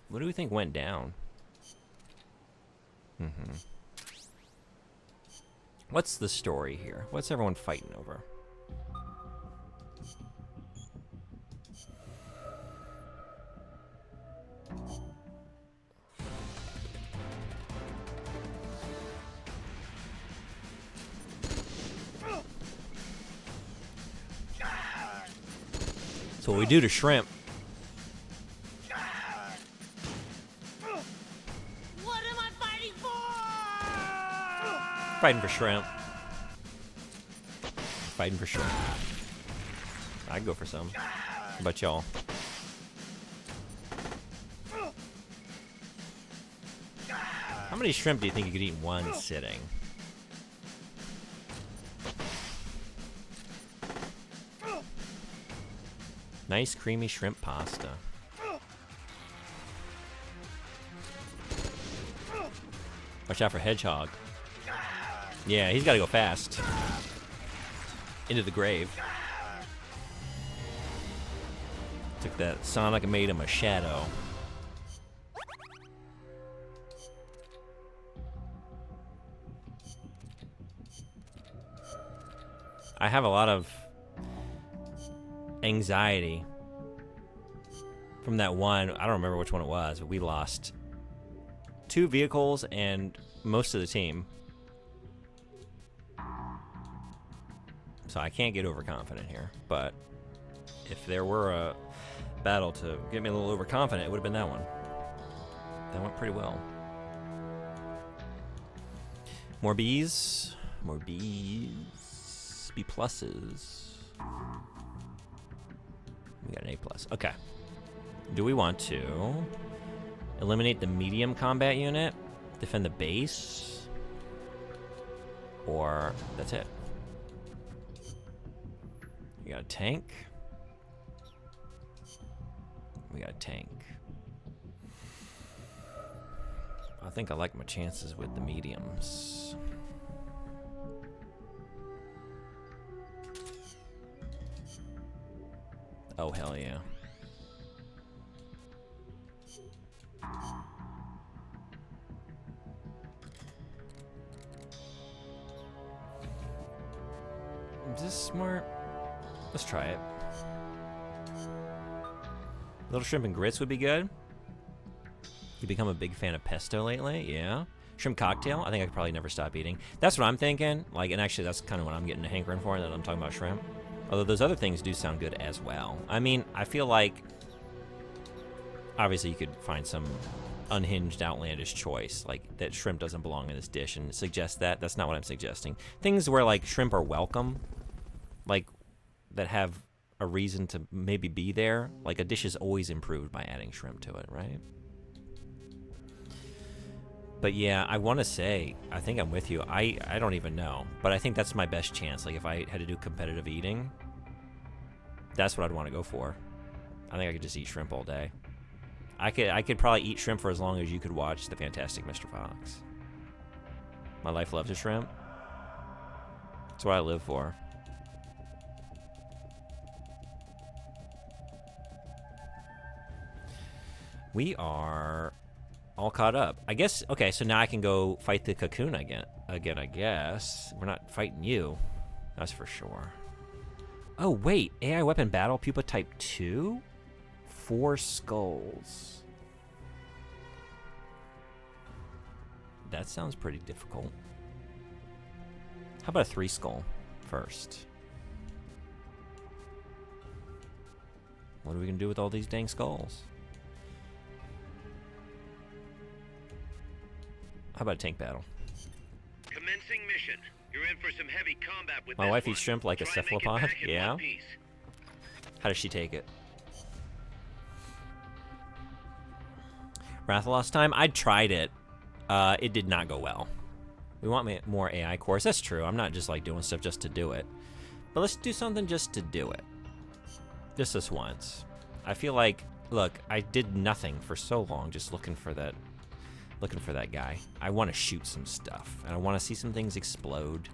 What do we think went down? What's the story here? What's everyone fighting over? So what we do to shrimp. What am I fighting for? Fighting for shrimp. Fighting for shrimp. I'd go for some. How about y'all? How many shrimp do you think you could eat in one sitting? Nice creamy shrimp pasta. Watch out for Hedgehog. Yeah, he's got to go fast. Into the grave. Took that Sonic and made him a shadow. I have a lot of anxiety from that one. I don't remember which one it was, but we lost 2 vehicles and most of the team. So I can't get overconfident here, but if there were a battle to get me a little overconfident, it would have been that one. That went pretty well. More B's. More B's. B pluses. We got an A+. Okay. Do we want to eliminate the medium combat unit, defend the base, or that's it? We got a tank. We got a tank. I think I like my chances with the mediums. Oh, hell yeah. Is this smart? Let's try it. Little shrimp and grits would be good. You become a big fan of pesto lately? Yeah. Shrimp cocktail? I think I could probably never stop eating. That's what I'm thinking. Like, and actually that's kind of what I'm getting a hankering for, that I'm talking about shrimp. Although those other things do sound good as well. I mean, I feel like obviously you could find some unhinged, outlandish choice, like that shrimp doesn't belong in this dish, and suggest that. That's not what I'm suggesting. Things where like shrimp are welcome, like that have a reason to maybe be there. Like a dish is always improved by adding shrimp to it, right? But yeah, I want to say, I think I'm with you. I don't even know, but I think that's my best chance. Like if I had to do competitive eating, that's what I'd want to go for. I think I could just eat shrimp all day. I could probably eat shrimp for as long as you could watch The Fantastic Mr. Fox. My life loves a shrimp. That's what I live for. We are all caught up. I guess, okay, so now I can go fight the cocoon again, I guess. We're not fighting you. That's for sure. Oh, wait. AI weapon battle, pupa type 2? 4 skulls. That sounds pretty difficult. How about a 3 skull first? What are we gonna do with all these dang skulls? How about a tank battle? Commencing mission. You're in for some heavy combat with My this wife one. eats shrimp like a Try and make it cephalopod? back in Yeah. one piece. How does she take it? Rathalos time? I tried it. It did not go well. We want more AI cores. That's true. I'm not just like doing stuff just to do it. But let's do something just to do it. Just this once. I feel like, look, I did nothing for so long just looking for that guy. I want to shoot some stuff, and I want to see some things explode.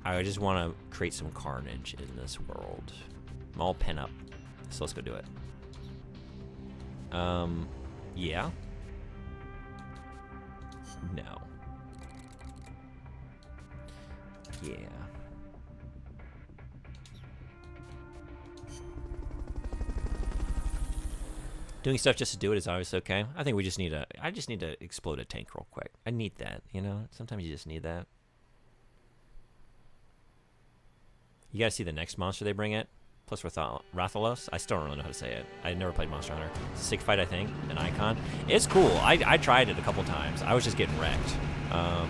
I just want to create some carnage in this world. I'm all pent up, so let's go do it. Yeah. No. Yeah. Doing stuff just to do it is always okay. I think we just need I just need to explode a tank real quick. I need that, you know? Sometimes you just need that. You gotta see the next monster they bring it. Plus Rathalos. I still don't really know how to say it. I never played Monster Hunter. Sick Fight, I think. An icon. It's cool. I tried it a couple times. I was just getting wrecked. I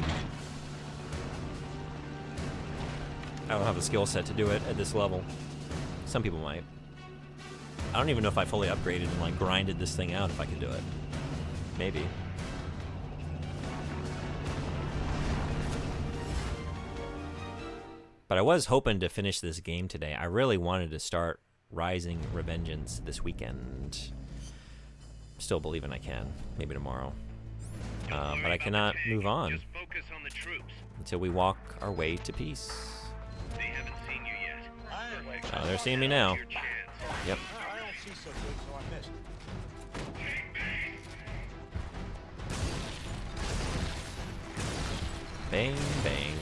don't have the skill set to do it at this level. Some people might. I don't even know if I fully upgraded and like grinded this thing out if I could do it. Maybe. But I was hoping to finish this game today. I really wanted to start Rising Revengeance this weekend. Still believing I can. Maybe tomorrow. But I cannot move on Just focus on the troops. until we walk our way to peace. They haven't seen you yet. Oh, they're seeing me now. Your chance. Yep. I don't see so good, so I missed. Bang, bang.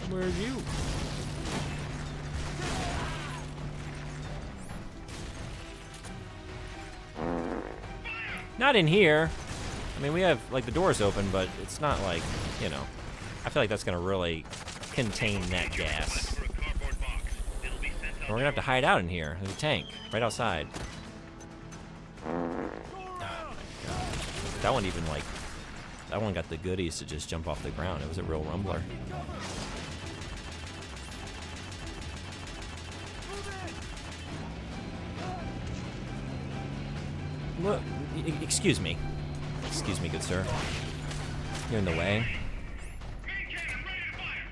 Where are you? Not in here. I mean, we have, like, the doors open, but it's not like, you know. I feel like that's going to really contain that gas. For a cardboard box. It'll be sent And out we're going to have to hide out in here. There's a tank right outside. Oh, my God. That one even, like, that one got the goodies to just jump off the ground. It was a real rumbler. Look, excuse me. Excuse me, good sir. You're in the way. Main cannon ready to fire.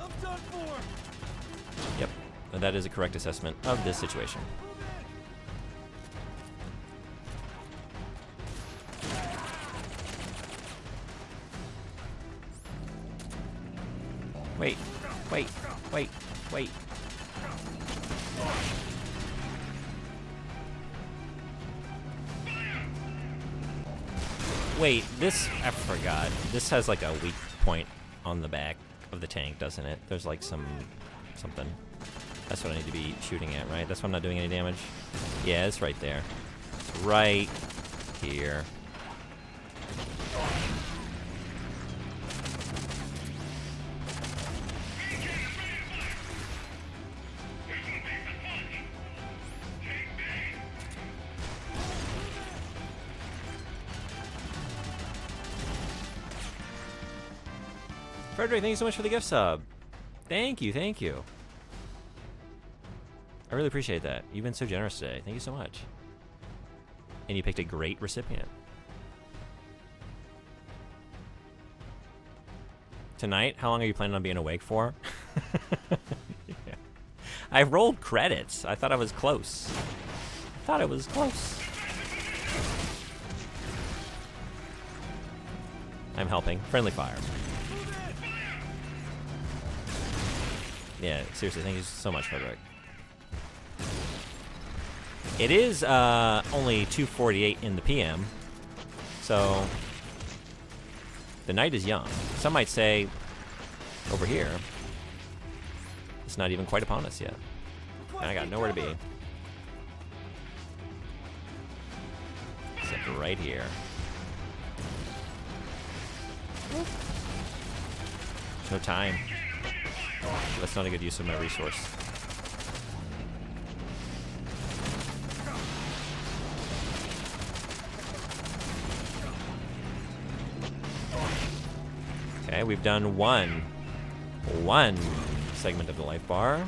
I'm done for. Yep, that is a correct assessment of this situation. Wait, wait, wait, wait. Wait, this, I forgot. This has like a weak point on the back of the tank, doesn't it? There's like something. That's what I need to be shooting at, right? That's why I'm not doing any damage? Yeah, it's right there. It's right here. Frederick, thank you so much for the gift sub. Thank you, thank you. I really appreciate that. You've been so generous today. Thank you so much. And you picked a great recipient. Tonight, how long are you planning on being awake for? Yeah. I rolled credits. I thought I was close. I thought I was close. I'm helping. Friendly fire. Yeah, seriously, thank you so much, Frederick. It is only 2:48 in the PM, so the night is young. Some might say, over here, it's not even quite upon us yet. And I got nowhere to be. Except right here. There's no time. That's not a good use of my resource. Okay, we've done one segment of the life bar.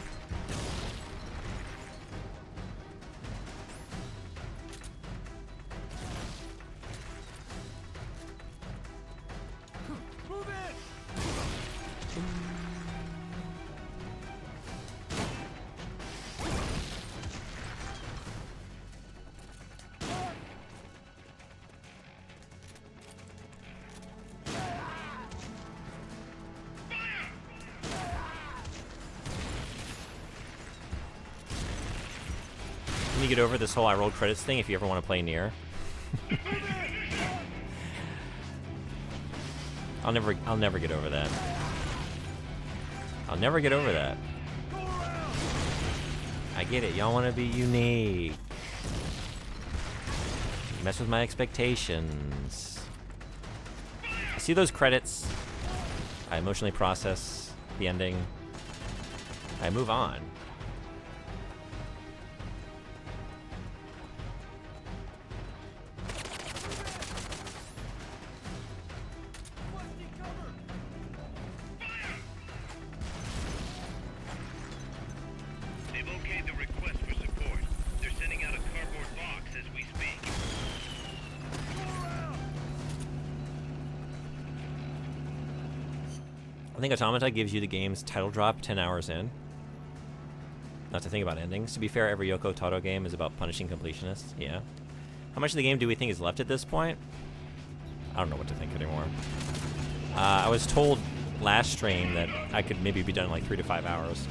Can you get over this whole I rolled credits thing if you ever want to play near? I'll never get over that. I'll never get over that. I get it. Y'all want to be unique. Mess with my expectations. I see those credits. I emotionally process the ending. I move on. They've okayed the request for support. They're sending out a cardboard box as we speak. I think Automata gives you the game's title drop 10 hours in. Not to think about endings. To be fair, every Yoko Taro game is about punishing completionists. Yeah. How much of the game do we think is left at this point? I don't know what to think anymore. I was told last stream that I could maybe be done in like 3 to 5 hours.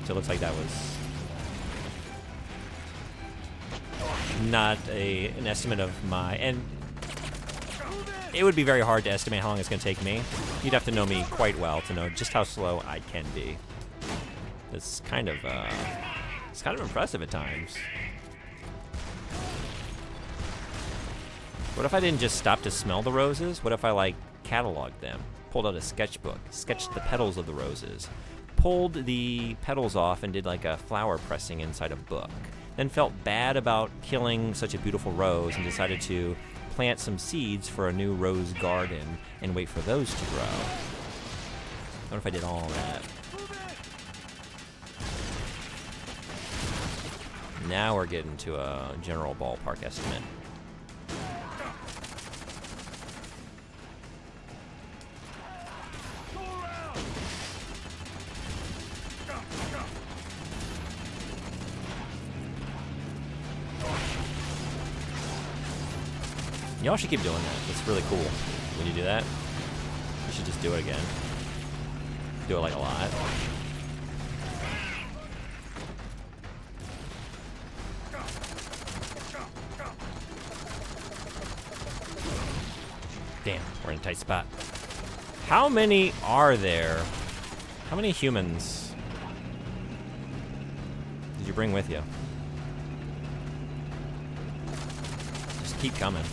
So it looks like that was not an estimate of my... And it would be very hard to estimate how long it's going to take me. You'd have to know me quite well to know just how slow I can be. It's kind of impressive at times. What if I didn't just stop to smell the roses? What if I, like, cataloged them? Pulled out a sketchbook, sketched the petals of the roses, pulled the petals off and did, like, a flower pressing inside a book. Then felt bad about killing such a beautiful rose and decided to plant some seeds for a new rose garden and wait for those to grow. What if I did all that? Now we're getting to a general ballpark estimate. Y'all should keep doing that. It's really cool when you do that. You should just do it again. Do it like a lot. Damn, we're in a tight spot. How many are there? How many humans did you bring with you? Just keep coming.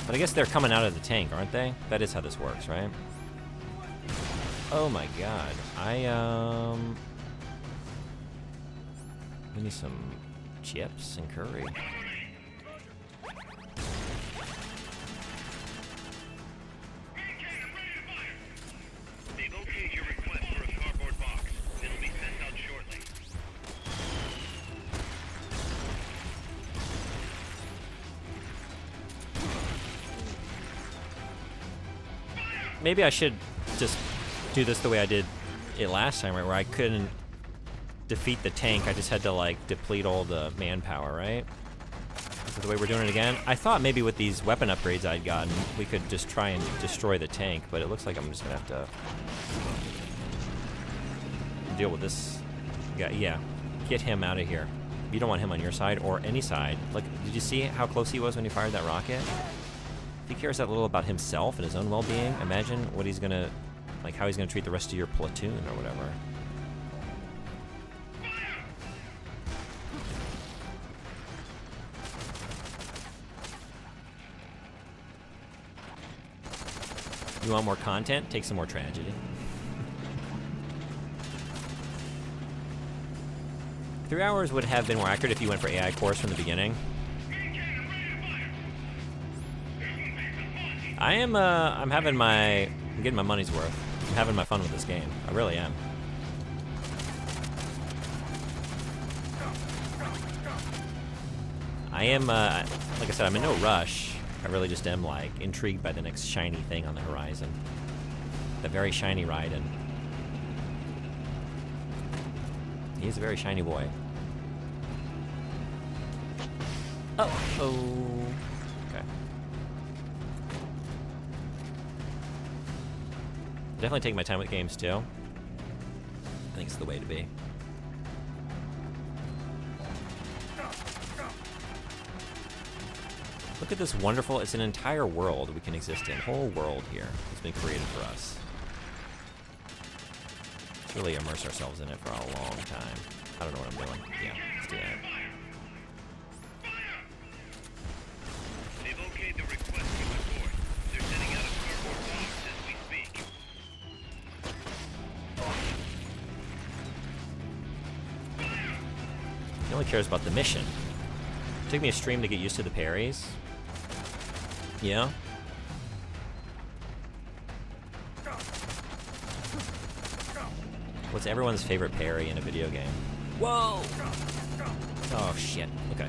But I guess they're coming out of the tank, aren't they? That is how this works, right? Oh my god. We need some chips and curry. maybe I should just do this the way I did it last time, right? Where I couldn't defeat the tank. I just had to, like, deplete all the manpower, right? Is that the way we're doing it again? I thought maybe with these weapon upgrades I'd gotten, we could just try and destroy the tank, but it looks like I'm just gonna have to deal with this guy. Yeah, get him out of here. You don't want him on your side or any side. Look, did you see how close he was when he fired that rocket? If he cares that little about himself and his own well-being, imagine what he's gonna, like, how he's gonna treat the rest of your platoon or whatever. You want more content? Take some more tragedy. 3 hours would have been more accurate if you went for AI course from the beginning. I'm getting my money's worth. I'm having my fun with this game. I really am. I am, like I said, I'm in no rush. I really just am, like, intrigued by the next shiny thing on the horizon. The very shiny Raiden. He's a very shiny boy. Oh. Okay. Definitely take my time with games, too. I think it's the way to be. Look at this wonderful, it's an entire world we can exist in. Whole world here has been created for us. Let's really immerse ourselves in it for a long time. I don't know what I'm doing. Yeah, let's do that. They've okayed the request from the court. They're sending out a cardboard box as we speak. He only cares about the mission. It took me a stream to get used to the parries. Yeah. What's everyone's favorite parry in a video game? Whoa! Oh shit. Okay.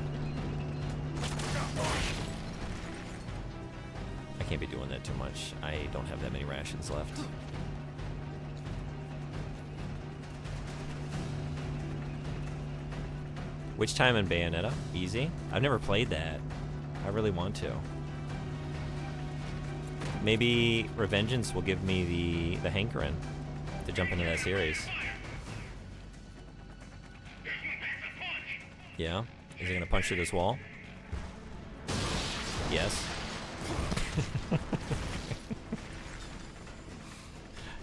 I can't be doing that too much. I don't have that many rations left. Which time in Bayonetta? Easy? I've never played that. I really want to. Maybe Revengeance will give me the hankering to jump into that series. Yeah? Is it gonna punch through this wall? Yes.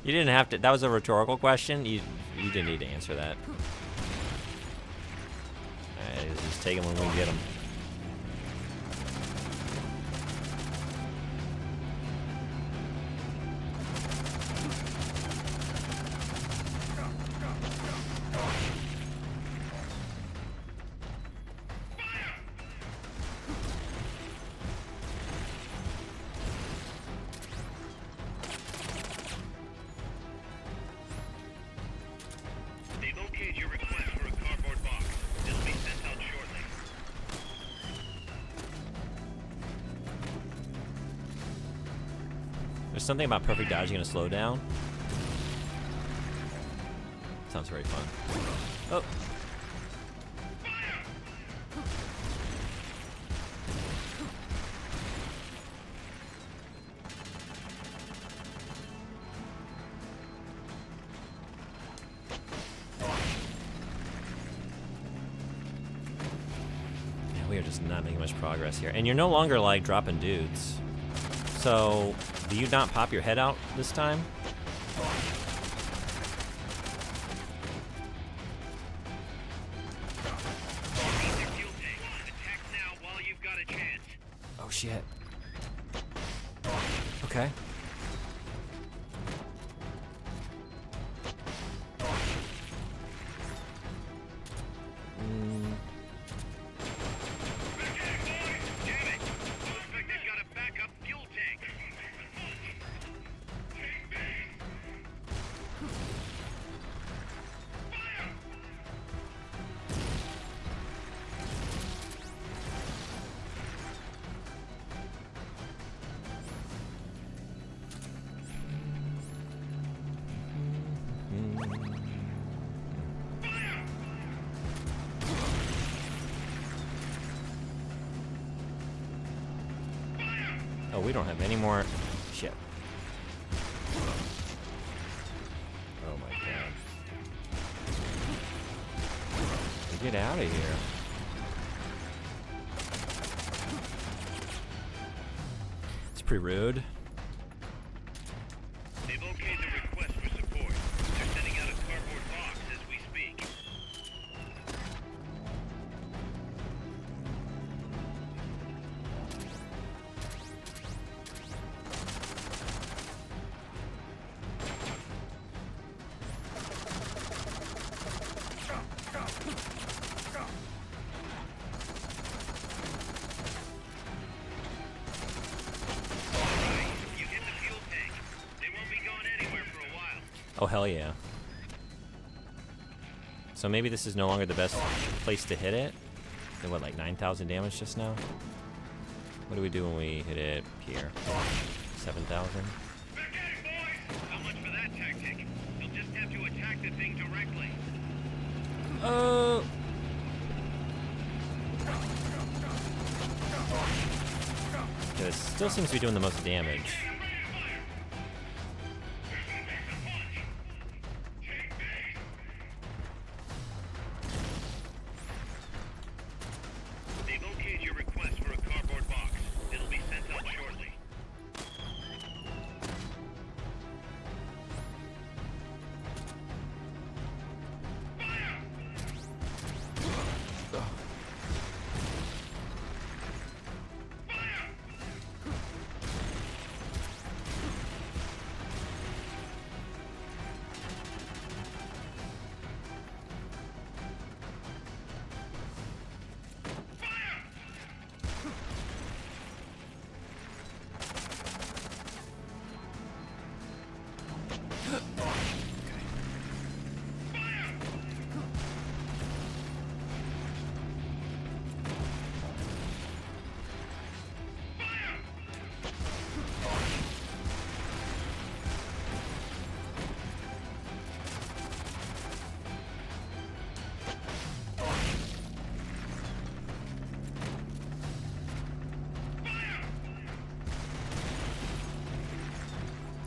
You didn't have to. That was a rhetorical question. You didn't need to answer that. Alright, just take him when we get him. They've okayed your request for a cardboard box. It'll be sent out shortly. There's something about perfect dodging in a slowdown. Sounds very fun. Oh. We are just not making much progress here. And you're no longer, like, dropping dudes. So, do you not pop your head out this time? Attack now while you've got a chance. Oh, shit. Okay. Damn it! Looks like they've got a backup fuel tank. Oh, we don't have any more shit. Oh my god. Get out of here. It's pretty rude. They've okayed the request for support. They're sending out a cardboard box as we speak. You hit the fuel tank. They won't be going anywhere for a while. Oh, hell yeah. So maybe this is no longer the best place to hit it. Did what, like 9,000 damage just now? What do we do when we hit it here? 7,000? Back at it, boys! How much for that tactic? You'll just have to attack the thing directly. Yeah, this still seems to be doing the most damage. They've okayed your request for a cardboard box. It'll be sent out shortly.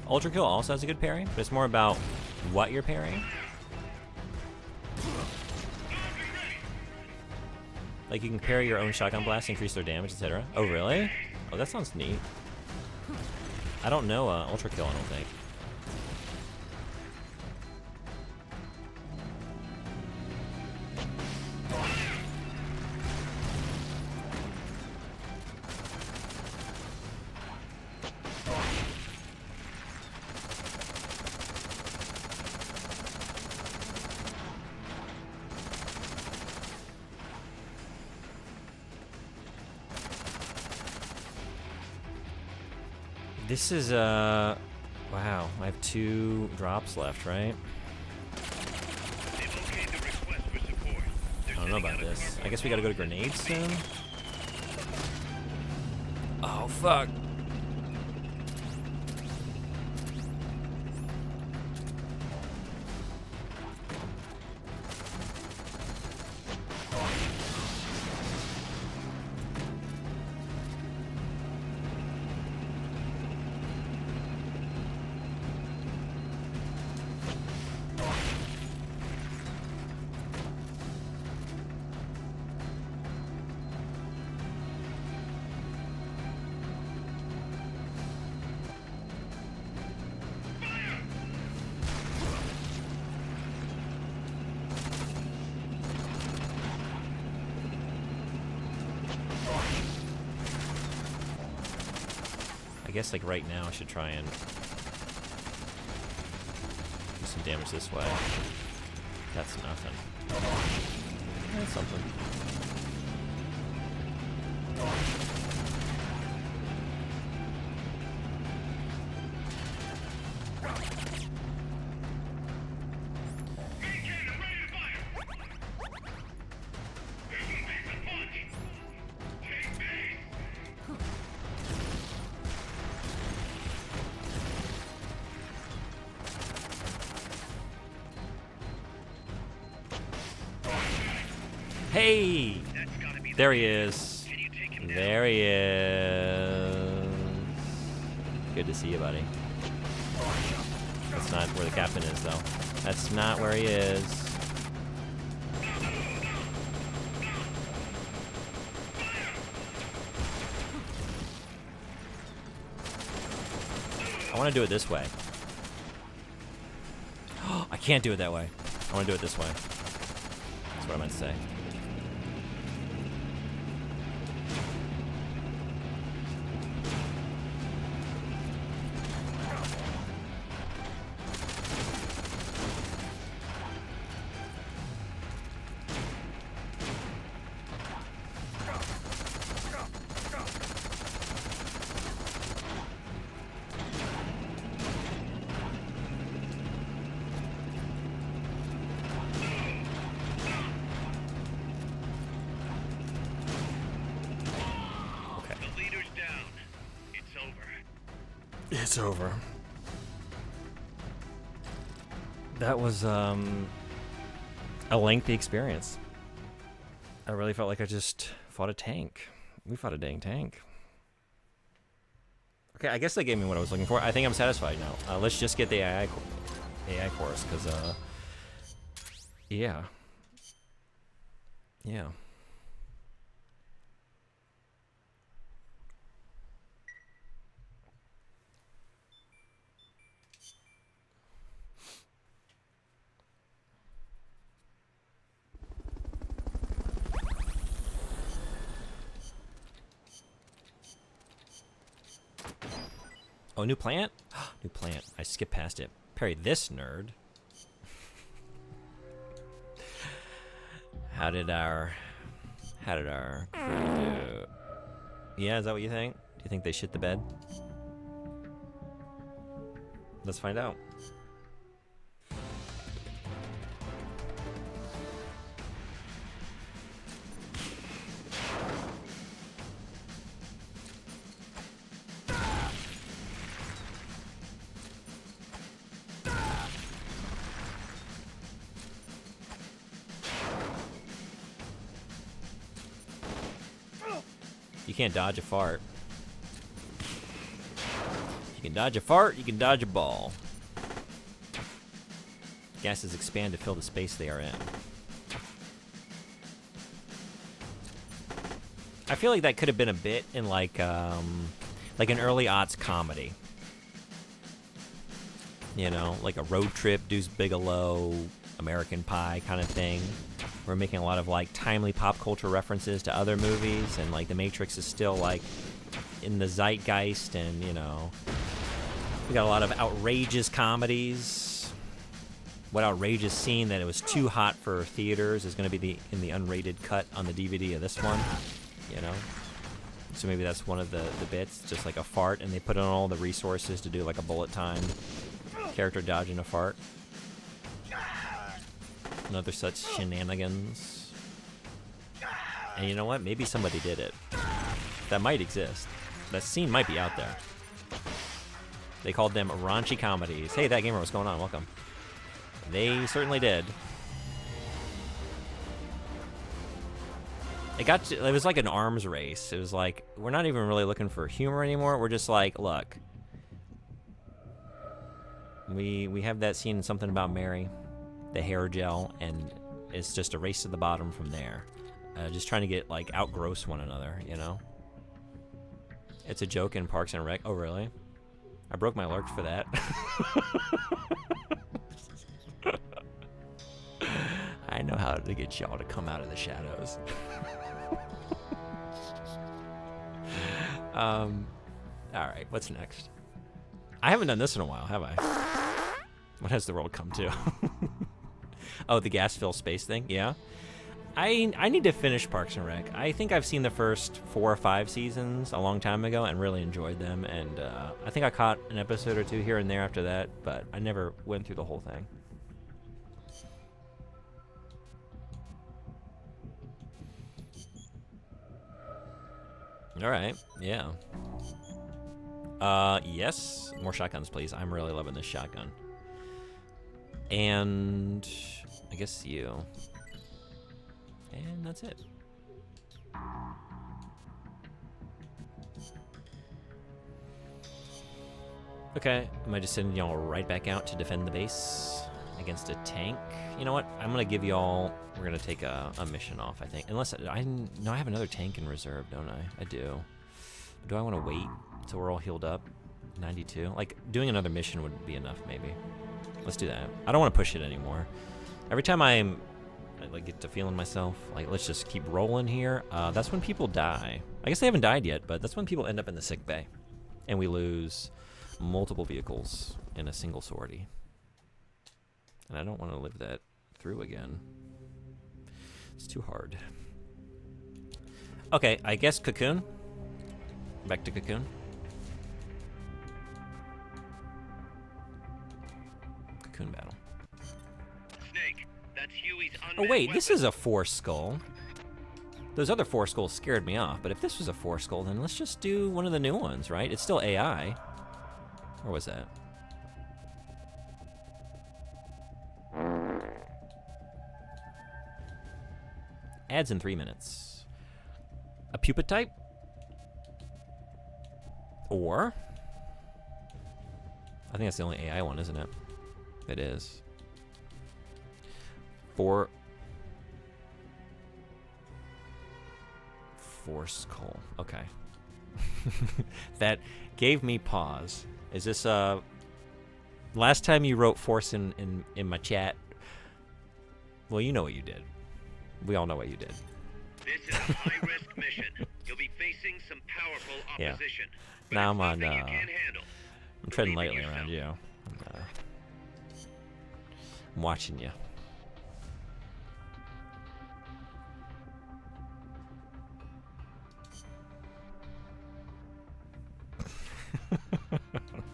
Ultra Kill also has a good parry, but it's more about what you're parrying. Like you can parry your own shotgun blast, increase their damage, etc. Oh really? Oh, that sounds neat. I don't know Ultra Kill, I don't think. This is, wow, I have 2 drops left, right? They've okayed the request for support. I don't know about this. I guess we gotta go to grenades soon? Oh, fuck. I guess like right now I should try and do some damage this way. That's nothing. That's something. Hey! There he is. There he is. Good to see you, buddy. That's not where the captain is, though. That's not where he is. I want to do it this way. I can't do it that way. I want to do it this way. That's what I meant to say. The leader's down. It's over. It's over. That was a lengthy experience. I really felt like I just fought a tank. We fought a dang tank. Okay, I guess they gave me what I was looking for. I think I'm satisfied now. Let's just get the AI course, because yeah. Oh, new plant? New plant. I skipped past it. Parry this nerd. How did our crew do? Yeah, is that what you think? Do you think they shit the bed? Let's find out. You can't dodge a fart. You can dodge a fart, you can dodge a ball. Gases expand to fill the space they are in. I feel like that could have been a bit in like an early aughts comedy. You know, like a Road Trip, Deuce Bigelow, American Pie kind of thing. We're making a lot of like timely pop culture references to other movies, and like The Matrix is still like in the zeitgeist, and you know, we got a lot of outrageous comedies. What outrageous scene that it was too hot for theaters is going to be in the unrated cut on the DVD of this one, you know? So maybe that's one of the bits, just like a fart, and they put in all the resources to do like a bullet time character dodging a fart. Another such shenanigans. And you know what? Maybe somebody did it. That might exist. That scene might be out there. They called them raunchy comedies. Hey, that gamer, what's going on? Welcome. They certainly did. It was like an arms race. It was like, we're not even really looking for humor anymore. We're just like, look. We have that scene in Something About Mary. The hair gel, and it's just a race to the bottom from there. Just trying to get like outgross one another, you know. It's a joke in Parks and Rec. Oh really? I broke my lurch for that. I know how to get y'all to come out of the shadows. All right, what's next? I haven't done this in a while, have I? What has the world come to? Oh, the gas fill space thing? Yeah. I need to finish Parks and Rec. I think I've seen the first 4 or 5 seasons a long time ago and really enjoyed them. And I think I caught an episode or 2 here and there after that, but I never went through the whole thing. All right. Yeah. Yes. More shotguns, please. I'm really loving this shotgun. And I guess you. And that's it. Okay, am I just sending y'all right back out to defend the base against a tank? You know what? I'm gonna give y'all. We're gonna take a mission off, I think. Unless I have another tank in reserve, don't I? I do. Do I want to wait until we're all healed up? 92. Like doing another mission would be enough, maybe. Let's do that. I don't want to push it anymore. Every time I like get to feeling myself, like let's just keep rolling here. That's when people die. I guess they haven't died yet, but that's when people end up in the sick bay, and we lose multiple vehicles in a single sortie. And I don't want to live that through again. It's too hard. Okay, I guess Cocoon. Back to Cocoon. Cocoon battle. Snake, that's Huey's Oh wait, this is a 4 skull. Those other 4 skulls scared me off, but if this was a 4 skull, then let's just do one of the new ones, right? It's still AI. Or was that? Adds in 3 minutes. A pupa type? Or I think that's the only AI one, isn't it? It is. 4 skull. Okay. That gave me pause. Is this last time you wrote force in my chat? Well, you know what you did. We all know what you did. This is a high-risk mission. You'll be facing some powerful opposition. But Now it's I'm on. something you can't handle. I'm treading Believe in lightly around yourself. you. I'm watching you.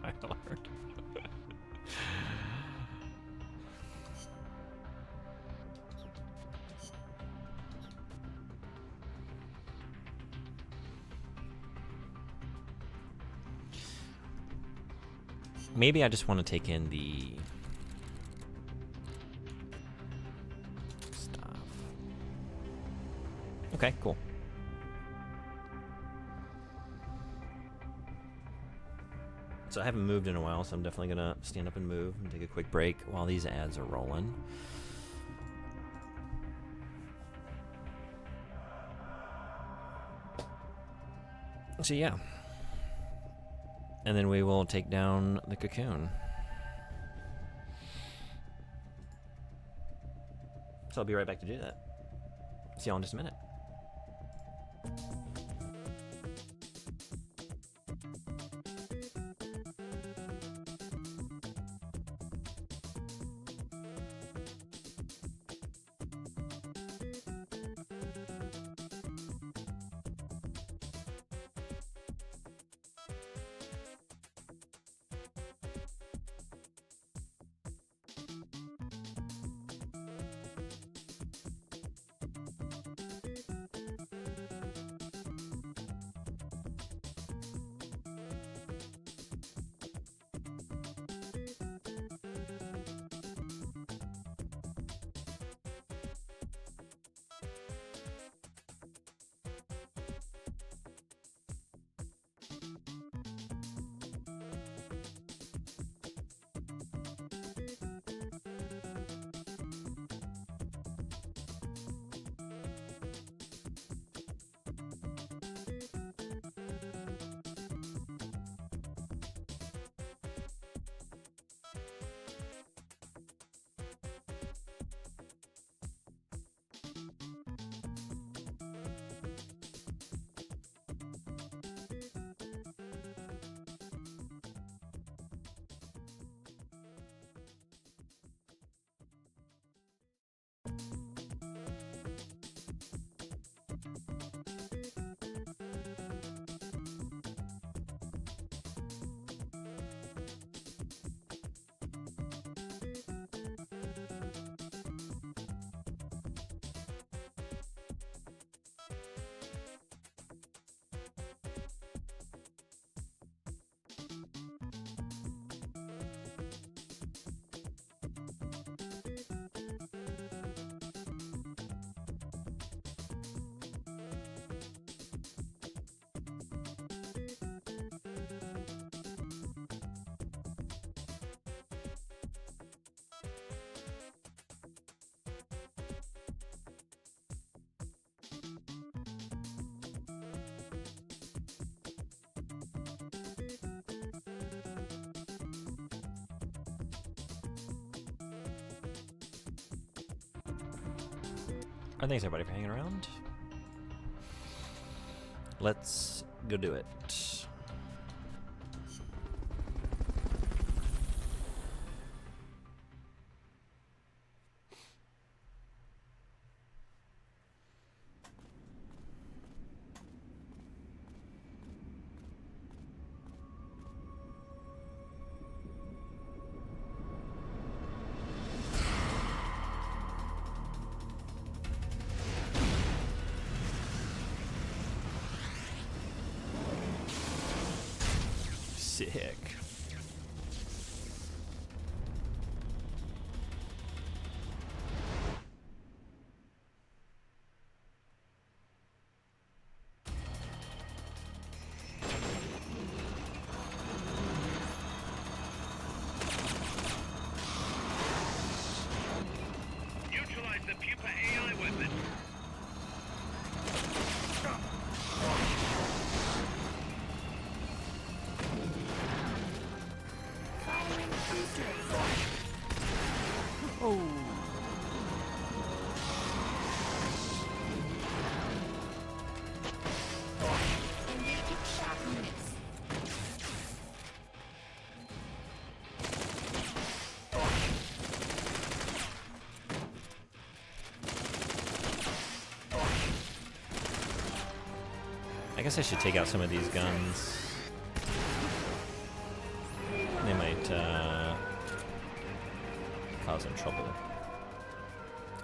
My lord. Maybe I just want to take in the stuff. Okay, cool. So I haven't moved in a while, so I'm definitely gonna stand up and move and take a quick break while these ads are rolling. So yeah. And then we will take down the Cocoon. So I'll be right back to do that. See y'all in just a minute. Thanks everybody for hanging around. Let's go do it. Sick. Neutralize the Pupa AI weapon. I guess I should take out some of these guns. They might cause some trouble.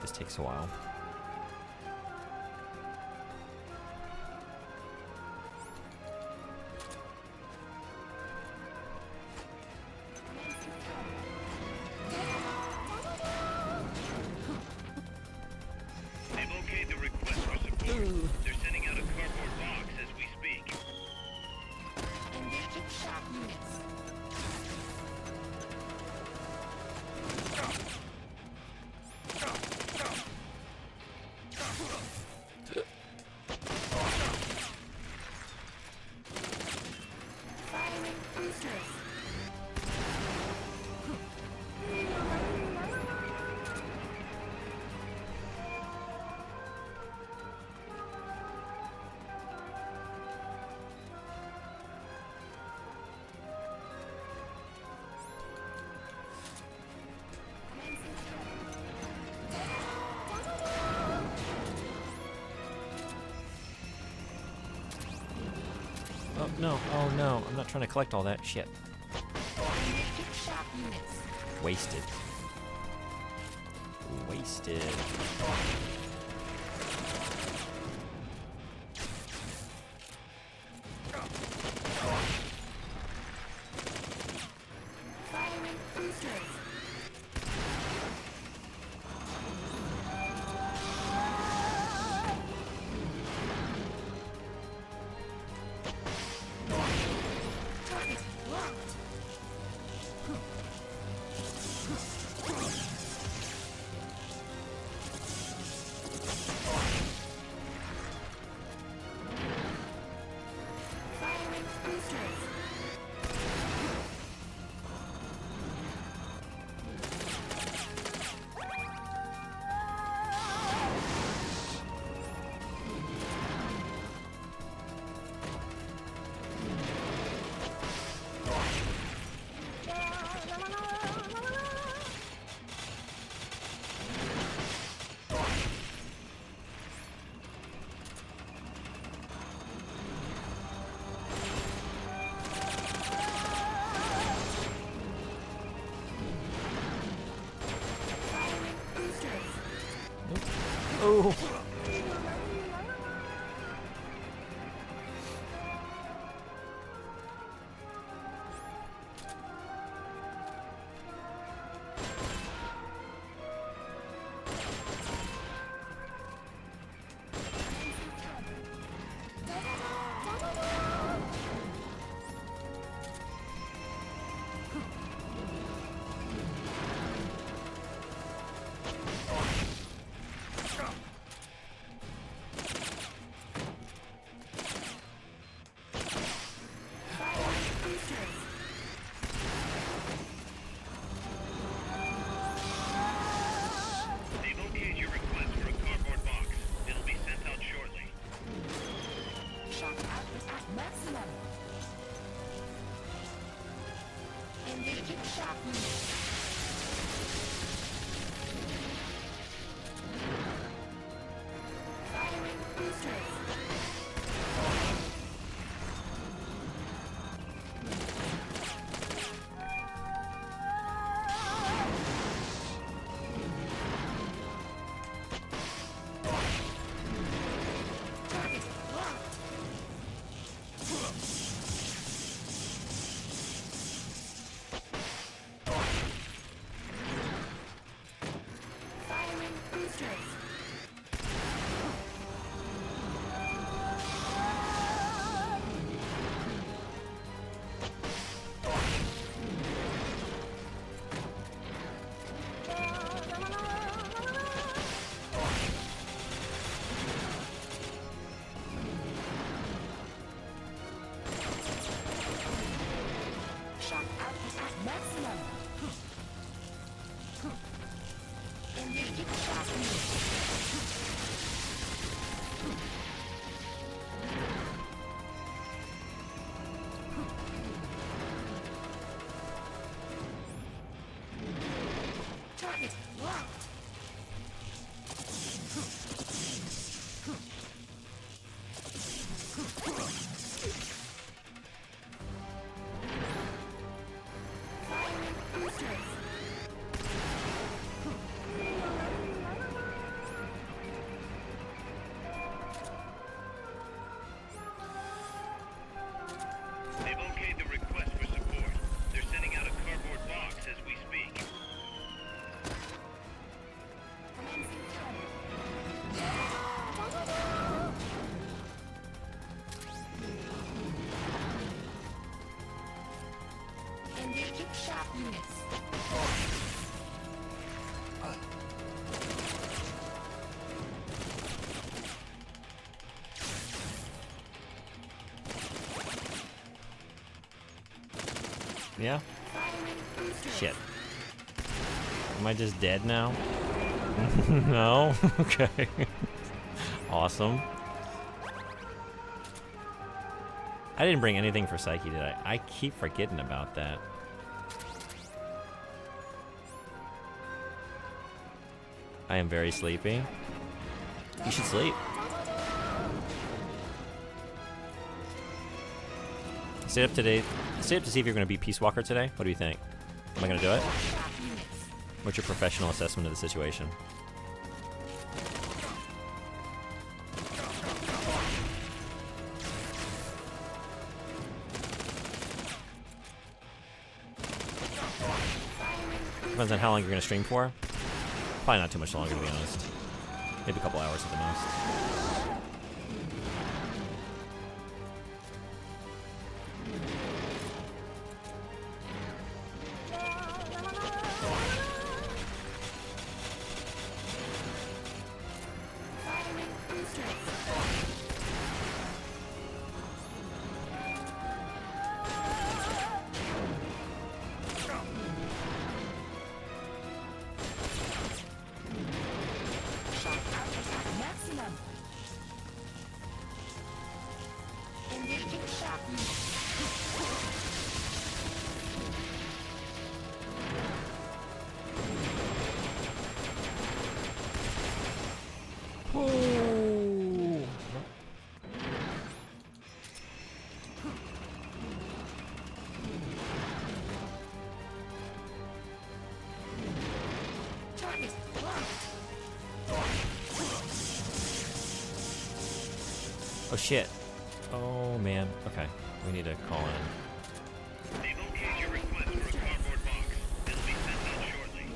This takes a while. They've okayed the request for support. They're sending out a cardboard box as we speak. Engaging shock units. Firing boosters. Oh no, oh no, I'm not trying to collect all that shit. Engaging shock units. Wasted. Wasted. Firing boosters. Target locked. Firing boosters. Firing boosters. Oh! They've okayed the request for support. They're sending out a cardboard box as we speak. Engaging sharp units. Yeah? Shit. Am I just dead now? No? Okay. Awesome. I didn't bring anything for Psyche, did I? I keep forgetting about that. I am very sleepy. You should sleep. Stay up today. Stay up to see if you're going to be Peace Walker today. What do you think? Am I going to do it? What's your professional assessment of the situation? Depends on how long you're going to stream for. Probably not too much longer, to be honest. Maybe a couple hours at the most. Oh shit. Oh man. Okay. We need to call in. They've okayed your request for a cardboard box. It'll be sent out shortly.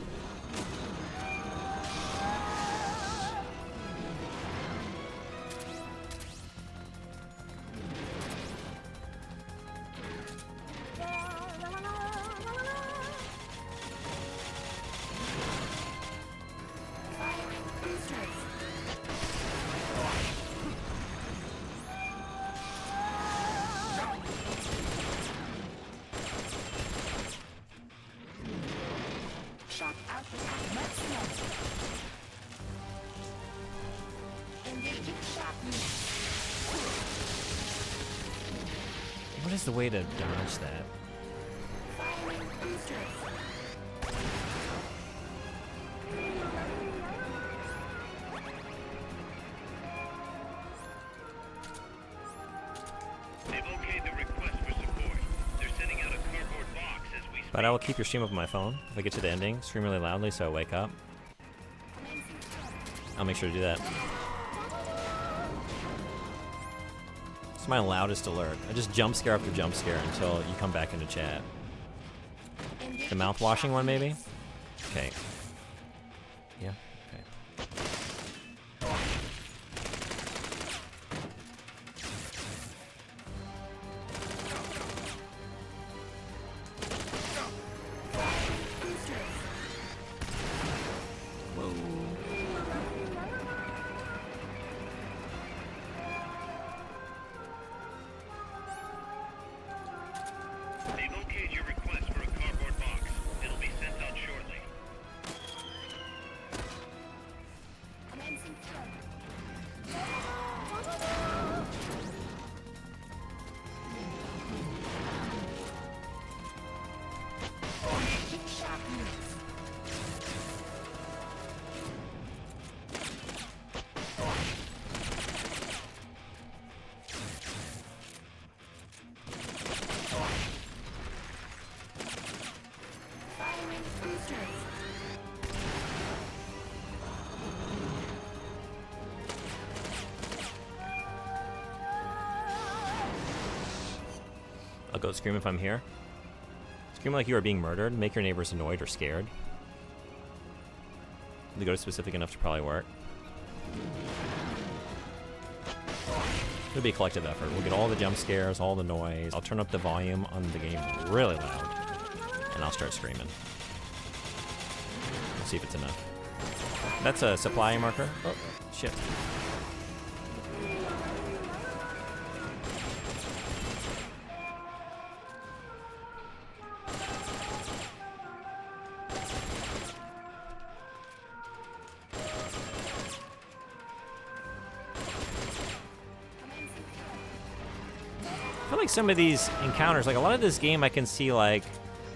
What is the way to dodge that? They've okayed the request for support. They're sending out a cardboard box as we speak. But I will keep your stream up on my phone. If I get to the ending, scream really loudly so I wake up. I'll make sure to do that. It's my loudest alert. I just jump scare after jump scare until you come back into chat. The mouth washing one, maybe? Okay. Yeah, okay. They've okayed your request for a cardboard box. It'll be sent out shortly. I'll go scream if I'm here. Scream like you are being murdered. Make your neighbors annoyed or scared. The go to specific enough to probably work. It'll be a collective effort. We'll get all the jump scares, all the noise. I'll turn up the volume on the game really loud. And I'll start screaming. We'll see if it's enough. That's a supply marker. Oh, shit. I feel like some of these encounters, like a lot of this game, I can see like,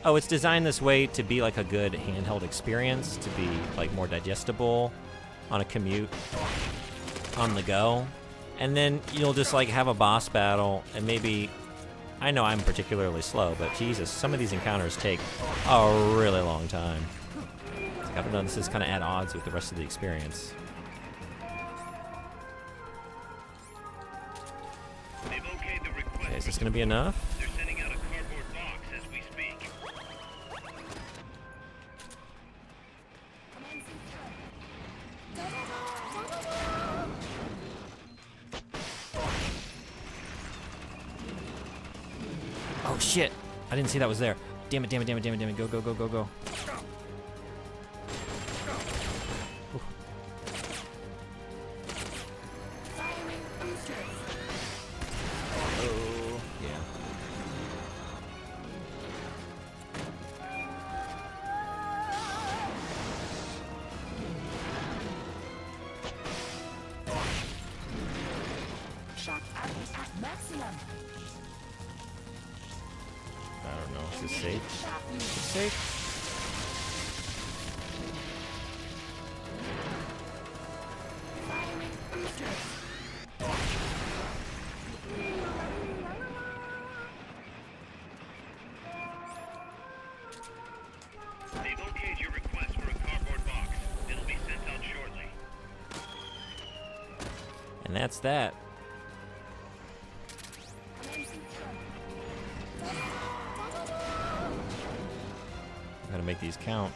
oh, it's designed this way to be like a good handheld experience, to be like more digestible on a commute, on the go. And then you'll just like have a boss battle, and maybe, I know I'm particularly slow, but Jesus, some of these encounters take a really long time. Like, I don't know, this is kind of at odds with the rest of the experience. They've okayed the request. Okay, is this gonna be enough? They're sending out a cardboard box as we speak. Oh shit! I didn't see that was there. Damn it, damn it, damn it, damn it, damn it. Go, go, go, go, go. Oof. Oh, yeah. I don't know. Is this safe? Is this safe? They've okayed your request for a cardboard box. It'll be sent out shortly. And that's that. Gotta make these count.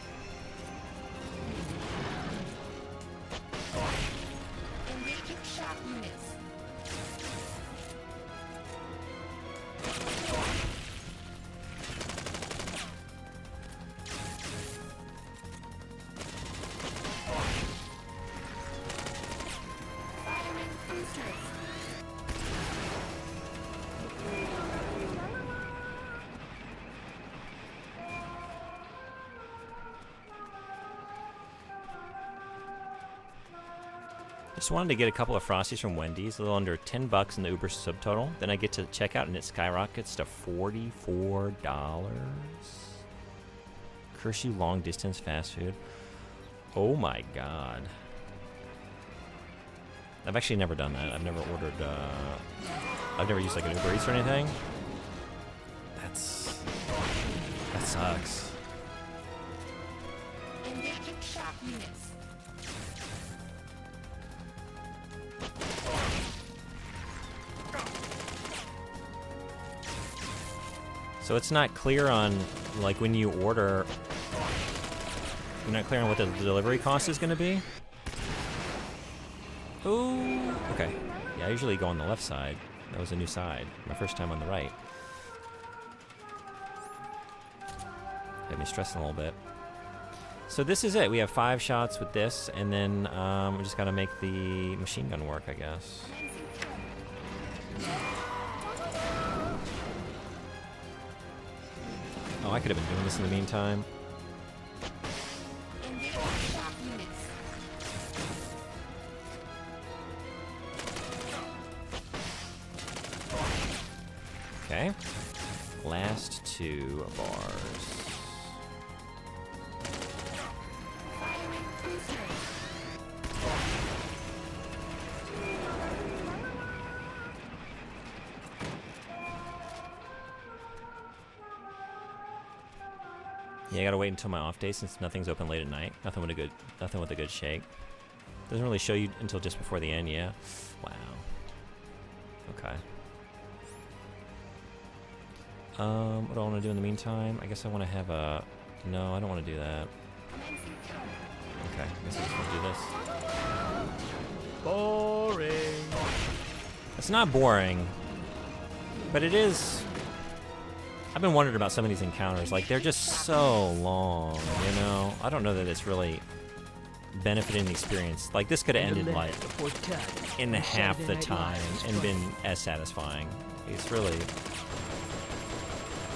Just wanted to get a couple of Frosties from Wendy's, a little under $10 in the Uber subtotal. Then I get to checkout and it skyrockets to $44. Hershey long distance fast food. Oh my god. I've actually never done that. I've never ordered, I've never used like an Uber Eats or anything. That sucks. So it's not clear on, like, when you order, you're not clear on what the delivery cost is going to be? Ooh, okay. Yeah, I usually go on the left side. That was a new side. My first time on the right. Had me stressing a little bit. So this is it. We have 5 shots with this, and then we just got to make the machine gun work, I guess. Oh, I could have been doing this in the meantime. Okay. Last 2 bars. Yeah, I gotta wait until my off day since nothing's open late at night. Nothing with a good shake. Doesn't really show you until just before the end. Yeah. Wow. Okay. What do I want to do in the meantime? I guess I want to have a. No, I don't want to do that. Okay, I guess I just want to do this. Boring. It's not boring, but it is. I've been wondering about some of these encounters. Like, they're just so long, you know? I don't know that it's really benefiting the experience. Like, this could have ended, like, in half the time and been as satisfying. It's really...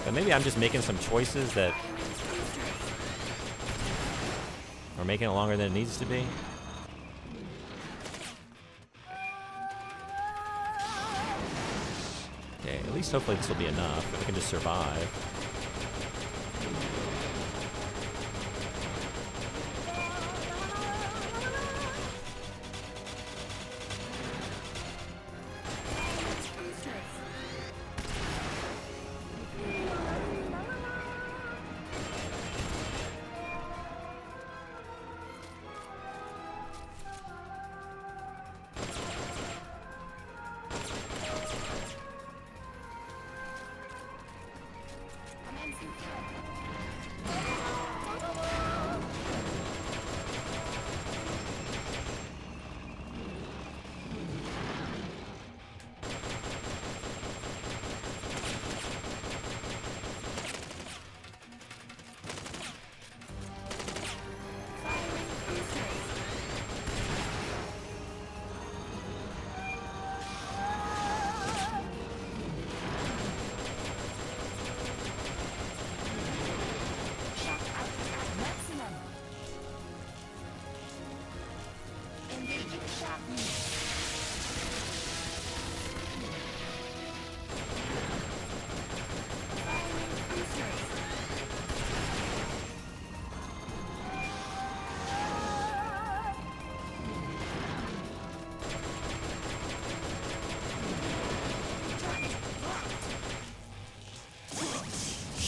But maybe I'm just making some choices that are making it longer than it needs to be. Okay, at least hopefully this will be enough. I can just survive.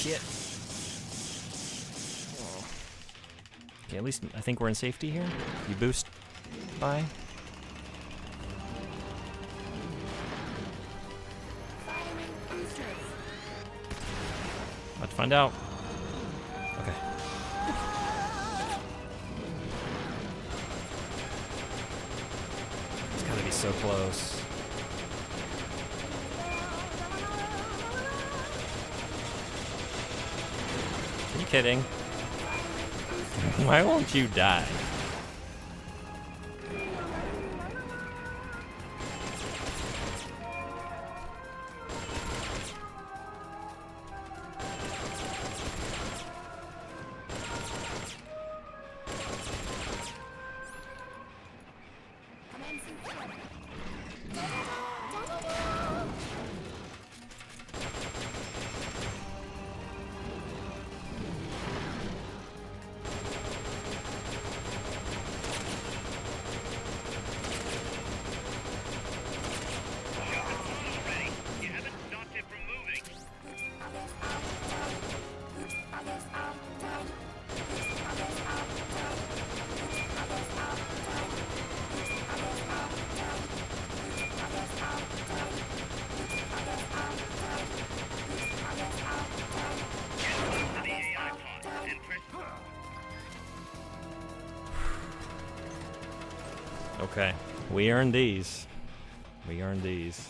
Shit. Okay, at least I think we're in safety here. You boost by. About to find out. Okay. It's gotta be so close. Are you kidding? Why won't you die? Okay. We earned these. We earned these.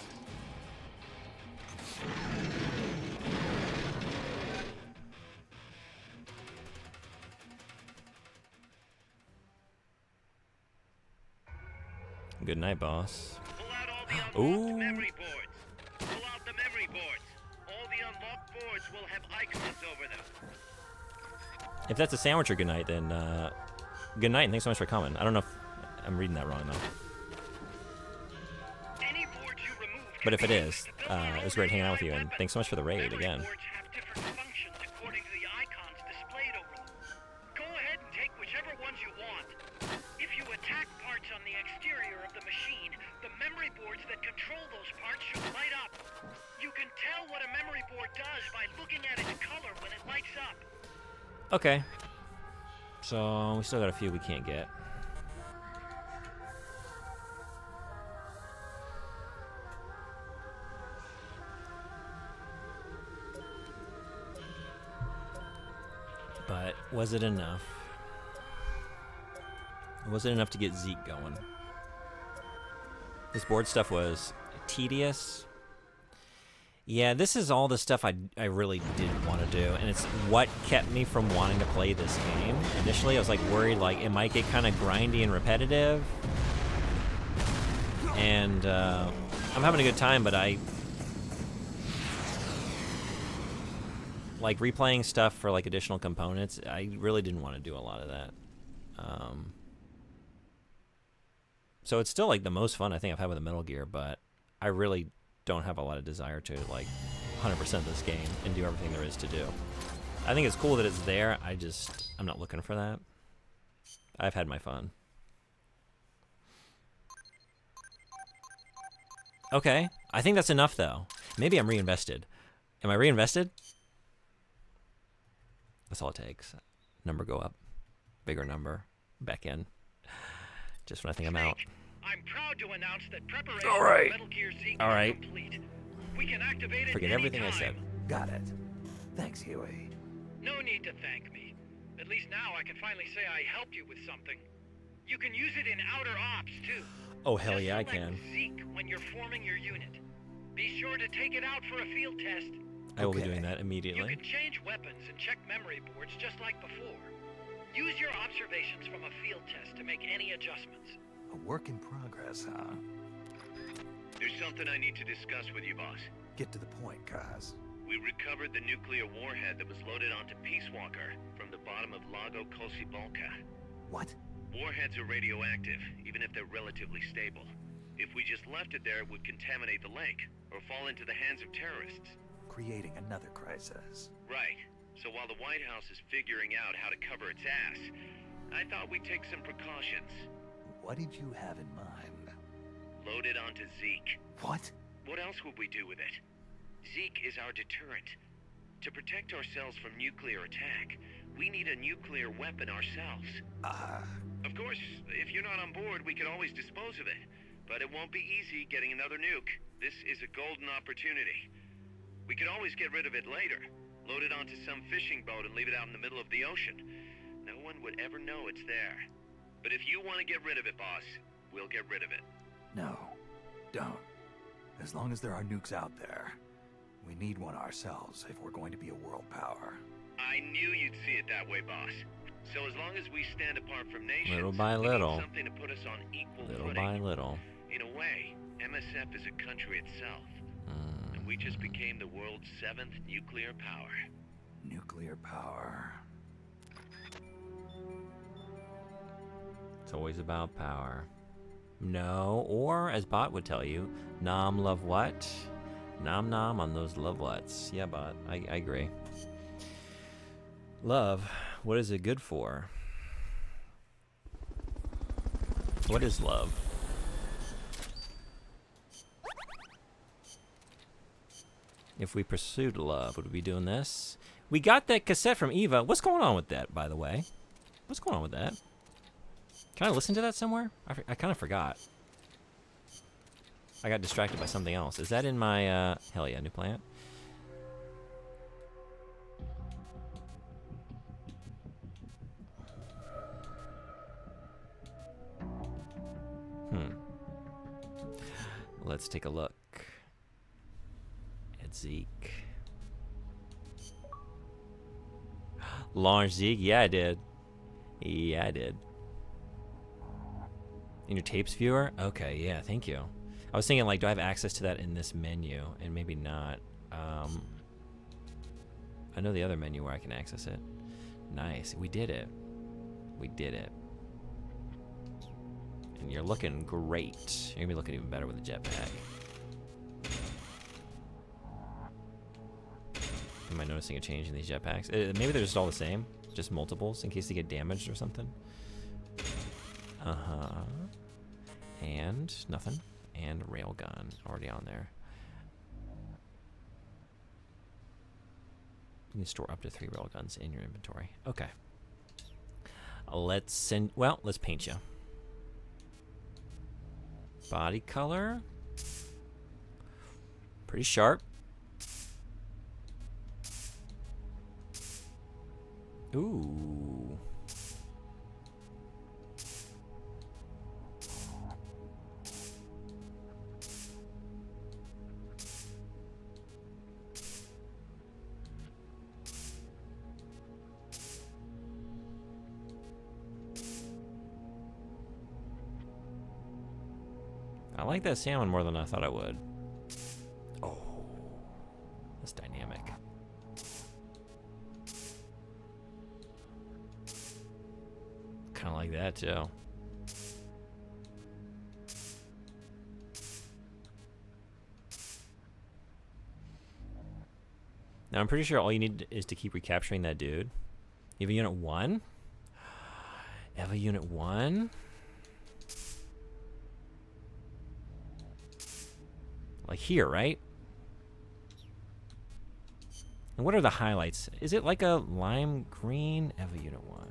Good night, boss. Pull out all the unlocked Ooh. memory boards. Pull out the memory boards. All the unlocked boards will have icons over them. If that's a sandwich or good night, then good night and thanks so much for coming. I don't know if I'm reading that wrong though. Any boards you remove can But if be it is, used to build our it was own great hanging out with AI you, and weapon. thanks so much for the raid Memory again. boards have different functions according to the icons displayed over them. Go ahead and take whichever ones you want. If you attack parts on the exterior of the machine, the memory boards that control those parts should light up. You can tell what a memory board does by looking at its color when it lights up. Okay. So we still got a few we can't get. But was it enough? Was it enough to get Zeke going? This board stuff was tedious. Yeah, this is all the stuff I really didn't want to do, and it's what kept me from wanting to play this game. Initially, I was like worried, like it might get kind of grindy and repetitive, and I'm having a good time, but I like replaying stuff for like additional components. I really didn't want to do a lot of that. So it's still like the most fun I think I've had with a Metal Gear, but I really don't have a lot of desire to like 100% this game and do everything there is to do. I think it's cool that it's there. I'm not looking for that. I've had my fun. Okay, I think that's enough though. Maybe I'm reinvested. Am I reinvested? That's all it takes. Number go up. Bigger number. Back in. Just when I think I'm out. I'm proud to announce that preparation All right. for Metal Gear Zeke All right. is complete. We can activate it Forget everything I anytime. said. Got it. Thanks, Huey. No need to thank me. At least now I can finally say I helped you with something. You can use it in outer ops too. Oh hell Just yeah, I select can. Zeke when you're forming your unit. Be sure to take it out for a field test. I will be Okay. doing that You immediately. can change weapons and check memory boards just like before. Use your observations from a field test to make any adjustments. A work in progress, huh? There's something I need to discuss with you, boss. Get to the point, Kaz. We recovered the nuclear warhead that was loaded onto Peace Walker from the bottom of Lago Kosibolka. What? Warheads are radioactive, even if they're relatively stable. If we just left it there, it would contaminate the lake, or fall into the hands of terrorists. Creating another crisis. Right. So while the White House is figuring out how to cover its ass, I thought we'd take some precautions. What did you have in mind? Load it onto Zeke. What? What else would we do with it? Zeke is our deterrent. To protect ourselves from nuclear attack, we need a nuclear weapon ourselves. Of course, if you're not on board, we could always dispose of it. But it won't be easy getting another nuke. This is a golden opportunity. We could always get rid of it later. Load it onto some fishing boat and leave it out in the middle of the ocean. No one would ever know it's there. But if you want to get rid of it, boss, we'll get rid of it. No. Don't. As long as there are nukes out there, we need one ourselves if we're going to be a world power. I knew you'd see it that way, boss. So as long as we stand apart from nations, Little by we need little. something to put us on equal Little footing. by little. In a way, MSF is a country itself. And we just became the world's 7th nuclear power. Nuclear power. It's always about power. No, or as Bot would tell you, nom love what? Nom nom on those love whats. Yeah, Bot, I agree. Love, what is it good for? What is love? If we pursued love, would we be doing this? We got that cassette from Eva. What's going on with that, by the way? What's going on with that? Can I listen to that somewhere? I kind of forgot. I got distracted by something else. Is that in my, hell yeah, new plant? let's take a look at Zeke. Launch Zeke? Yeah, I did. Yeah, I did. In your tapes viewer? Okay, yeah, thank you. I was thinking, like, do I have access to that in this menu? And maybe not. I know the other menu where I can access it. Nice. We did it. We did it. And you're looking great. You're going to be looking even better with a jetpack. Am I noticing a change in these jetpacks? Maybe they're just all the same. Just multiples in case they get damaged or something. Uh-huh. And nothing. And railgun already on there. You can store up to 3 railguns in your inventory. Okay. Let's paint you. Body color. Pretty sharp. Ooh. I like that salmon more than I thought I would. Oh, that's dynamic. Kind of like that too. Now I'm pretty sure all you need is to keep recapturing that dude. You have a unit 1? You have a unit 1? Like here, right? And what are the highlights? Is it like a lime green? Eva Unit 1.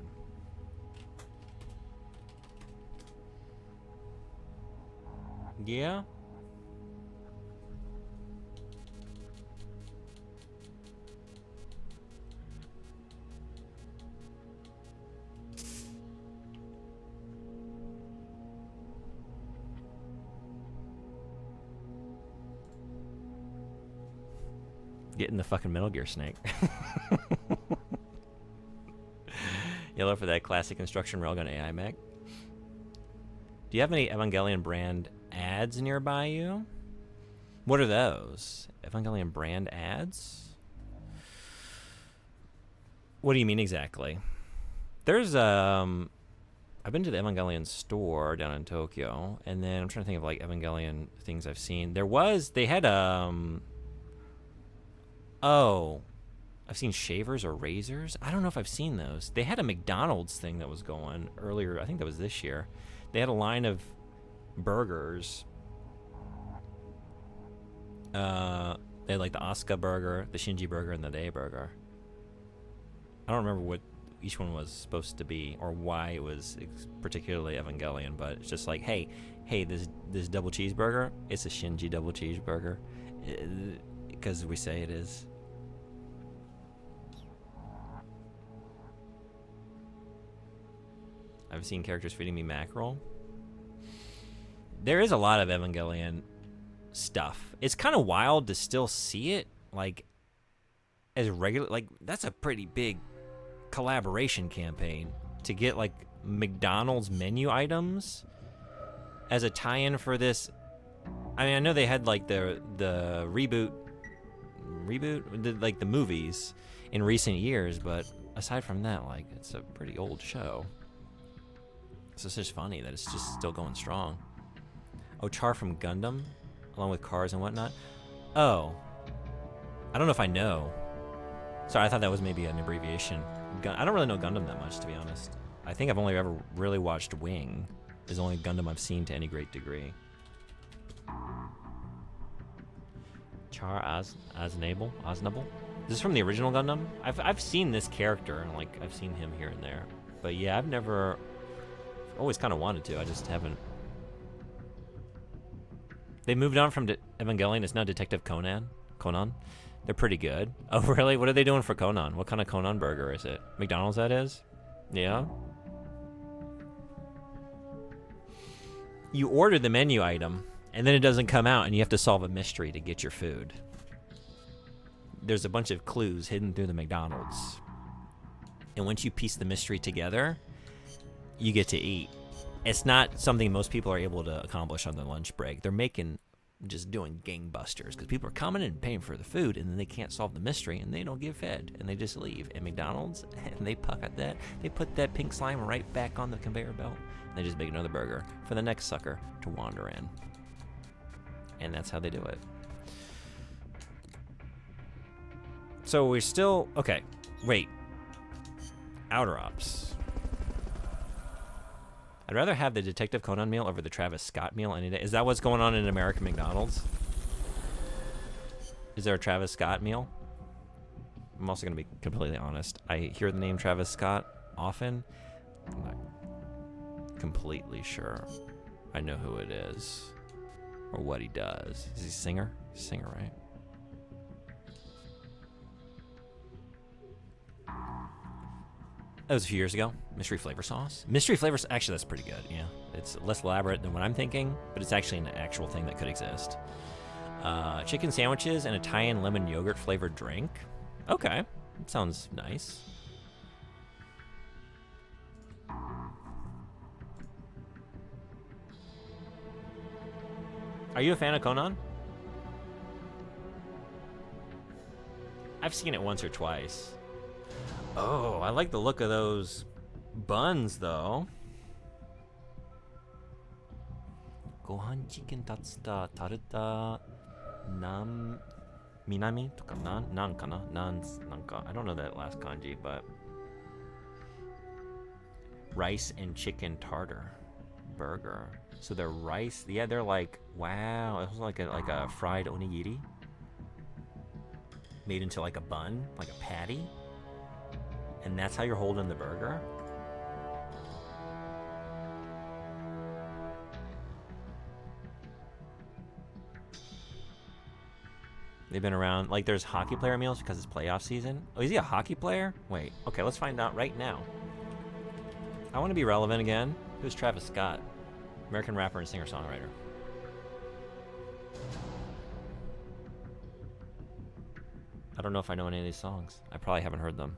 Yeah? Getting the fucking Metal Gear Snake. Yellow for that classic construction railgun AI mech. Do you have any Evangelion brand ads nearby you? What are those? Evangelion brand ads? What do you mean exactly? There's I've been to the Evangelion store down in Tokyo, and then I'm trying to think of like Evangelion things I've seen. They had oh, I've seen shavers or razors. I don't know if I've seen those. They had a McDonald's thing that was going earlier. I think that was this year. They had a line of burgers. They had like the Asuka burger, the Shinji burger, and the Day burger. I don't remember what each one was supposed to be or why it was particularly Evangelion, but it's just like, hey, this double cheeseburger, it's a Shinji double cheeseburger, because we say it is. I've seen characters feeding me mackerel. There is a lot of Evangelion stuff. It's kind of wild to still see it, like, as regular. Like, that's a pretty big collaboration campaign to get, like, McDonald's menu items as a tie-in for this. I mean, I know they had, like, the reboot, like, the movies in recent years, but aside from that, like, it's a pretty old show. So it's just funny that it's just still going strong. Oh, Char from Gundam, along with cars and whatnot. Oh, I don't know if I know. Sorry, I thought that was maybe an abbreviation. I don't really know Gundam that much, to be honest. I think I've only ever really watched Wing. Is the only Gundam I've seen to any great degree. Char Aznable? This is from the original Gundam. I've seen this character, and like I've seen him here and there. But yeah, I've never. Always kind of wanted to. I just haven't. They moved on from Evangelion. It's now Detective Conan. They're pretty good. Oh, really? What are they doing for Conan? What kind of Conan burger is it? McDonald's, that is? Yeah? You ordered the menu item. And then it doesn't come out, and you have to solve a mystery to get your food. There's a bunch of clues hidden through the McDonald's. And once you piece the mystery together, you get to eat. It's not something most people are able to accomplish on their lunch break. They're just doing gangbusters because people are coming and paying for the food, and then they can't solve the mystery, and they don't get fed, and they just leave. At McDonald's, and they put that pink slime right back on the conveyor belt, and they just make another burger for the next sucker to wander in. And that's how they do it. So we're still... Okay, wait. Outer Ops. I'd rather have the Detective Conan meal over the Travis Scott meal any day. Is that what's going on in American McDonald's? Is there a Travis Scott meal? I'm also going to be completely honest. I hear the name Travis Scott often. I'm not completely sure I know who it is or what he does. Is he a singer? He's a singer, right? That was a few years ago. Mystery flavor sauce. Mystery flavor, actually, that's pretty good. Yeah, it's less elaborate than what I'm thinking, but it's actually an actual thing that could exist. Chicken sandwiches and Italian lemon yogurt flavored drink. Okay, that sounds nice. Are you a fan of Conan? I've seen it once or twice. Oh, I like the look of those buns, though. Gohan chicken tatsuta taruta nan minami toka nan kana nan's nanka. I don't know that last kanji, but rice and chicken tartar burger. So they're rice. Yeah, they're like, wow. It was like a fried onigiri made into like a bun, like a patty. And that's how you're holding the burger? They've been around. Like, there's hockey player meals because it's playoff season. Oh, is he a hockey player? Wait. Okay, let's find out right now. I want to be relevant again. Who's Travis Scott? American rapper and singer-songwriter. I don't know if I know any of these songs. I probably haven't heard them.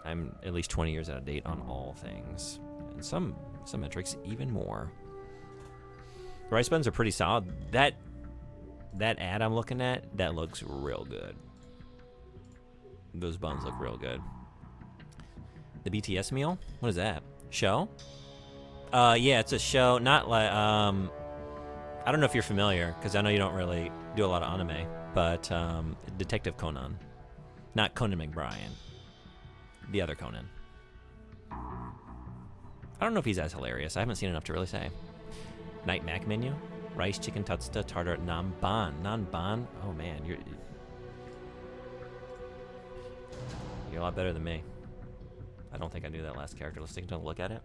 I'm at least 20 years out of date on all things. And some metrics even more. The rice buns are pretty solid. That ad I'm looking at, that looks real good. Those buns look real good. The BTS meal? What is that? Show? Yeah, it's a show. Not like, I don't know if you're familiar, because I know you don't really do a lot of anime, but Detective Conan. Not Conan McBride. The other Conan. I don't know if he's as hilarious. I haven't seen enough to really say. Night Mac menu. Rice, chicken, tatsuta, tartar, nanban. Nanban? Oh man, you're a lot better than me. I don't think I knew that last character. Let's take a look at it.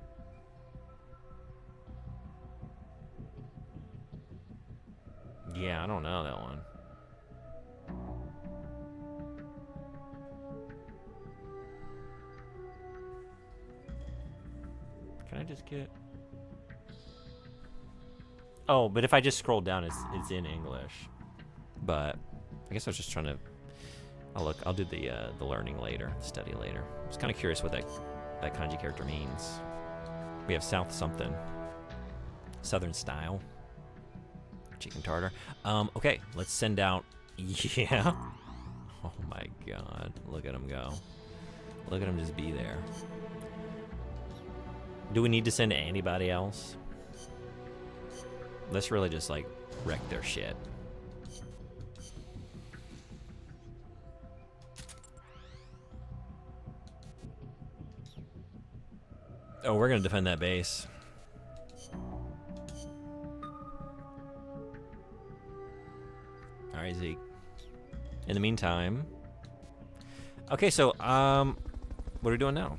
Yeah, I don't know that one. Can I just get... Oh, but if I just scroll down, it's in English. But I guess I was just trying to... I'll do the learning later, study later. I was kind of curious what that kanji character means. We have South something. Southern style. Chicken tartar. Okay, let's send out... Yeah. Oh my god. Look at him go. Look at him just be there. Do we need to send anybody else? Let's really just, like, wreck their shit. Oh, we're gonna defend that base. Alright, Zeke. In the meantime... Okay, so, what are we doing now?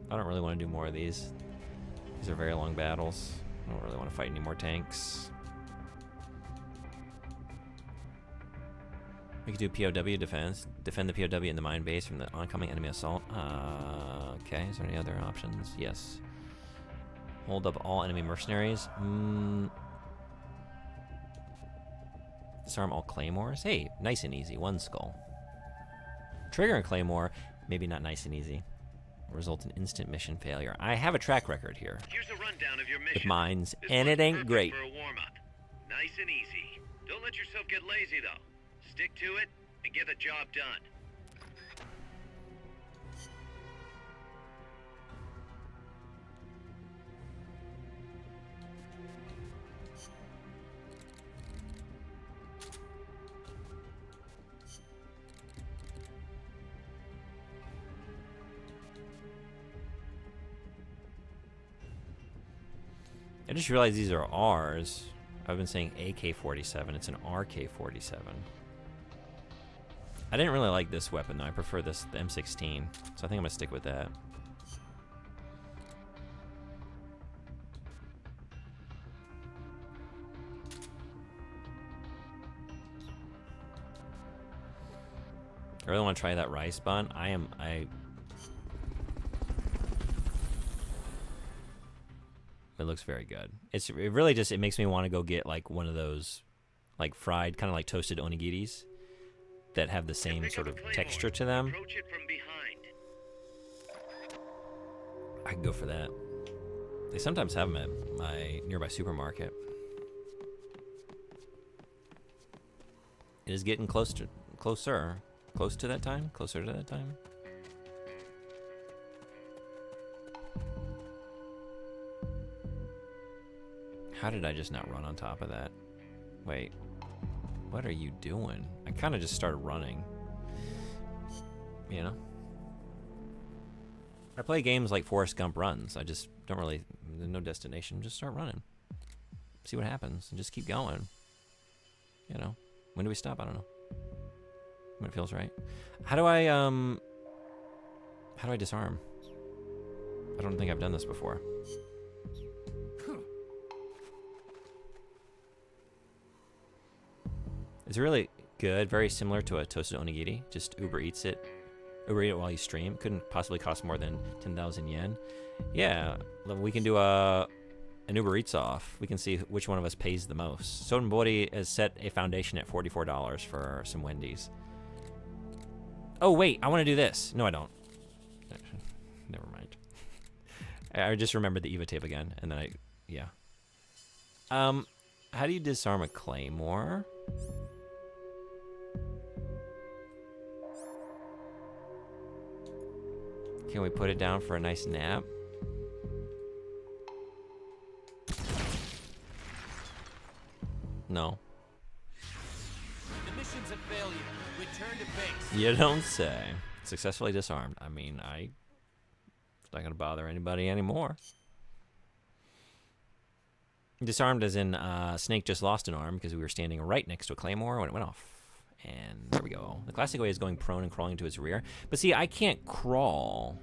I don't really want to do more of these. These are very long battles. I don't really want to fight any more tanks. We could do POW defense. Defend the POW in the mine base from the oncoming enemy assault. Okay, is there any other options? Yes. Hold up all enemy mercenaries. Disarm all claymores. Hey, nice and easy. One skull. Trigger and claymore, maybe not nice and easy. Result in instant mission failure. I have a track record here Here's a rundown of your mission. with mines, This and one's it ain't perfect great. For a warm-up. Nice and easy. Don't let yourself get lazy, though. Stick to it and get the job done. I just realized these are R's. I've been saying AK-47. It's an RK-47. I didn't really like this weapon, though. I prefer the M16. So I think I'm going to stick with that. I really want to try that rice bun. It looks very good. It really just, it makes me want to go get like one of those like fried, kind of like toasted onigiris that have the same sort of texture to them. Approach it from behind. I could go for that. They sometimes have them at my nearby supermarket. It is getting closer to that time. How did I just not run on top of that? Wait, what are you doing? I kind of just started running. You know? I play games like Forrest Gump runs. I just don't really, there's no destination. Just start running. See what happens and just keep going. You know? When do we stop? I don't know. When it feels right. How do I disarm? I don't think I've done this before. It's really good, very similar to a toasted onigiri. Just Uber Eats it while you stream. Couldn't possibly cost more than 10,000 yen. Yeah, we can do an Uber Eats off. We can see which one of us pays the most. Sodenbori has set a foundation at $44 for some Wendy's. Oh wait, I want to do this. No, I don't. Never mind. I just remembered the Eva tape again, and then yeah. How do you disarm a claymore? Can we put it down for a nice nap? No. The mission's a failure. Return to base. You don't say. Successfully disarmed. I mean, it's not gonna bother anybody anymore. Disarmed as in Snake just lost an arm because we were standing right next to a claymore when it went off. And there we go. The classic way is going prone and crawling to its rear. But see, I can't crawl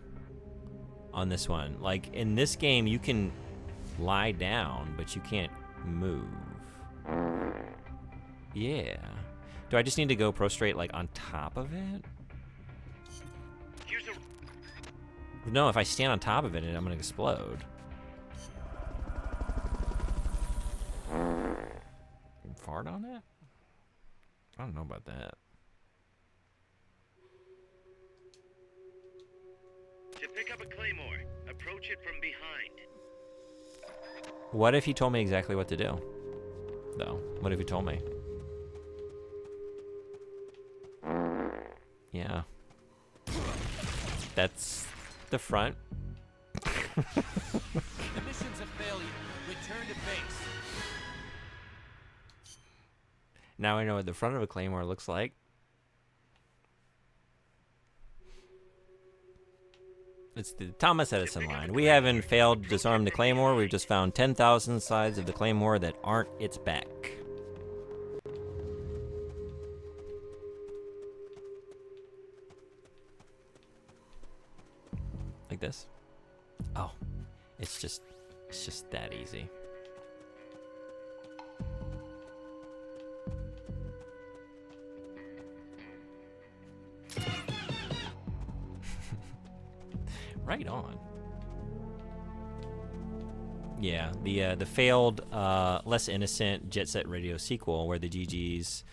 on this one. Like, in this game, you can lie down, but you can't move. Yeah. Do I just need to go prostrate, like, on top of it? Here's a No, if I stand on top of it, I'm gonna explode. Fart on it? I don't know about that. to pick up a claymore. Approach it from behind. What if he told me exactly what to do? Though, what if he told me? Yeah. That's the front. The mission's a failure. Return to base. Now I know what the front of a claymore looks like. It's the Thomas Edison line. We haven't failed to disarm the claymore. We've just found 10,000 sides of the claymore that aren't its back. Like this. Oh, it's just that easy. Right on. Yeah, the failed, less innocent Jet Set Radio sequel where the GGs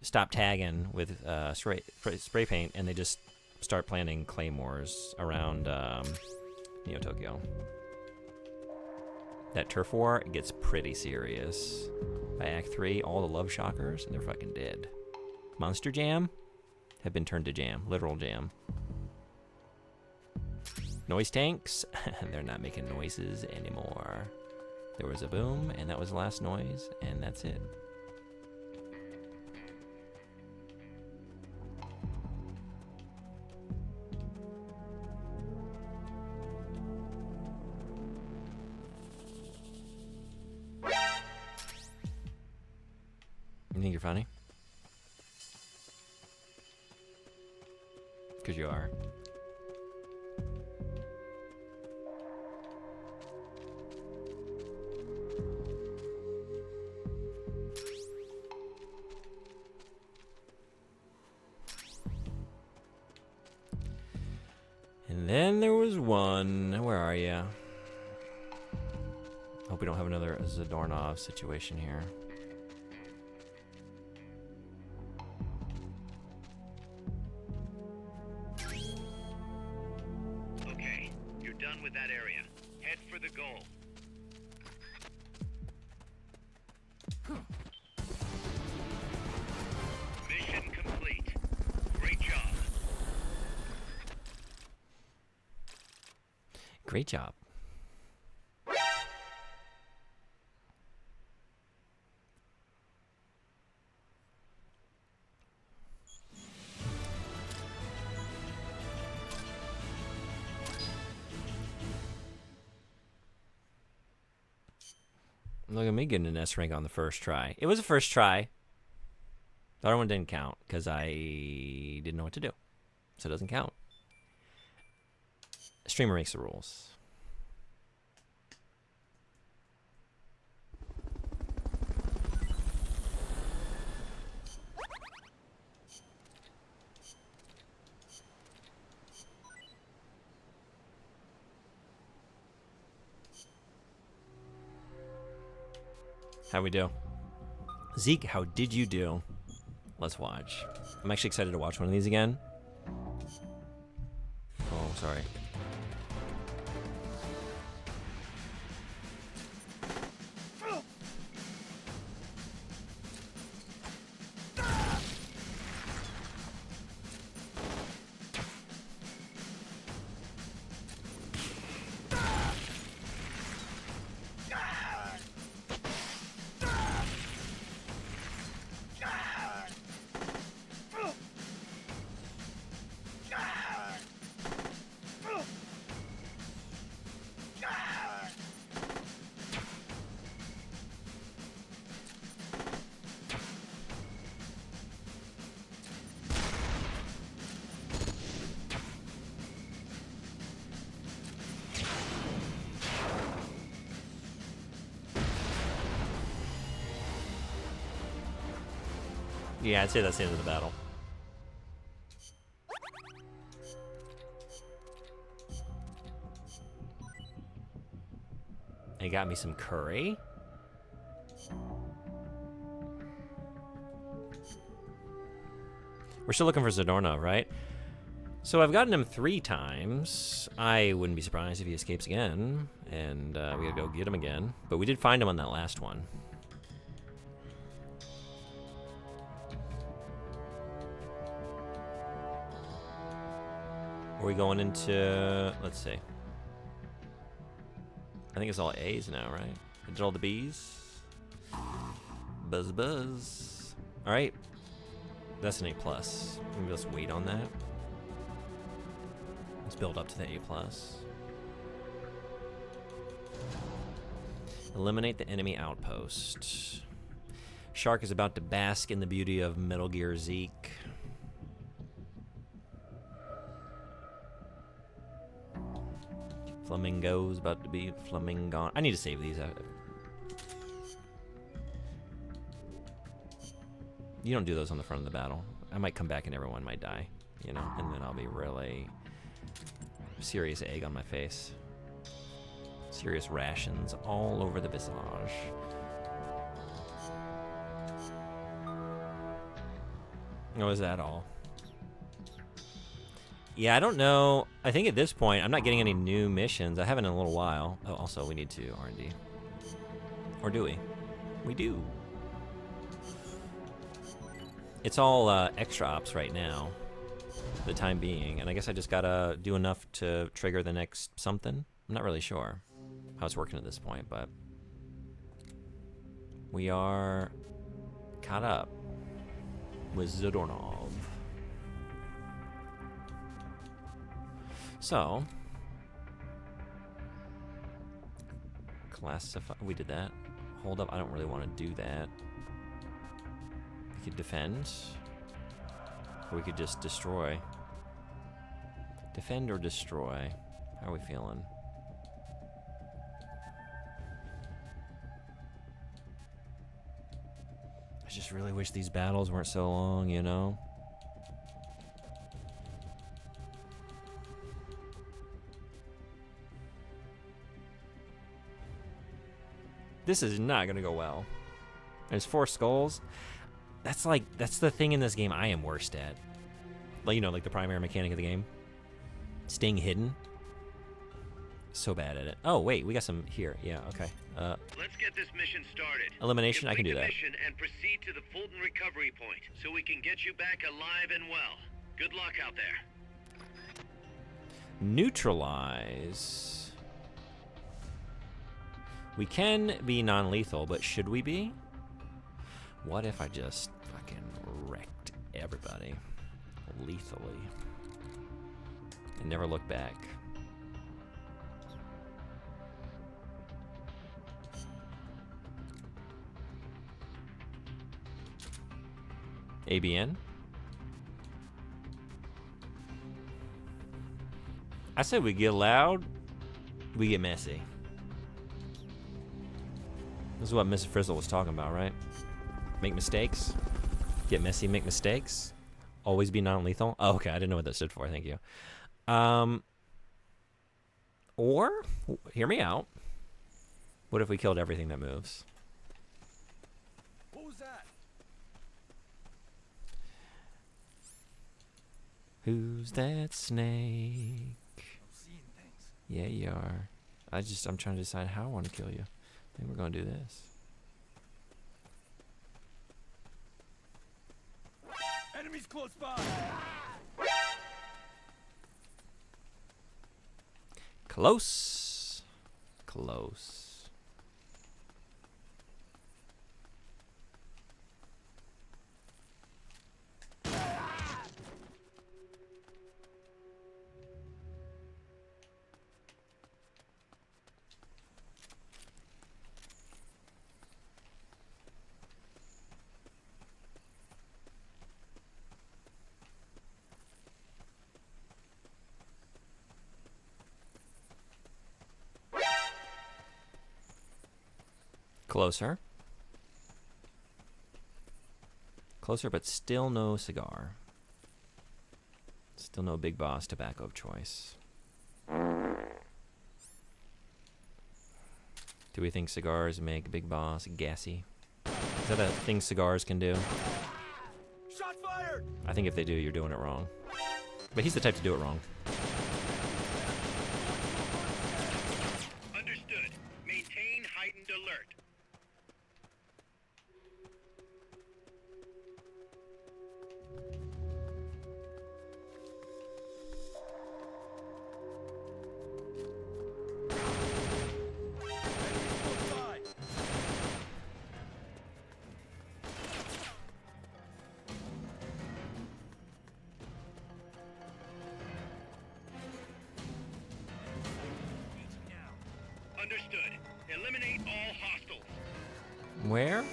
stop tagging with spray paint and they just start planting claymores around Neo Tokyo. That turf war gets pretty serious. By Act 3, all the love shockers, they're fucking dead. Monster Jam have been turned to jam, literal jam. Noise tanks, they're not making noises anymore. There was a boom, and that was the last noise, and that's it. You think you're funny? Because you are. And then there was one. Where are you? Hope we don't have another Zadornov situation here. Okay, you're done with that area. Head for the goal. Mission complete. Great job. Great job. Look at me getting an S rank on the first try. It was a first try. The other one didn't count because I didn't know what to do. So it doesn't count. Streamer makes the rules. How we do? Zeke, how did you do? Let's watch. I'm actually excited to watch one of these again. Oh, sorry. Yeah, I'd say that's the end of the battle. They got me some curry. We're still looking for Zadornov, right? So I've gotten him 3 times. I wouldn't be surprised if he escapes again, and we gotta go get him again. But we did find him on that last one. Are we going into, let's see. I think it's all A's now, right? I did all the B's. Buzz buzz. All right. That's an A+. Maybe let's wait on that. Let's build up to the A+. Eliminate the enemy outpost. Shark is about to bask in the beauty of Metal Gear Zeke. Flamingo's about to be flamingon. I need to save these. You don't do those on the front of the battle. I might come back and everyone might die, you know, and then I'll be really serious egg on my face. Serious rations all over the visage. Oh, is that all? Yeah, I don't know. I think at this point, I'm not getting any new missions. I haven't in a little while. Oh, also, we need to R&D. Or do we? We do. It's all extra ops right now, for the time being. And I guess I just gotta do enough to trigger the next something. I'm not really sure how it's working at this point, but we are caught up with Zadornov. So, classify. We did that. Hold up, I don't really want to do that. We could defend, or we could just destroy. Defend or destroy? How are we feeling? I just really wish these battles weren't so long, you know? This is not gonna go well. There's 4 skulls. That's the thing in this game I am worst at. Like, you know, like the primary mechanic of the game. Staying hidden. So bad at it. Oh, wait, we got some here. Yeah, okay. Let's get this mission started. Elimination, I can do that. Mission and proceed to the Fulton recovery point so we can get you back alive and well. Good luck out there. Neutralize. We can be non-lethal, but should we be? What if I just fucking wrecked everybody lethally and never look back? ABN? I said we get loud, we get messy. This is what Mr. Frizzle was talking about, right? Make mistakes, get messy, make mistakes, always be non-lethal. Oh, okay, I didn't know what that stood for, thank you. Or, hear me out, what if we killed everything that moves? What was that? Who's that snake? I'm seeing things. Yeah, you are. I'm trying to decide how I want to kill you. I think we're gonna do this. Enemies close by. Close. Close. Closer. Closer, but still no cigar. Still no Big Boss tobacco of choice. Do we think cigars make Big Boss gassy? Is that a thing cigars can do? Shot fired. I think if they do, you're doing it wrong. But he's the type to do it wrong. Understood. Maintain heightened alert. Understood. Eliminate all hostiles. Where?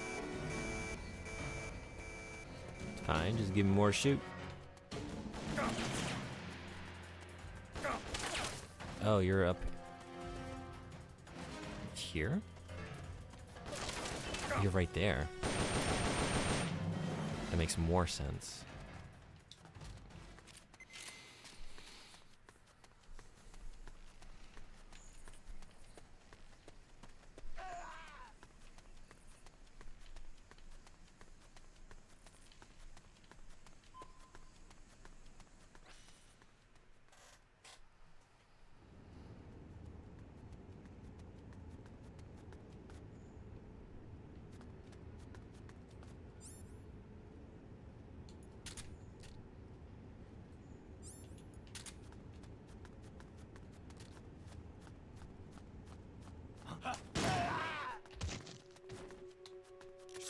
Fine, just give me more shoot. Oh, you're up here? You're right there. That makes more sense.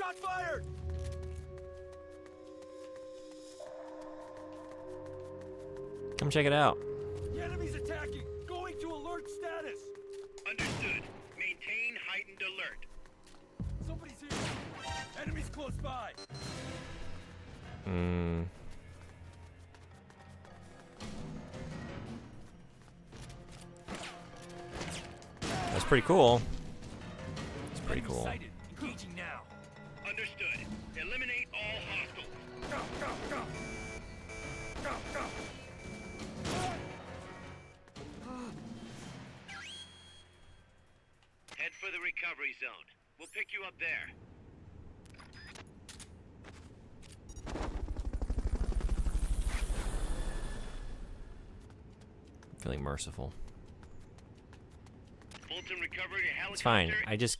Shots fired! Come check it out. The enemy's attacking! Going to alert status! Understood. Maintain heightened alert. Somebody's here! Enemies close by! That's pretty cool. It's pretty cool. Sighted. Engaging now. Understood. Eliminate all hostiles. Go, go, go! Go, go! Head for the recovery zone. We'll pick you up there. Feeling merciful. Fulton recovered a helicopter. It's fine. I just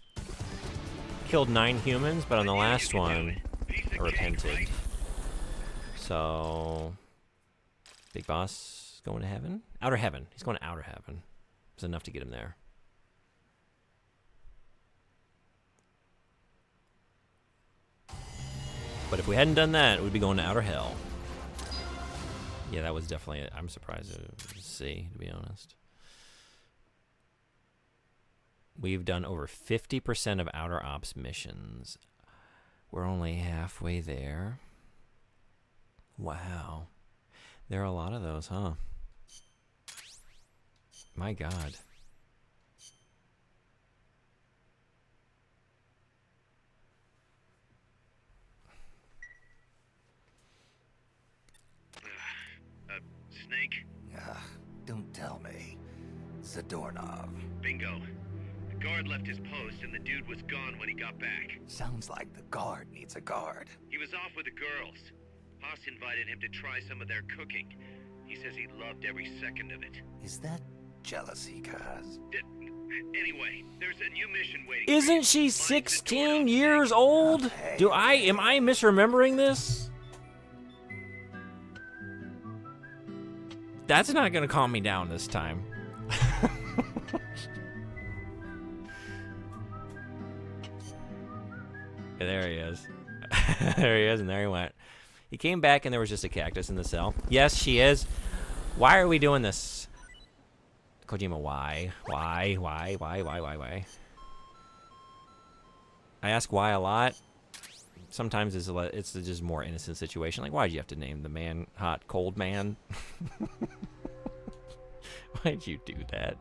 killed 9 humans, but on the last one, I repented. So, Big Boss going to heaven? Outer heaven. He's going to outer heaven. It's enough to get him there. But if we hadn't done that, we'd be going to outer hell. Yeah, that was definitely it. I'm surprised to see, to be honest. We've done over 50% of outer ops missions. We're only halfway there. Wow. There are a lot of those, huh? My God. Snake? Don't tell me. Zadornov. Bingo. The guard left his post and the dude was gone when he got back. Sounds like the guard needs a guard. He was off with the girls. Haas invited him to try some of their cooking. He says he loved every second of it. Is that jealousy, cuz? Anyway, there's a new mission waiting. Isn't she 16 years old? Am I misremembering this? That's not gonna calm me down this time. There he is. There he is, and there he went. He came back and there was just a cactus in the cell. Yes, she is. Why are we doing this? Kojima, why? Why? I ask why a lot. Sometimes it's just more innocent situation. Like, why'd you have to name the man Hot Cold Man? Why'd you do that?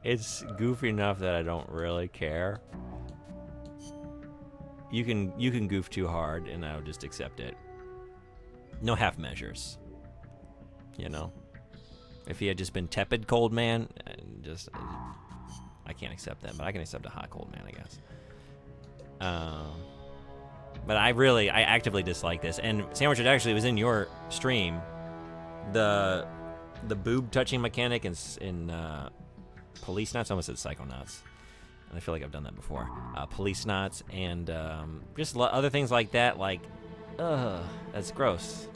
It's goofy enough that I don't really care. You can goof too hard and I'll just accept it. No half measures. You know? If he had just been Tepid Cold Man, I can't accept that, but I can accept a Hot Cold Man, I guess. But I actively dislike this. And Sandwich, it actually was in your stream. The boob touching mechanic in Police Knots. I almost said Psychonauts. And I feel like I've done that before. Police Knots and just other things like that. Like, that's gross.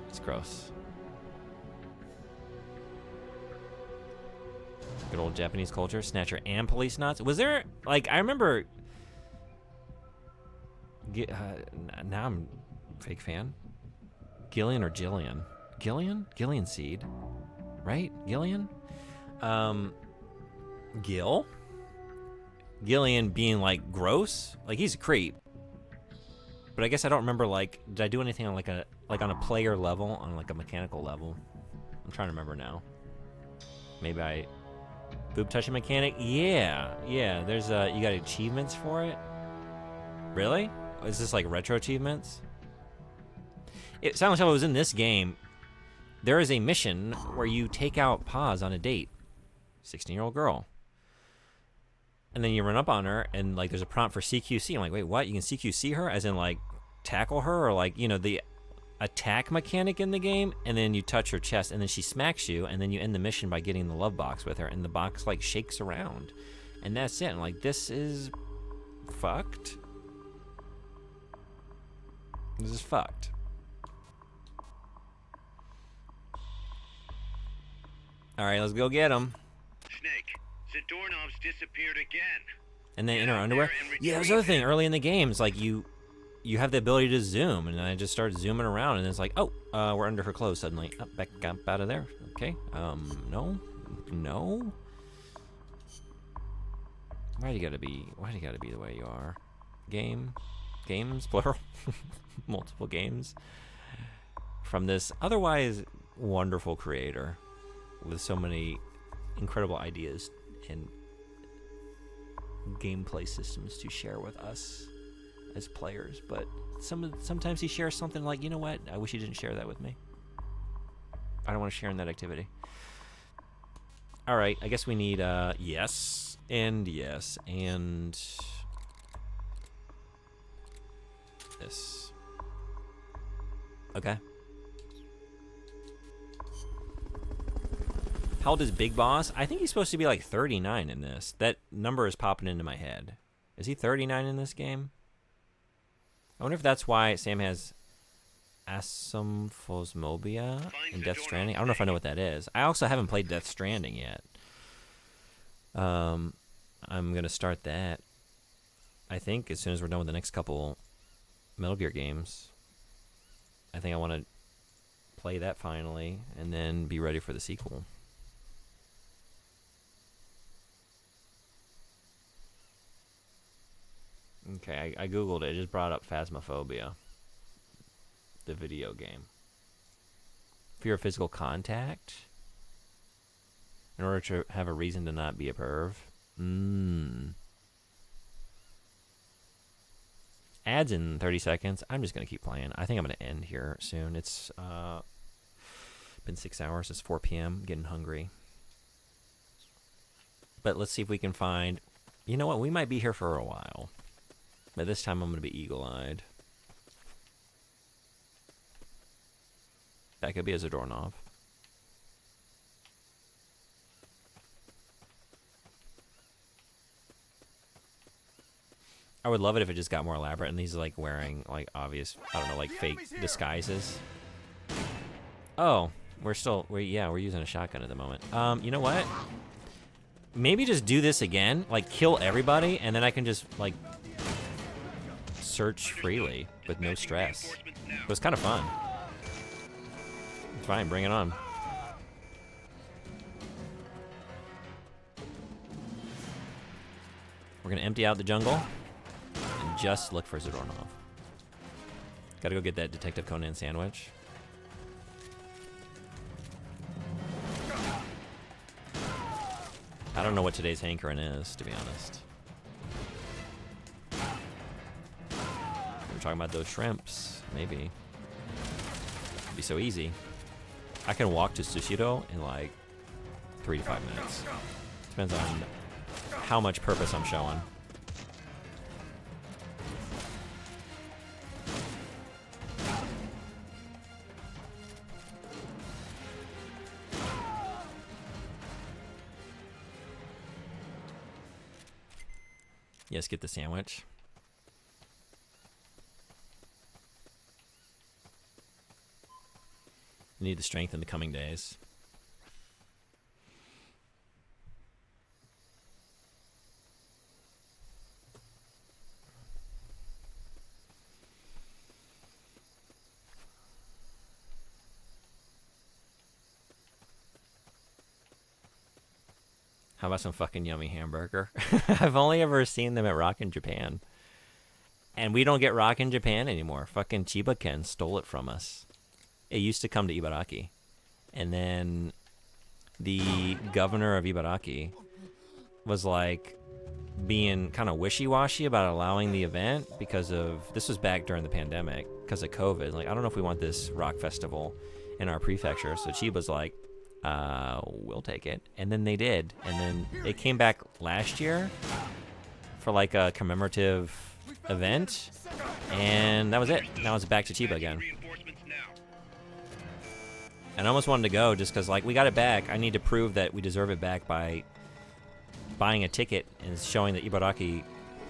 It's gross. Good old Japanese culture. Snatcher and Police Knots. Was there, like, I remember... now I'm a fake fan. Gillian or Jillian? Gillian? Gillian Seed. Right? Gillian? Gil? Gillian being, like, gross? Like, he's a creep. But I guess I don't remember, like, did I do anything on, on a player level? On, like, a mechanical level? I'm trying to remember now. Maybe I... Boob touching mechanic? Yeah. There's, you got achievements for it? Really? Is this like retro achievements? Silent Hill was in this game. There is a mission where you take out Paz on a date. 16-year-old girl. And then you run up on her and like there's a prompt for CQC. I'm like, wait, what? You can CQC her? As in like tackle her or like, you know, the attack mechanic in the game, and then you touch her chest and then she smacks you and then you end the mission by getting the love box with her and the box like shakes around. And that's it. And like, this is fucked. This is fucked. All right, let's go get him. Snake, Zadornov's disappeared again. And then in her underwear. Yeah, there's another thing. Early in the game, it's like you have the ability to zoom, and I just started zooming around, and it's like, oh, we're under her clothes suddenly. Back up out of there. Okay. No. Why do you gotta be the way you are? Games, plural, multiple games. From this otherwise wonderful creator with so many incredible ideas and gameplay systems to share with us as players, but sometimes he shares something like, you know what? I wish he didn't share that with me. I don't want to share in that activity. All right, I guess we need yes and yes and this. Okay. How old is Big Boss? I think he's supposed to be like 39 in this. That number is popping into my head. Is he 39 in this game? I wonder if that's why Sam has asophosmobia in Death Stranding. I don't know if I know what that is. I also haven't played Death Stranding yet. I'm going to start that, I think, as soon as we're done with the next couple Metal Gear games. I think I want to play that finally and then be ready for the sequel. Okay, I googled it. It just brought up Phasmophobia, the video game. Fear of physical contact? In order to have a reason to not be a perv? Ads in 30 seconds. I'm just going to keep playing. I think I'm going to end here soon. It's been 6 hours. It's 4 p.m. I'm getting hungry. But let's see if we can find... You know what? We might be here for a while. But this time I'm going to be eagle-eyed. That could be as a doorknob. I would love it if it just got more elaborate and he's like wearing like obvious, I don't know, like fake disguises. Oh, we're using a shotgun at the moment. You know what? Maybe just do this again, like kill everybody, and then I can just like search freely with no stress. It was kind of fun. Fine, bring it on. We're gonna empty out the jungle and just look for Zadornov. Gotta go get that Detective Conan sandwich. I don't know what today's hankering is, to be honest. We're talking about those shrimps, maybe. It'd be so easy. I can walk to Sushiro in like 3 to 5 minutes. Depends on how much purpose I'm showing. Yes, get the sandwich. Need the strength in the coming days. How about some fucking yummy hamburger? I've only ever seen them at Rockin' Japan. And we don't get Rockin' Japan anymore. Fucking Chiba Ken stole it from us. It used to come to Ibaraki. And then the governor of Ibaraki was like being kind of wishy-washy about allowing the event because of, this was back during the pandemic, because of COVID. Like, I don't know if we want this rock festival in our prefecture. So Chiba's like, we'll take it. And then they did. And then it came back last year for like a commemorative event. And that was it. Now it's back to Chiba again. And I almost wanted to go just because, like, we got it back. I need to prove that we deserve it back by buying a ticket and showing that Ibaraki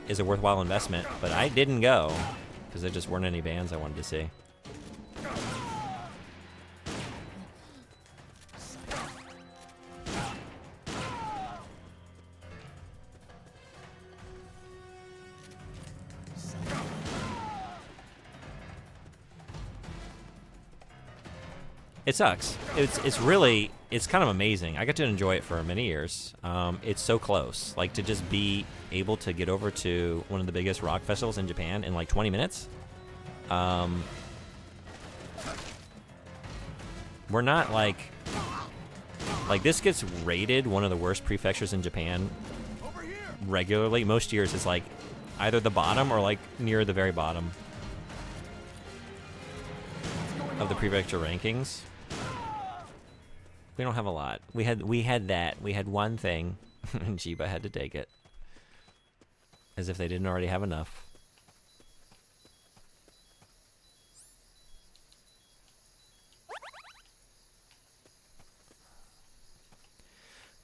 is a worthwhile investment. But I didn't go because there just weren't any bands I wanted to see. It sucks. It's kind of amazing. I got to enjoy it for many years. It's so close. Like, to just be able to get over to one of the biggest rock festivals in Japan in like 20 minutes. We're not like this gets rated one of the worst prefectures in Japan regularly. Most years it's like either the bottom or like near the very bottom of the prefecture rankings. We don't have a lot. We had that. We had one thing, and Chiba had to take it. As if they didn't already have enough.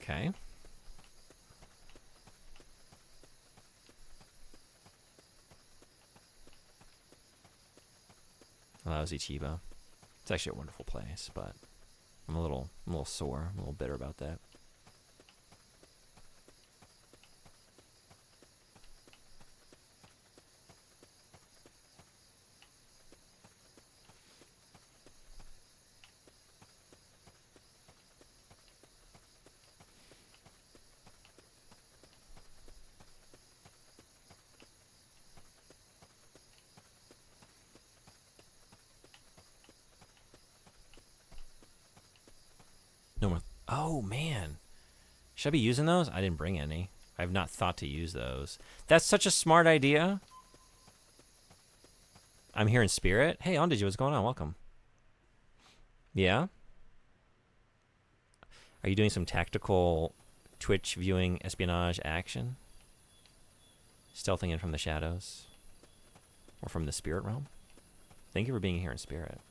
Okay. Well, that was Ichiba. It's actually a wonderful place, but I'm a little sore. I'm a little bitter about that. No more. Oh, man. Should I be using those? I didn't bring any. I have not thought to use those. That's such a smart idea. I'm here in spirit. Hey, Ondiji, what's going on? Welcome. Yeah? Are you doing some tactical Twitch viewing espionage action? Stealthing in from the shadows? Or from the spirit realm? Thank you for being here in spirit.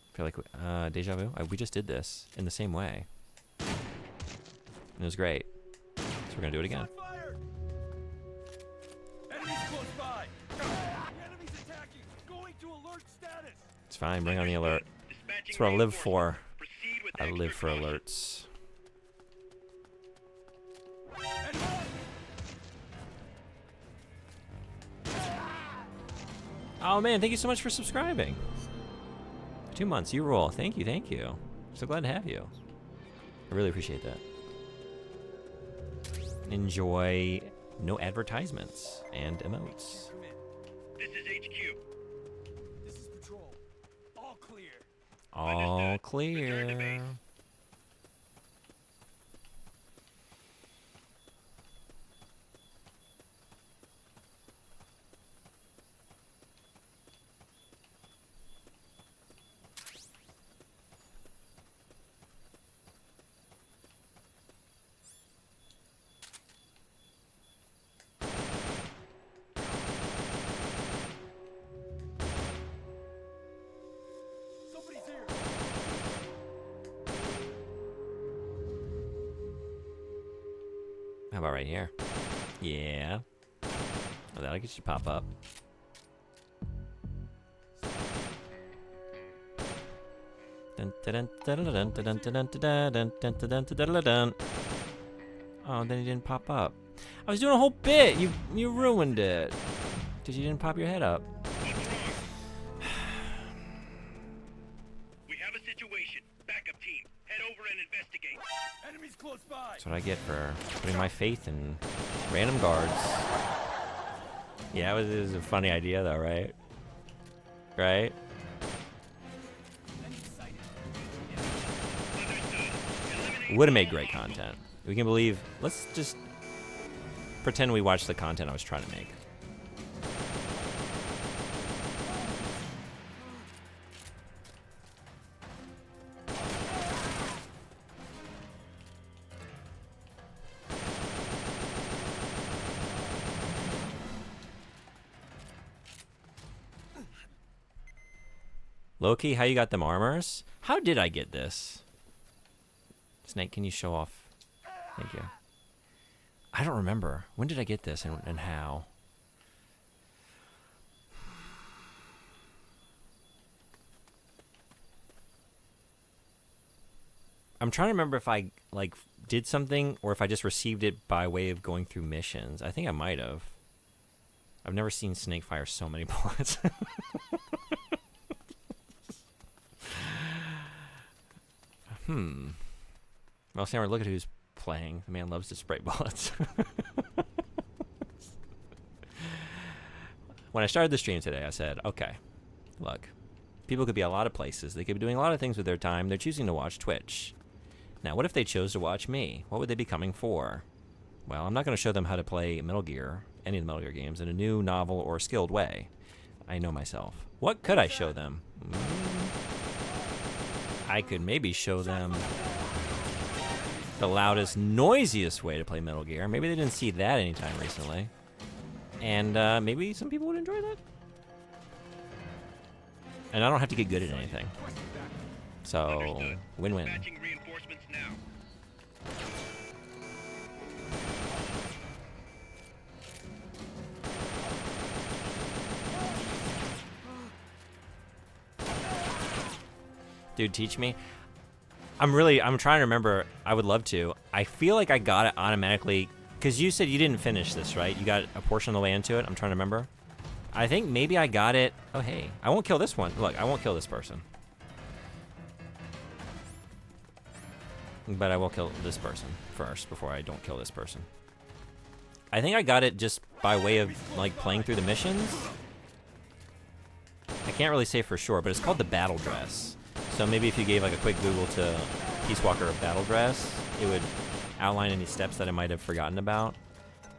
I feel like deja vu. We just did this in the same way, and it was great. So we're gonna do it again. Enemies close by. The enemy's attacking. Going to alert status. It's fine. Bring on the alert. That's what I live for. I live for alerts. Oh man, thank you so much for subscribing. 2 months, you rule. Thank you, thank you. So glad to have you. I really appreciate that. Enjoy no advertisements and emotes. This is HQ. This is patrol. All clear. All Return to clear. base. Somebody's here. How about right here? Yeah. Oh, that'll get you to pop up. Dun, dun, dun, dun, dun, dun, dun, dun, dun, dun, dun, dun, dun, dun, dun. Oh, then he didn't pop up. I was doing a whole bit. You ruined it. Because you didn't pop your head up. We have a situation. Backup team. Head over and investigate. Enemies close by. That's what I get for putting my faith in random guards. Yeah, it was a funny idea though, right? Right? Would have made great content. We can believe. Let's just pretend we watched the content I was trying to make. Loki, how you got them armors? How did I get this? Snake, can you show off? Thank you. I don't remember. When did I get this and how? I'm trying to remember if I like did something or if I just received it by way of going through missions. I think I might have. I've never seen Snake fire so many bullets. Well, Samara, look at who's playing. The man loves to spray bullets. When I started the stream today, I said, okay, look, people could be a lot of places. They could be doing a lot of things with their time. They're choosing to watch Twitch. Now, what if they chose to watch me? What would they be coming for? Well, I'm not going to show them how to play Metal Gear, any of the Metal Gear games, in a new, novel, or skilled way. I know myself. What could I show them? I could maybe show them the loudest, noisiest way to play Metal Gear. Maybe they didn't see that anytime recently. And maybe some people would enjoy that. And I don't have to get good at anything. So, win-win. Dispatching reinforcements now. Dude, teach me. I'm trying to remember. I would love to. I feel like I got it automatically, because you said you didn't finish this, right? You got a portion of the way into it. I'm trying to remember. I think maybe I got it. Oh, hey. I won't kill this one. Look, I won't kill this person. But I will kill this person first before I don't kill this person. I think I got it just by way of, like, playing through the missions. I can't really say for sure, but it's called the Battle Dress. So maybe if you gave like a quick Google to Peace Walker Battle Dress, it would outline any steps that I might have forgotten about.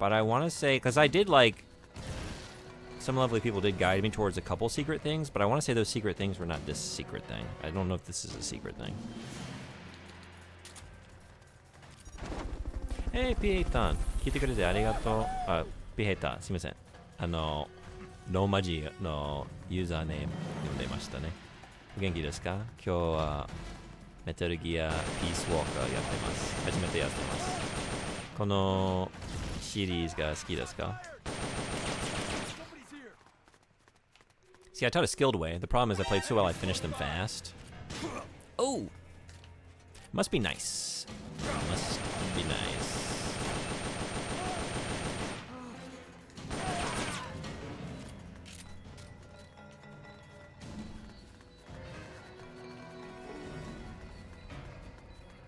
But I want to say, because I did like, some lovely people did guide me towards a couple secret things, but I want to say those secret things were not this secret thing. I don't know if this is a secret thing. Hey, P8 聞いてくれてありがとう。あ、P8 すみません。ローマ字のユーザーネーム読んでましたね。お元気ですか？今日はメタルギアピースウォーカーやってます。初めてやってます。このシリーズが好きですか？ See, I taught a skilled way. The problem is I played so well I finished them fast. Oh! Must be nice. Must be nice.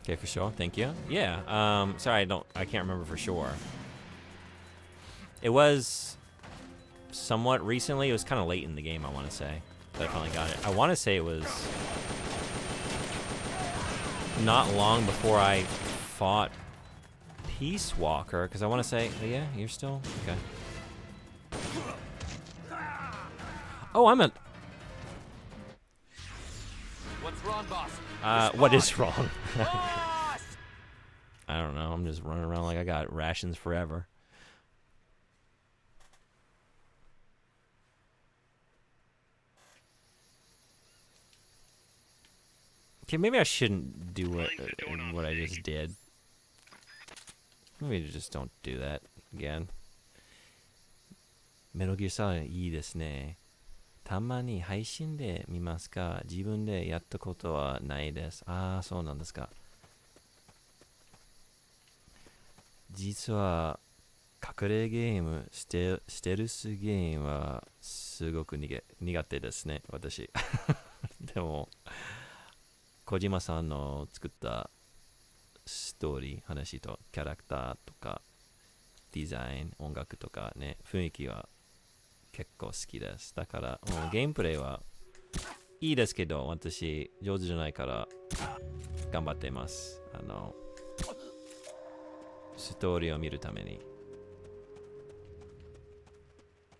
Okay, for sure. Thank you. Yeah. Sorry, I can't remember for sure. It was somewhat recently. It was kind of late in the game, I want to say, that I finally got it. I want to say it was not long before I fought Peace Walker, because I want to say, oh, yeah, you're still okay. Oh, I'm a. What's wrong, boss? What is wrong? I don't know. I'm just running around like I got rations forever. Okay, maybe I shouldn't do what I just did. Maybe just don't do that again. Metal Gear Solid いいですね。たまに配信で見ますか？自分でやったことはないです。ああ、そうなんですか。実は隠れゲーム、ステルスゲームはすごく苦手ですね、私。でも、小島さんの作ったストーリー、話とキャラクターとかデザイン、音楽とかね、雰囲気は結構好きです。だから、ゲームプレイはいいですけど、私上手じゃないから頑張っています。ストーリーを見るために。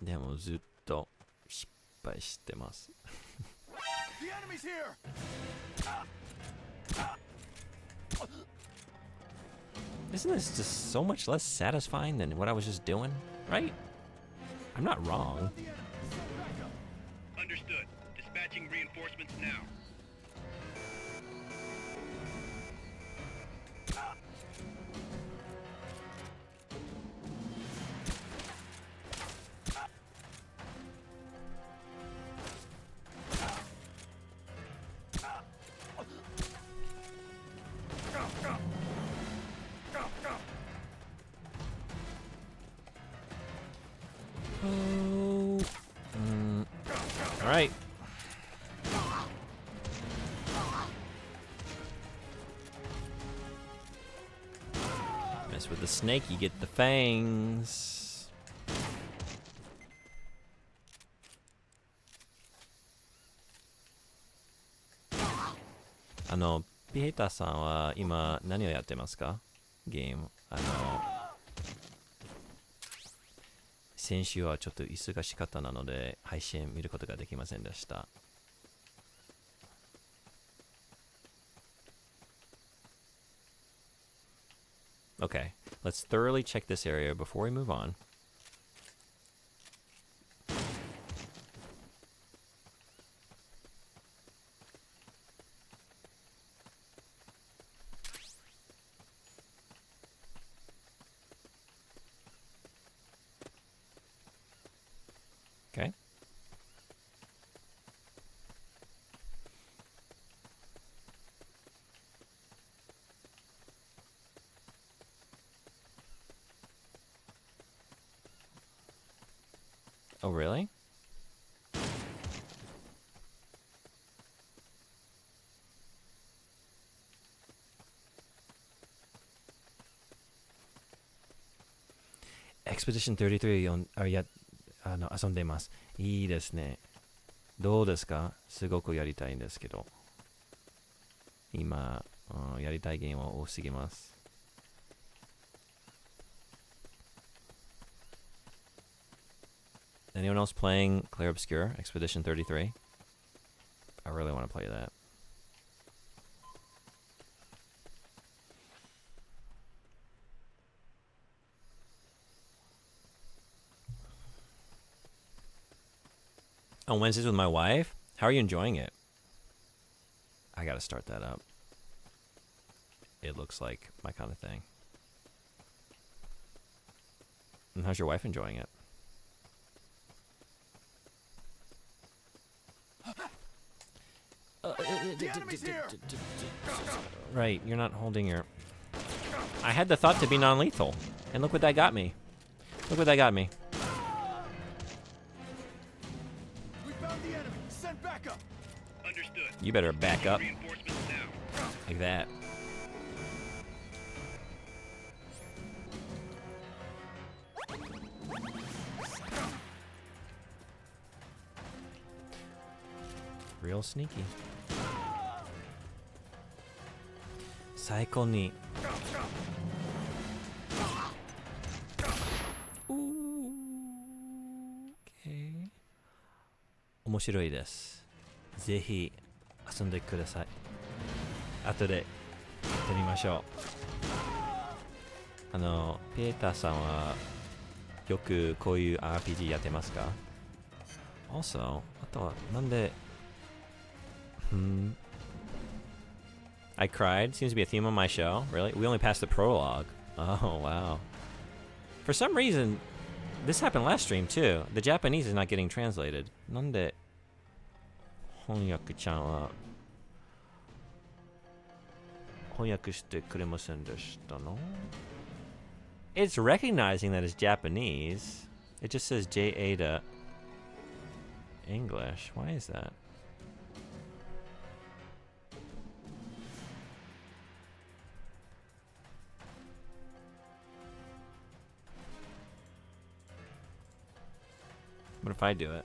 でもずっと失敗してます。Isn't this just so much less satisfying than what I was just doing, right? I'm not wrong. Understood. Dispatching reinforcements now. Oh. All right. Mess with the snake, you get the fangs.ピエタさんは今何をやってますか？ゲーム。先週はちょっと忙しかったなので配信見ることができませんでした。Okay, let's thoroughly check this area before we move on. Okay. Oh, really? Expedition 33遊んでいます。いいですね。どうですか？すごくやりたいんですけど。今、やりたいゲームは多すぎます。Anyone else playing Clair Obscur Expedition 33? I really want to play that. On Wednesdays with my wife? How are you enjoying it? I gotta start that up. It looks like my kind of thing. And how's your wife enjoying it? Right, you're not holding your... I had the thought to be non-lethal. And look what that got me. Look what that got me. We found the enemy. Send backup. Understood. You better back up. Reinforcements now. Like that. Real sneaky. 最高に。Okay. 面白いです。ぜひ遊んでください。後でやってみましょう。ピエタさんはよくこういう RPG やってますか？ Also、あとはなんでI cried. Seems to be a theme on my show. Really? We only passed the prologue. Oh, wow. For some reason, this happened last stream too. The Japanese is not getting translated. なんで翻訳ちゃんは翻訳してくれませんでしたの? It's recognizing that it's Japanese. It just says JA to English. Why is that? What if I do it?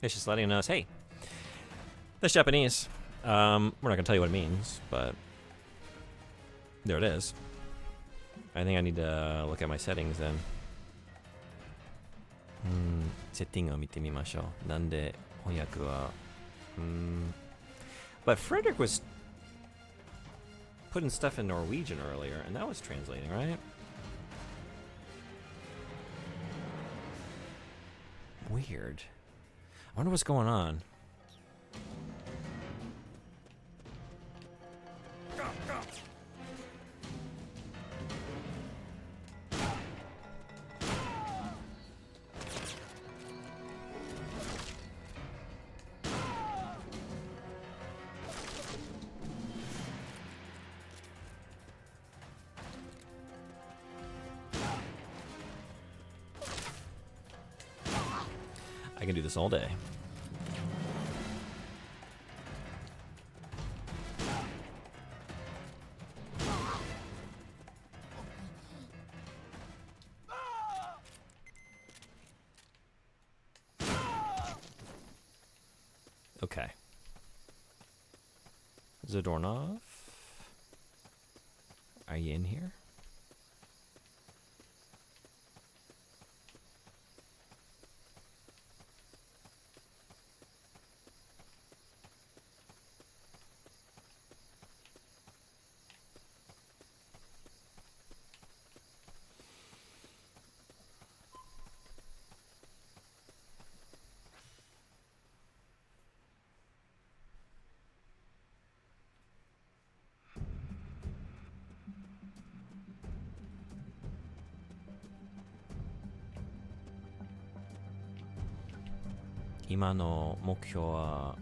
It's just letting us, hey, that's Japanese. We're not gonna tell you what it means, but there it is. I think I need to look at my settings then. セッティングを見てみましょう。なんで翻訳はBut Frederick was putting stuff in Norwegian earlier, and that was translating, right? Weird. I wonder what's going on. I can do this all day. Okay. Zadornov, are you in here?今の目標は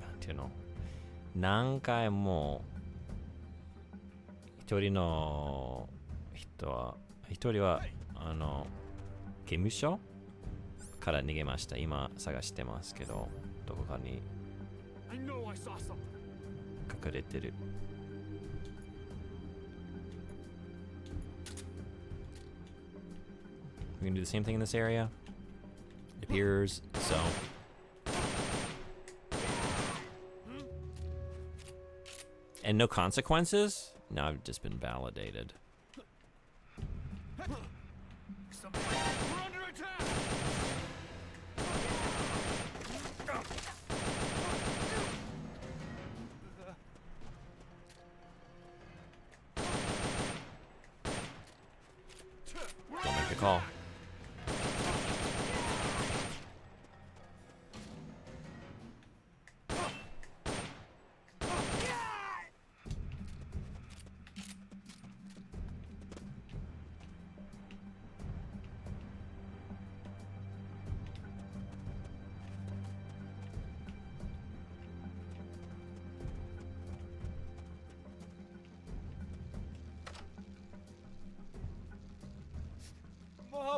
なんていうの、何回も一人は刑務所から逃げました。今探してますけど、どこかに I know I saw something. 隠れてる。We can do the same thing in this area. It appears so. And no consequences? No, I've just been validated. We're under attack. Don't make the call.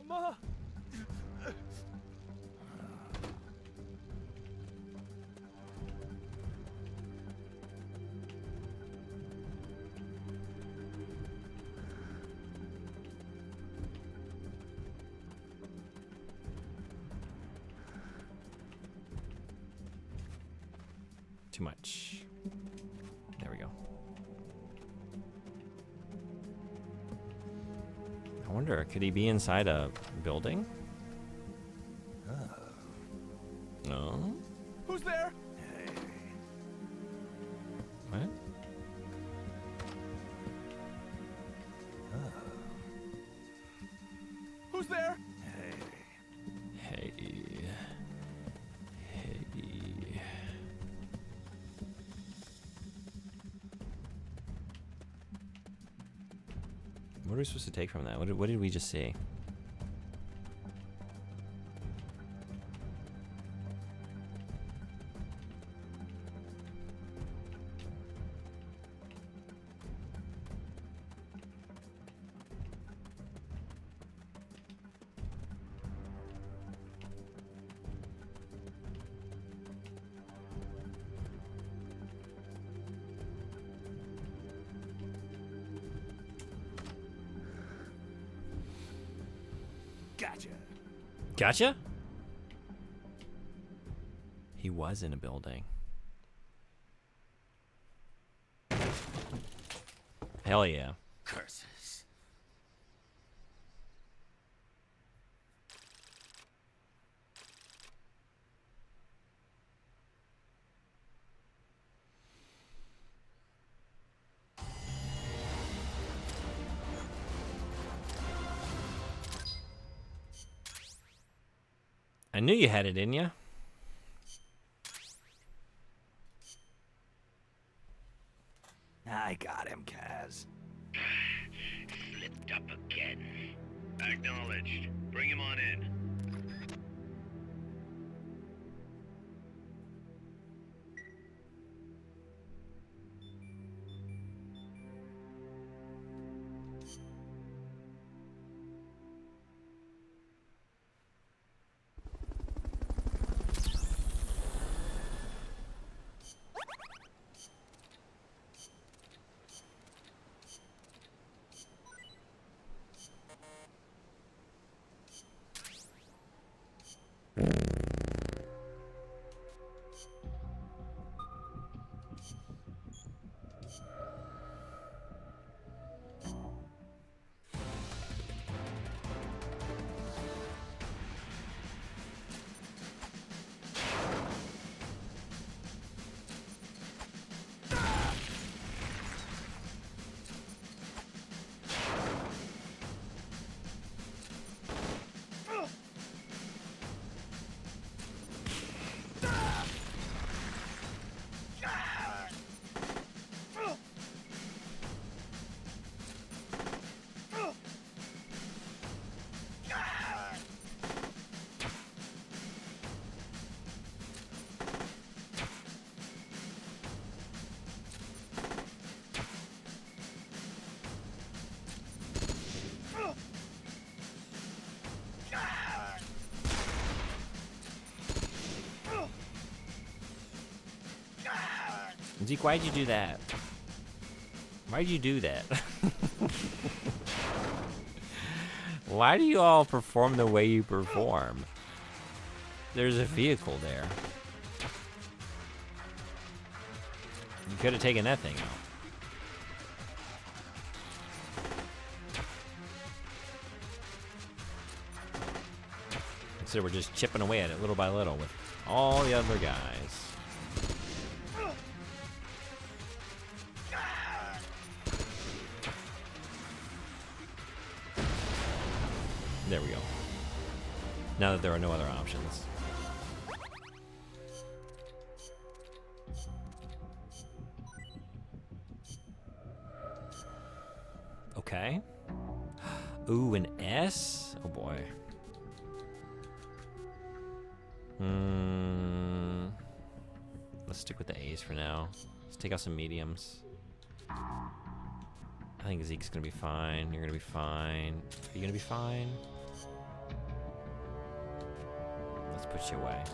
Mama. Too much. There we go. I wonder, could he be inside a building? No? Who's there? What? Who's there? Hey. Hey. What are we supposed to take from that? What did we just see? Gotcha. Gotcha? He was in a building. Hell yeah. Curses. I knew you had it in you. I got him, Kaz. Slipped up again. Acknowledged. Bring him on in. Zeke, why'd you do that? Why'd you do that? Why do you all perform the way you perform? There's a vehicle there. You could have taken that thing out. Instead, we're just chipping away at it little by little with all the other guys. There we go. Now that there are no other options. Okay. Ooh, an S? Oh boy. Let's stick with the A's for now. Let's take out some mediums. I think Zeke's gonna be fine. You're gonna be fine. Are you gonna be fine? Let's put you away.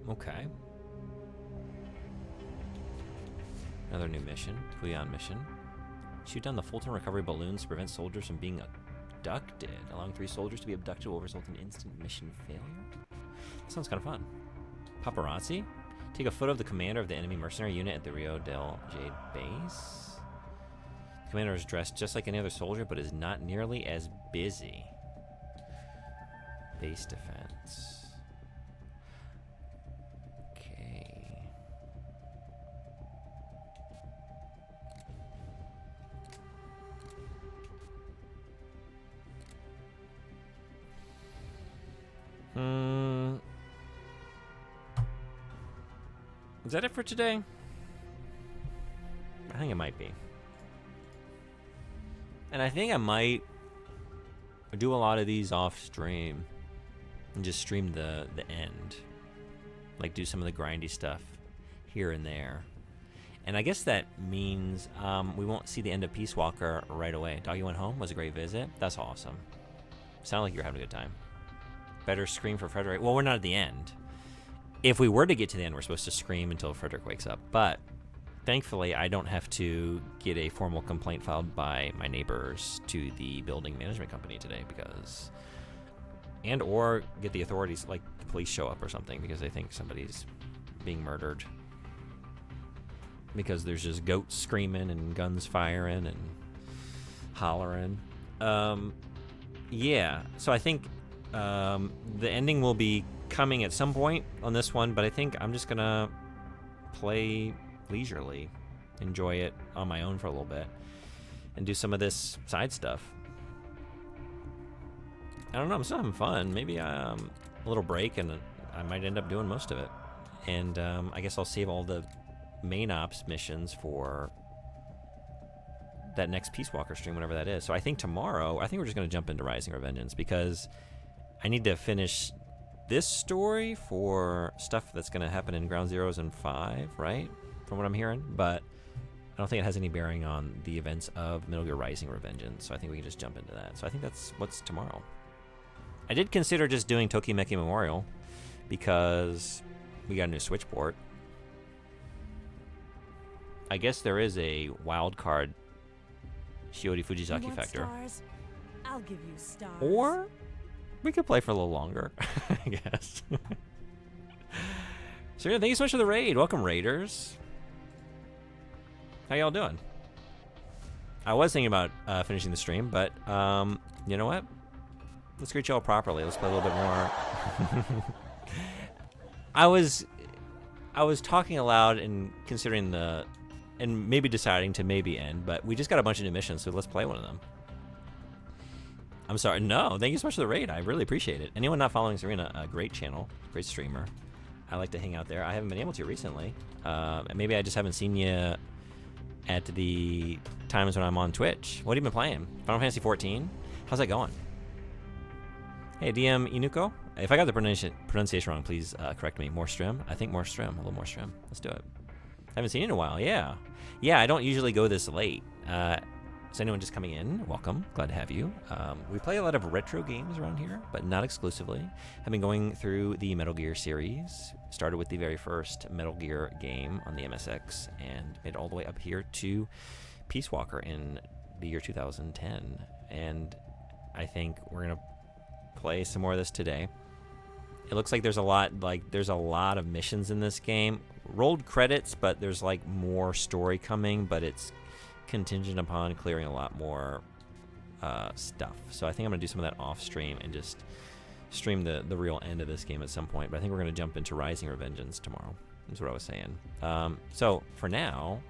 Okay. Another new mission. Puyan mission. Shoot down the Fulton recovery balloons to prevent soldiers from being abducted. Allowing 3 soldiers to be abducted will result in instant mission failure. That sounds kind of fun. Paparazzi? Take a photo of the commander of the enemy mercenary unit at the Rio del Jade base. The commander is dressed just like any other soldier, but is not nearly as busy. Base defense. Is that it for today? I think it might be. And I think I might do a lot of these off stream and just stream the end. Like do some of the grindy stuff here and there. And I guess that means we won't see the end of Peace Walker right away. Doggy went home, was a great visit. That's awesome. Sounded like you're having a good time. Better scream for Frederick. Well, we're not at the end. If we were to get to the end, we're supposed to scream until Frederick wakes up. But thankfully, I don't have to get a formal complaint filed by my neighbors to the building management company today because... And or get the authorities, like the police show up or something because they think somebody's being murdered. Because there's just goats screaming and guns firing and hollering. Yeah, so I think The ending will be coming at some point on this one, but I think I'm just gonna play leisurely, enjoy it on my own for a little bit, and do some of this side stuff. I don't know, I'm still having fun. Maybe a little break and I might end up doing most of it. And I guess I'll save all the main ops missions for that next Peace Walker stream, whenever that is. So I think tomorrow, I think we're just going to jump into Rising Revengeance because I need to finish this story for stuff that's going to happen in Ground Zeroes and 5, right? From what I'm hearing. But I don't think it has any bearing on the events of Metal Gear Rising Revengeance. So I think we can just jump into that. So I think that's what's tomorrow. I did consider just doing Tokimeki Memorial because we got a new Switch port. I guess there is a wild card Shiori Fujizaki You want factor. stars? I'll give you stars. Or we could play for a little longer, I guess. So yeah, thank you so much for the raid. Welcome, Raiders. How y'all doing? I was thinking about finishing the stream, but you know what? Let's greet y'all properly. Let's play a little bit more. I was talking aloud and considering and maybe deciding to maybe end, but we just got a bunch of new missions, so let's play one of them. I'm sorry. No, thank you so much for the raid. I really appreciate it. Anyone not following Serena, a great channel, great streamer. I like to hang out there. I haven't been able to recently. Maybe I just haven't seen you at the times when I'm on Twitch. What have you been playing? Final Fantasy 14? How's that going? Hey, DM Inuko. If I got the pronunciation wrong, please correct me. Morstrom? I think Morstrom. A little Morstrom. Let's do it. Haven't seen you in a while. Yeah. Yeah, I don't usually go this late. Is anyone just coming in? Welcome. Glad to have you. We play a lot of retro games around here, but not exclusively. I've been going through the Metal Gear series. Started with the very first Metal Gear game on the MSX and made it all the way up here to Peace Walker in the year 2010. And I think we're going to play some more of this today. It looks like there's a lot of missions in this game. Rolled credits, but there's like more story coming, but it's contingent upon clearing a lot more stuff. So I think I'm gonna do some of that off stream and just stream the real end of this game at some point. But I think we're gonna jump into Rising Revengeance tomorrow. That's what I was saying. So for now,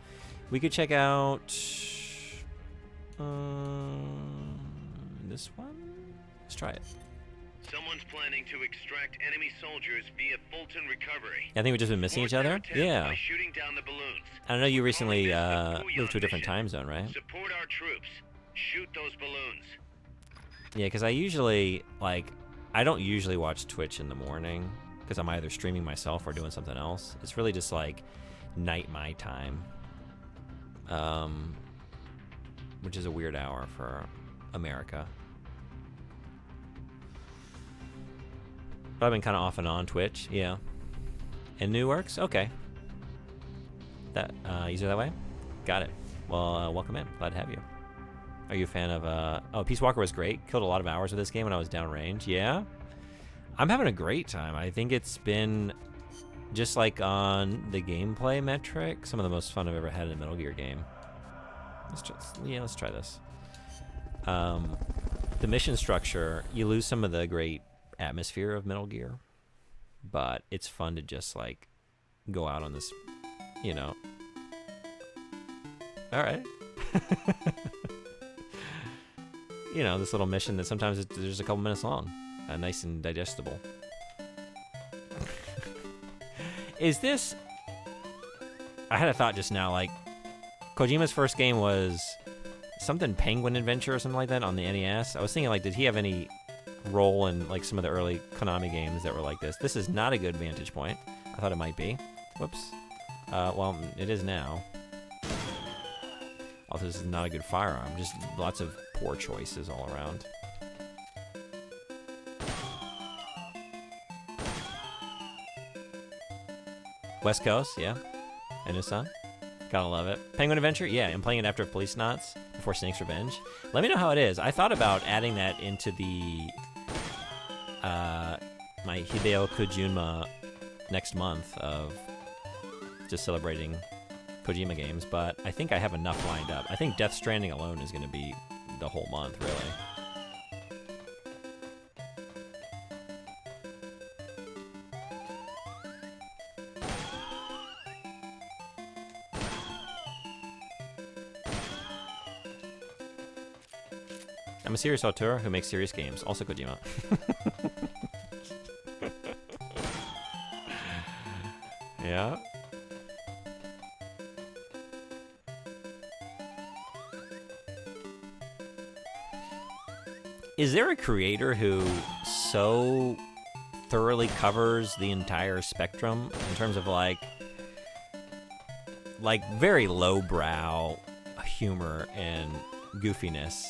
we could check out this one. Let's try it. Someone's planning to extract enemy soldiers via Fulton Recovery. I think we've just been missing each other. Yeah. By shooting down the balloons. I know you recently moved to a different time zone, right? Support our troops. Shoot those balloons. Yeah, because I usually, I don't usually watch Twitch in the morning because I'm either streaming myself or doing something else. It's really just like night my time, which is a weird hour for America. But I've been kind of off and on Twitch, yeah. And new works? Okay. That easier that way? Got it. Well, welcome in. Glad to have you. Are you a fan of, oh, Peace Walker was great. Killed a lot of hours with this game when I was downrange. Yeah. I'm having a great time. I think it's been, just like on the gameplay metric, some of the most fun I've ever had in a Metal Gear game. Let's try this. The mission structure, you lose some of the great atmosphere of Metal Gear, but it's fun to just like go out on this, all right. This little mission that sometimes there's a couple minutes long, nice and digestible. Is this, I had a thought just now, like Kojima's first game was something Penguin Adventure or something like that on the NES. I was thinking, like, did he have any role in like some of the early Konami games that were like this? This is not a good vantage point. I thought it might be. Whoops. Well, it is now. Also, this is not a good firearm. Just lots of poor choices all around. West Coast, yeah. Inu-san. Gotta love it. Penguin Adventure, yeah. I'm playing it after Police Knots before Snake's Revenge. Let me know how it is. I thought about adding that into the my Hideo Kojima next month of just celebrating Kojima games, but I think I have enough lined up. I think Death Stranding alone is going to be the whole month, really. I'm a serious auteur who makes serious games. Also Kojima. Yeah. Is there a creator who so thoroughly covers the entire spectrum in terms of like very lowbrow humor and goofiness?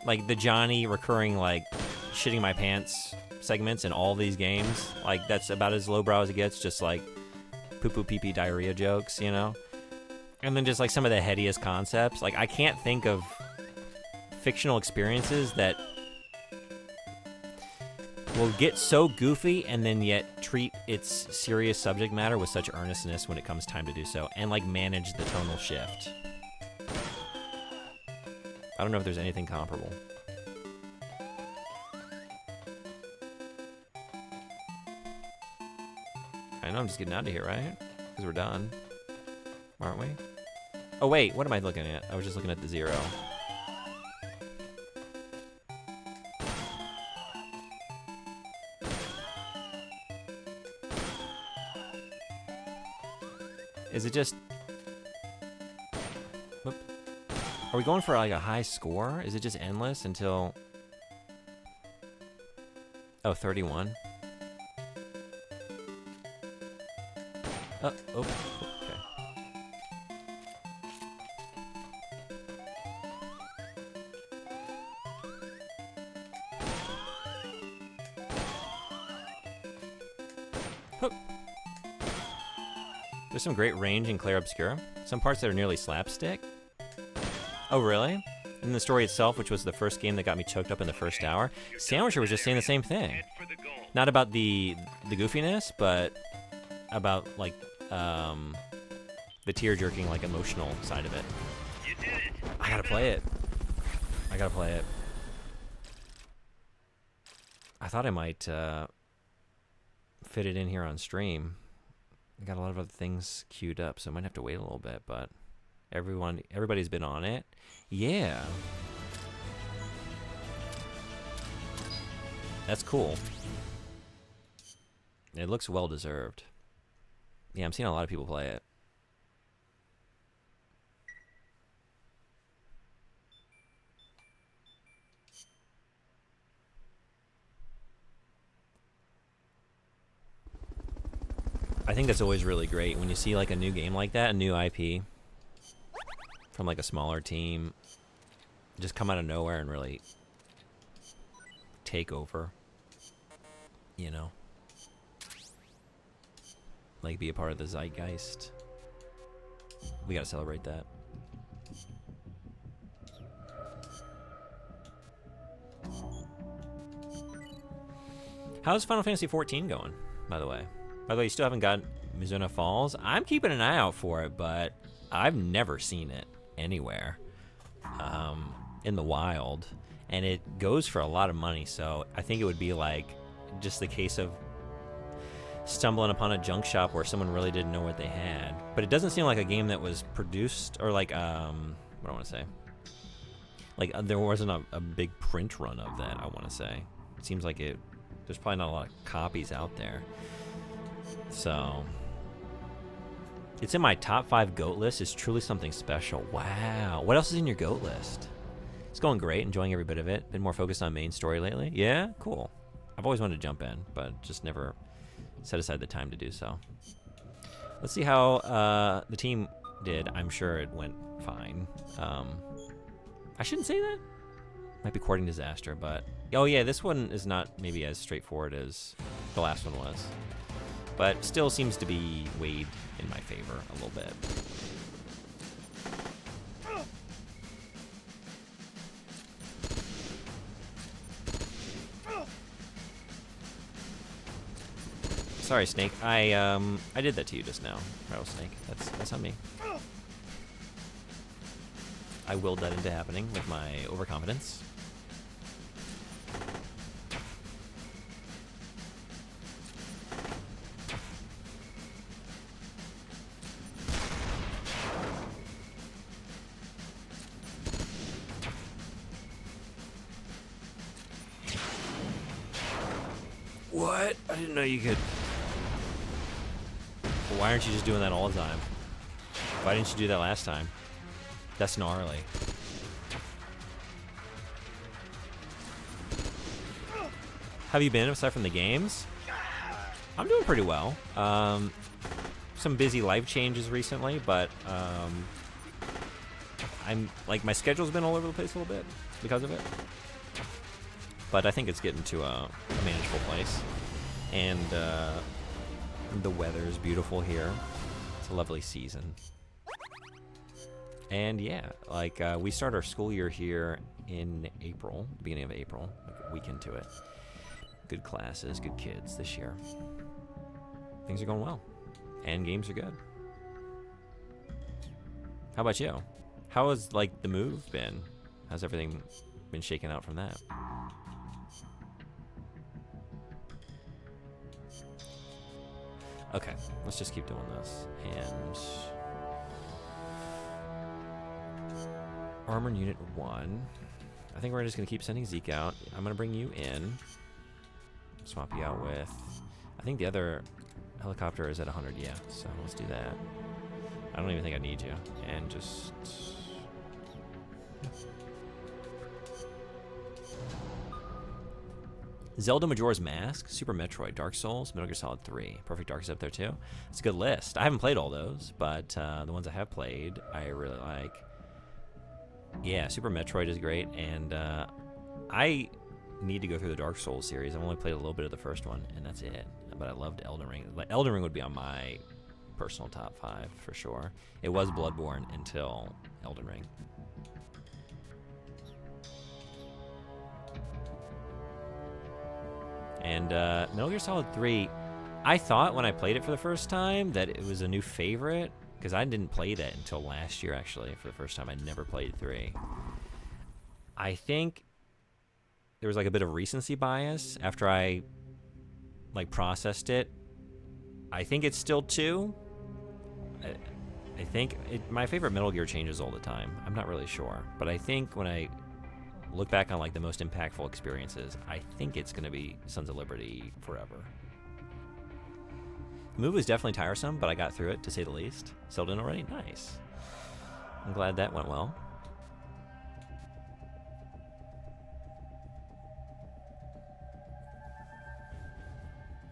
Like the Johnny recurring like shitting my pants segments in all these games. Like that's about as lowbrow as it gets, just like poo-poo pee-pee diarrhea jokes, you know? And then just like some of the headiest concepts. Like I can't think of fictional experiences that will get so goofy and then yet treat its serious subject matter with such earnestness when it comes time to do so, and like manage the tonal shift. I don't know if there's anything comparable. I know I'm just getting out of here, right? Because we're done. Aren't we? Oh wait, what am I looking at? I was just looking at the 0. Is it just... Whoop. Are we going for like a high score? Is it just endless until... Oh, 31. Oh, okay. Hook. There's some great range in Clair Obscura. Some parts that are nearly slapstick. Oh, really? In the story itself, which was the first game that got me choked up in the first hour, Sandwicher was just saying the same thing. Not about the goofiness, but about like the tear-jerking, like emotional side of it. You did it. I gotta play it. I gotta play it. I thought I might fit it in here on stream. I got a lot of other things queued up, so I might have to wait a little bit, but everybody's been on it. Yeah. That's cool. It looks well deserved. Yeah, I'm seeing a lot of people play it. I think that's always really great when you see like a new game like that, a new IP from like a smaller team just come out of nowhere and really take over, you know? Like be a part of the zeitgeist. We gotta celebrate that. How's Final Fantasy XIV going, by the way? By the way, you still haven't got Mizuna Falls? I'm keeping an eye out for it, but I've never seen it anywhere in the wild. And it goes for a lot of money, so I think it would be like just the case of stumbling upon a junk shop where someone really didn't know what they had. But it doesn't seem like a game that was produced, or like, what do I want to say? Like, there wasn't a big print run of that, I want to say. It seems like there's probably not a lot of copies out there. So, it's in my top 5 GOAT list. It's truly something special. Wow. What else is in your GOAT list? It's going great, enjoying every bit of it. Been more focused on main story lately. Yeah, cool. I've always wanted to jump in, but just never set aside the time to do so. Let's see how the team did. I'm sure it went fine. I shouldn't say that. Might be courting disaster, but... Oh yeah, this one is not maybe as straightforward as the last one was. But still seems to be weighed in my favor a little bit. Sorry, Snake. I did that to you just now, Rattlesnake. That's on me. I willed that into happening with my overconfidence. What? I didn't know you could. Well, why aren't you just doing that all the time? Why didn't you do that last time? That's gnarly. How have you been aside from the games? I'm doing pretty well. Some busy life changes recently, but I'm like my schedule's been all over the place a little bit because of it. But I think it's getting to a manageable place, and the weather is beautiful here. It's a lovely season, and yeah, like we start our school year here in April, beginning of April, like a week into it. Good classes, good kids this year. Things are going well, and games are good. How about you? How has like the move been? How's everything been shaken out from that? Okay, let's just keep doing this. And Armored Unit 1. I think we're just gonna keep sending Zeke out. I'm gonna bring you in. Swap you out with, I think the other helicopter is at 100, yeah, so let's do that. I don't even think I need you. And just... Zelda Majora's Mask, Super Metroid, Dark Souls, Metal Gear Solid 3. Perfect Dark is up there too. It's a good list. I haven't played all those, but the ones I have played, I really like. Yeah, Super Metroid is great, and I need to go through the Dark Souls series. I've only played a little bit of the first one, and that's it. But I loved Elden Ring. Like, Elden Ring would be on my personal top 5 for sure. It was Bloodborne until Elden Ring. And Metal Gear Solid 3, I thought when I played it for the first time that it was a new favorite, because I didn't play that until last year, actually, for the first time. I never played 3. I think there was like a bit of recency bias after I like processed it. I think it's still 2. I think my favorite Metal Gear changes all the time. I'm not really sure, but I think when I look back on like the most impactful experiences, I think it's going to be Sons of Liberty forever. The move was definitely tiresome, but I got through it, to say the least. Sold in already? Nice. I'm glad that went well.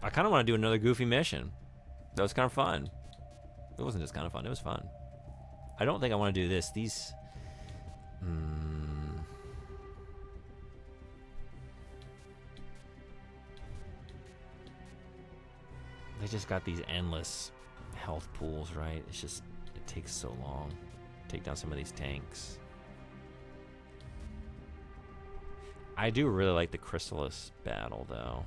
I kind of want to do another goofy mission. That was kind of fun. It wasn't just kind of fun, it was fun. I don't think I want to do this. These... They just got these endless health pools, right? It's just, it takes so long to take down some of these tanks. I do really like the Chrysalis battle, though.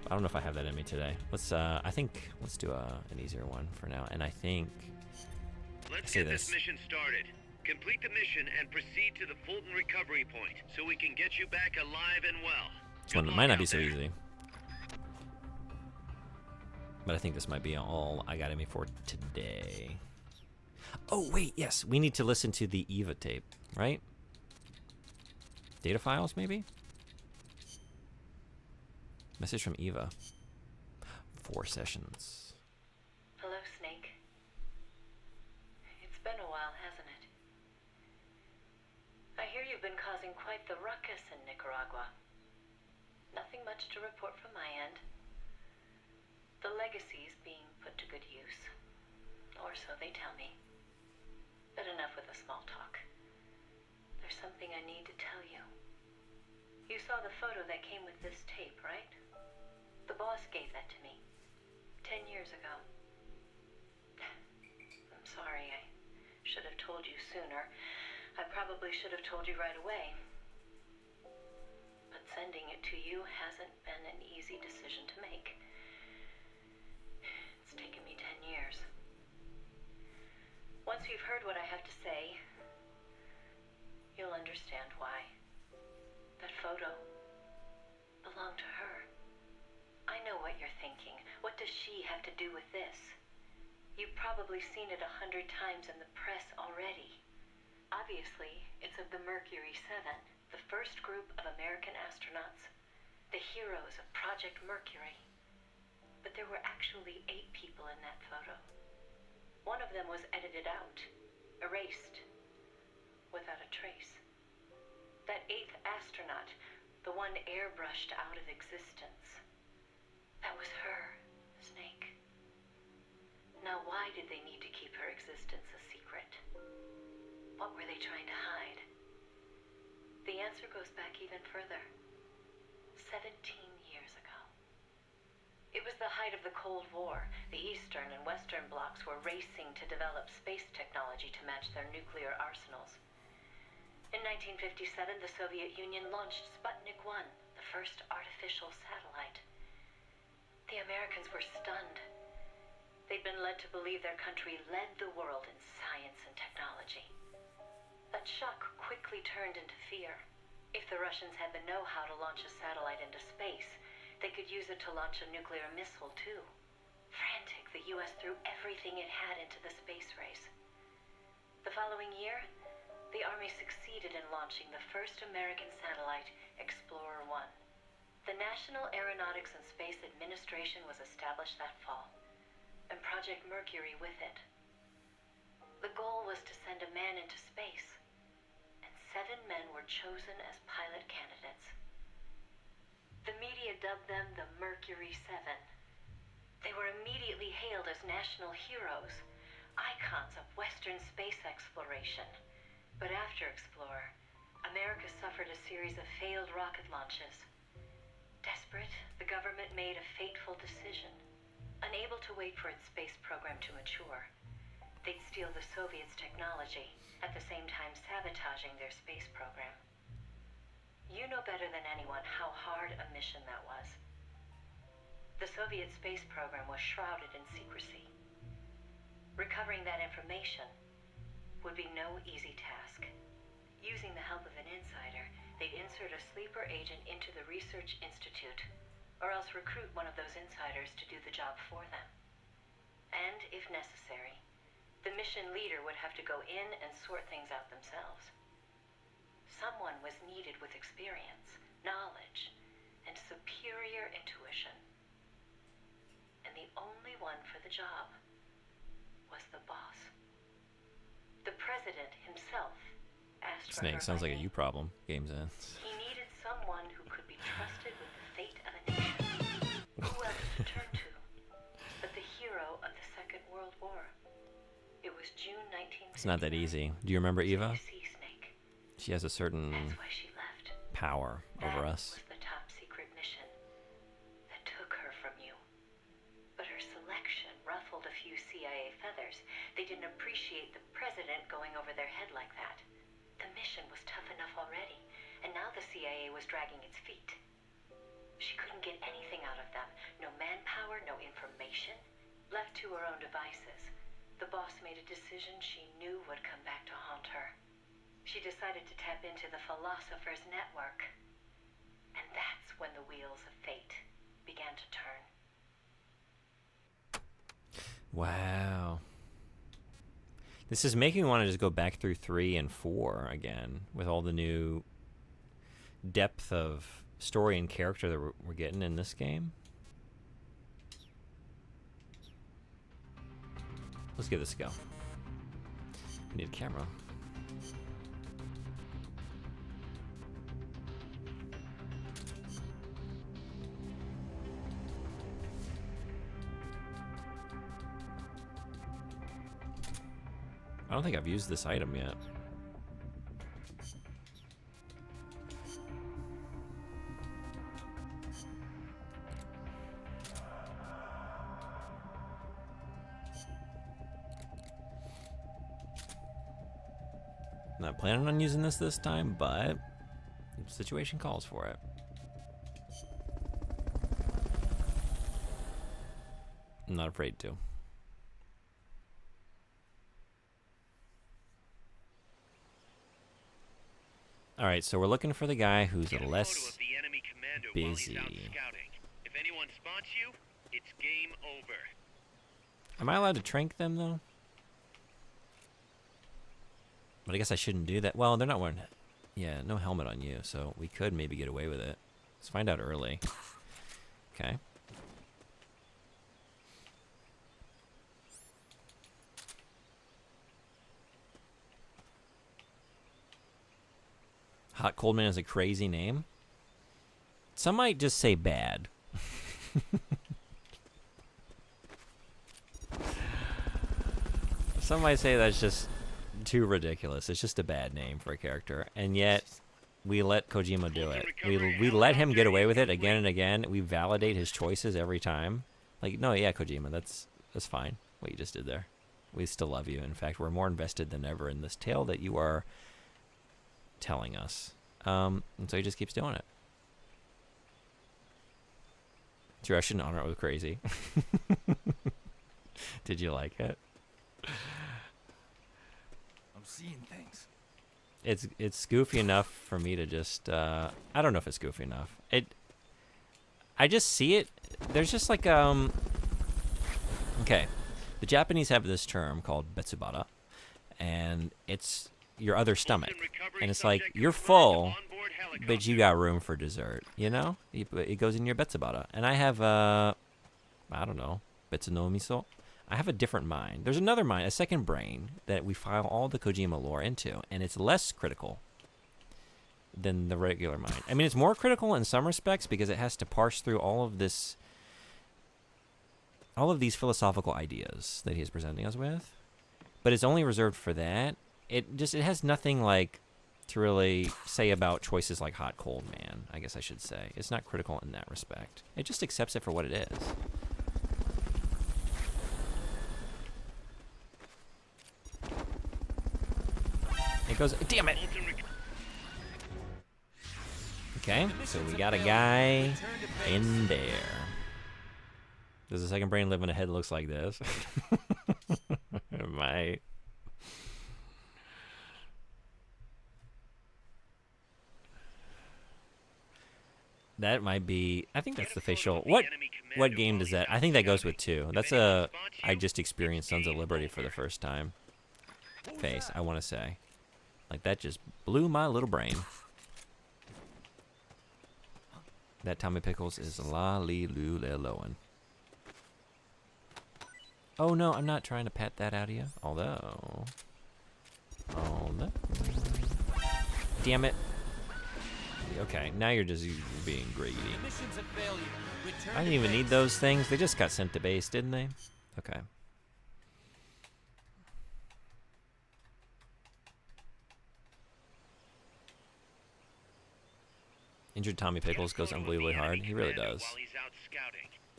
I don't know if I have that in me today. Let's, I think, let's do an easier one for now. And I think... Let's get this mission started. Complete the mission and proceed to the Fulton recovery point so we can get you back alive and well. This one might not be so easy. But I think this might be all I got in me for today. Oh, wait, yes. We need to listen to the Eva tape, right? Data files, maybe? Message from Eva. 4 sessions. Hello, Snake. It's been a while, hasn't it? I hear you've been causing quite the ruckus in Nicaragua. Nothing much to report from my end. The legacy's being put to good use. Or so they tell me. But enough with the small talk. There's something I need to tell you. You saw the photo that came with this tape, right? The boss gave that to me 10 years ago. I'm sorry, I should have told you sooner. I probably should have told you right away. But sending it to you hasn't been an easy decision to make. It's taken me 10 years. Once you've heard what I have to say, you'll understand why. That photo belonged to her. I know what you're thinking. What does she have to do with this? You've probably seen it 100 times in the press already. Obviously, it's of the Mercury 7, the first group of American astronauts. The heroes of Project Mercury. But there were actually 8 people in that photo. One of them was edited out, erased, without a trace. That 8th astronaut, the one airbrushed out of existence, that was her, Snake. Now why did they need to keep her existence a secret? What were they trying to hide? The answer goes back even further. 17 years ago. It was the height of the Cold War. The Eastern and Western blocs were racing to develop space technology to match their nuclear arsenals. In 1957, the Soviet Union launched Sputnik 1, the first artificial satellite. The Americans were stunned. They'd been led to believe their country led the world in science and technology. That shock quickly turned into fear. If the Russians had the know-how to launch a satellite into space, they could use it to launch a nuclear missile, too. Frantic, the U.S. threw everything it had into the space race. The following year, the Army succeeded in launching the first American satellite, Explorer 1. The National Aeronautics and Space Administration was established that fall, and Project Mercury with it. The goal was to send a man into space, and 7 men were chosen as pilot candidates. The media dubbed them the Mercury 7. They were immediately hailed as national heroes, icons of Western space exploration. But after Explorer, America suffered a series of failed rocket launches. Desperate, the government made a fateful decision. Unable to wait for its space program to mature, they'd steal the Soviets' technology, at the same time sabotaging their space program. You know better than anyone how hard a mission that was. The Soviet space program was shrouded in secrecy. Recovering that information would be no easy task. Using the help of an insider, they'd insert a sleeper agent into the Research Institute, or else recruit one of those insiders to do the job for them. And, if necessary, the mission leader would have to go in and sort things out themselves. Someone was needed with experience, knowledge, and superior intuition. And the only one for the job was the boss. The president himself asked for Snake her sounds by like a name. you problem. Game's in. He needed someone who could be trusted with the fate of a nation. Who else to turn to but the hero of the Second World War? It was June 1959. It's not that easy. Do you remember Eva? You see, Snake. She has a certain That's why she left. power over us. That was the top secret mission that took her from you. But her selection ruffled a few CIA feathers. They didn't appreciate the president going over their head like that. The mission was tough enough already, and now the CIA was dragging its feet. She couldn't get anything out of them. No manpower, no information. Left to her own devices, the boss made a decision she knew would come back to haunt her. She decided to tap into the Philosopher's Network. And that's when the wheels of fate began to turn. Wow. This is making me want to just go back through 3 and 4 again with all the new depth of story and character that we're getting in this game. Let's give this a go. We need a camera. I don't think I've used this item yet. Not planning on using this time, but the situation calls for it. I'm not afraid to. All right, so we're looking for the guy who's Get a less photo of the enemy commander while he's out busy. scouting. If anyone spots you, it's game over. Am I allowed to trank them though? But I guess I shouldn't do that. Well, they're not wearing. Yeah, no helmet on you, so we could maybe get away with it. Let's find out early. Okay. Hot Cold Man is a crazy name. Some might just say bad. Some might say that's just too ridiculous. It's just a bad name for a character. And yet, we let Kojima do it. We let him get away with it again and again. We validate his choices every time. Like, no, yeah, Kojima, that's fine, what you just did there. We still love you. In fact, we're more invested than ever in this tale that you are telling us. And so he just keeps doing it. True, I shouldn't honor it with crazy. Did you like it? I'm seeing things. It's goofy enough for me to just I don't know if it's goofy enough. I just see it. There's just like okay. The Japanese have this term called betsubara, and it's your other stomach. And it's like you're full, but you got room for dessert, you know? It goes in your betsubara. And I have I don't know, betsu no miso. I have a different mind. There's another mind, a second brain, that we file all the Kojima lore into, and it's less critical than the regular mind. I mean, it's more critical in some respects because it has to parse through all of these philosophical ideas that he's presenting us with. But it's only reserved for that. It has nothing like to really say about choices like Hot Cold Man, I guess I should say. It's not critical in that respect. It just accepts it for what it is. It goes, damn it! Okay, so we got a guy in there. Does the second brain live in a head that looks like this? It might. That might be, I think that's the facial. What game does that? I think that goes with 2. That's I just experienced Sons of Liberty for the first time. Face, I want to say. Like, that just blew my little brain. That Tommy Pickles is la-lee-loo-le-loin. Oh, no, I'm not trying to pat that out of you. Although... Damn it. Okay, now you're just being greedy. I didn't even need those things. They just got sent to base, didn't they? Okay. Injured Tommy Pickles goes unbelievably hard. He really does.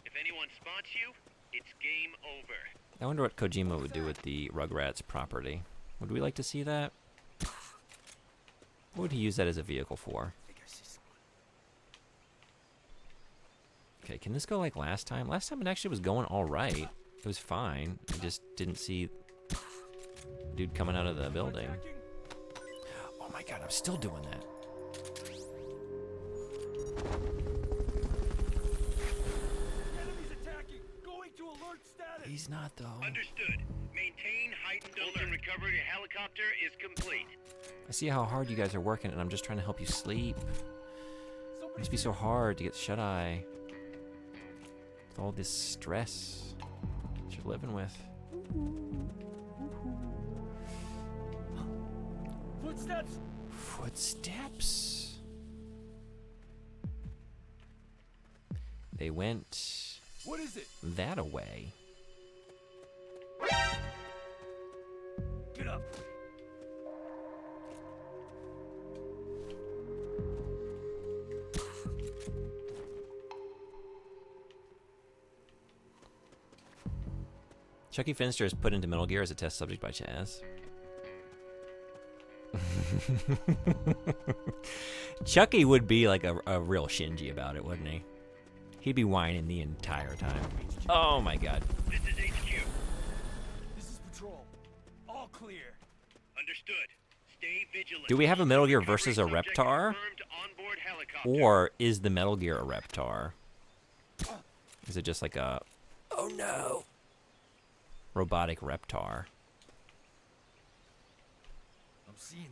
If anyone spots you, it's game over. I wonder what Kojima would do with the Rugrats property. Would we like to see that? What would he use that as a vehicle for? Okay, can this go like last time? Last time it actually was going all right. It was fine. I just didn't see dude coming out of the building. Oh my god, I'm still doing that. He's not, though. Understood. Maintain heightened alert. Recovery helicopter is complete. I see how hard you guys are working, and I'm just trying to help you sleep. It must be so hard to get shut-eye. With all this stress that you're living with. Footsteps! Footsteps. They went... What is it? that away. Get up! Chucky Finster is put into Metal Gear as a test subject by Chaz. Chucky would be like a real Shinji about it, wouldn't he? He'd be whining the entire time. Oh my god. This is HQ. This is patrol. All clear. Understood. Stay vigilant. Do we have a Metal Gear versus a Subject Reptar? confirmed onboard helicopter. Or is the Metal Gear a Reptar? Is it just like a... oh no! Robotic Reptar. I'm seeing.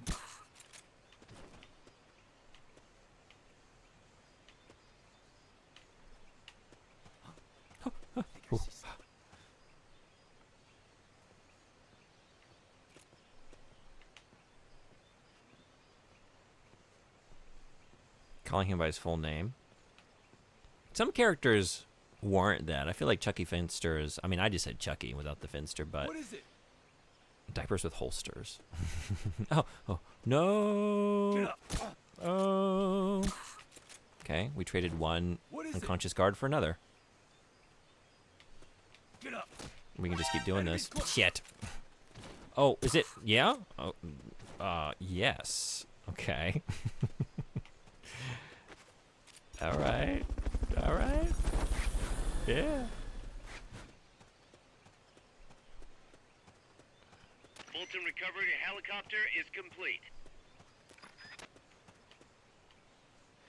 Calling him by his full name. Some characters warrant that. I feel like Chucky Finster is... I mean, I just said Chucky without the Finster, but... What is it? Diapers with holsters. Oh, no! Oh. Okay, we traded one unconscious guard for another. Get up. We can just keep doing this. Shit. Oh, is it? Yeah? Oh, yes. Okay. Alright. Alright. Yeah. Fulton recovery helicopter is complete.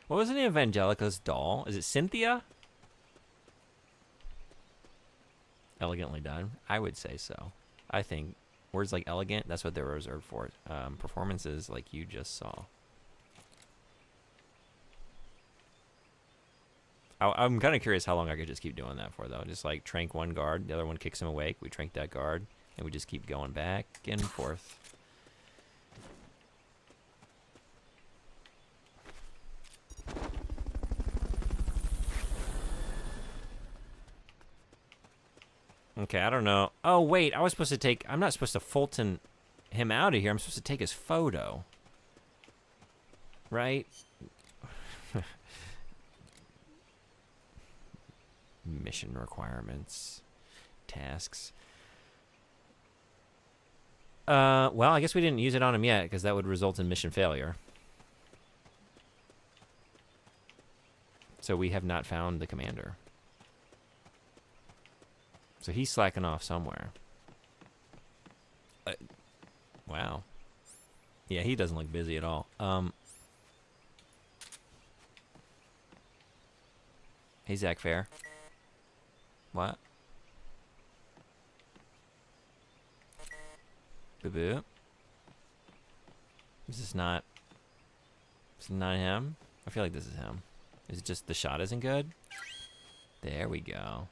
What was the name of Angelica's doll? Is it Cynthia? Elegantly done. I would say so. I think words like elegant, that's what they're reserved for. Performances like you just saw. I'm kind of curious how long I could just keep doing that for, though. Just like trank one guard, the other one kicks him awake. We trank that guard, and we just keep going back and forth. Okay, I don't know. Oh, wait, I was supposed to take... I'm not supposed to Fulton him out of here. I'm supposed to take his photo. Right? Mission requirements. Tasks. Well, I guess we didn't use it on him yet, because that would result in mission failure. So we have not found the commander. So he's slacking off somewhere. Wow. Yeah, he doesn't look busy at all. Hey, Zach Fair. What? Boo-boo. Is this not... Is this not him? I feel like this is him. Is it just the shot isn't good? There we go.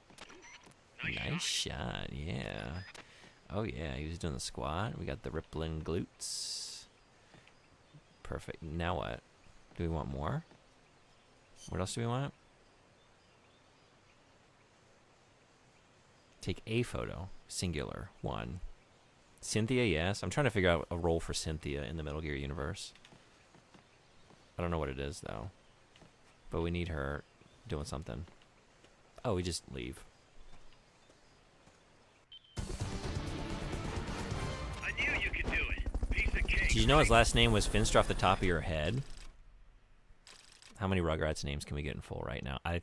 Nice shot, yeah. Oh yeah, he was doing the squat. We got the rippling glutes. Perfect. Now what? Do we want more? What else do we want? Take a photo. Singular. One. Cynthia, yes. I'm trying to figure out a role for Cynthia in the Metal Gear universe. I don't know what it is, though. But we need her doing something. Oh, we just leave. I knew you could do it. Piece of cake. Did you know his last name was Finster off the top of your head? How many Rugrats names can we get in full right now? I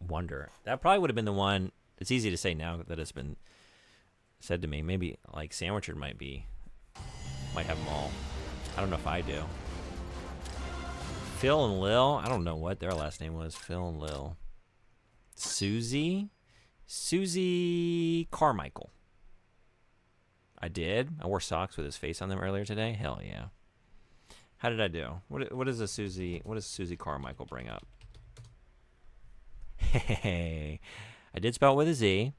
wonder. That probably would have been the one. It's easy to say now that it's been said to me. Maybe like Sandwicher might have them all. I don't know if I do. Phil and Lil. I don't know what their last name was. Phil and Lil. Susie Carmichael. I did. I wore socks with his face on them earlier today. Hell yeah. How did I do? What does Susie Carmichael bring up? Hey, I did spell it with a Z.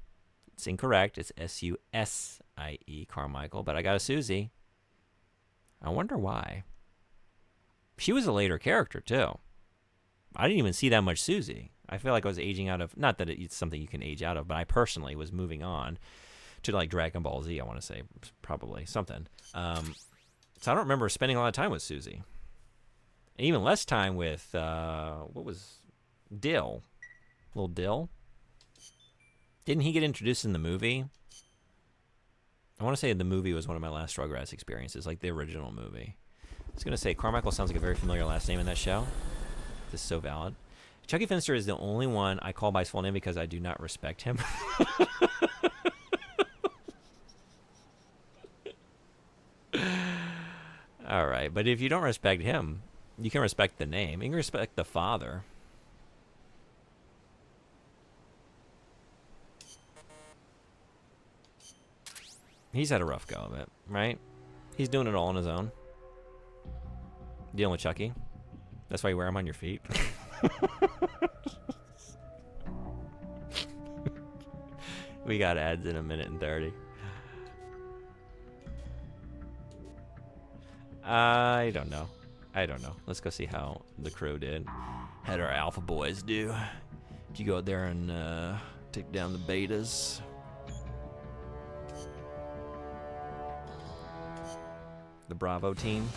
It's incorrect. It's S-U-S-I-E, Carmichael. But I got a Susie. I wonder why. She was a later character, too. I didn't even see that much Susie. I feel like I was aging out of... Not that it's something you can age out of, but I personally was moving on to, like, Dragon Ball Z, I want to say. Probably. Something. So I don't remember spending a lot of time with Susie. And even less time with... what was... Dill. Little Dill. Didn't he get introduced in the movie? I want to say the movie was one of my last Rugrats experiences, like the original movie. I was going to say, Carmichael sounds like a very familiar last name in that show. This is so valid. Chucky Finster is the only one I call by his full name because I do not respect him. All right, but if you don't respect him, you can respect the name. You can respect the father. He's had a rough go of it, right? He's doing it all on his own. Dealing with Chucky. That's why you wear him on your feet. We got ads in 1:30. I don't know. I don't know. Let's go see how the crew did. How'd our alpha boys do? Did you go out there and take down the betas? The Bravo team?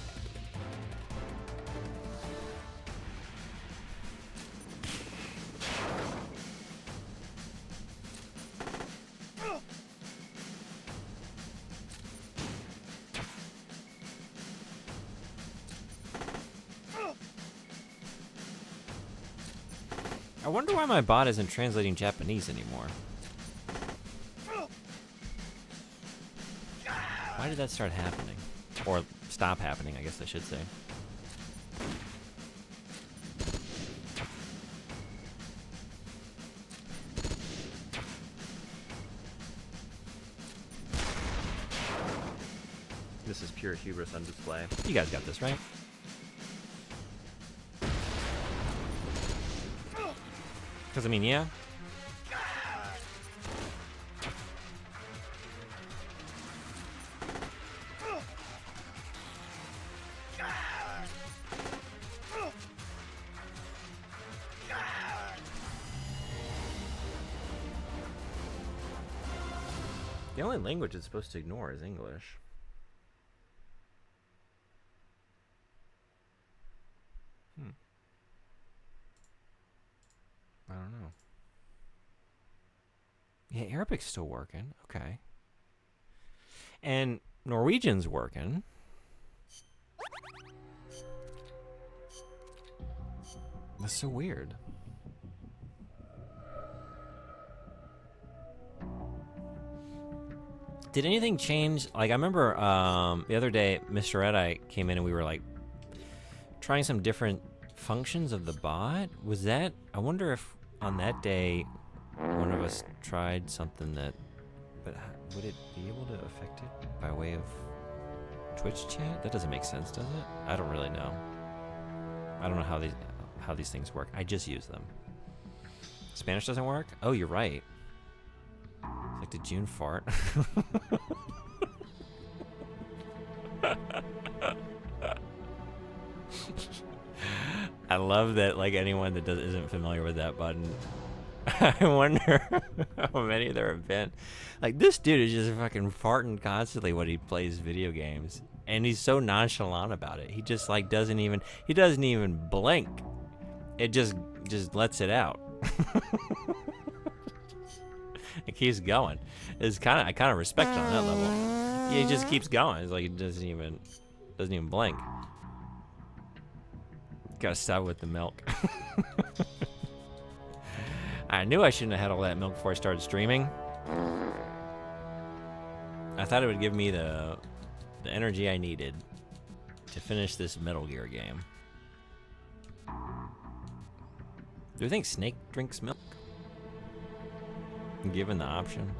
I wonder why my bot isn't translating Japanese anymore. Why did that start happening? Or stop happening, I guess I should say. This is pure hubris on display. You guys got this, right? Because, I mean, yeah. The only language it's supposed to ignore is English. I don't know. Yeah, Arabic's still working. Okay. And Norwegian's working. That's so weird. Did anything change? Like, I remember the other day, Mr. Red-Eye came in and we were like trying some different functions of the bot. Was that, I wonder if on that day one of us tried something that, but would it be able to affect it by way of Twitch chat? That doesn't make sense, does it? I don't really know. I don't know how these things work. I just use them. Spanish doesn't work? Oh, you're right. It's like, did June fart? I love that, like, anyone that isn't familiar with that button. I wonder how many there have been. Like, this dude is just fucking farting constantly when he plays video games. And he's so nonchalant about it. He just, like, doesn't even blink. It just lets it out. It keeps going. I kind of respect it on that level. Yeah, he just keeps going. It's like he doesn't even blink. Gotta stop with the milk. I knew I shouldn't have had all that milk before I started streaming. I thought it would give me the energy I needed to finish this Metal Gear game. Do you think Snake drinks milk? Given the option.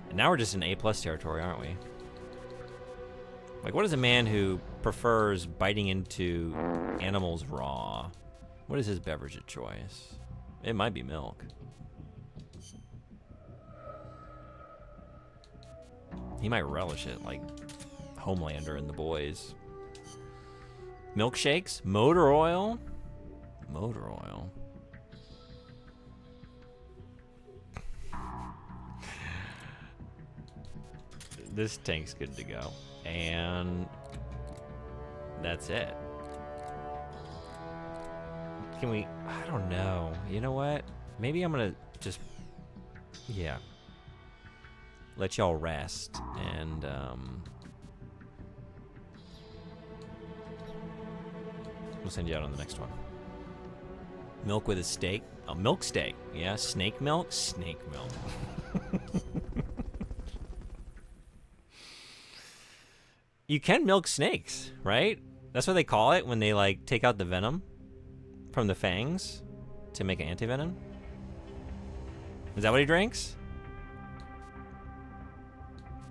And now we're just in A+ territory, aren't we? Like, what is a man who prefers biting into animals raw? What is his beverage of choice? It might be milk. He might relish it, like Homelander and the boys. Milkshakes? Motor oil? Motor oil. This tank's good to go. And that's it. Can we, I don't know. You know what? Maybe I'm gonna just, yeah. Let y'all rest and we'll send you out on the next one. Milk with a steak. Oh, milk steak. Yeah, snake milk. Snake milk. You can milk snakes, right? That's what they call it when they, like, take out the venom from the fangs to make an antivenom. Is that what he drinks?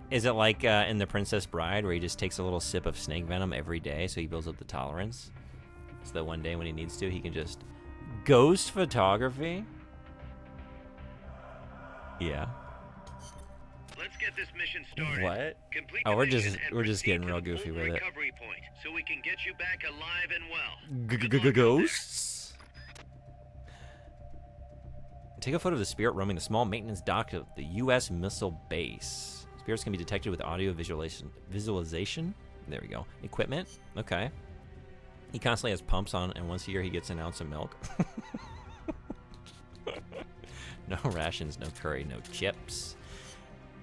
Is it like in The Princess Bride where he just takes a little sip of snake venom every day so he builds up the tolerance? So that one day when he needs to, he can just... Ghost photography? Yeah. Let's get this mission started. What? Complete Oh, the we're mission just and getting proceed real to the goofy full with it. recovery point. so we can get you back alive and well. Ghosts? Take a photo of the spirit roaming the small maintenance dock of the U.S. missile base. Spirits can be detected with audio visualization. There we go. Equipment. Okay. He constantly has pumps on, and once a year he gets an ounce of milk. No rations, no curry, no chips.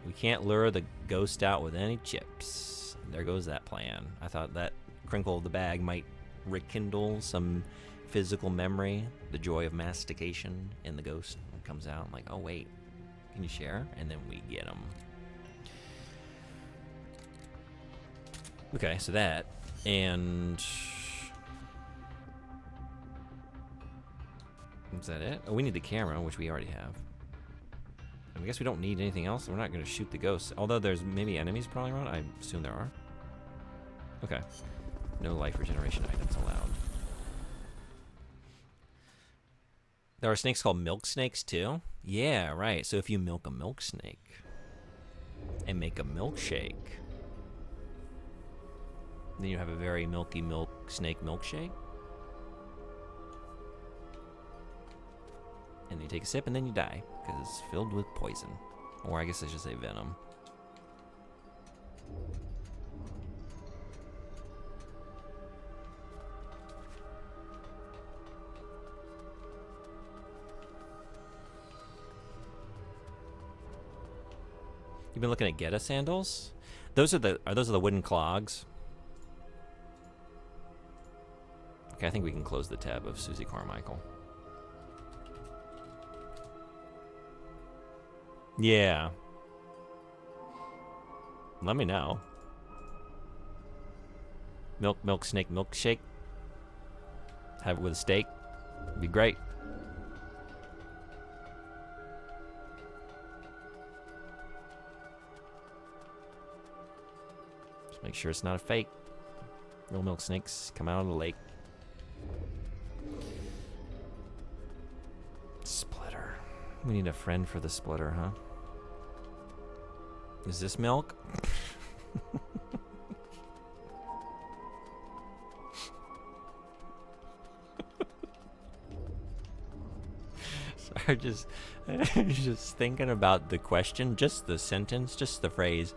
We can't lure the ghost out with any chips. There goes that plan. I thought that crinkle of the bag might rekindle some physical memory, the joy of mastication in the ghost. It comes out, I'm like, oh wait, can you share? And then we get them. Okay, so that, and is that it? Oh, we need the camera, which we already have. I guess we don't need anything else. We're not going to shoot the ghosts. Although there's maybe enemies probably around. I assume there are. Okay. No life regeneration items allowed. There are snakes called milk snakes too? Yeah, right. So if you milk a milk snake and make a milkshake, then you have a very milky milk snake milkshake. And you take a sip and then you die because it's filled with poison. Or I guess I should say venom. You've been looking at Geta sandals? Those are the wooden clogs? Okay, I think we can close the tab of Susie Carmichael. Yeah. Let me know. Milk snake milkshake. Have it with a steak. Be great. Just make sure it's not a fake. Real milk snakes come out of the lake. Splitter. We need a friend for the splitter, huh? Is this milk? Sorry, just thinking about the question, just the sentence, just the phrase,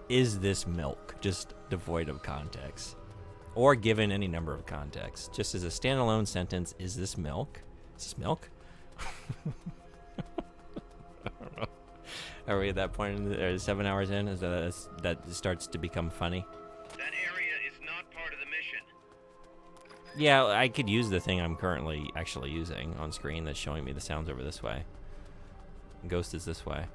is this milk? Just devoid of context. Or given any number of contexts. Just as a standalone sentence, is this milk? Is this milk? I don't know. Are we at that point? 7 hours in? Is that starts to become funny? That area is not part of the mission. Yeah, I could use the thing I'm currently actually using on screen that's showing me the sounds over this way. Ghost is this way.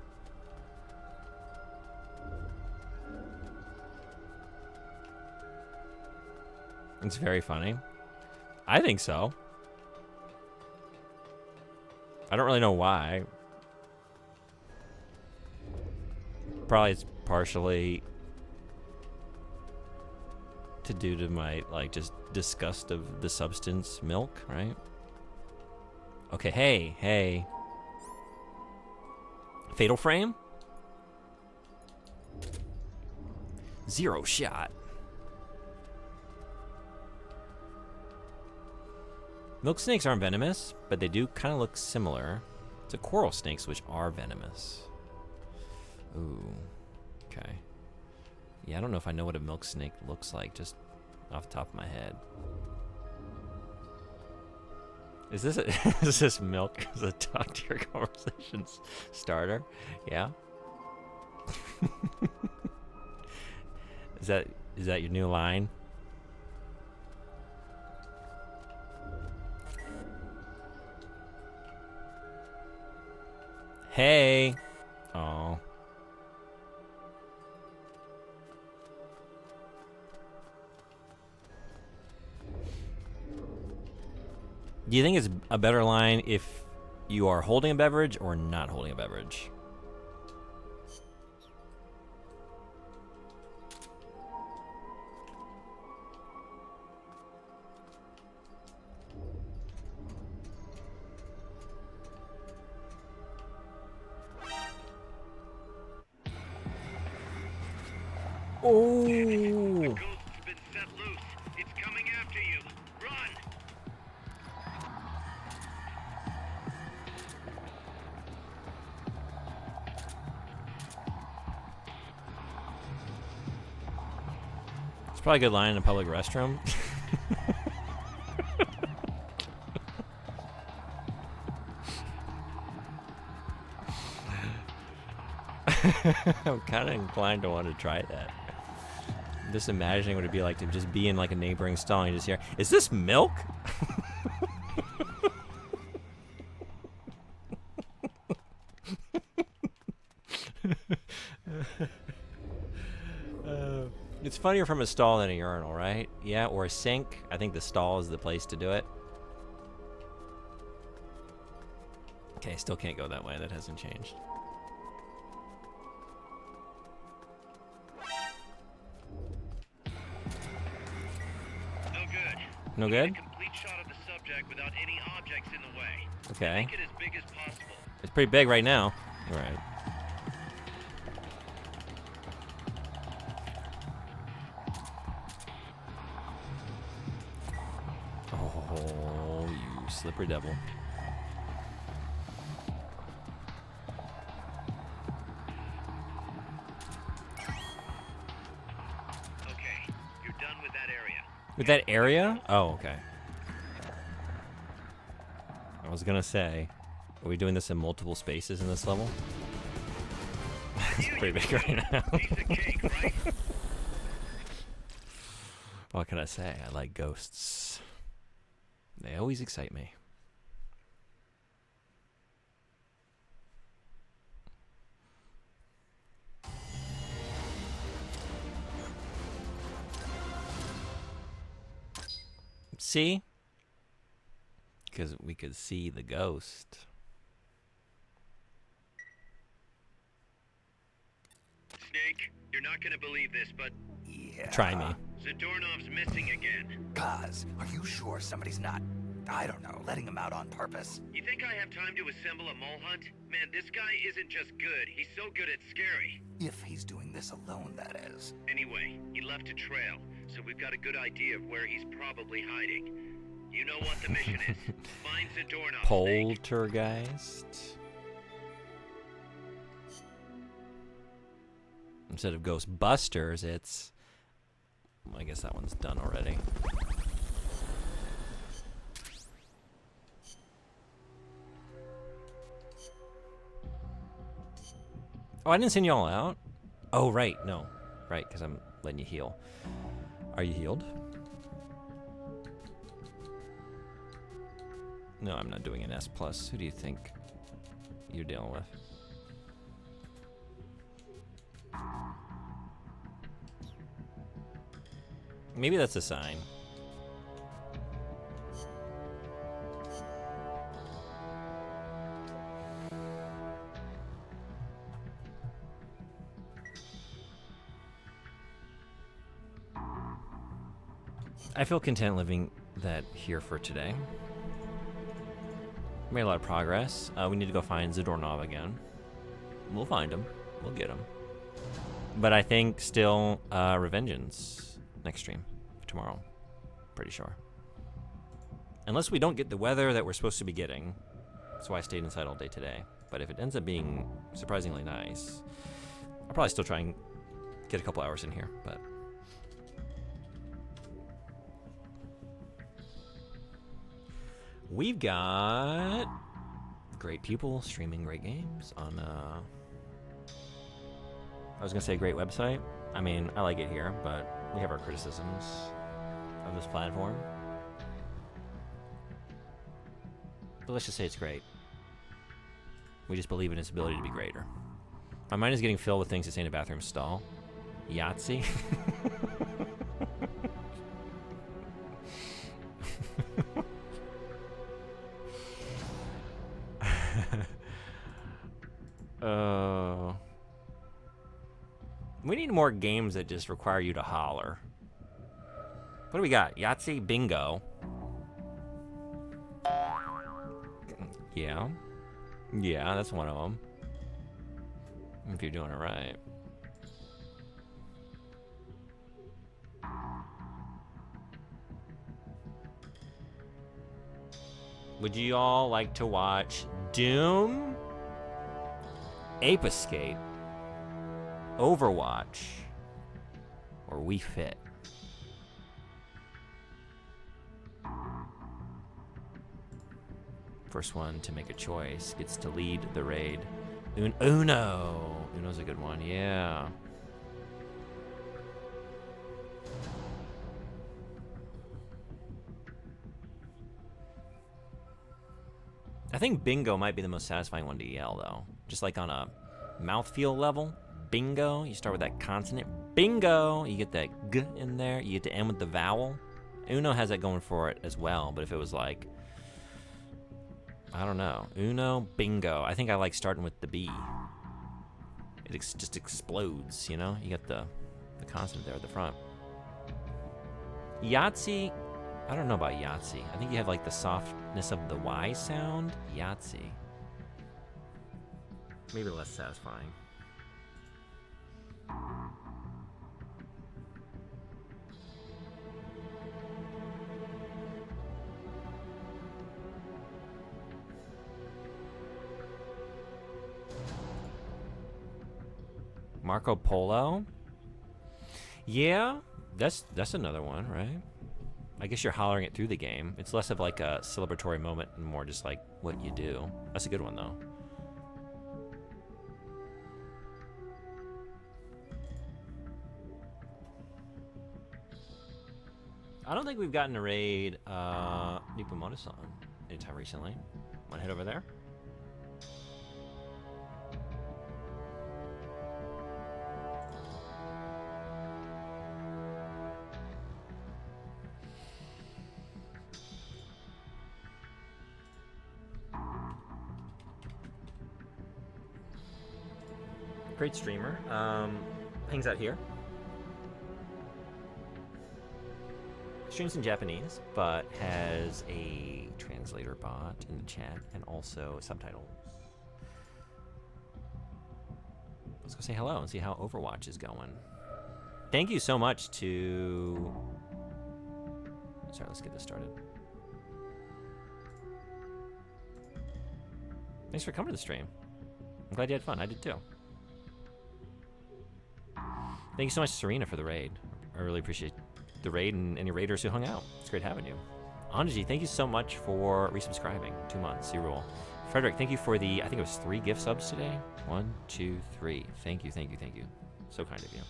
It's very funny. I think so. I don't really know why. Probably it's partially to do to my, like, just disgust of the substance milk, right? Okay, hey. Fatal Frame? Zero shot. Milk snakes aren't venomous, but they do kind of look similar to coral snakes, which are venomous. Ooh, okay. Yeah, I don't know if I know what a milk snake looks like, just off the top of my head. Is this milk as a talk to your conversations starter? Yeah. Is that your new line? Hey. Oh. Do you think it's a better line if you are holding a beverage or not holding a beverage? Oh. The ghost's been set loose. It's probably a good line in a public restroom. I'm kind of inclined to want to try that. I'm just imagining what it'd be like to just be in like a neighboring stall and you just hear, "Is this milk?" It's funnier from a stall than a urinal, right? Yeah, or a sink. I think the stall is the place to do it. Okay, still can't go that way. That hasn't changed. No good. No good? A complete shot of the subject without any objects in the way. Okay. Make it as big as possible. It's pretty big right now. All right. Oh, you slippery devil. Okay, you're done with that area. With that area? Oh, okay. I was gonna say, are we doing this in multiple spaces in this level? It's pretty big right now. Piece of cake, right? What can I say? I like ghosts. They always excite me. See? Because we could see the ghost. Snake, you're not gonna believe this, but Yeah. Try me. Zadornov's missing again. Cuz, are you sure somebody's not, I don't know, letting him out on purpose? You think I have time to assemble a mole hunt? Man, this guy isn't just good, he's so good at scary. If he's doing this alone, that is. Anyway, he left a trail, so we've got a good idea of where he's probably hiding. You know what the mission is. Find Zadornov, Snake. Poltergeist. Instead of Ghostbusters, it's... I guess that one's done already. Oh, I didn't send you all out? Oh, right. No. Right, because I'm letting you heal. Are you healed? No, I'm not doing an S+. Who do you think you're dealing with? Maybe that's a sign. I feel content living that here for today. Made a lot of progress. We need to go find Zadornov again. We'll find him. We'll get him. But I think still Revengeance next stream tomorrow. Pretty sure. Unless we don't get the weather that we're supposed to be getting. That's why I stayed inside all day today. But if it ends up being surprisingly nice, I'll probably still try and get a couple hours in here. But we've got great people streaming great games on I was gonna say great website. I mean, I like it here, but we have our criticisms of this platform. But let's just say it's great. We just believe in its ability to be greater. My mind is getting filled with things to say in a bathroom stall. Yahtzee. We need more games that just require you to holler. What do we got? Yahtzee, bingo. Yeah. Yeah, that's one of them. If you're doing it right. Would you all like to watch Doom, Ape Escape, Overwatch, or We Fit? First one to make a choice gets to lead the raid. Uno. Uno's a good one, yeah. I think bingo might be the most satisfying one to yell, though. Just like on a mouthfeel level. Bingo. You start with that consonant. Bingo. You get that g in there. You get to end with the vowel. Uno has that going for it as well. But if it was like, I don't know. Uno, bingo. I think I like starting with the B. It just explodes, you know? You got the consonant there at the front. Yahtzee. I don't know about Yahtzee. I think you have like the softness of the Y sound. Yahtzee. Maybe less satisfying. Marco Polo? Yeah, that's another one, right? I guess you're hollering it through the game. It's less of like a celebratory moment and more just like what you do. That's a good one, though. I don't think we've gotten to raid Nipomoto-san anytime recently. Wanna head over there? Great streamer. Hangs out here. Streams in Japanese, but has a translator bot in the chat and also subtitles. Let's go say hello and see how Overwatch is going. Thank you so much to... Sorry, let's get this started. Thanks for coming to the stream. I'm glad you had fun. I did too. Thank you so much, Serena, for the raid. I really appreciate the raid and any raiders who hung out. It's great having you. Anji, thank you so much for resubscribing. 2 months, you rule. Frederick, thank you for the, I think it was 3 gift subs today. 1, 2, 3. Thank you, thank you, thank you. So kind of you.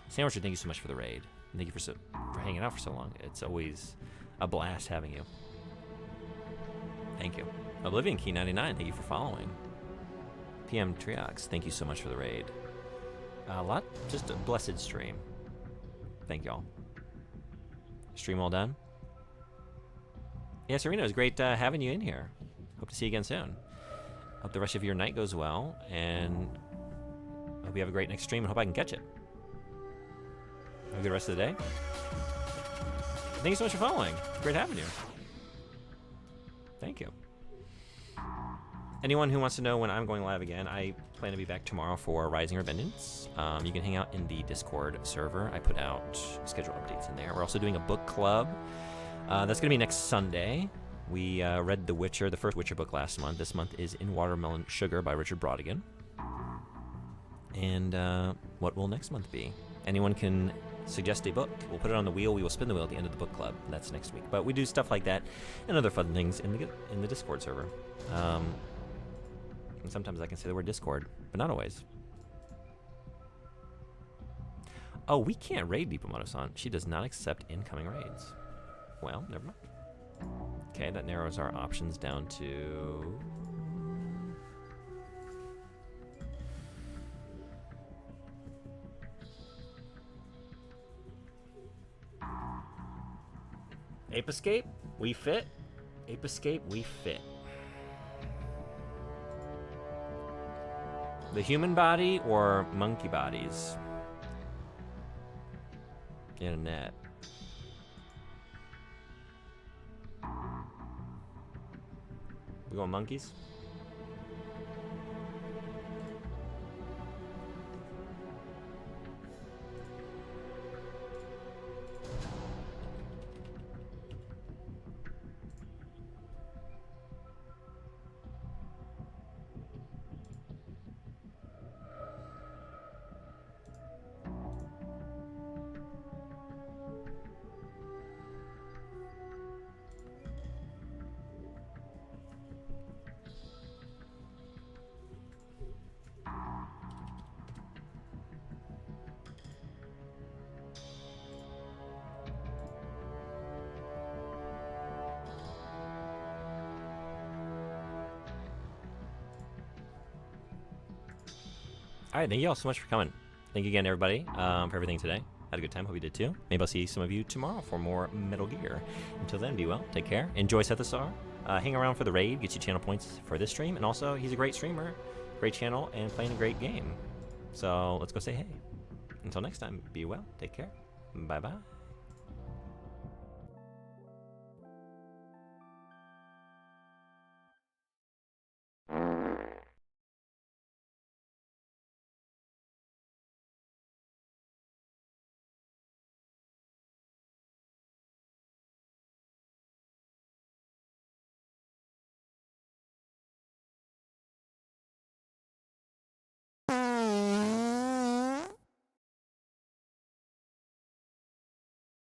Sandwicher, thank you so much for the raid. And thank you for hanging out for so long. It's always a blast having you. Thank you. Oblivion Key 99, thank you for following. PM Triox, thank you so much for the raid. Just a blessed stream. Thank y'all. Stream all done? Yeah, Serena, it was great having you in here. Hope to see you again soon. Hope the rest of your night goes well, and hope you have a great next stream, and hope I can catch it. Have a good rest of the day. Thank you so much for following. Great having you. Thank you. Anyone who wants to know when I'm going live again, I plan to be back tomorrow for Rising Revengeance. You can hang out in the Discord server. I put out schedule updates in there. We're also doing a book club. That's going to be next Sunday. We read The Witcher, the first Witcher book last month. This month is In Watermelon Sugar by Richard Brautigan. And what will next month be? Anyone can suggest a book. We'll put it on the wheel. We will spin the wheel at the end of the book club. That's next week. But we do stuff like that and other fun things in the Discord server. And sometimes I can say the word Discord, but not always. Oh, we can't raid Nipomoto-san. She does not accept incoming raids. Well, never mind. Okay, that narrows our options down to... Ape Escape, we fit. Ape Escape, we fit. The human body or monkey bodies? In a net. We going monkeys? All right, thank you all so much for coming. Thank you again, everybody, for everything today. Had a good time. Hope you did too. Maybe I'll see some of you tomorrow for more Metal Gear. Until then, be well. Take care. Enjoy Sethasar. Hang around for the raid. Get you channel points for this stream. And also, he's a great streamer, great channel, and playing a great game. So let's go say hey. Until next time, be well. Take care. Bye-bye.